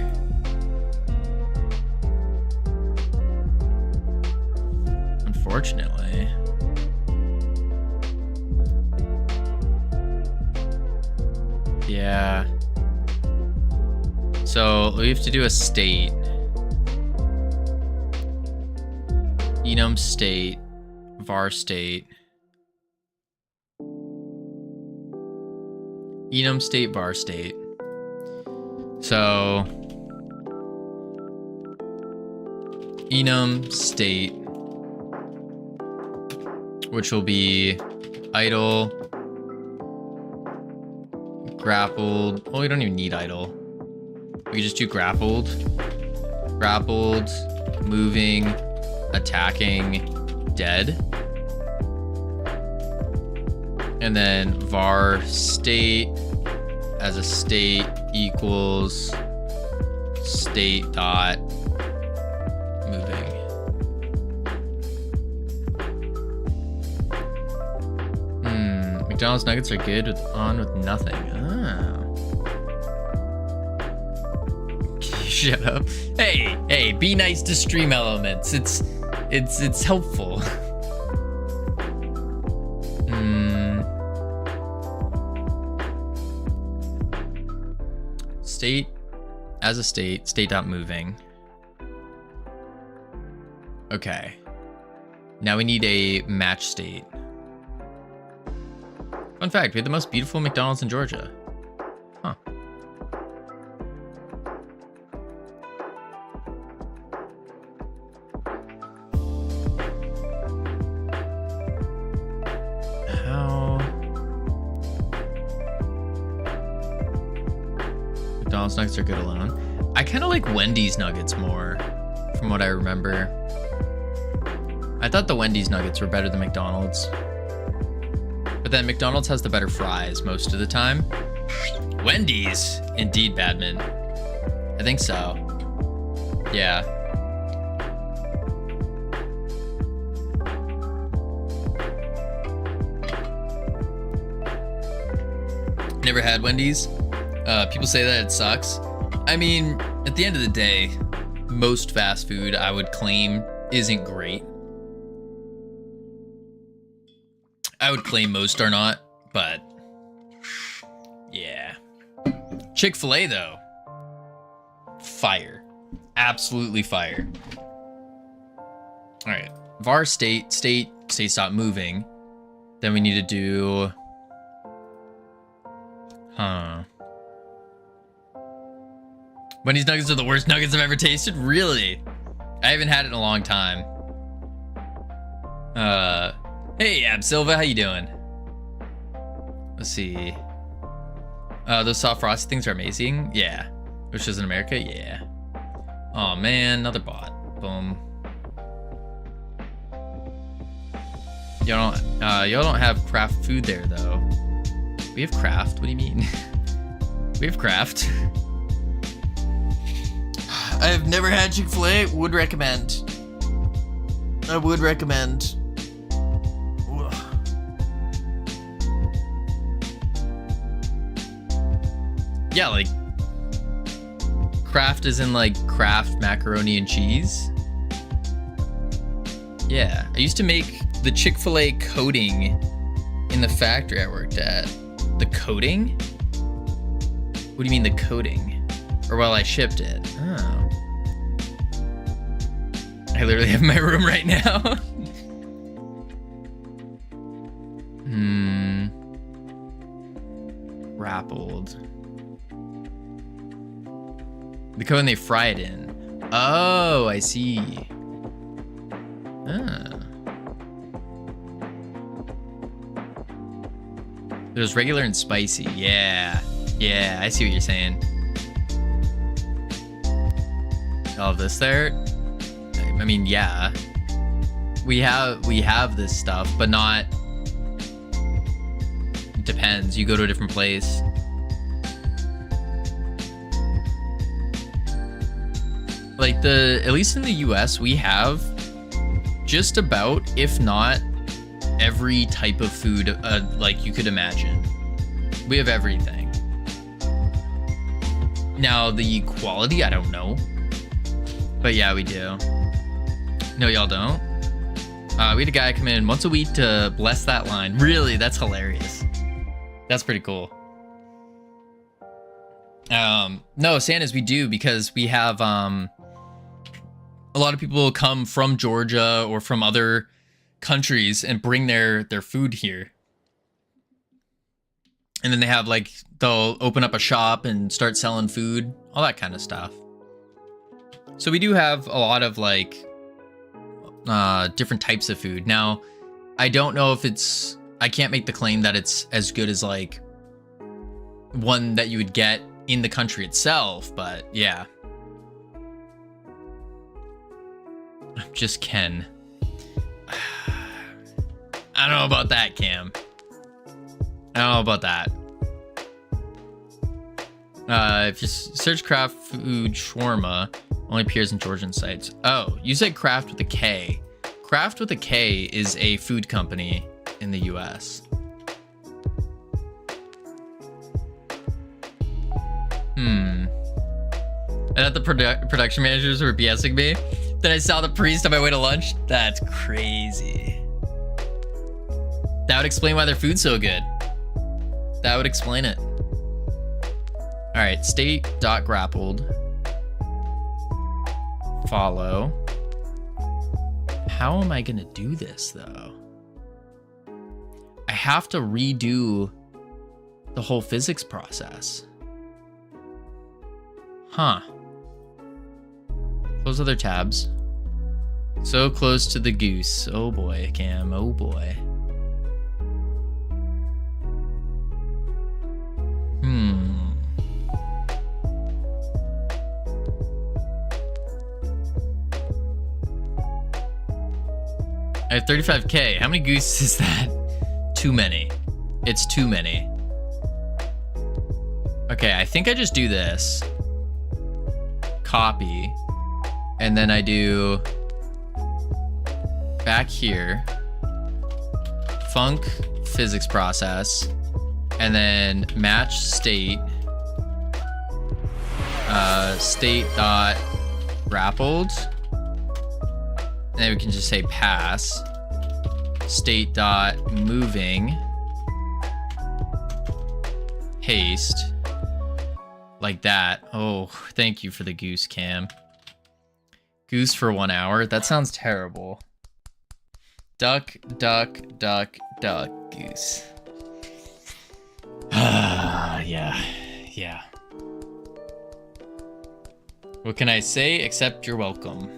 Unfortunately. Yeah. So we have to do a state. Enum state, var state. Enum state, var state. So enum state, which will be idle, grappled. Well, we don't even need idle. We just do grappled, moving, attacking, dead. And then var state as a state equals state dot moving. McDonald's nuggets are good with nothing. Shut up. Hey, be nice to stream elements. It's helpful. State as a state dot moving. Okay. Now we need a match state. Fun fact, we had the most beautiful McDonald's in Georgia. Huh. McDonald's nuggets are good alone. I kind of like Wendy's nuggets more, from what I remember. I thought the Wendy's nuggets were better than McDonald's. But then McDonald's has the better fries most of the time. Wendy's? Indeed, Badman. I think so. Yeah. Never had Wendy's. People say that it sucks. I mean, at the end of the day, most fast food I would claim isn't great. I would claim most are not, but yeah. Chick-fil-A though, fire. Absolutely fire. All right, var state stop moving. Then we need to do, Wendy's nuggets are the worst nuggets I've ever tasted. Really? I haven't had it in a long time. Hey, Ab Silva, how you doing? Let's see. Those soft frosty things are amazing. Yeah. Which is in America? Yeah. Oh man, another bot. Boom. Y'all don't have craft food there though. We have craft. What do you mean? We have craft. I have never had Chick-fil-A. Would recommend. I would recommend. Yeah, like Kraft is in like Kraft macaroni and cheese. Yeah, I used to make the Chick-fil-A coating in the factory I worked at. The coating? What do you mean the coating? Or while I shipped it? Oh. I literally have my room right now. Grappled. The cone they fry it in. Oh, I see. Ah. There's regular and spicy. Yeah. Yeah, I see what you're saying. All of this there? I mean, yeah. We have this stuff, but not... Depends. You go to a different place. Like at least in the US, we have just about, if not every type of food like you could imagine. We have everything. Now the quality, I don't know. But yeah, we do. No, y'all don't. We had a guy come in once a week to bless that line. Really? That's hilarious. That's pretty cool. No, Santas, we do, because we have a lot of people come from Georgia or from other countries and bring their food here. And then they have like, they'll open up a shop and start selling food, all that kind of stuff. So we do have a lot of like different types of food. Now, I don't know if I can't make the claim that it's as good as like one that you would get in the country itself, but yeah. Just Ken. I don't know about that, Cam. I don't know about that. If you search craft food shawarma, only appears in Georgian sites. Oh, you said Kraft with a K. Kraft with a K is a food company in the US. I thought the production managers were BSing me. Then I saw the priest on my way to lunch. That's crazy. That would explain why their food's so good. That would explain it. All right, state.grappled. Follow. How am I gonna do this though? I have to redo the whole physics process. Huh. Close other tabs. So close to the goose. Oh boy, Cam. Oh boy. I have 35K. How many gooses is that? Too many. It's too many. Okay, I think I just do this. Copy. And then I do back here. Func physics process. And then match state. state dot grappled. And then we can just say pass. State dot moving. Haste. Like that. Oh, thank you for the goose cam. Goose for 1 hour? That sounds terrible. Duck, duck, duck, duck, goose. Yeah. What can I say except you're welcome?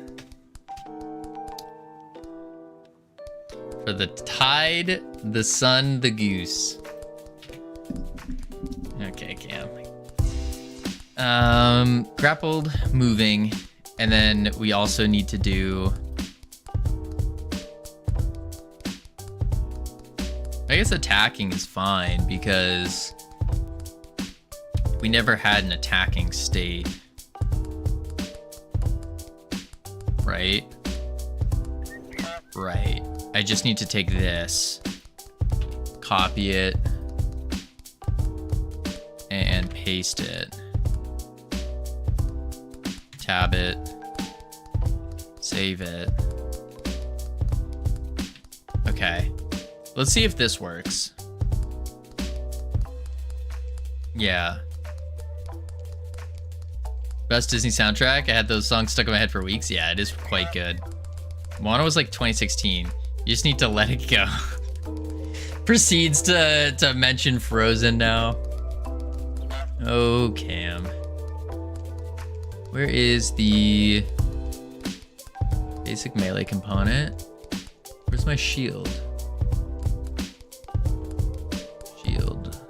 For the tide, the sun, the goose. Okay, Cam. Grappled, moving, and then we also need to do... I guess attacking is fine because we never had an attacking state. Right? Right. I just need to take this, copy it, and paste it. Tab it. Save it. Okay. Let's see if this works. Yeah. Best Disney soundtrack? I had those songs stuck in my head for weeks. Yeah, it is quite good. Moana was like 2016. You just need to let it go. Proceeds to mention Frozen now. Oh, Cam. Where is the basic melee component? Where's my shield? Shield.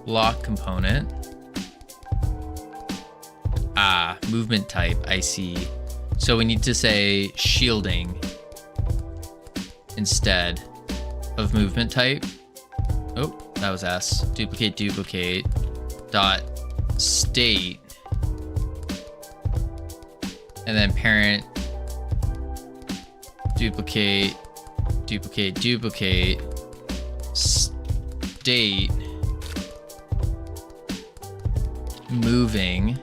Lock component. Ah, movement type, I see. So we need to say shielding instead of movement type. Oh, that was S. Duplicate, duplicate, dot state. And then parent, duplicate, duplicate, duplicate, state, moving,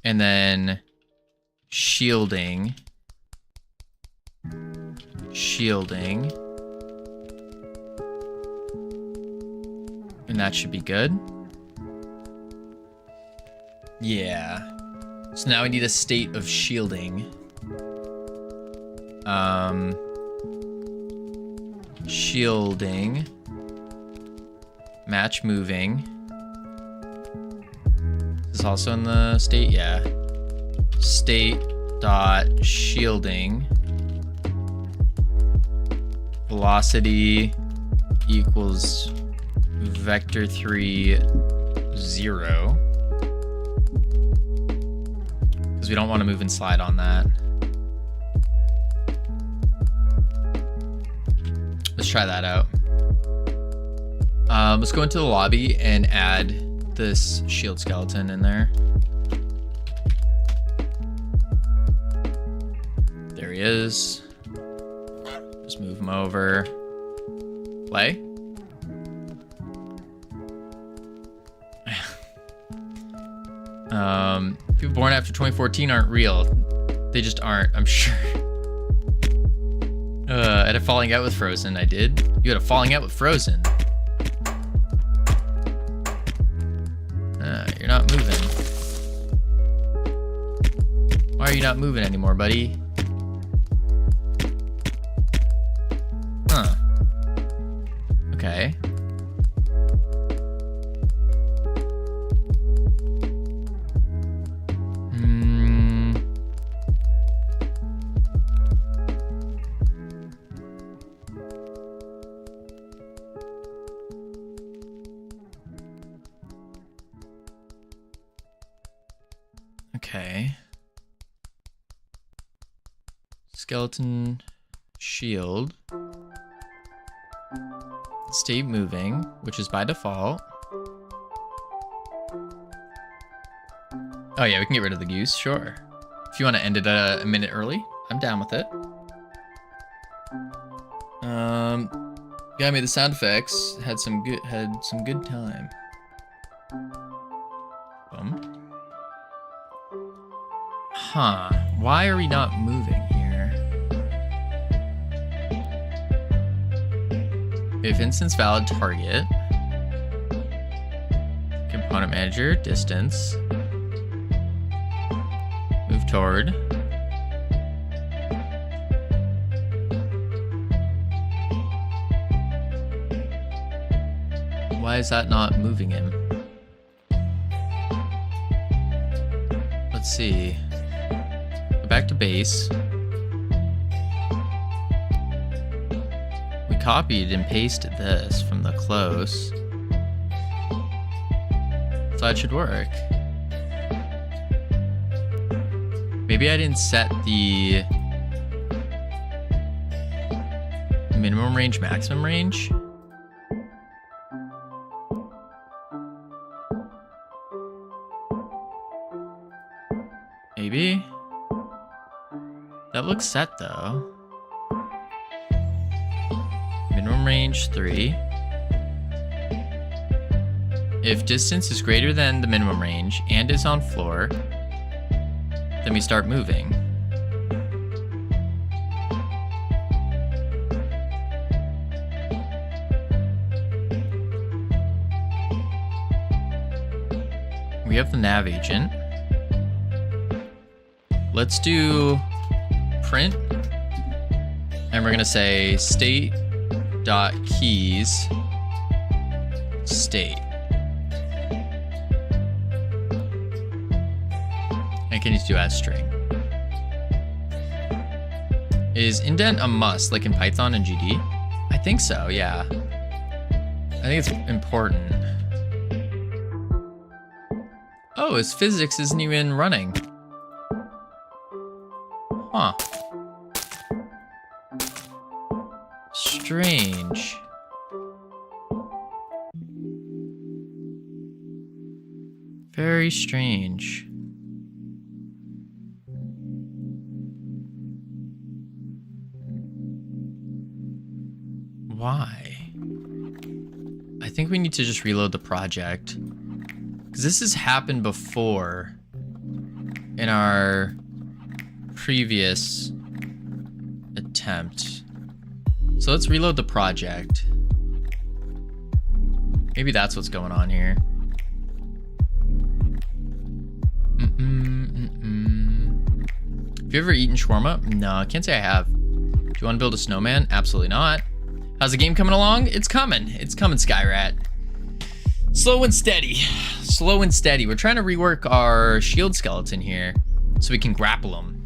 and then shielding, and that should be good. Yeah. So now we need a state of shielding. Shielding. Match moving. Is this also in the state? Yeah. State dot shielding. Velocity equals vector 3 0. We don't want to move and slide on that. Let's try that out. Let's go into the lobby and add this shield skeleton in there. There he is. Just move him over. Play. People born after 2014 aren't real. They just aren't, I'm sure. I had a falling out with Frozen. I did. You had a falling out with Frozen. You're not moving. Why are you not moving anymore, buddy? Huh. Okay. Okay. Skeleton shield. State moving, which is by default. Oh yeah, we can get rid of the goose, sure. If you want to end it a minute early, I'm down with it. Guy made the sound effects. Had some good time. Huh. Why are we not moving here? If instance valid target. Component manager, distance. Move toward. Why is that not moving him? Let's see. Go back to base. We copied and pasted this from the close. So that should work. Maybe I didn't set the minimum range, maximum range. Maybe. That looks set though. Minimum range 3. If distance is greater than the minimum range and is on floor, then we start moving. We have the nav agent. Let's do print, and we're gonna say state.keys state. And can you do as string? Is indent a must, like in Python and GD? I think so, yeah. I think it's important. Oh, his physics isn't even running. Huh. Strange. Very strange. Why? I think we need to just reload the project. Because this has happened before in our previous attempt. So let's reload the project. Maybe that's what's going on here. Have you ever eaten shawarma? No, I can't say I have. Do you want to build a snowman? Absolutely not. How's the game coming along? It's coming. It's coming, Skyrat. Slow and steady. Slow and steady. We're trying to rework our shield skeleton here so we can grapple him.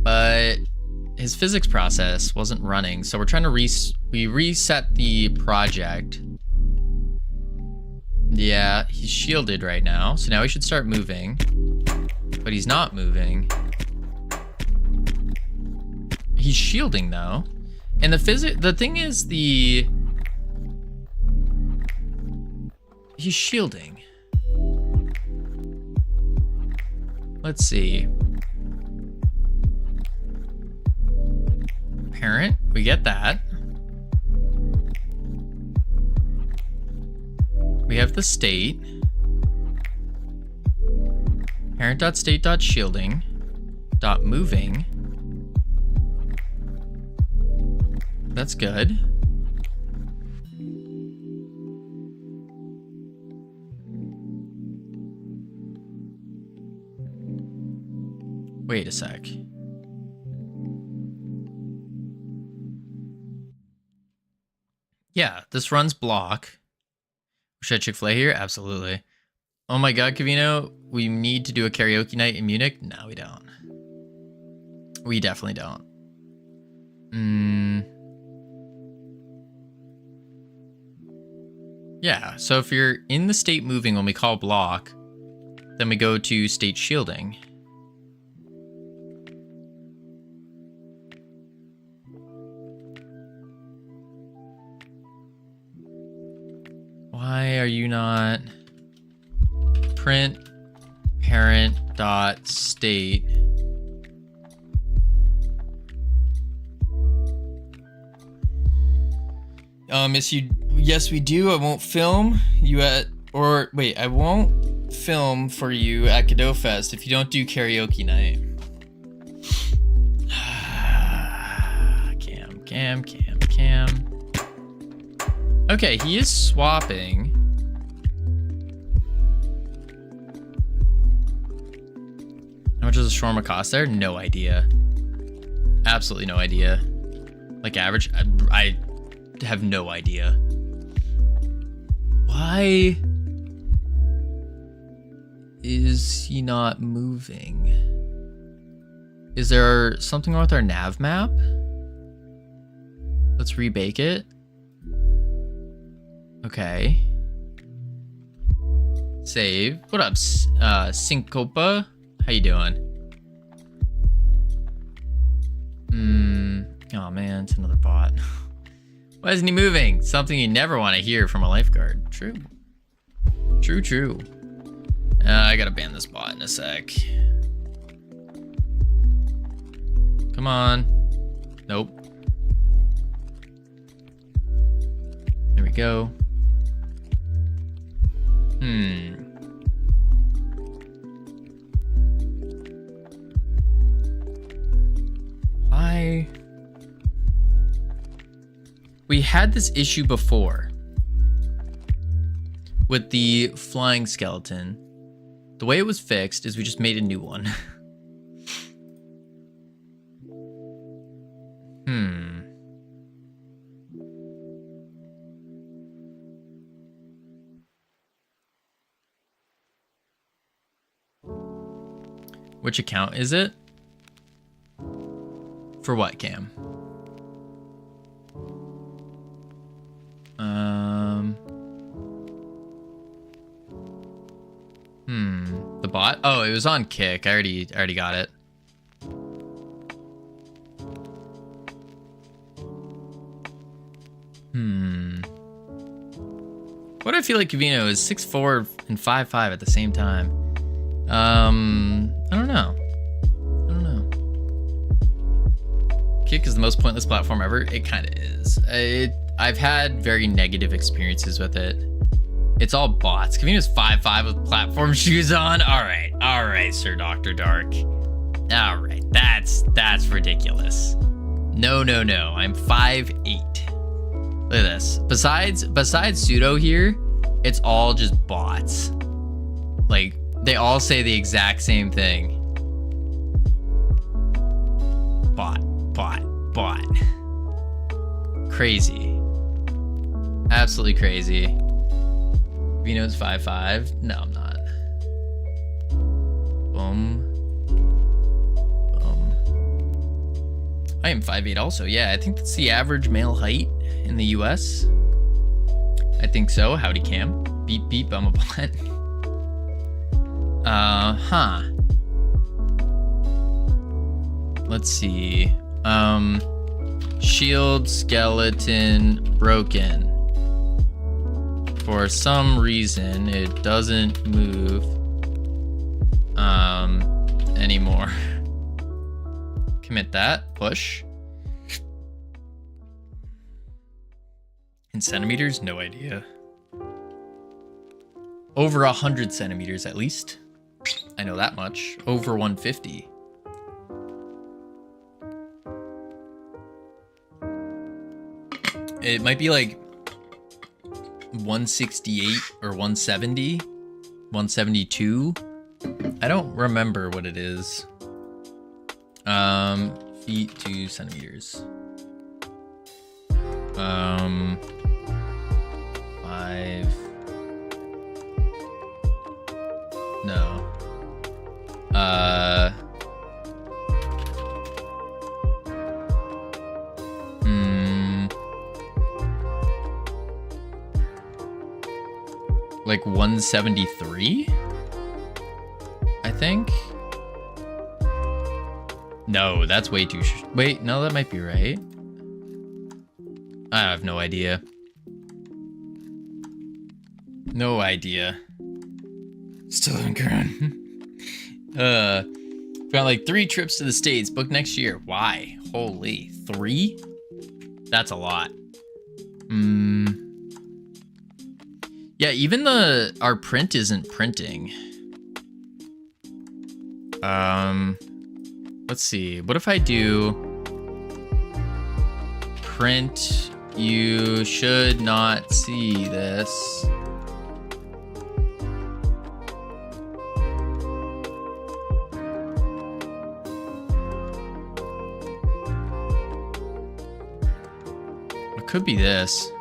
But his physics process wasn't running, so we're trying to we reset the project. Yeah, he's shielded right now, so now he should start moving. But he's not moving. He's shielding though. And the thing is he's shielding. Let's see. Parent, we get that. We have the state. Parent.state.shielding. .moving. That's good. Wait a sec. Yeah, this runs block. Should I Chick-fil-A here? Absolutely. Oh my god, Covino, we need to do a karaoke night in Munich? No, we don't. We definitely don't. Yeah, so if you're in the state moving when we call block, then we go to state shielding. Why are you not print parent dot state? Yes, we do. I won't film you at, or wait, I won't film for you at Godot Fest if you don't do karaoke night. Cam. Okay, he is swapping. How much does a shawarma cost there? No idea. Absolutely no idea. Like average? I have no idea. Why is he not moving? Is there something wrong with our nav map? Let's rebake it. Okay. Save. What up, Syncopa? How you doing? Oh man, it's another bot. Why isn't he moving? Something you never want to hear from a lifeguard. True. True. I gotta ban this bot in a sec. Come on. Nope. There we go. Why? We had this issue before with the flying skeleton. The way it was fixed is we just made a new one. Which account is it? For what, Cam? The bot? Oh, it was on Kick. I already got it. What do I feel like Covino is 6'4" and 5'5" at the same time? I don't know. Kick is the most pointless platform ever. It kind of is. I've had very negative experiences with it. It's all bots. Covino's 5'5" with platform shoes on. All right, Sir Dr. Dark. All right, that's ridiculous. No. I'm 5'8". Look at this. Besides Pseudo here, it's all just bots. Like, they all say the exact same thing. Bot. Crazy. Absolutely crazy. Vino's 5'5". No, I'm not. Boom. I am 5'8" also. Yeah, I think that's the average male height in the US. I think so. Howdy, Cam. Beep, I'm a bot. Let's see. Shield skeleton broken. For some reason, it doesn't move anymore. Commit that. Push. In centimeters? No idea. Over 100 centimeters at least. I know that much. Over 150. It might be like 168 or 170, 172. I don't remember what it is. Feet to centimeters. 5. No. Like 173, I think. No, that's way too wait, no, that might be right. I have no idea. No idea. Still haven't grown. Got like 3 trips to the States booked next year. Why? Holy, 3? That's a lot. Yeah, even our print isn't printing. Let's see. What if I do print, you should not see this. It could be this.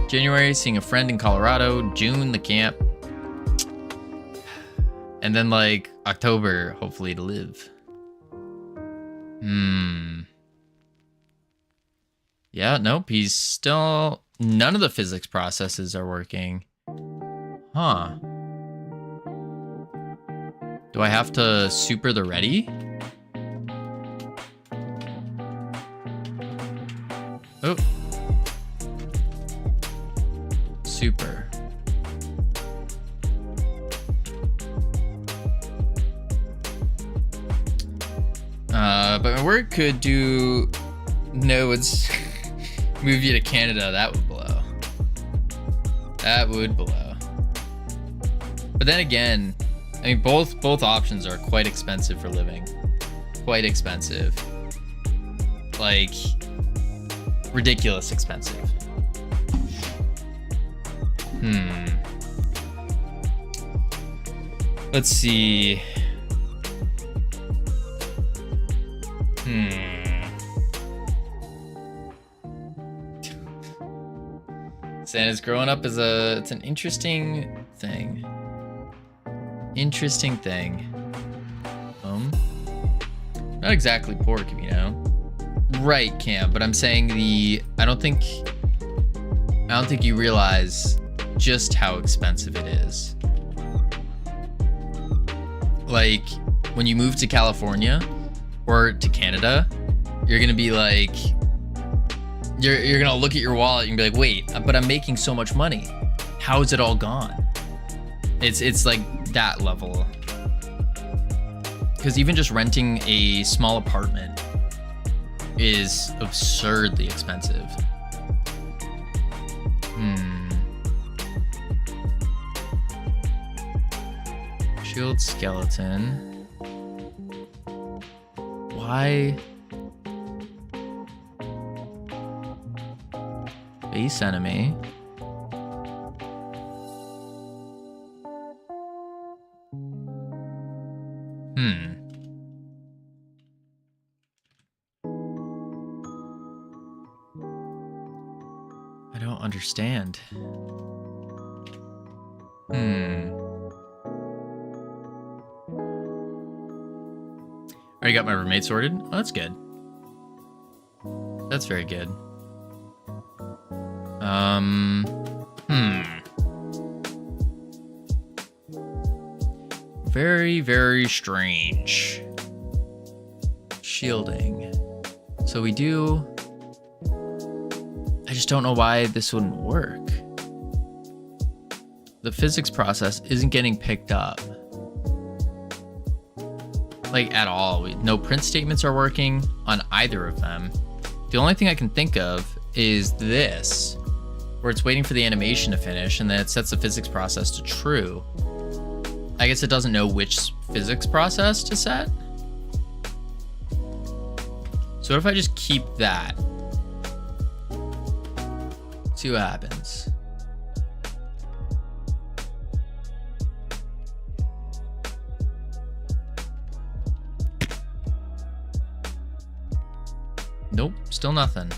January, seeing a friend in Colorado. June, the camp. And then like October, hopefully to live. Yeah, nope, he's still... None of the physics processes are working. Huh. Do I have to super the ready? Oh. Super. But my work could do nodes. Move you to Canada. That would blow. That would blow. But then again, I mean, both options are quite expensive for living. Quite expensive. Like, ridiculous expensive. Let's see. Santa's growing up it's an interesting thing. Interesting thing. Not exactly poor, you know. Right, Cam, but I'm saying I don't think you realize just how expensive it is. Like, when you move to California or to Canada, you're gonna be like, you're gonna look at your wallet and be like, wait, but I'm making so much money. How is it all gone? It's like that level. Because even just renting a small apartment is absurdly expensive. Shield skeleton. Why? Base enemy. I don't understand. Already got my roommate sorted. Oh, that's good. That's very good. Very, very strange. Shielding. So we do... I just don't know why this wouldn't work. The physics process isn't getting picked up. Like, at all. No print statements are working on either of them. The only thing I can think of is this, where it's waiting for the animation to finish, and then it sets the physics process to true. I guess it doesn't know which physics process to set. So what if I just keep that? See what happens. Nope, still nothing.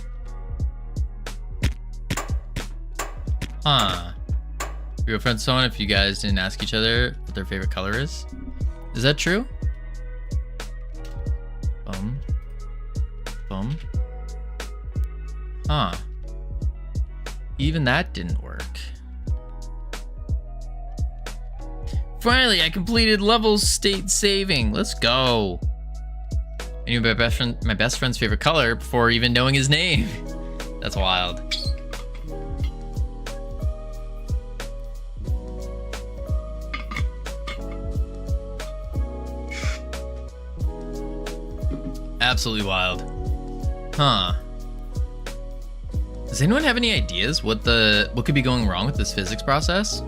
Huh. You're friends with someone if you guys didn't ask each other what their favorite color is? Is that true? Huh. Even that didn't work. Finally, I completed level state saving. Let's go. I knew my best friend's favorite color before even knowing his name. That's wild. Absolutely wild. Huh. Does anyone have any ideas what could be going wrong with this physics process?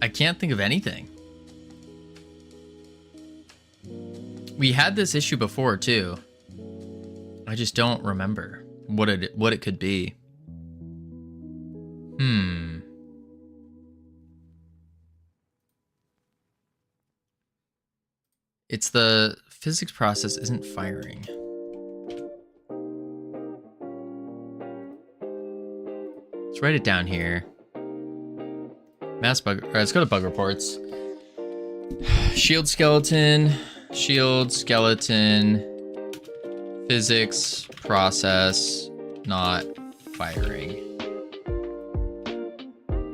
I can't think of anything. We had this issue before too. I just don't remember what it could be. It's the physics process isn't firing. Let's write it down here. Mass bug. All right, let's go to bug reports. Shield skeleton, physics process not firing.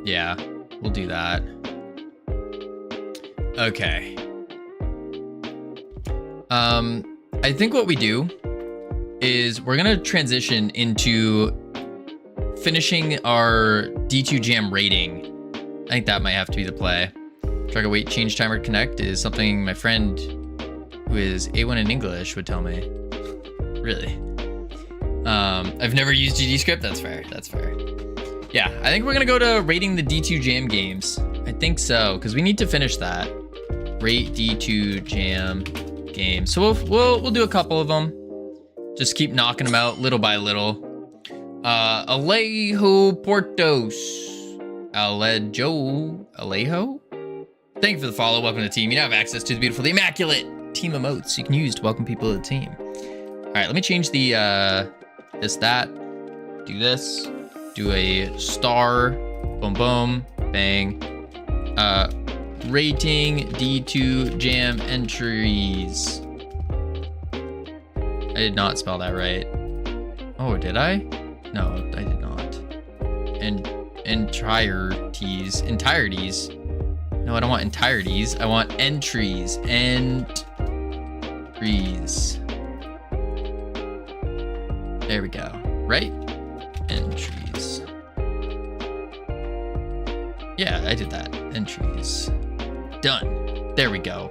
Yeah, we'll do that. Okay. I think what we do is we're gonna transition into finishing our D2 Jam rating. I think that might have to be the play. Try to wait, change timer to connect is something my friend who is A1 in English would tell me. Really? I've never used GD script. That's fair. That's fair. Yeah, I think we're gonna go to rating the D2 Jam games. I think so, because we need to finish that. Rate D2 Jam games. So we'll do a couple of them. Just keep knocking them out little by little. Alejo Portos. Alejo? Thank you for the follow. Welcome to the team. You now have access to the beautiful, the immaculate team emotes you can use to welcome people to the team. All right, let me change the that. Do this. Do a star. Boom, boom, bang. Rating D2 Jam entries. I did not spell that right. Oh, did I? No, I did not. And entireties. No, I don't want entireties. I want entries. Entries. There we go. Right? Entries. Yeah, I did that. Entries. Done. There we go.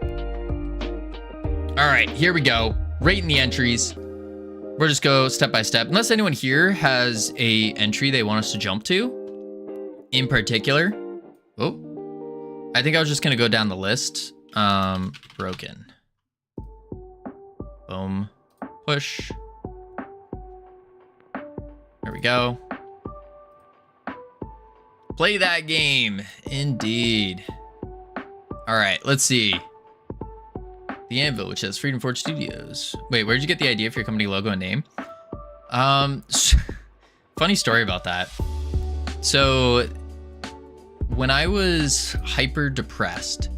All right, here we go. Rating the entries. We'll just go step by step. Unless anyone here has a entry they want us to jump to in particular. Oh, I think I was just gonna go down the list. Broken. Boom. Push. There we go. Play that game. Indeed. All right, let's see. The Anvil, which says Freedom Forge Studios. Wait, where'd you get the idea for your company logo and name? Funny story about that. So when I was hyper depressed,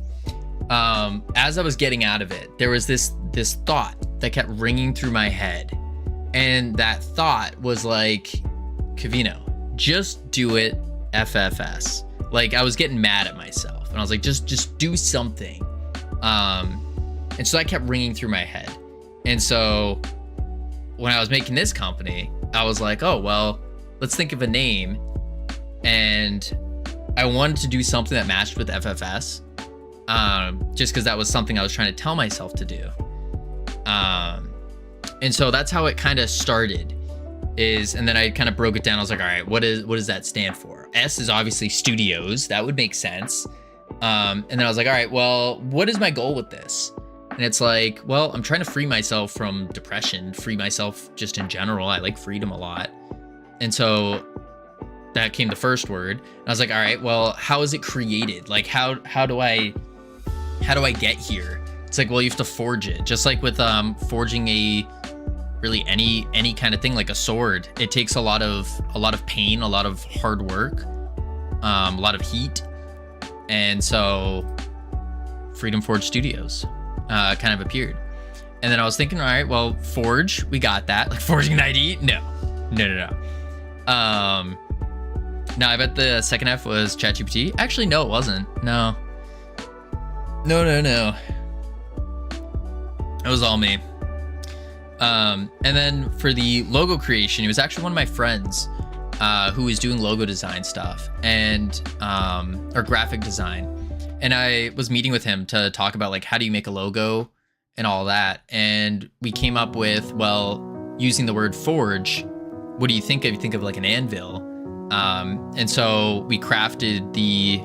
as I was getting out of it, there was this thought that kept ringing through my head. And that thought was like, Covino, just do it FFS. Like, I was getting mad at myself and I was like, just do something. And so that kept ringing through my head. And so when I was making this company, I was like, oh, well, let's think of a name. And I wanted to do something that matched with FFS, just because that was something I was trying to tell myself to do. And so that's how it kind of started. And then I kind of broke it down. I was like, all right, what does that stand for? S is obviously studios. That would make sense. And then I was like, all right, well, what is my goal with this? And it's like, well, I'm trying to free myself from depression, free myself just in general. I like freedom a lot. And so that came the first word. And I was like, all right, well, how is it created? Like, how do I get here? It's like, well, you have to forge it. Just like with forging really any kind of thing, like a sword. It takes a lot of pain, a lot of hard work, a lot of heat. And so Freedom Forge Studios kind of appeared. And then I was thinking, all right, well, Forge, we got that. Like forging an ID? No. No, I bet the second F was ChatGPT. Actually, no, it wasn't. No. It was all me. And then for the logo creation, it was actually one of my friends who was doing logo design stuff and or graphic design. And I was meeting with him to talk about like, how do you make a logo and all that. And we came up with, well, using the word forge, what do you think of? You think of like an anvil. And so we crafted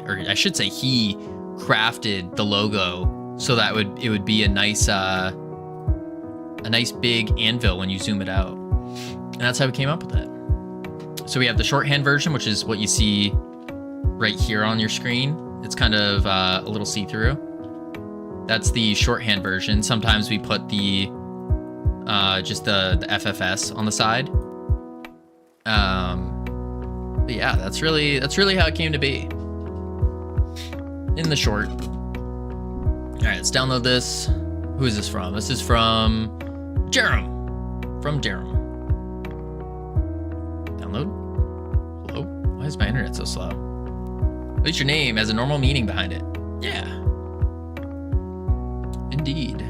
or I should say he crafted the logo so that it would be a nice big anvil when you zoom it out. And that's how we came up with it. So we have the shorthand version, which is what you see right here on your screen. It's kind of a little see-through. That's the shorthand version. Sometimes we put the just the FFS on the side. But yeah, that's really how it came to be. In the short. All right, let's download this. Who is this from? This is from Jerem. From Jerem. Download. Hello? Why is my internet so slow? At least your name has a normal meaning behind it. Yeah. Indeed.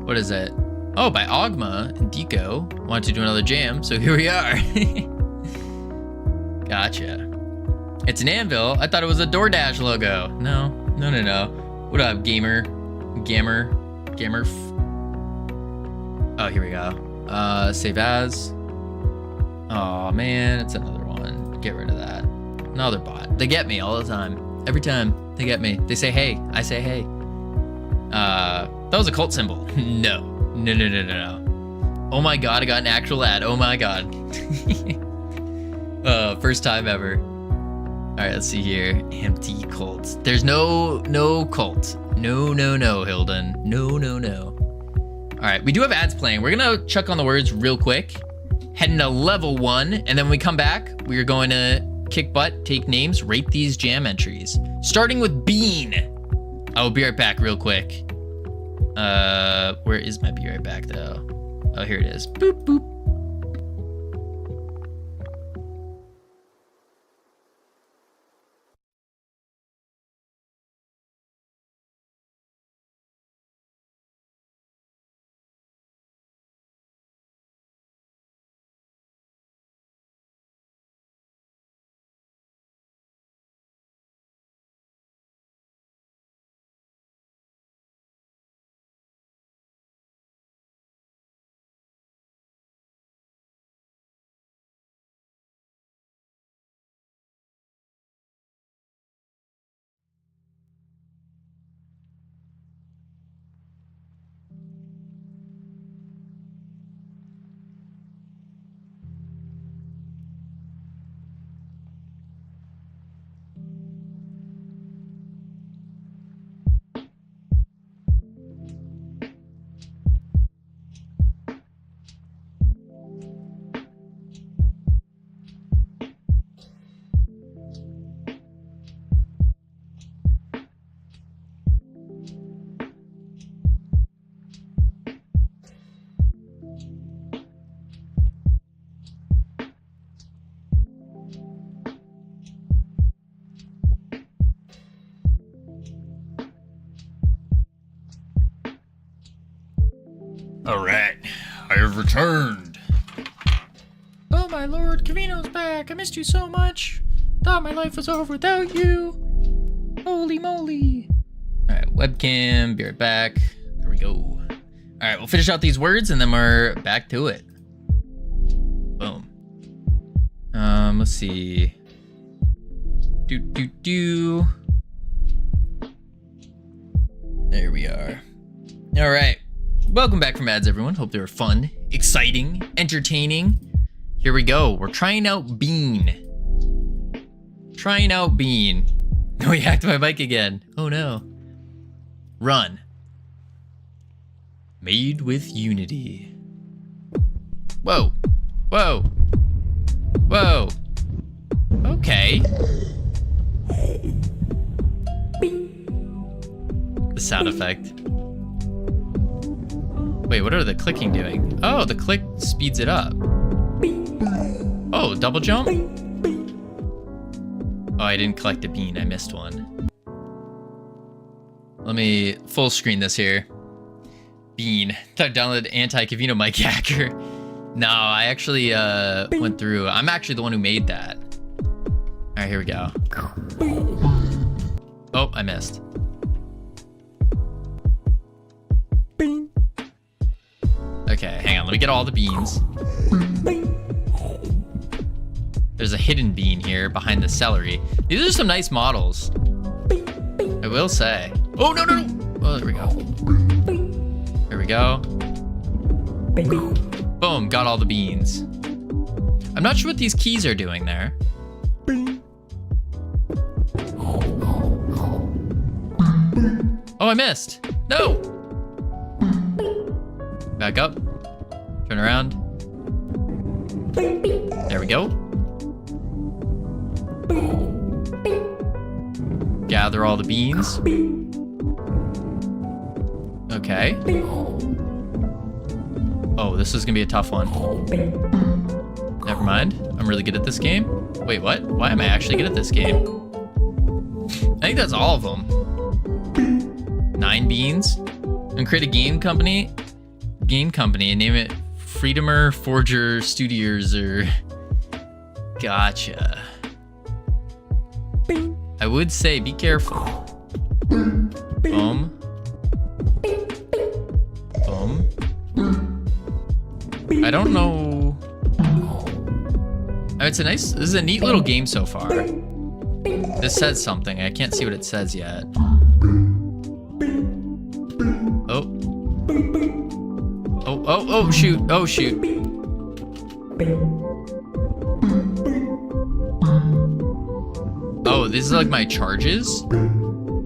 What is it? Oh, by Ogma and Deco. Wanted to do another jam, so here we are. Gotcha. It's an anvil. I thought it was a DoorDash logo. No. What up, gamer? Oh, here we go. Save as. Oh man, it's another one. Get rid of that. Another bot. They get me all the time. Every time they get me. They say hey. I say hey. That was a cult symbol. No. Oh my god, I got an actual ad. Oh my god. First time ever. All right, let's see here. Empty cult. There's no cult. No, Hilden. No. All right, we do have ads playing. We're gonna check on the words real quick. Head into level 1, and then when we come back, we are going to kick butt, take names, rate these jam entries. Starting with Bean. I will be right back real quick. Where is my be right back though? Oh, here it is. Boop, boop. All right, I have returned. Oh my lord, Covino's back. I missed you so much. Thought my life was over without you. Holy moly. All right, webcam, be right back. There we go. All right, we'll finish out these words and then we're back to it. Boom. Let's see. There we are. All right. Welcome back from ads, everyone. Hope they were fun, exciting, entertaining. Here we go. We're trying out Bean. Oh, he hacked my mic again. Oh no. Run. Made with Unity. Whoa. Okay. The sound effect. Wait, what are the clicking doing? Oh, the click speeds it up. Oh, double jump? Oh, I didn't collect a bean. I missed one. Let me full screen this here. Bean. Download anti-Covino mic hacker. No, I actually went through. I'm actually the one who made that. All right, here we go. Oh, I missed. Okay, hang on. Let me get all the beans. There's a hidden bean here behind the celery. These are some nice models. I will say. Oh, no, no, no. Oh, there we go. There we go. Boom, got all the beans. I'm not sure what these keys are doing there. Oh, I missed. No. Back up. Turn around. There we go. Gather all the beans. Okay. Oh, this is gonna be a tough one. Never mind. I'm really good at this game. Wait, what? Why am I actually good at this game? I think that's all of them. 9 beans. And create a game company and name it Freedomer Forger Studios or... Gotcha. I would say be careful. Boom. Boom. I don't know. Oh, this is a neat little game so far. This says something. I can't see what it says yet. Oh. Oh, shoot. Oh, shoot. Oh, this is like my charges?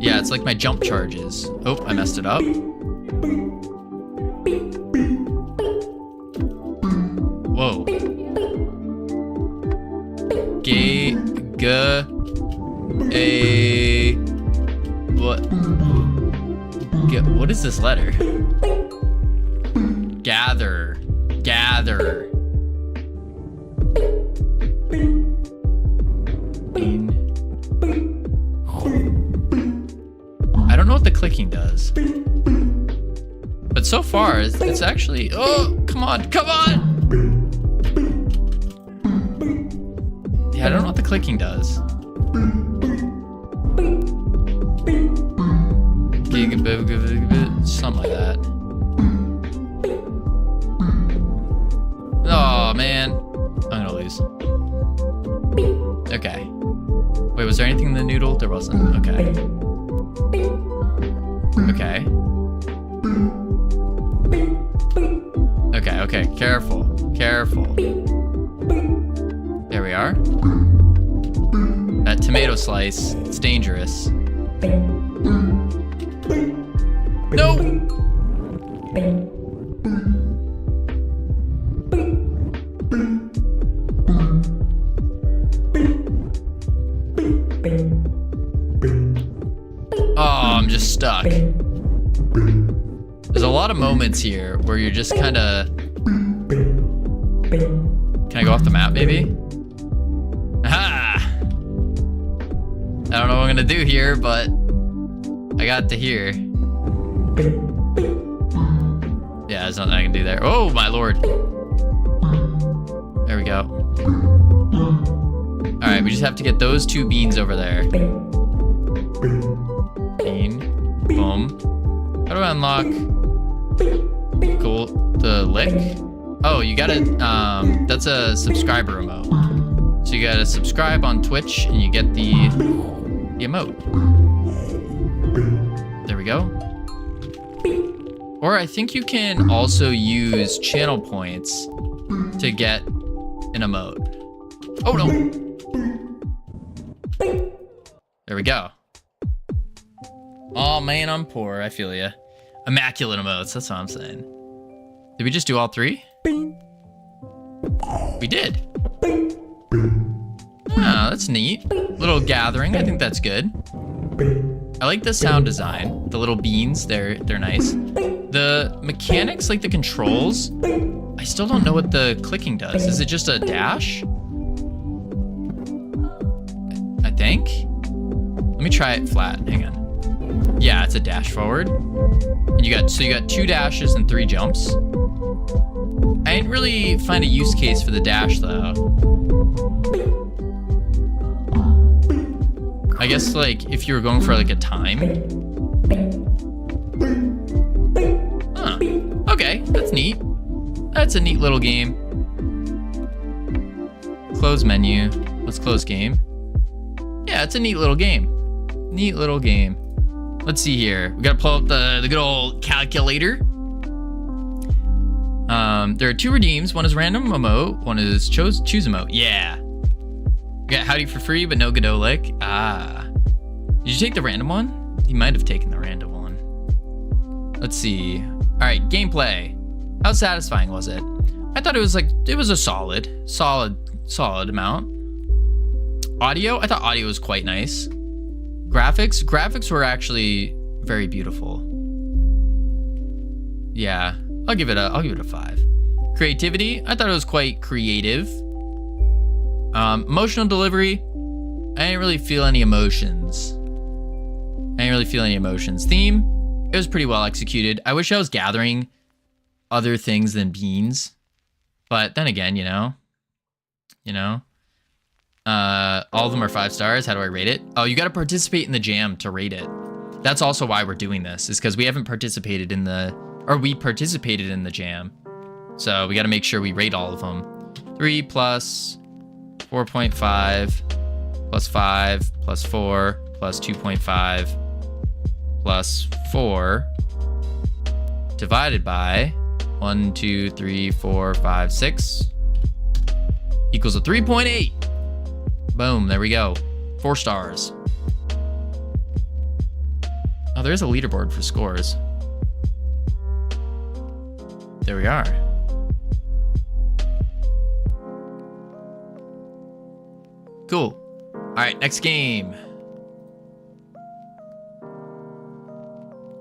Yeah, it's like my jump charges. Oh, I messed it up. Whoa. What is this letter? Gather. I don't know what the clicking does. But so far, it's actually... Oh, come on. Yeah, I don't know what the clicking does. Something like that. Oh, man. I'm gonna lose. Okay. Wait, was there anything in the noodle? There wasn't. Okay. Okay, careful. There we are. That tomato slice, it's dangerous. No! Oh, I'm just stuck. There's a lot of moments here where you're just kind of... Can I go off the map, maybe? Aha! I don't know what I'm gonna do here, but I got to here. Yeah, there's nothing I can do there. Oh, my lord. There we go. All right, we just have to get those 2 beans over there. Bean. Boom. How do I unlock? Cool. The lick? Oh, you gotta, that's a subscriber remote. So you gotta subscribe on Twitch and you get the emote. There we go. Or I think you can also use channel points to get an emote. Oh no! There we go. Oh man, I'm poor. I feel ya. Immaculate emotes, that's what I'm saying. Did we just do all 3? We did. Oh, that's neat. Little gathering, I think that's good. I like the sound design. The little beans, they're nice. The mechanics, like the controls, I still don't know what the clicking does. Is it just a dash? I think. Let me try it flat. Hang on. Yeah, it's a dash forward. And you got 2 dashes and 3 jumps. I didn't really find a use case for the dash though. I guess like if you were going for like a time. Huh. Okay, that's neat. That's a neat little game. Close menu. Let's close game. Yeah, it's a neat little game. Neat little game. Let's see here. We gotta pull up the good old calculator. There are 2 redeems. One is random emote. One is choose emote. Yeah. You got Howdy for free, but no Godot lick. Ah. Did you take the random one? You might have taken the random one. Let's see. All right, gameplay. How satisfying was it? I thought it was a solid amount. Audio, I thought audio was quite nice. Graphics were actually very beautiful. Yeah, I'll give it a 5. Creativity, I thought it was quite creative. Emotional delivery, I didn't really feel any emotions. Theme, it was pretty well executed. I wish I was gathering other things than beans, but then again, you know, all of them are 5 stars. How do I rate it? Oh, you got to participate in the jam to rate it. That's also why we're doing this, is because we haven't participated in we participated in the jam. So we got to make sure we rate all of them. 3 plus 4.5 plus 5 plus 4 plus 2.5 plus 4 divided by 1, 2, 3, 4, 5, 6 equals a 3.8. Boom, there we go. 4 stars. Oh, there's a leaderboard for scores. There we are. Cool. All right, next game.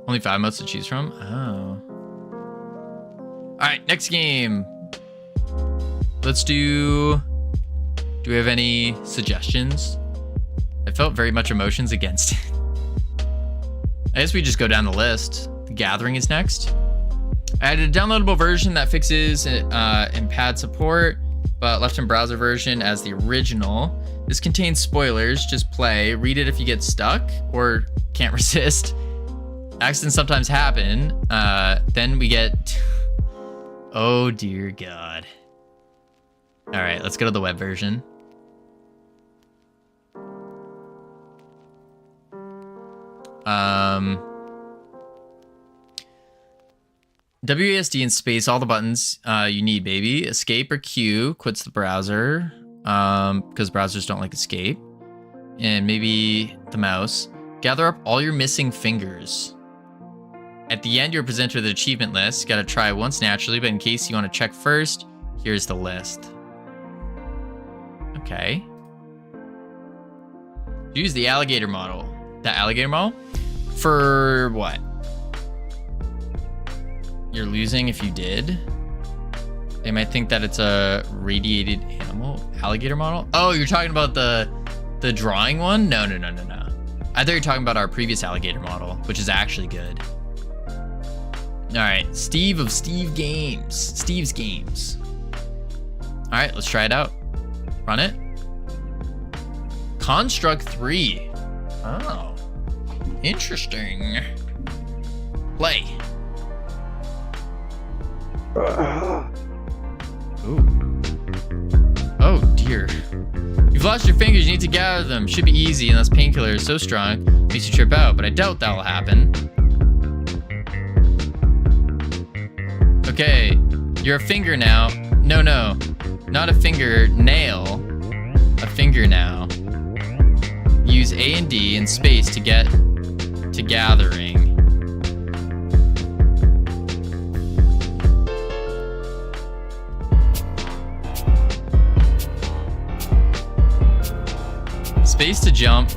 Only 5 modes to choose from? Oh. All right, next game. Let's do we have any suggestions? I felt very much emotions against it. I guess we just go down the list. The Gathering is next. I added a downloadable version that fixes in pad support, but left in browser version as the original. This contains spoilers. Just play. Read it if you get stuck or can't resist. Accidents sometimes happen. Then we get... Oh, dear God. All right, let's go to the web version. WASD and space all the buttons you need, baby. Escape or Q quits the browser because browsers don't like escape. And maybe the mouse. Gather up all your missing fingers. At the end, you're presented with an achievement list. You gotta try once naturally, but in case you want to check first, here's the list. Okay. Use the alligator model. The alligator model? For what? You're losing if you did? They might think that it's a radiated animal. Alligator model? Oh, you're talking about the drawing one? No. I thought you were talking about our previous alligator model, which is actually good. All right, Steve of Steve's Games. All right, let's try it out. Run it. Construct 3. Oh, interesting. Play. Ooh. Oh dear. You've lost your fingers, you need to gather them. Should be easy unless painkiller is so strong, makes you trip out, but I doubt that'll happen. Okay, you're a finger now. No, not a finger, nail. A finger now. Use A and D and space to get to gathering. Space to jump,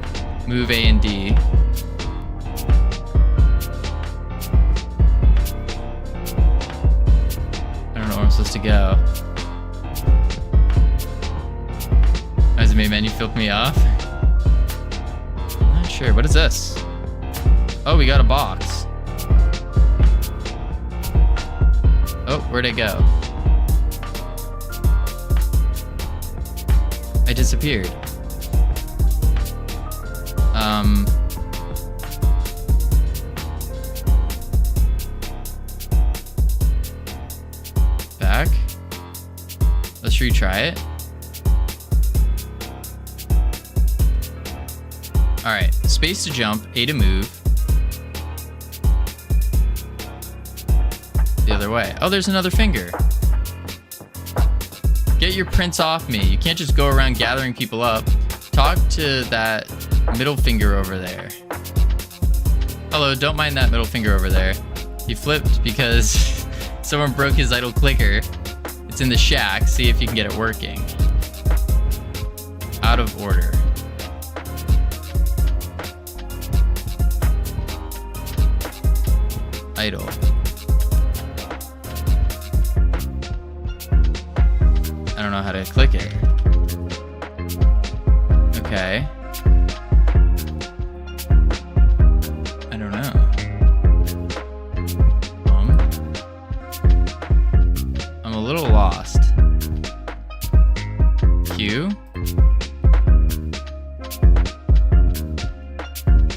move A and D. I don't know where I'm supposed to go. As it made menu flip me off. I'm not sure. What is this? Oh, we got a box. Oh, where'd it go? I disappeared. Back. back. Let's retry it. All right, space to jump, A to move. The other way. Oh, there's another finger. Get your prints off me. You can't just go around gathering people up. Talk to that middle finger over there. Hello, don't mind that middle finger over there. He flipped because someone broke his idle clicker. It's in the shack. See if you can get it working. Out of order. Idle. I don't know how to click it. Okay. I don't know. I'm a little lost. Q.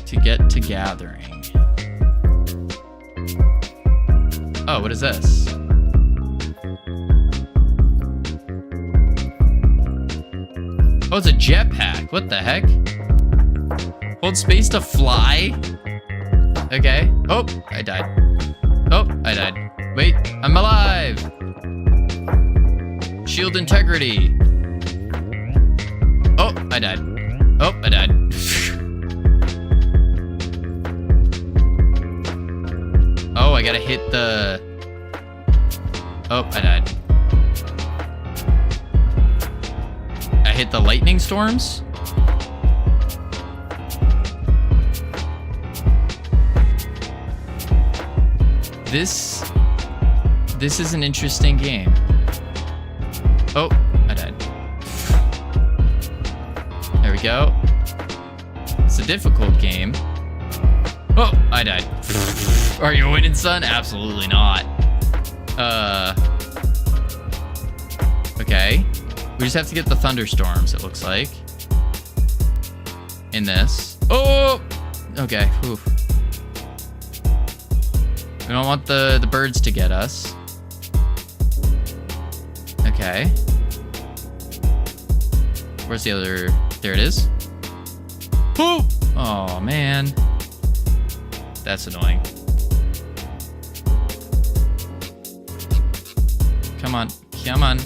To get to gathering. Oh, what is this? Oh, it's a jetpack. What the heck? Hold space to fly? Okay. Oh, I died. Oh, I died. Wait, I'm alive. Shield integrity. Oh, I died. Oh, I died. Oh, I gotta hit the... Oh, I died. I hit the lightning storms? This is an interesting game. Oh, I died. There we go. It's a difficult game. Oh, I died. Are you winning, son? Absolutely not. Okay. We just have to get the thunderstorms, it looks like. In this. Oh! Okay. Oof. We don't want the birds to get us. Okay. Where's the other? There it is. Oh! Oh, man. That's annoying. Come on. Come on.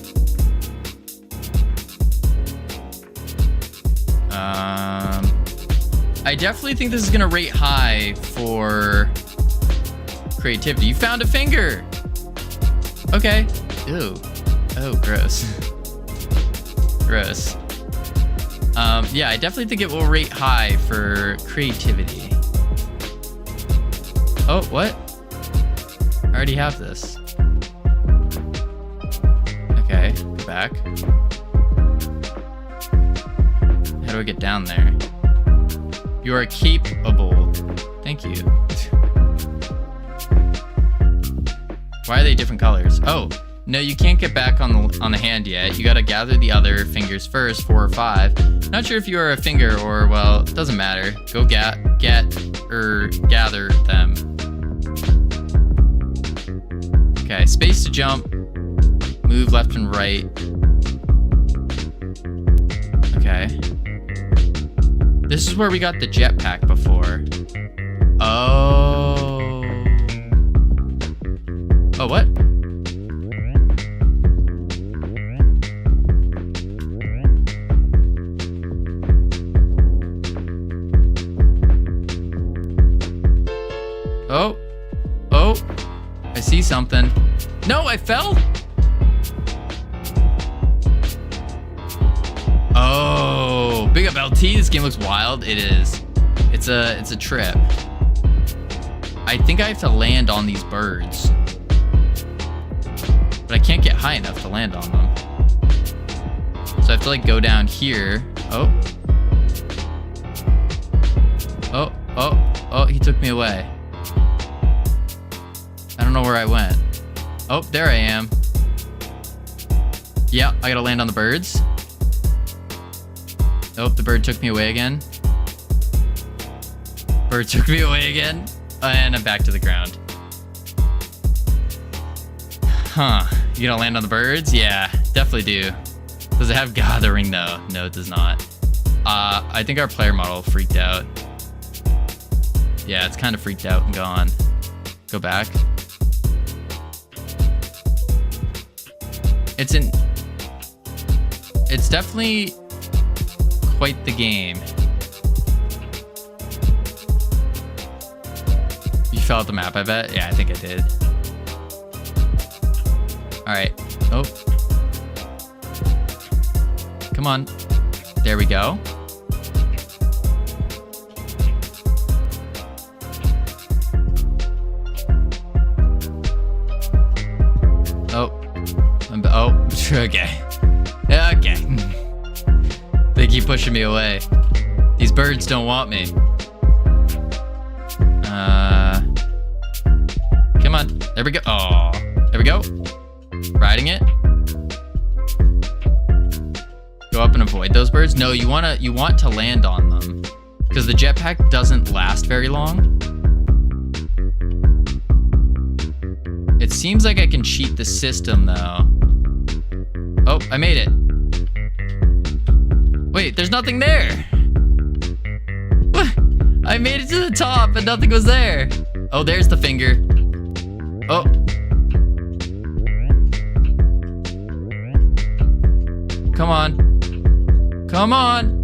I definitely think this is gonna rate high for creativity. You found a finger. Okay. Ew. Oh, gross. Gross. Yeah, I definitely think it will rate high for creativity. Oh, what? I already have this. Okay, go back. How do I get down there? You are capable. Thank you. Why are they different colors? Oh, no, you can't get back on the hand yet. You gotta gather the other fingers first, 4 or 5. Not sure if you are a finger or, well, it doesn't matter. Go get or gather them. Okay, space to jump. Move left and right. Okay. This is where we got the jetpack before. Oh. Oh, what? Oh. Oh. I see something. No, I fell. Oh, big up LT. This game looks wild. It is. It's a trip. I think I have to land on these birds. But I can't get high enough to land on them. So I have to like go down here. Oh. Oh, oh, oh, he took me away. I don't know where I went. Oh, there I am. Yeah, I gotta land on the birds. Oh, the bird took me away again. Bird took me away again. And I'm back to the ground. Huh. You gonna land on the birds? Yeah, definitely do. Does it have gathering though? No, it does not. I think our player model freaked out. Yeah, it's kind of freaked out and gone. Go back. It's definitely quite the game. You fell out the map, I bet? Yeah, I think I did. All right. Oh. Come on. There we go. Oh, okay. Okay. They keep pushing me away. These birds don't want me. Come on. There we go. Oh, there we go. Riding it. Go up and avoid those birds. No, you want to land on them because the jetpack doesn't last very long. It seems like I can cheat the system though. Oh, I made it. Wait, there's nothing there. What? I made it to the top, but nothing was there. Oh, there's the finger. Oh. Come on. Come on.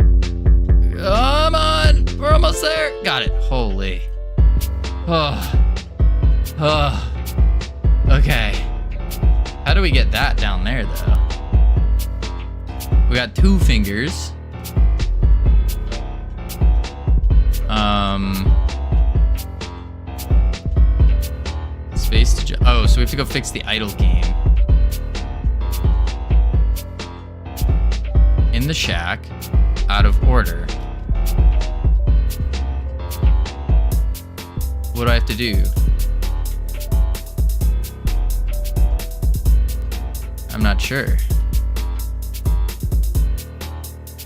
Come on. We're almost there. Got it. Holy. Oh. Oh. Okay. How do we get that down there, though? We got 2 fingers. Space to oh, so we have to go fix the idle game. In the shack, out of order. What do I have to do? I'm not sure.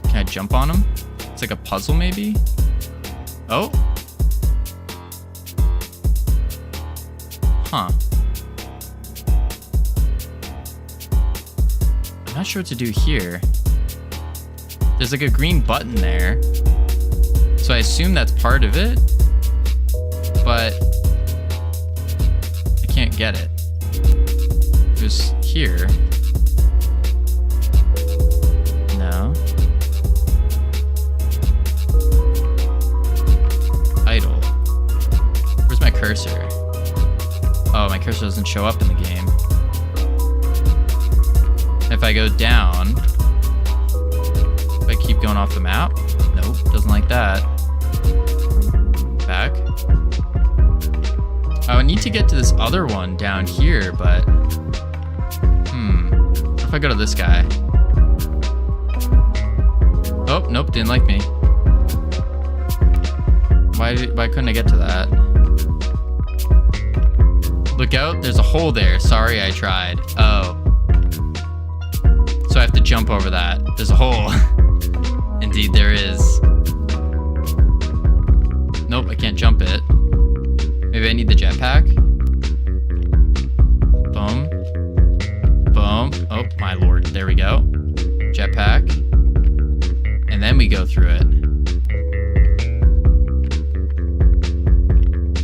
Can I jump on him? It's like a puzzle, maybe? Oh. Huh. I'm not sure what to do here. There's like a green button there. So I assume that's part of it. But I can't get it. It was here. No. Idle. Where's my cursor? Oh, my cursor doesn't show up in the game. If I go down, if I keep going off the map, nope, doesn't like that. Back. I would need to get to this other one down here, but what if I go to this guy? Oh, nope, didn't like me. Why couldn't I get to that? Look out, there's a hole there. Sorry, I tried. Oh. So I have to jump over that. There's a hole. Indeed, there is. Nope, I can't jump it. Maybe I need the jetpack. Boom. Boom. Oh, my lord. There we go. Jetpack. And then we go through it.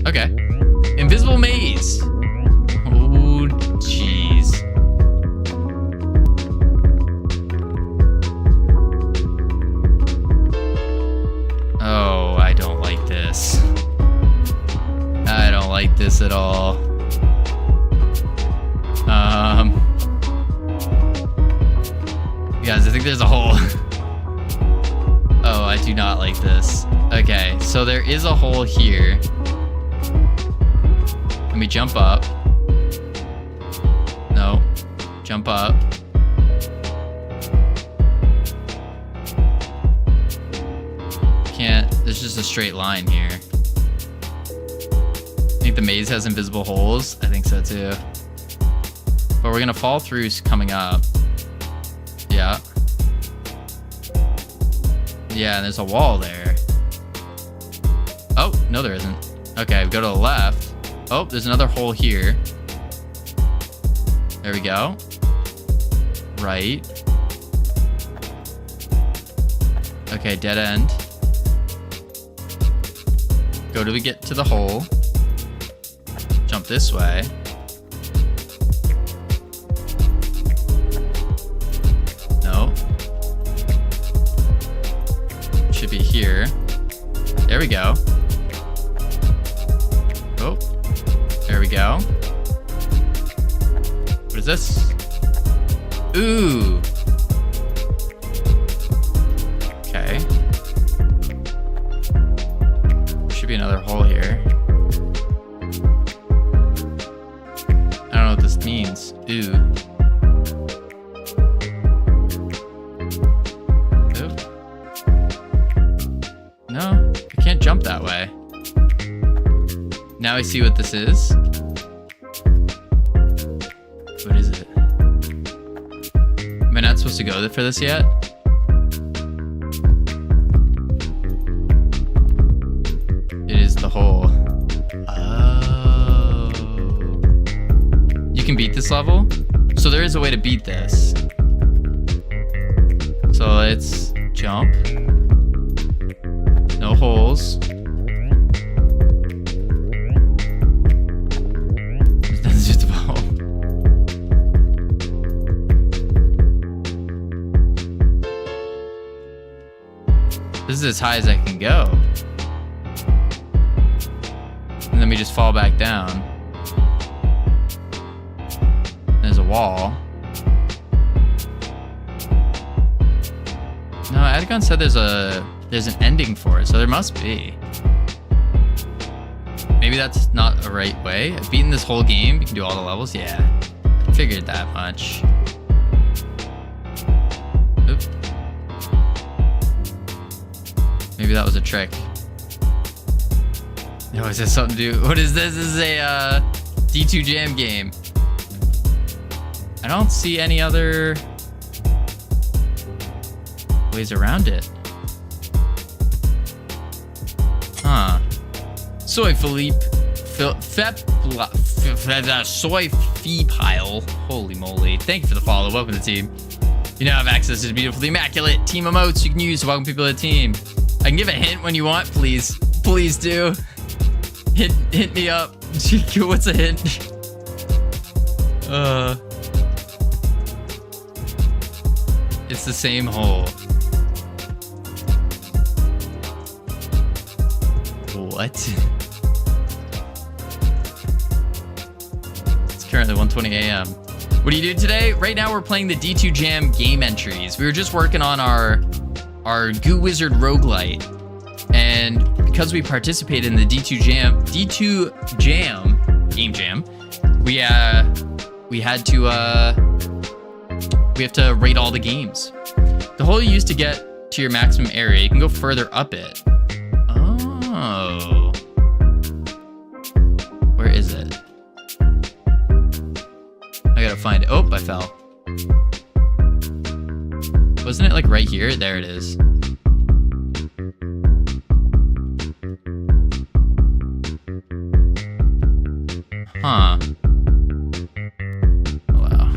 Okay. Invisible maze. Oh, jeez. Oh, I don't like this. I don't like this at all. Guys, I think there's a hole. Oh, I do not like this. Okay, so there is a hole here. Let me jump up. No. Jump up. Can't. There's just a straight line here. I think the maze has invisible holes. I think so too. But we're gonna fall through coming up. Yeah. Yeah, and there's a wall there. Oh, no there isn't. Okay, we go to the left. Oh, there's another hole here. There we go. right. Okay, dead end. Go till we get to the hole. Jump this way. No. Should be here. There we go. Oh. There we go. What is this? Ooh. Okay. Should be another hole here. I don't know what this means. Ooh. Ooh. No, I can't jump that way. Now I see what this is. What is it? Am I not supposed to go for this yet? It is the hole. Oh. You can beat this level? So there is a way to beat this. So let's jump. No holes. That's just a hole. This is as high as I can go. And then we just fall back down. There's a wall. No, Adagon said there's an ending for it, so there must be. Maybe that's not a right way. I've beaten this whole game. You can do all the levels. Yeah, I figured that much. Oop. Maybe that was a trick. No, is this something to do? What is this? This is a D2 Jam game. I don't see any other ways around it. Huh. Soy Philippe. Soy Fee Pile. Holy moly. Thank you for the follow. Welcome to the team. You now have access to the beautiful, the immaculate team emotes you can use to welcome people to the team. I can give a hint when you want, please. Please do. Hit me up. What's a hint? It's the same hole. What? It's currently 1:20 a.m. What do you do today? Right now we're playing the D2 Jam game entries. We were just working on our Goo Wizard Roguelite. And because we participated in the D2 Jam game jam, we have to rate all the games. The hole you use to get to your maximum area, you can go further up it. Oh. Where is it? I gotta find it. Oh, I fell. Wasn't it like right here? There it is. Huh. Wow.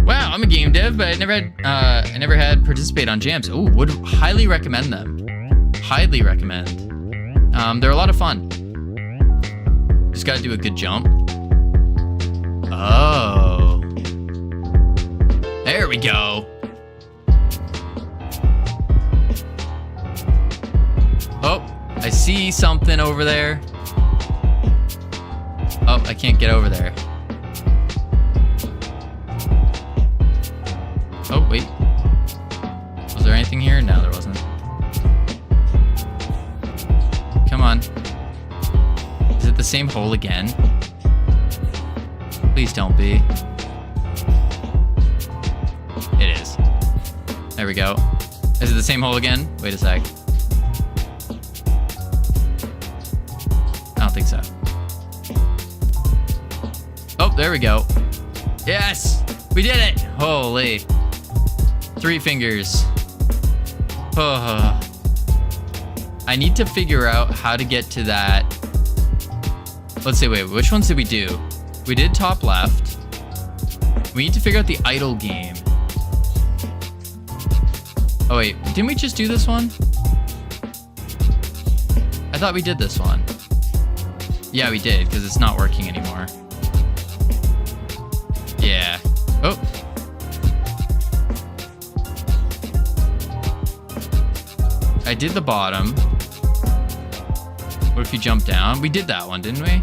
Wow, I'm a game dev, but I never had participate on jams. Oh, would highly recommend them. Highly recommend. They're a lot of fun. Just gotta do a good jump. Oh. There we go. Oh, I see something over there. Oh, I can't get over there. Oh, wait. Was there anything here? No, there wasn't. Come on. Is it the same hole again? Please don't be. It is. There we go. Is it the same hole again? Wait a sec. I don't think so. Oh, there we go. Yes! We did it! Holy. 3 fingers. Oh. I need to figure out how to get to that. Let's see, wait, which ones did we do? We did top left. We need to figure out the idle game. Oh wait, didn't we just do this one? I thought we did this one. Yeah, we did, because it's not working anymore. Yeah. Oh. I did the bottom. What if you jump down? We did that one, didn't we?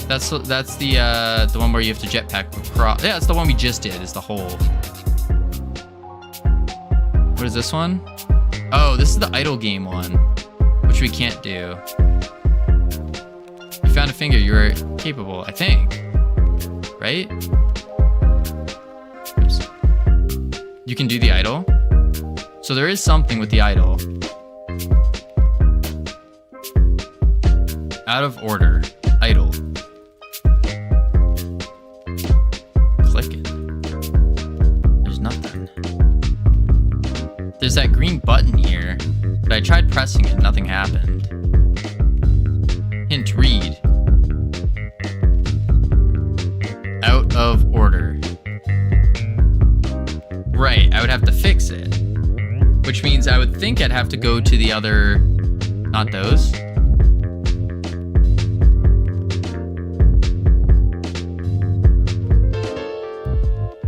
That's the one where you have to jetpack across. Yeah, that's the one we just did, is the hole. What is this one? Oh, this is the idle game one, which we can't do. You found a finger, you were capable, I think. Right? Oops. You can do the idle. So there is something with the idle. Out of order. Idle. Click it. There's nothing. There's that green button here, but I tried pressing it, nothing happened. Hint, read. Out of order. Right, I would have to fix it. Which means I would think I'd have to go to the other... Not those.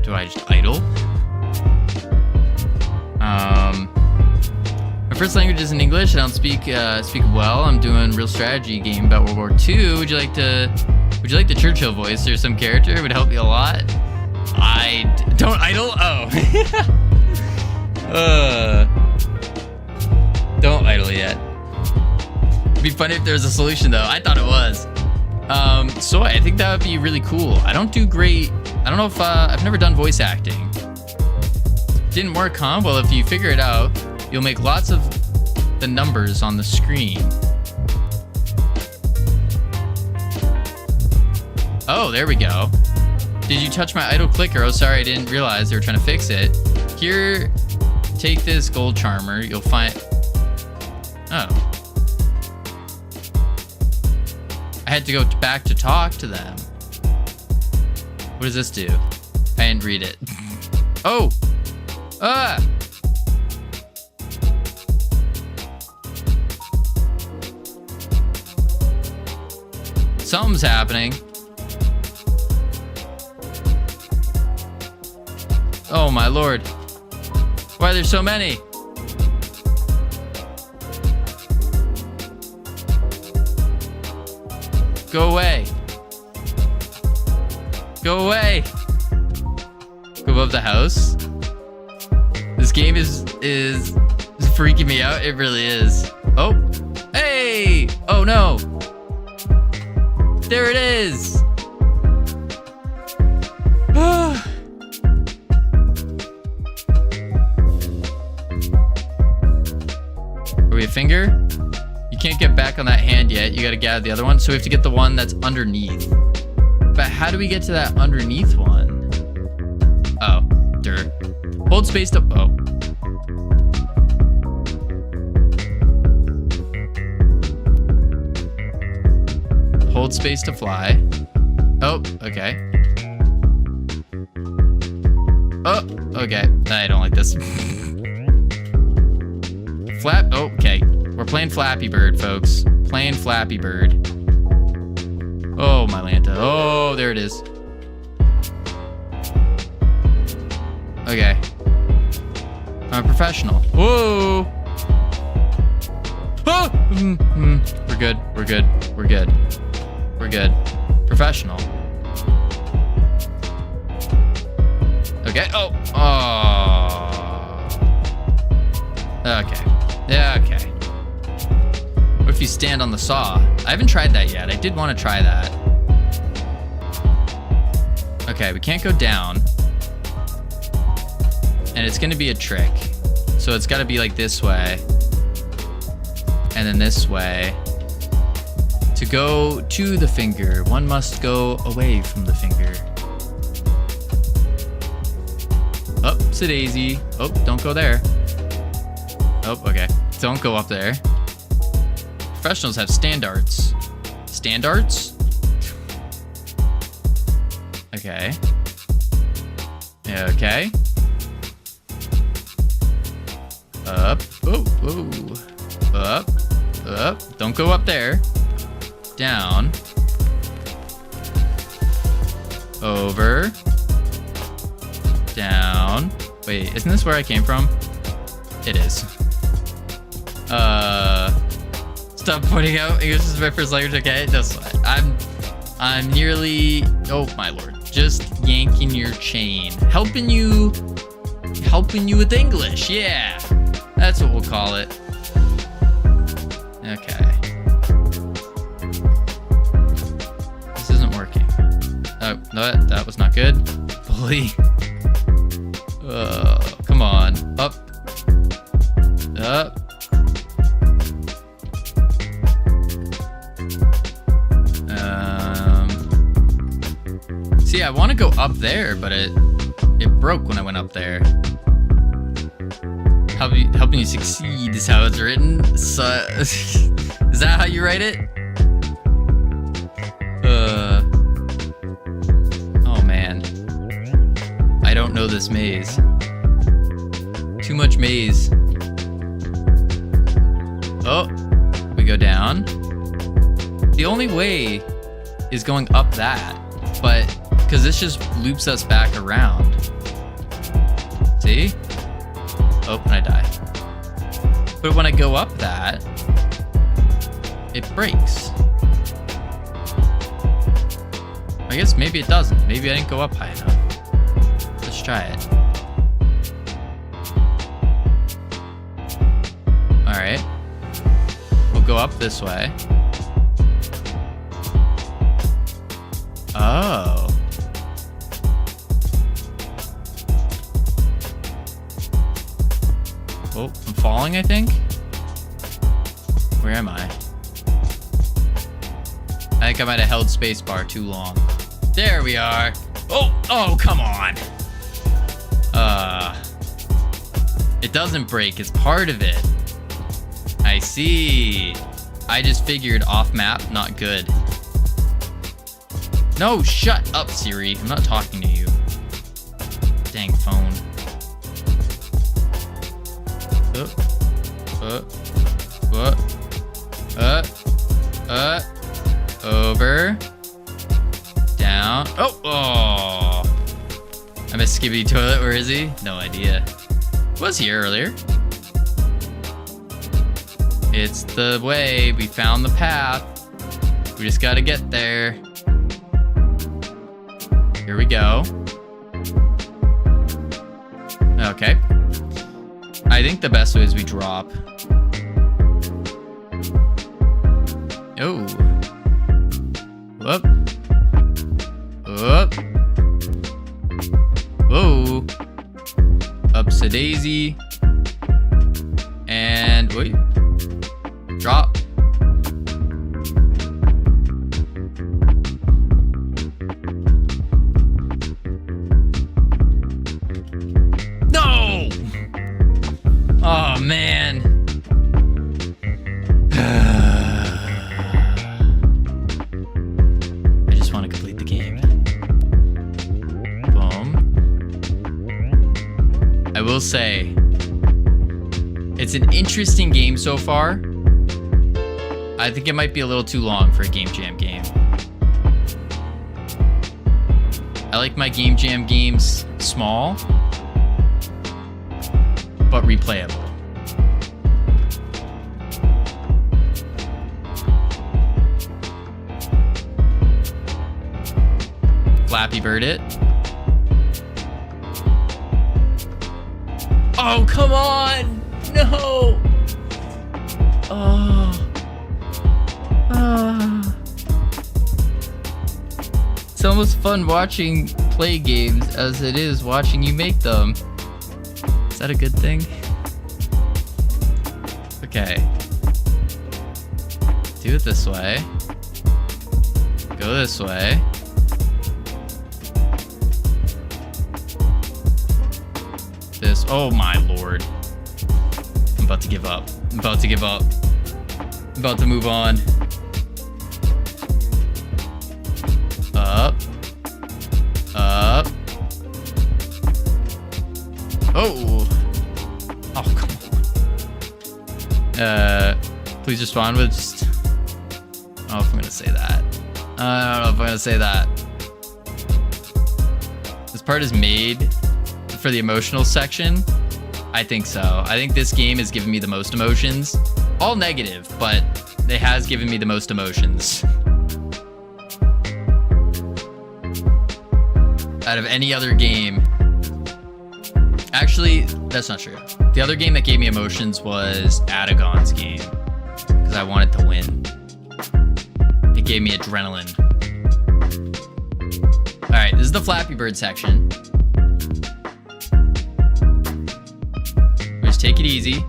Do I just idle? My first language isn't English. I don't speak well. I'm doing a real strategy game about World War II. Would you like the Churchill voice or some character? It would help me a lot. I don't idle. Oh. Don't idle yet. It'd be funny if there was a solution though. I thought it was. Soy, I think that would be really cool. I don't do great. I don't know if I've never done voice acting. Didn't work, huh? Well, if you figure it out, you'll make lots of the numbers on the screen. Oh, there we go. Did you touch my idle clicker? Oh, sorry, I didn't realize they were trying to fix it. Here, take this gold charmer. You'll find... Oh. I had to go back to talk to them. What does this do? I didn't read it. Oh! Ah! Something's happening. Oh my lord. Why are there so many? Go away. Go away. Go above the house. This game is freaking me out. It really is. Oh. Hey! Oh no. There it is. Are we a finger? You can't get back on that hand yet. You gotta gather the other one. So we have to get the one that's underneath. But how do we get to that underneath one? Oh, dirt. Hold space to... Oh. Hold space to fly. Oh, okay. Oh, okay. I don't like this. Flap. Oh, okay. We're playing Flappy Bird, folks. Playing Flappy Bird. Oh, my Lanta. Oh, there it is. Okay. I'm a professional. Whoa. Oh! We're good. We're good. We're good. We're good. Professional. Okay. Oh. Oh. Okay. Yeah, okay. What if you stand on the saw? I haven't tried that yet. I did want to try that. Okay, we can't go down. And it's going to be a trick. So it's got to be like this way. And then this way. To go to the finger, one must go away from the finger. Oh, it's a daisy. Oh, don't go there. Oh, okay. Don't go up there. Professionals have standards. Standards? Okay. Yeah, okay. Up. Oh, oh. Up. Up. Don't go up there. Down. Over. Down. Wait, isn't this where I came from? It is. Stop pointing out. English is my first language. Okay, that's I'm nearly. Oh my lord! Just yanking your chain, helping you with English. Yeah, that's what we'll call it. Okay. This isn't working. Oh no, that was not good. Bully. Come on. Up. Up. See, I want to go up there, but it broke when I went up there. Helping you succeed is how it's written. So, is that how you write it? Oh man. I don't know this maze. Too much maze. Oh, we go down. The only way is going up that, but because this just loops us back around. See? Oh, and I die. But when I go up that, it breaks. I guess maybe it doesn't. Maybe I didn't go up high enough. Let's try it. Alright. We'll go up this way. Oh. Oh, I'm falling, I think. Where am I? I think I might have held spacebar too long. There we are. Oh, come on. It doesn't break. It's part of it. I see. I just figured off map, not good. No, shut up, Siri. I'm not talking to you. Dang phone. Over. Down. Oh. I missed Skibby Toilet. Where is he? No idea. Was here earlier. It's the way. We found the path. We just gotta get there. Here we go. Okay. I think the best way is we drop. Oh. Whoop. Whoop. Whoa. Upsa daisy. And wait. Drop. No! Oh man. I just want to complete the game. Boom. I will say, it's an interesting game so far. I think it might be a little too long for a Game Jam game. I like my Game Jam games small, but replayable. Flappy Bird it. Oh, come on! No! Oh. It's almost fun watching play games as it is watching you make them. Is that a good thing? Okay. Do it this way. Go this way. This. Oh my lord. I'm about to give up. I'm about to give up. I'm about to move on. Up. Up. Oh. Oh, come on. Please respond with just... I don't know if I'm gonna say that. I don't know if I'm gonna say that. This part is made for the emotional section. I think so. I think this game has given me the most emotions. All negative, but it has given me the most emotions. Out of any other game. Actually, that's not true. The other game that gave me emotions was Adagon's game, because I wanted to win. It gave me adrenaline. All right, this is the Flappy Bird section. Just take it easy.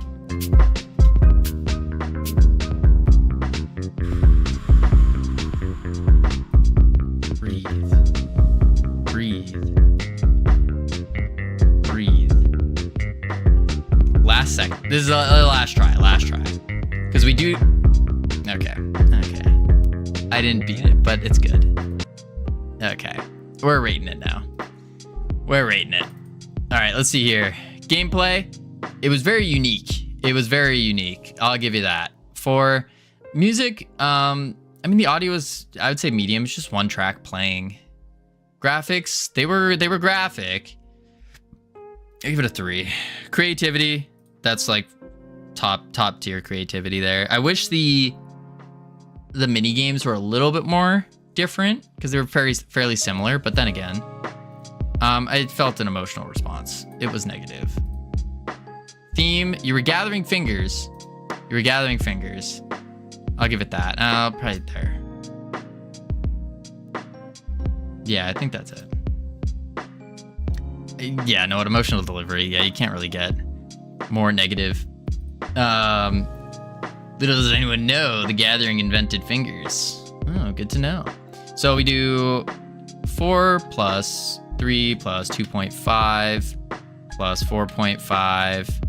Second. This is a last try. Because we do... Okay. I didn't beat it, but it's good. Okay. We're rating it now. We're rating it. All right, let's see here. Gameplay. It was very unique. I'll give you that. For music, I mean, the audio was, I would say, medium. It's just one track playing. Graphics, they were graphic. I give it a 3. Creativity, that's like top tier creativity there. I wish the mini games were a little bit more different because they were fairly similar, but then again, I felt an emotional response. It was negative. Theme, you were gathering fingers. I'll give it that. Probably there. Yeah, I think that's it. Yeah, no, emotional delivery. Yeah, you can't really get more negative. Little does anyone know, the gathering invented fingers. Oh, good to know. So we do 4 plus 3 plus 2.5 plus 4.5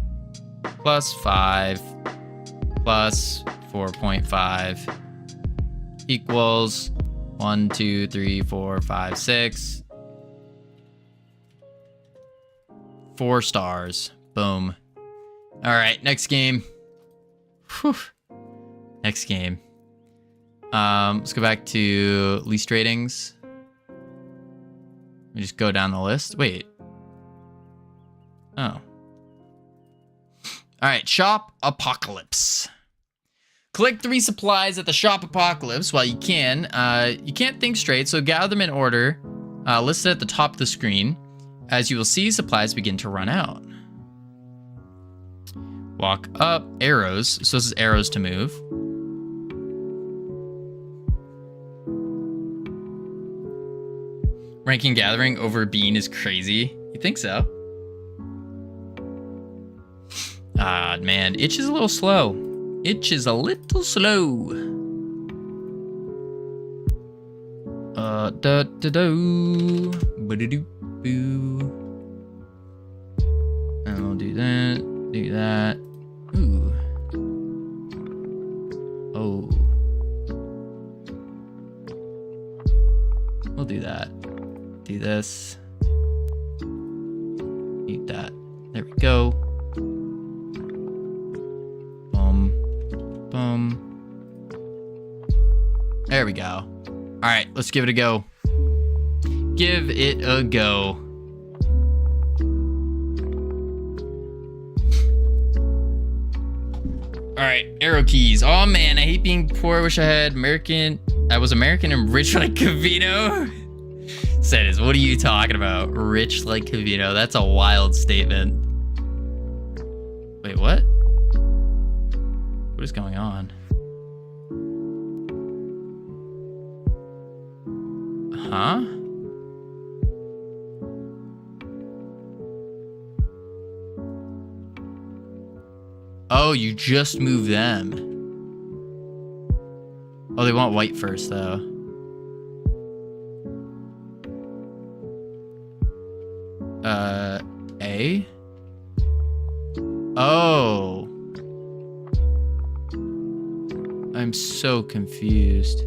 plus 5 plus 4.5 equals 1, 2, 3, 4, 5, 6. 4 stars. Boom. All right, next game. Whew. Next game. Let's go back to least ratings. Let me just go down the list. Wait. Oh. All right, Shop Apocalypse. Collect 3 supplies at the Shop Apocalypse while you can. You can't think straight, so gather them in order listed at the top of the screen. As you will see, supplies begin to run out. Walk up, arrows. So this is arrows to move. Ranking gathering over bean is crazy. You think so? Ah, man, itch is a little slow. Boo. And we'll do that. Ooh. Oh. We'll do that. Do this. Eat that. There we go. Boom. There we go. All right, let's give it a go. Give it a go. All right, arrow keys. Oh man, I hate being poor. Wish I had American. I was American and rich like Covino. Says, what are you talking about? Rich like Covino. That's a wild statement. Wait, what? What is going on? Huh? Oh, you just moved them. Oh, they want white first, though. A? Oh. I'm so confused.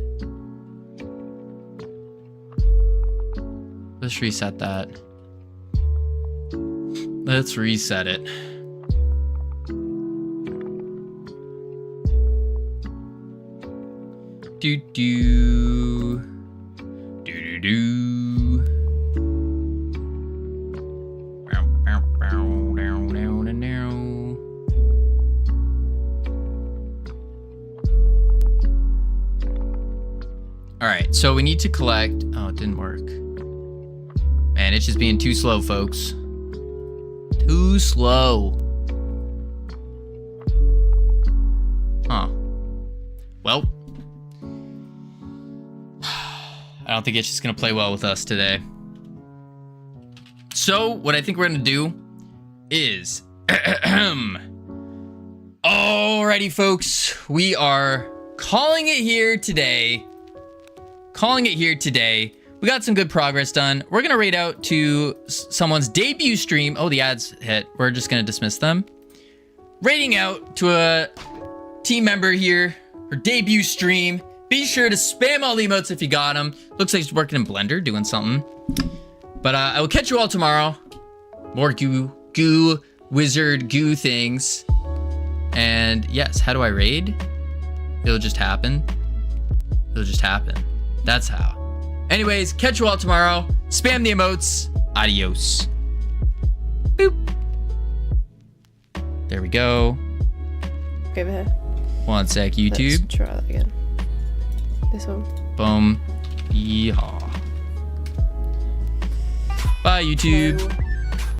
Let's reset that. Let's reset it. Do do do do do. Bow, bow, bow, down, down, and down. All right, so we need to collect. Oh, it didn't work. Man, it's just being too slow, folks. Too slow. Huh. Well, I don't think it's just gonna play well with us today. So what I think we're gonna do is, alrighty, folks, we are calling it here today. We got some good progress done. We're gonna raid out to someone's debut stream. Oh, the ads hit. We're just gonna dismiss them. Raiding out to a team member here, her debut stream. Be sure to spam all the emotes if you got them. Looks like he's working in Blender, doing something. But I will catch you all tomorrow. More goo wizard goo things. And yes, how do I raid? It'll just happen. It'll just happen. That's how. Anyways, catch you all tomorrow. Spam the emotes. Adios. Boop. There we go. Okay, but 1 sec, YouTube. let's try that again. This one. Boom. Yeehaw. Bye, YouTube.